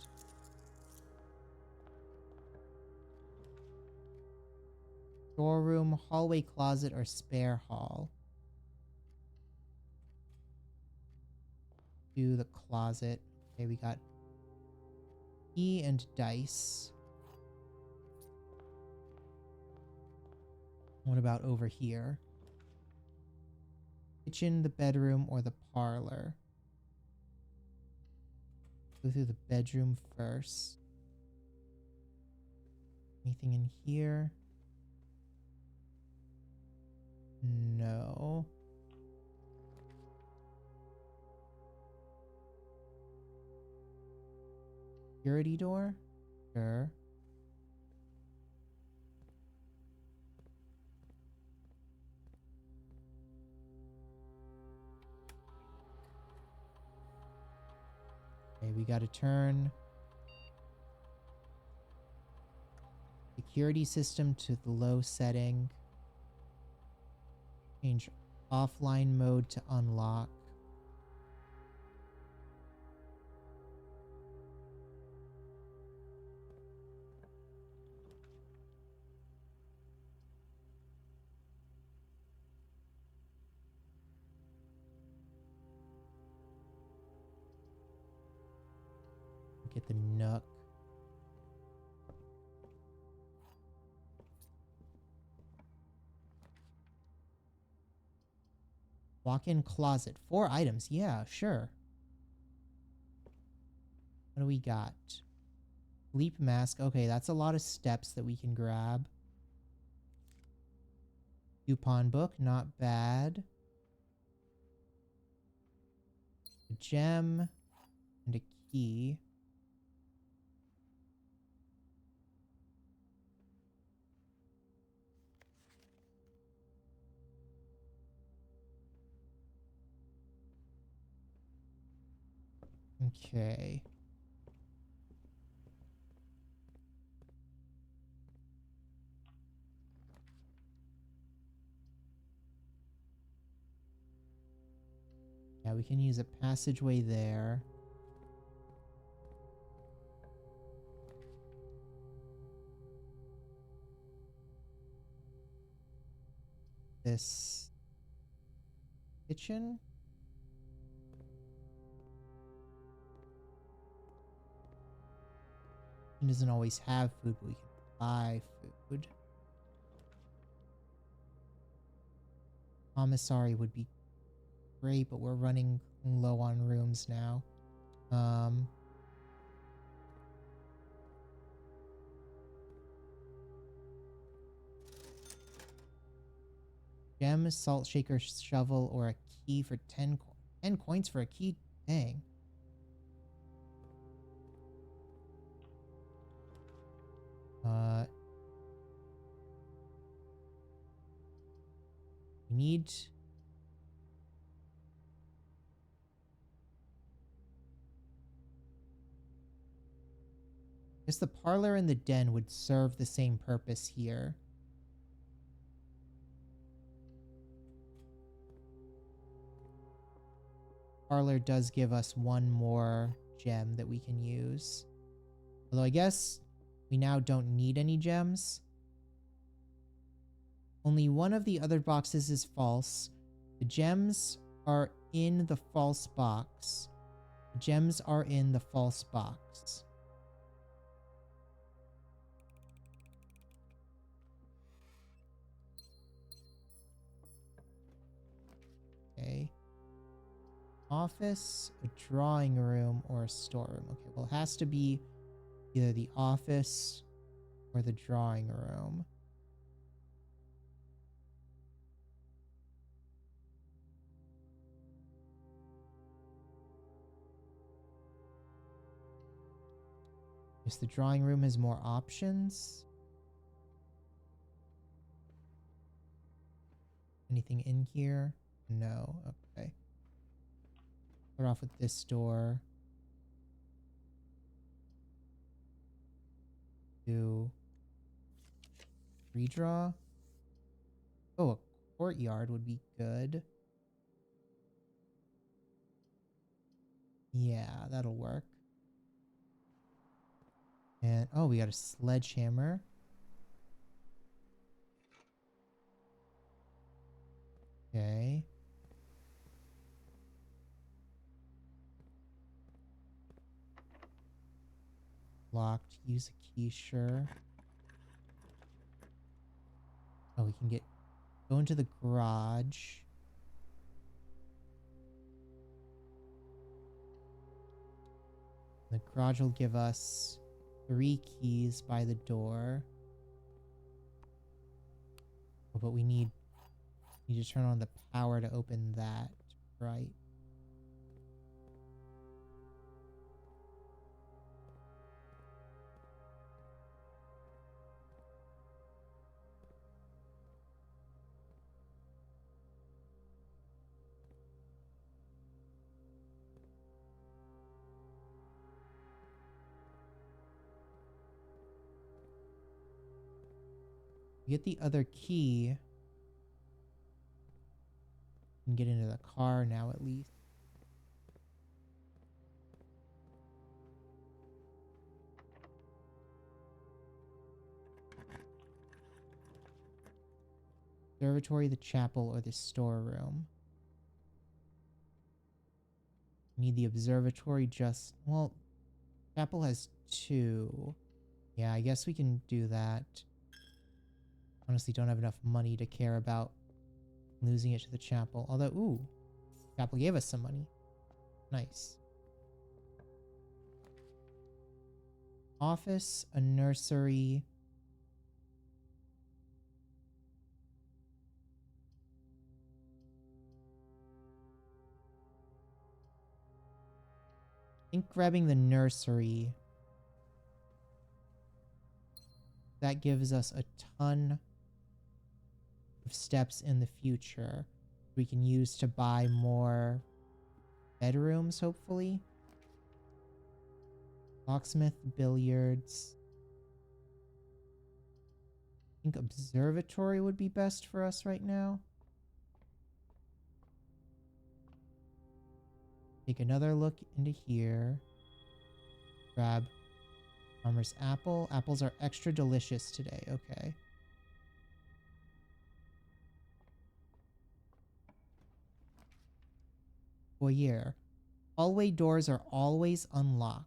A: Storeroom, hallway closet, or spare hall. Do the closet. Okay, we got key and dice. What about over here? Kitchen, the bedroom, or the parlor? Go through the bedroom first. Anything in here? No. Security door? Sure. Okay, we gotta turn security system to the low setting. Change offline mode to unlock. Get the nook. Walk-in closet. 4 items. Yeah, sure. What do we got? Sleep mask. Okay, that's a lot of steps that we can grab. Coupon book. Not bad. A gem. And a key. Okay. we can use a passageway there. This kitchen. It doesn't always have food, but we can buy food. Commissary would be great, but we're running low on rooms now. Gem, salt shaker, shovel, or a key for 10 coins for a key. Dang. We need... I guess the parlor and the den would serve the same purpose here. Parlor does give us one more gem that we can use. Although I guess we now don't need any gems. Only one of the other boxes is false. The gems are in the false box. The gems are in the false box. Okay. Office, a drawing room, or a storeroom. Okay, well, it has to be either the office or the drawing room. Yes, the drawing room has more options. Anything in here? No. Okay. Start off with this door. Do redraw. Oh, a courtyard would be good. Yeah, that'll work. And oh, we got a sledgehammer. Okay. Locked. Use a key, sure. Oh, we can go into the garage. The garage will give us 3 keys by the door. Oh, but we need to turn on the power to open that, right? Get the other key and get into the car now at least. Observatory, the chapel, or the storeroom. Need the observatory just... Well, chapel has 2. Yeah, I guess we can do that. Honestly, don't have enough money to care about losing it to the chapel. Although, ooh, chapel gave us some money. Nice. Office, a nursery. I think grabbing the nursery, that gives us a ton of steps in the future we can use to buy more bedrooms, hopefully. Locksmith, billiards. I think observatory would be best for us right now. Take another look into here. Grab farmer's apple. Apples are extra delicious today. Okay. Foyer. Hallway doors are always unlocked.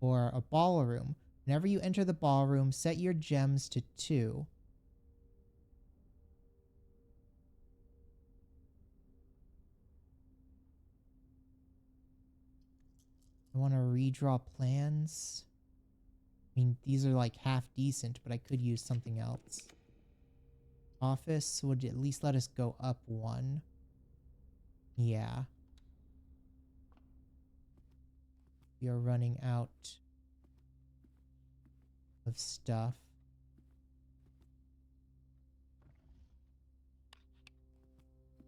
A: Or a ballroom. Whenever you enter the ballroom, set your gems to 2. I want to redraw plans. I mean, these are like half decent, but I could use something else. Office would at least let us go up 1. Yeah. We are running out of stuff.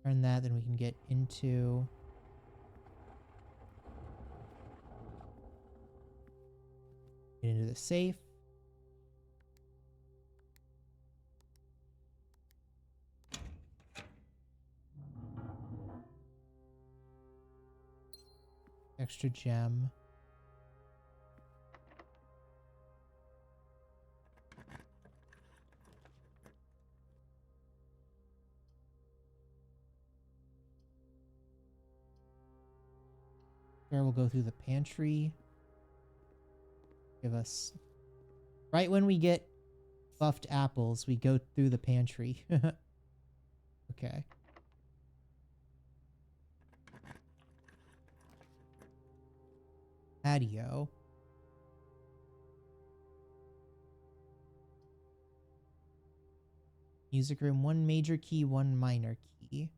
A: Turn that, then we can get into the safe. Extra gem. Here we'll go through the pantry. Give us... Right when we get buffed apples, we go through the pantry. Okay. Patio. Music room, 1 major key, 1 minor key.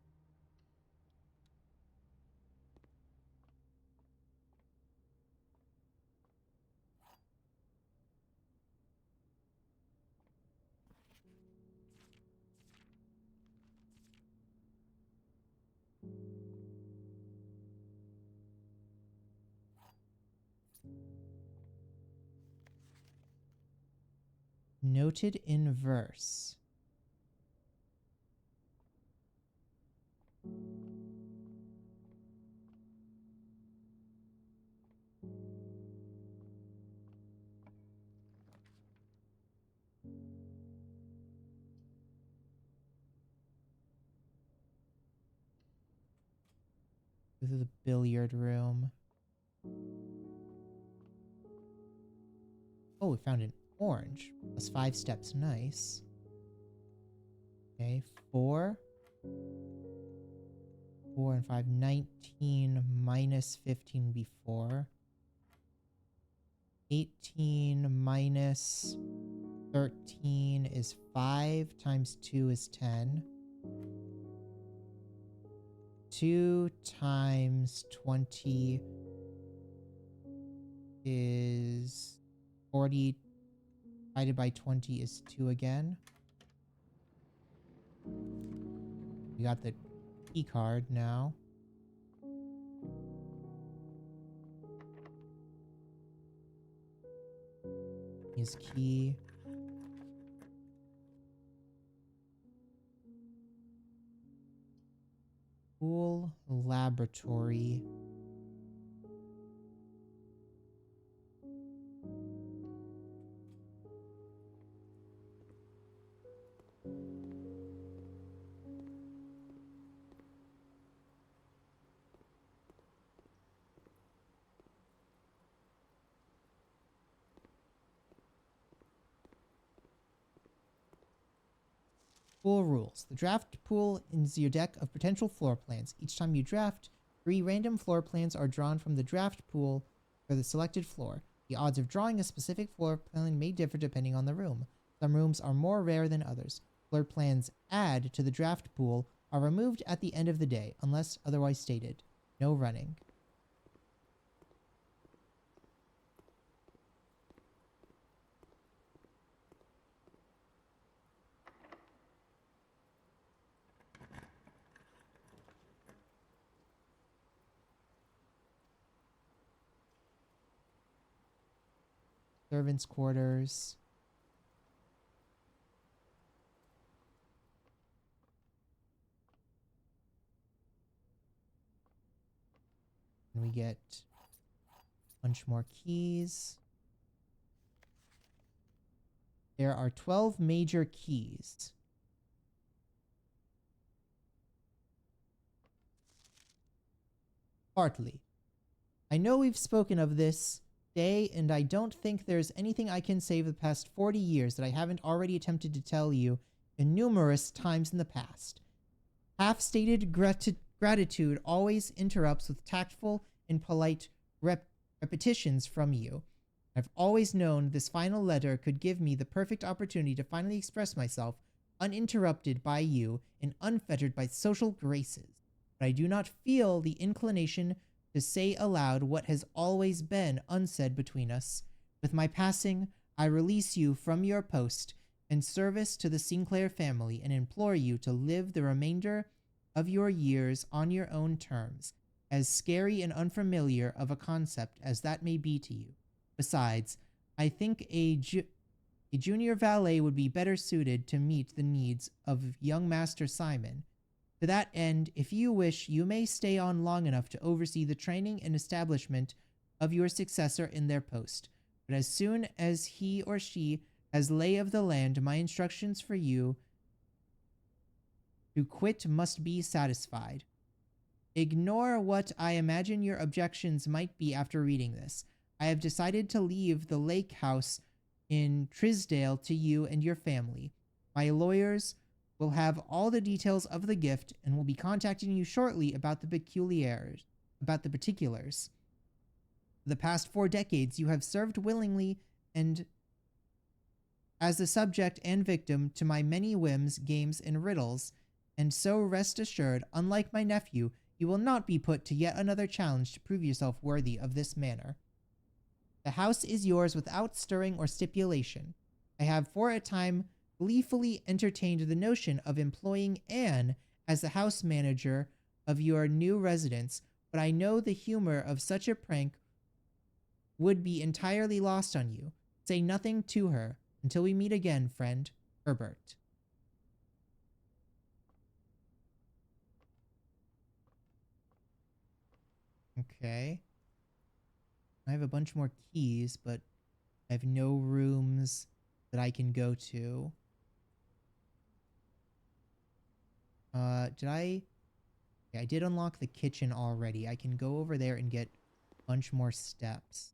A: Noted in verse. This is the billiard room. Oh, we found an orange. Plus 5 steps. Nice. Okay, 4. 4 and 5. 19 minus 15 before. 18 minus 13 is 5 times 2 is 10. 2 times 20 is 40. Divided by 20 is 2 again. We got the key card now. His key. Pool laboratory. Pool rules. The draft pool is your deck of potential floor plans. Each time you draft, 3 random floor plans are drawn from the draft pool for the selected floor. The odds of drawing a specific floor plan may differ depending on the room. Some rooms are more rare than others. Floor plans add to the draft pool are removed at the end of the day, unless otherwise stated. No running. Servants' quarters. we get a bunch more keys. There are 12 major keys. Partly. I know we've spoken of this day, and I don't think there's anything I can say of the past 40 years that I haven't already attempted to tell you in numerous times in the past. Half-stated gratitude always interrupts with tactful and polite repetitions from you. I've always known this final letter could give me the perfect opportunity to finally express myself, uninterrupted by you and unfettered by social graces. But I do not feel the inclination to say aloud what has always been unsaid between us. With my passing, I release you from your post and service to the Sinclair family and implore you to live the remainder of your years on your own terms, as scary and unfamiliar of a concept as that may be to you. Besides, I think a junior valet would be better suited to meet the needs of young Master Simon. To that end, if you wish, you may stay on long enough to oversee the training and establishment of your successor in their post. But as soon as he or she has lay of the land, my instructions for you to quit must be satisfied. Ignore what I imagine your objections might be after reading this. I have decided to leave the lake house in Trisdale to you and your family. My lawyers will have all the details of the gift and will be contacting you shortly about the particulars. For the past 4 decades, you have served willingly and as the subject and victim to my many whims, games, and riddles, and so rest assured, unlike my nephew, you will not be put to yet another challenge to prove yourself worthy of this manner. The house is yours without stirring or stipulation. I have for a time gleefully entertained the notion of employing Anne as the house manager of your new residence, but I know the humor of such a prank would be entirely lost on you. Say nothing to her. Until we meet again, friend, Herbert. Okay. I have a bunch more keys, but I have no rooms that I can go to. Did I? Yeah, I did unlock the kitchen already. I can go over there and get a bunch more steps.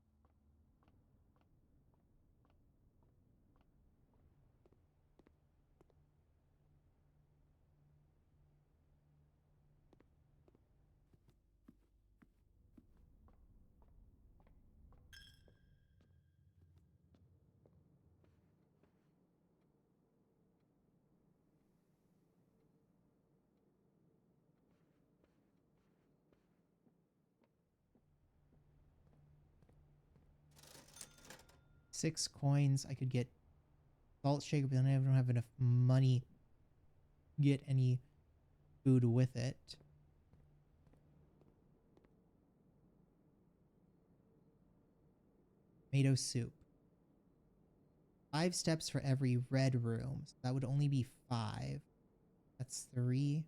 A: Six coins. I could get salt shaker, but then I don't have enough money to get any food with it. Tomato soup. 5 steps for every red room. So that would only be 5. That's 3.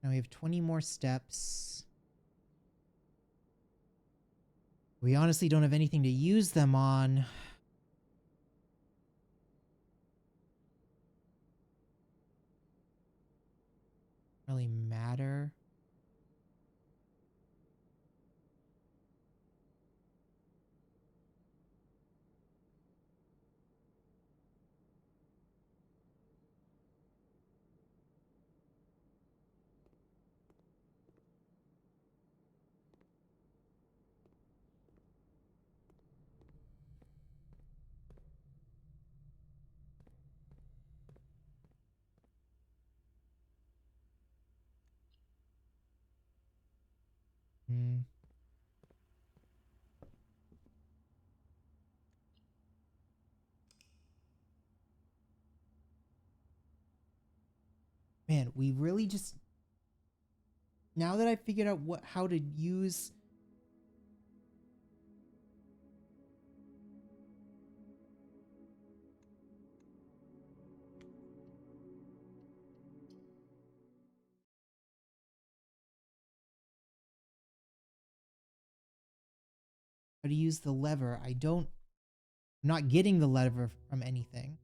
A: Now we have 20 more steps. We honestly don't have anything to use them on. Really matter. Hmm. Man, we really just, now that I figured out how to use How to use the lever. I'm not getting the lever from anything.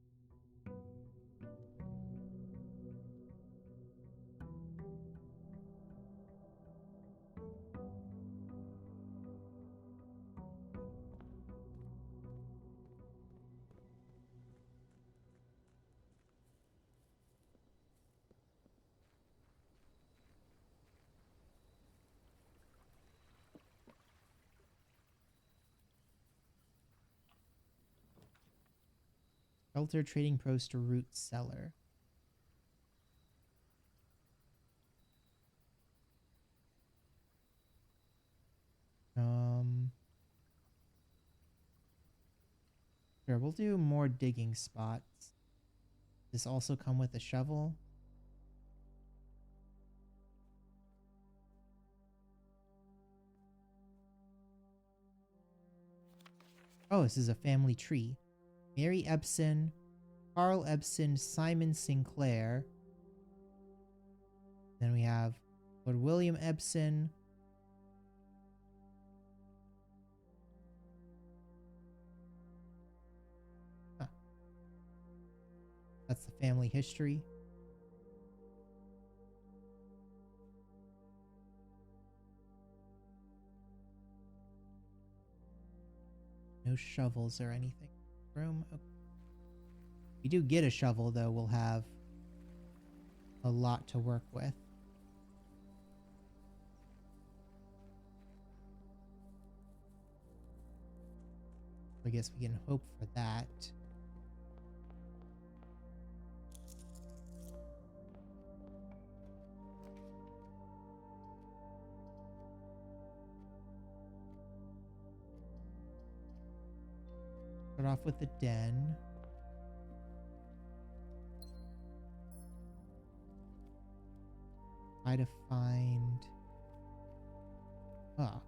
A: Shelter trading post to root cellar. Sure, we'll do more digging spots. Does this also come with a shovel? Oh, this is a family tree. Mary Ebsen, Carl Ebsen, Simon Sinclair. Then we have Lord William Ebsen. Huh. That's the family history. No shovels or anything. Room. Okay. If we do get a shovel, though, we'll have a lot to work with. I guess we can hope for that. Start off with the den. Try to find... Oh.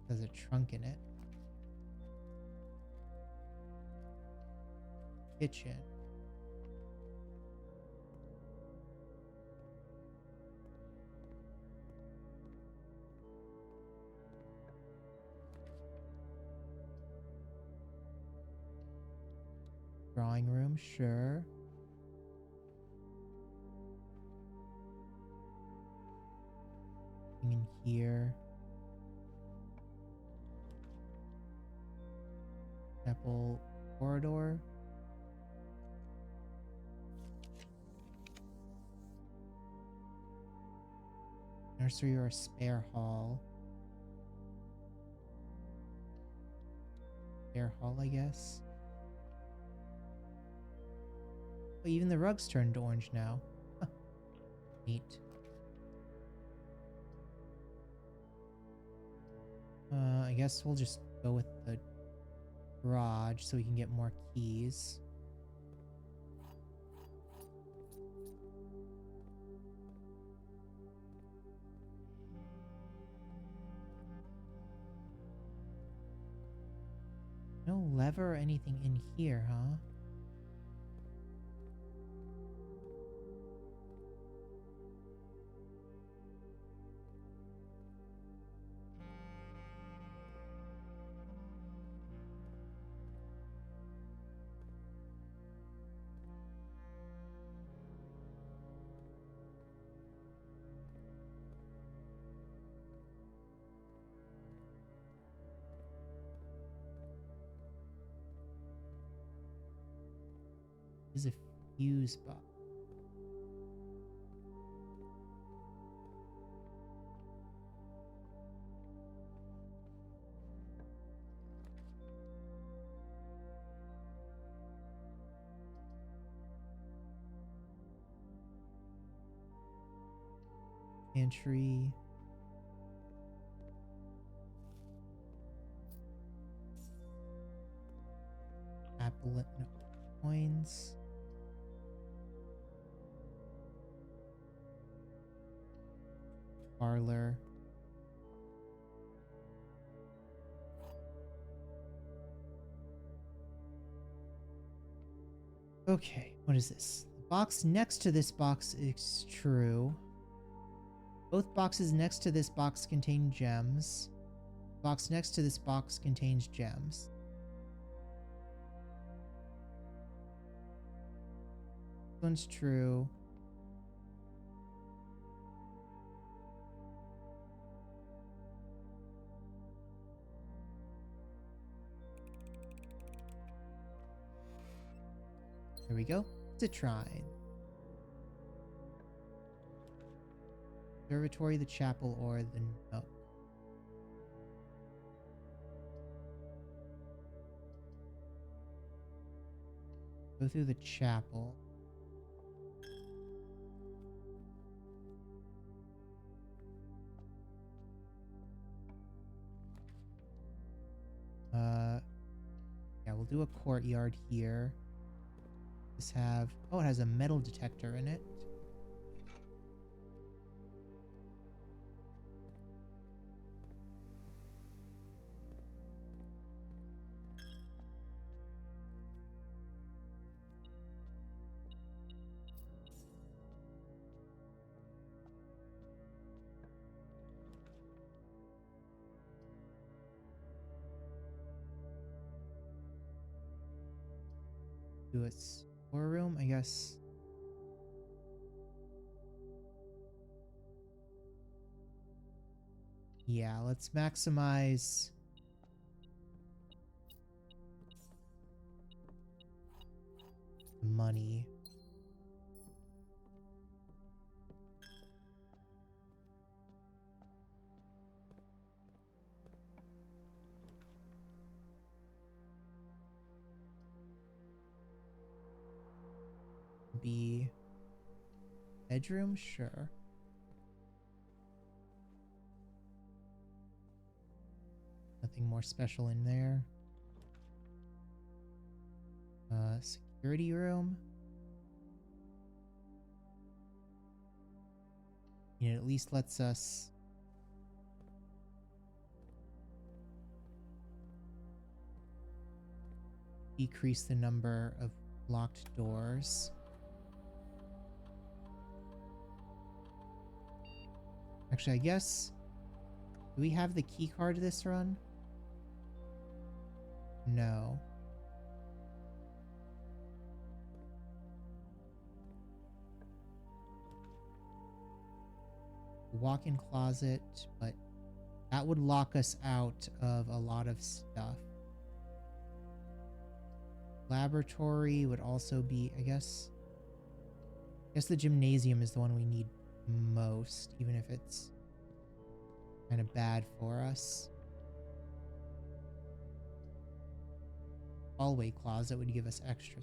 A: There's a trunk in it. Kitchen. Drawing room, sure. In here. Chapel corridor. Nursery or spare hall. Spare hall, I guess. Oh, even the rugs turned orange now. Huh. Neat. I guess we'll just go with the garage so we can get more keys. No lever or anything in here, huh? There's a fuse box. Pantry. Apple, no, coins. Parlor. Okay, what is this? The box next to this box is true. Both boxes next to this box contain gems. Box next to this box contains gems. This one's true. There we go. It's a shrine. Observatory, the chapel, or the nook. Go through the chapel. Yeah, we'll do a courtyard here. This have, oh, it has a metal detector in it. Do a storeroom, I guess. Yeah, let's maximize the money. Be bedroom, sure. Nothing more special in there. Security room. It at least lets us decrease the number of locked doors. Actually, I guess, do we have the key card this run? No. Walk-in closet, but that would lock us out of a lot of stuff. Laboratory would also be, I guess the gymnasium is the one we need most, even if it's kind of bad for us. Hallway closet would give us extra.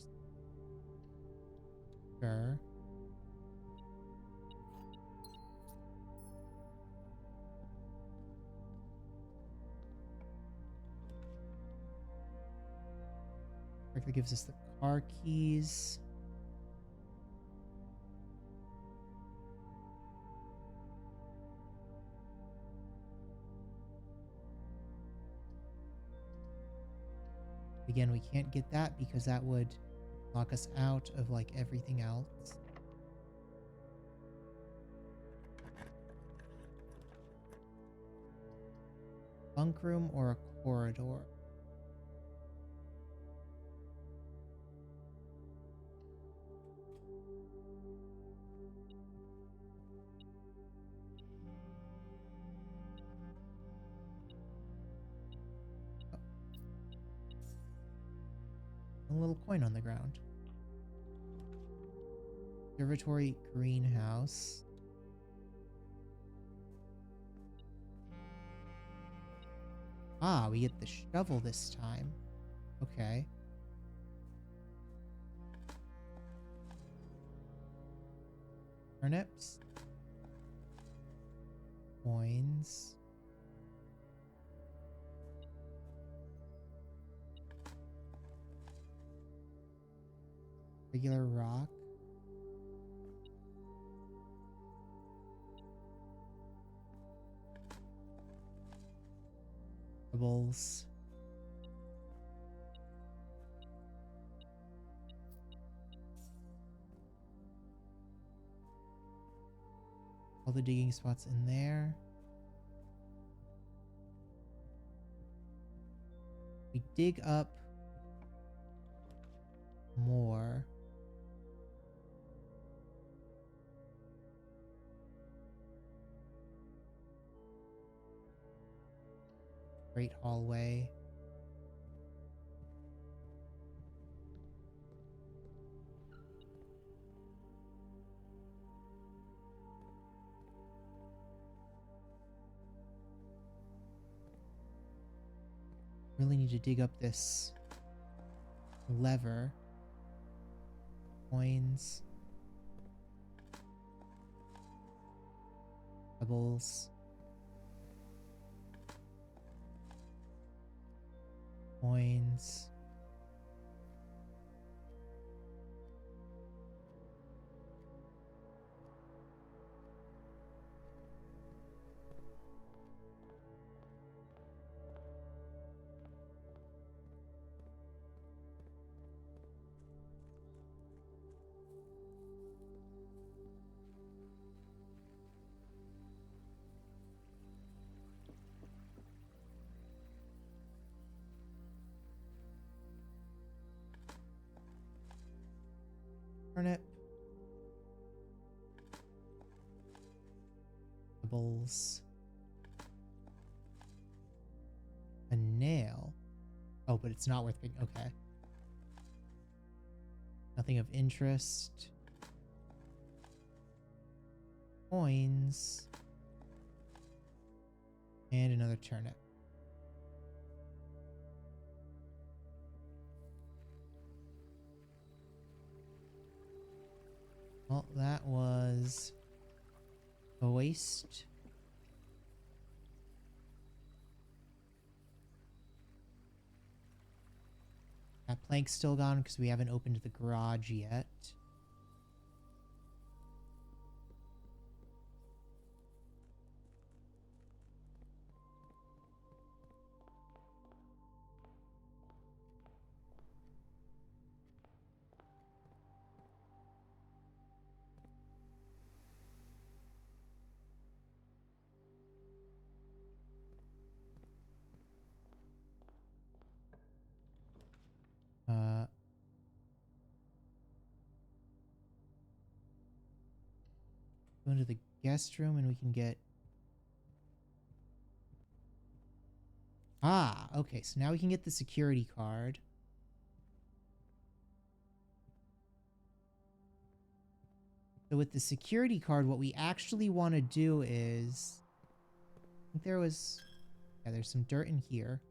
A: Sure. That gives us the car keys. Again, we can't get that because that would lock us out of like everything else. Bunk room or a corridor? A little coin on the ground. Observatory greenhouse. Ah, we get the shovel this time. Okay. Turnips. Coins. Regular rock. Pebbles. All the digging spots in there. We dig up more. Great hallway. Really need to dig up this lever. Coins. Pebbles. Coins. Turnip. Pebbles. A nail. Oh, but it's not worth picking. Okay. Nothing of interest. Coins. And another turnip. Well, that was a waste. That plank's still gone because we haven't opened the garage yet. Go into the guest room and we can get... Ah, okay, so now we can get the security card. So with the security card, what we actually want to do is... I think there was... Yeah, there's some dirt in here.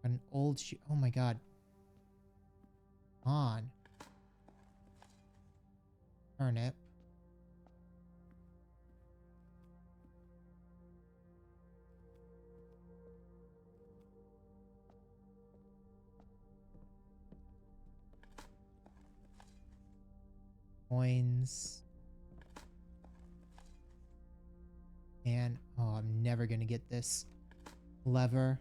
A: An old shoe. Oh my god. On. Turnip. Coins. And, oh, I'm never gonna get this lever.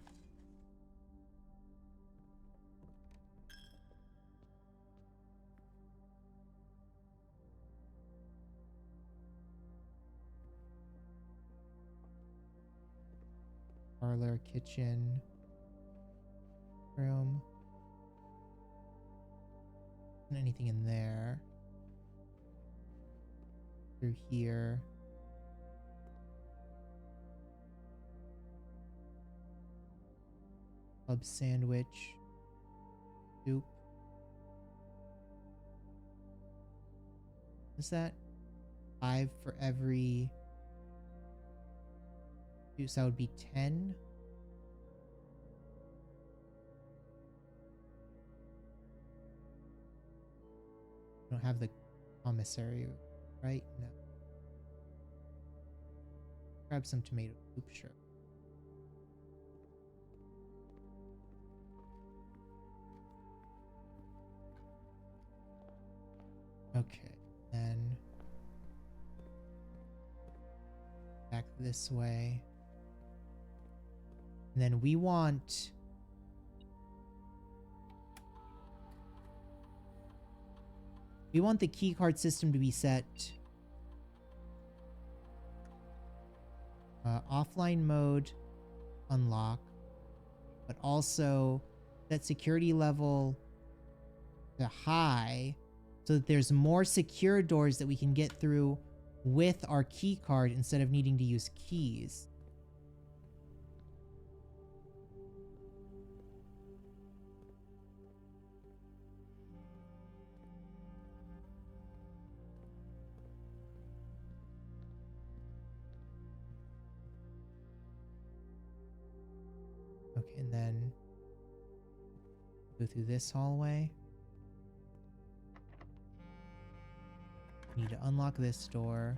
A: Parlor, kitchen, room. Isn't anything in there. Through here. Club sandwich. Soup. Is that 5 for every... So that would be 10. I don't have the commissary, right? No. Grab some tomato soup, sure. Okay, then back this way. And then we want the keycard system to be set offline mode, unlock, but also that security level to high so that there's more secure doors that we can get through with our key card instead of needing to use keys. Okay, and then go through this hallway. Need to unlock this door.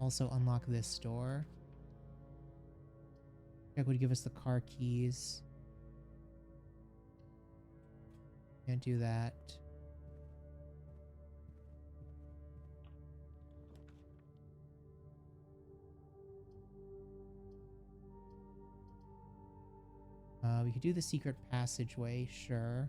A: Also unlock this door. Check would give us the car keys. Can't do that. We could do the secret passageway, sure.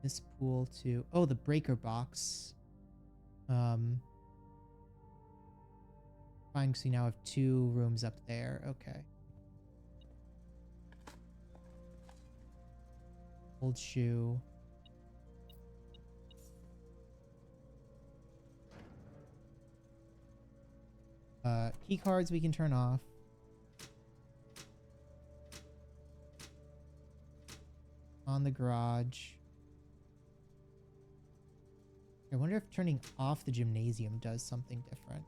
A: This pool to... Oh, the breaker box. Fine, so you now have 2 rooms up there. Okay. Old shoe. Key cards we can turn off. On the garage. I wonder if turning off the gymnasium does something different.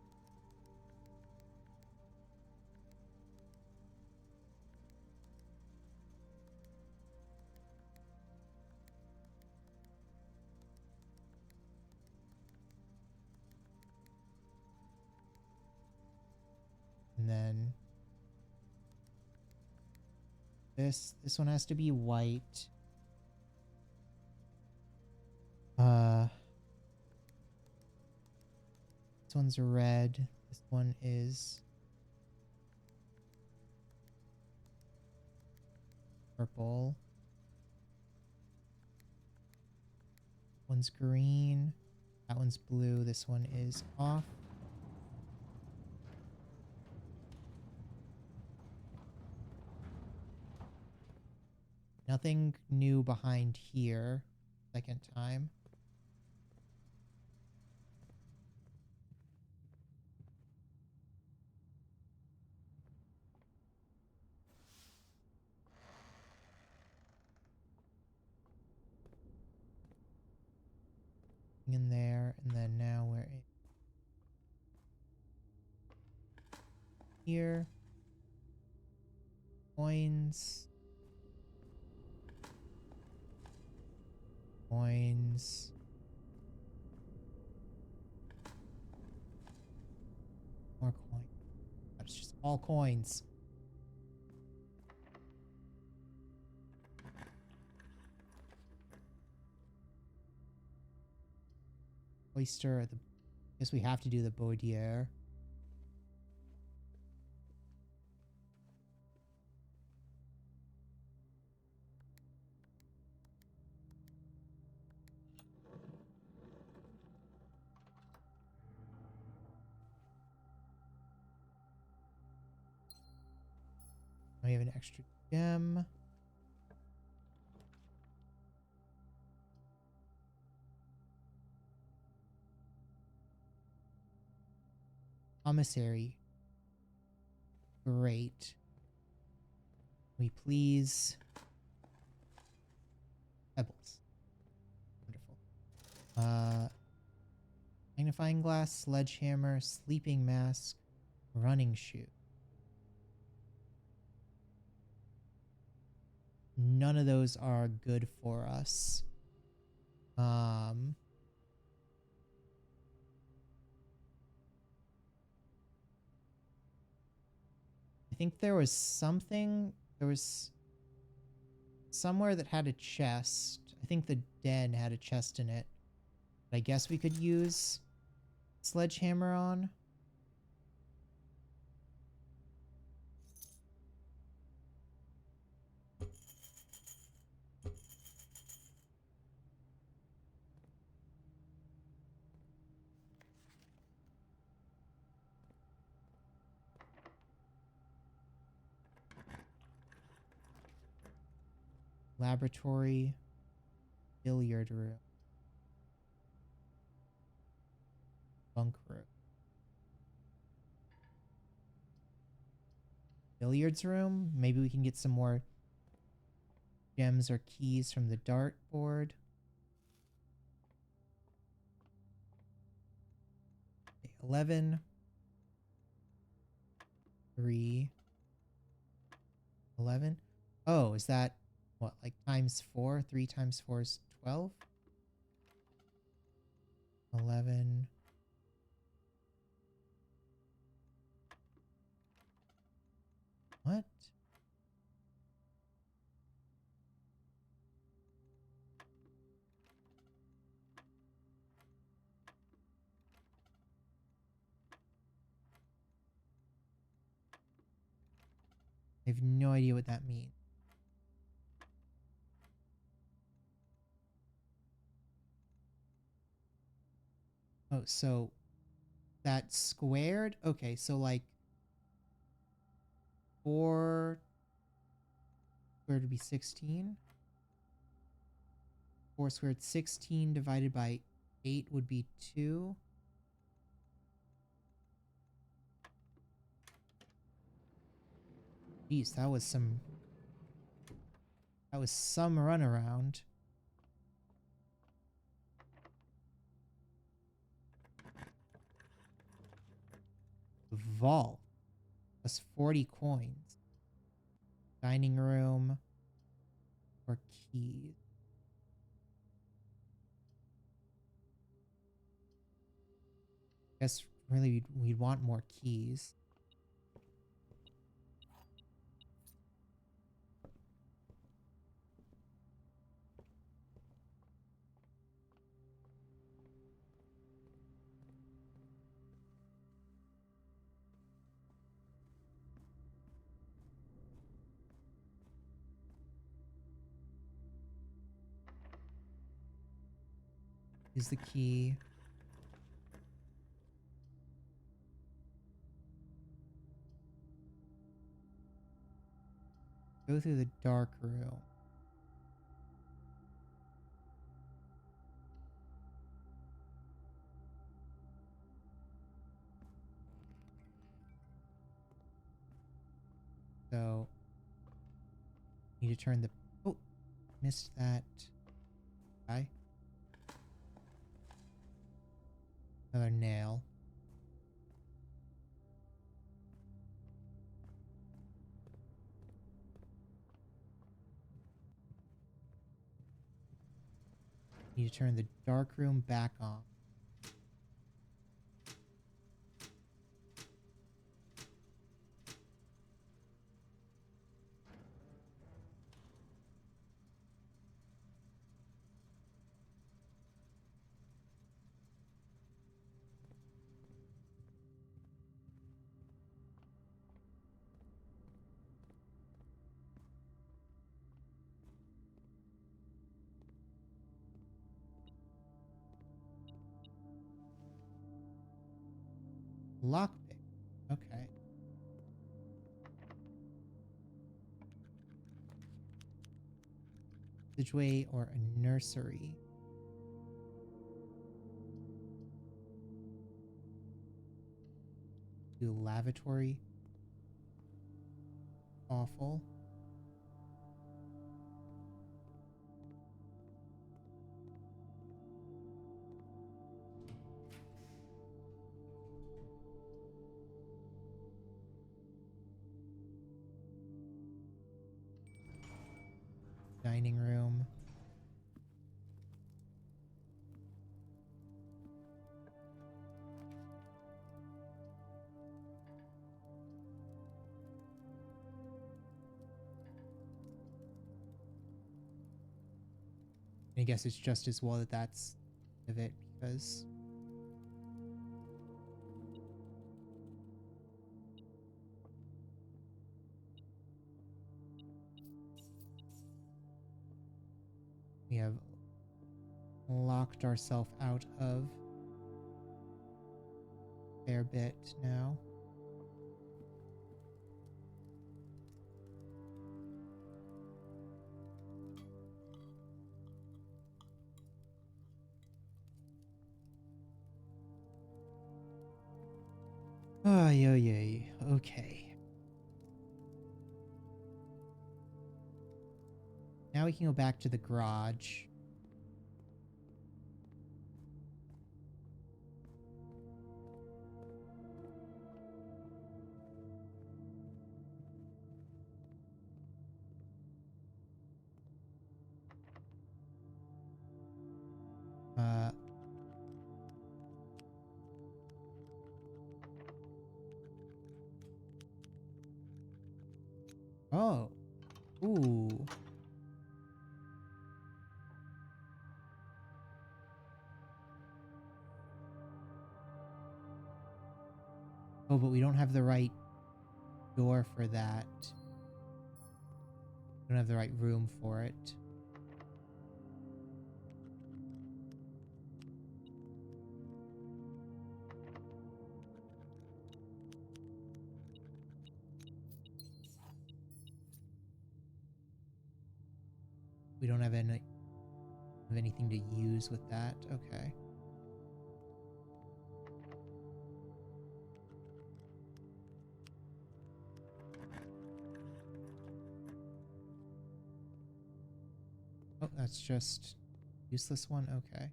A: And then this one has to be white. This one's red. This one is purple. One's green. That one's blue. This one is off. Nothing new behind here. Second time. In there, and then now we're in here. Coins. Coins. More coins. That's just all coins. Oyster. I guess we have to do the Baudière. We have an extra gem. Commissary. Great. We please. Pebbles. Wonderful. Magnifying glass, sledgehammer, sleeping mask, running shoe. None of those are good for us. I think there was something. There was somewhere that had a chest. I think the den had a chest in it. But I guess we could use sledgehammer on. Laboratory, billiard room, bunk room. Billiards room? Maybe we can get some more gems or keys from the dartboard. Okay, 11. 3. 11. Oh, is that what, like times 4? 3 times 4 is 12? 11. What? I have no idea what that means. Oh, so that squared? Okay, so like 4 squared would be 16. 4 squared 16 divided by 8 would be 2. Jeez, that was some runaround. Vault. Plus 40 coins. Dining room. Or keys. Guess really we'd want more keys. Use the key. Go through the dark room. So need to turn the oh, missed that. Okay. Another nail. Need to turn the dark room back on. Lockpick. Okay. Passageway or a nursery. Do lavatory. Awful. Dining room. I guess it's just as well that that's of it because we have locked ourselves out of a fair bit now. Oh, yeah. Okay. Now we can go back to the garage. Uh, oh. Ooh. Oh, but we don't have the right door for that. We don't have the right room for it. We don't have anything to use with that. Okay. Oh, that's just useless one. Okay.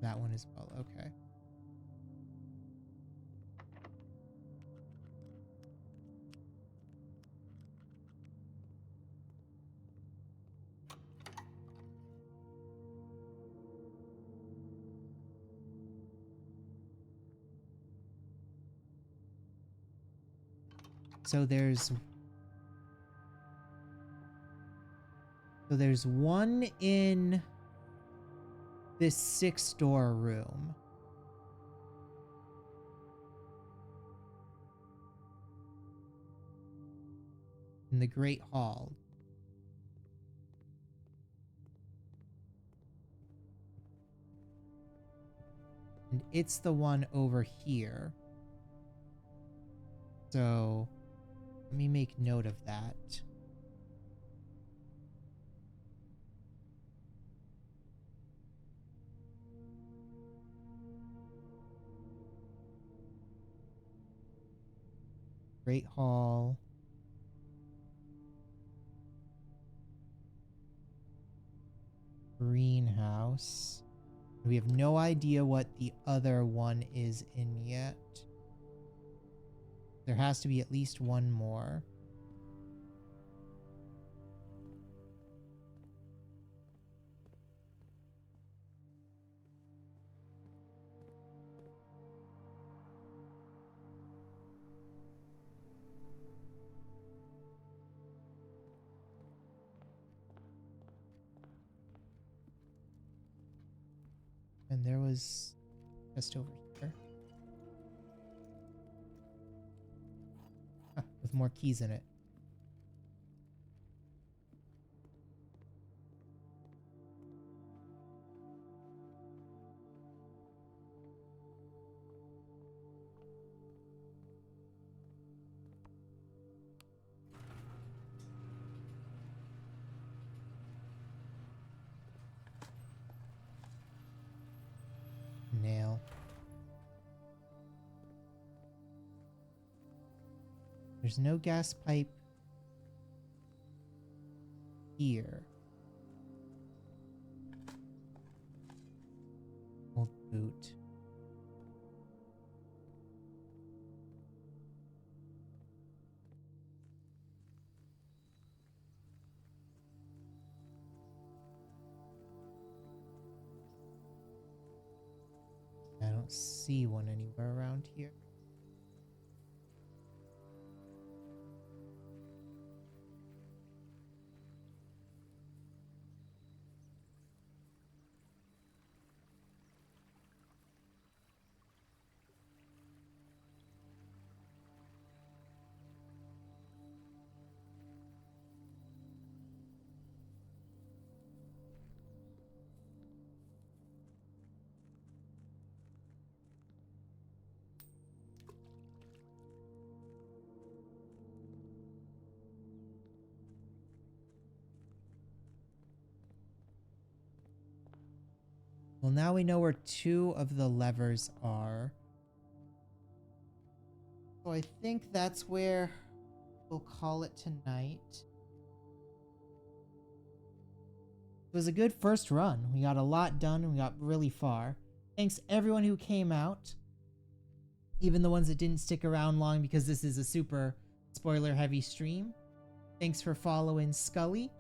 A: That one as well. Okay. So there's one in this 6-door room. In the Great Hall. And it's the one over here. So let me make note of that. Great Hall. Greenhouse. We have no idea what the other one is in yet. There has to be at least one more. And there was just over here. Huh, with more keys in it. Nail. There's no gas pipe here. Old boot. I don't see one anywhere around here. Well, now we know where 2 of the levers are. So I think that's where we'll call it tonight. It was a good first run. We got a lot done and we got really far. Thanks everyone who came out. Even the ones that didn't stick around long because this is a super spoiler heavy stream. Thanks for following Scully.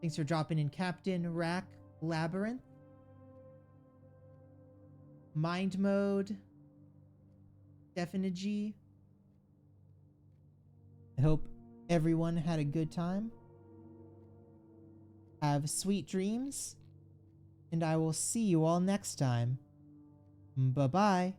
A: Thanks for dropping in Captain Rack Labyrinth. Mind Mode. Definigy. I hope everyone had a good time. Have sweet dreams. And I will see you all next time. Bye-bye.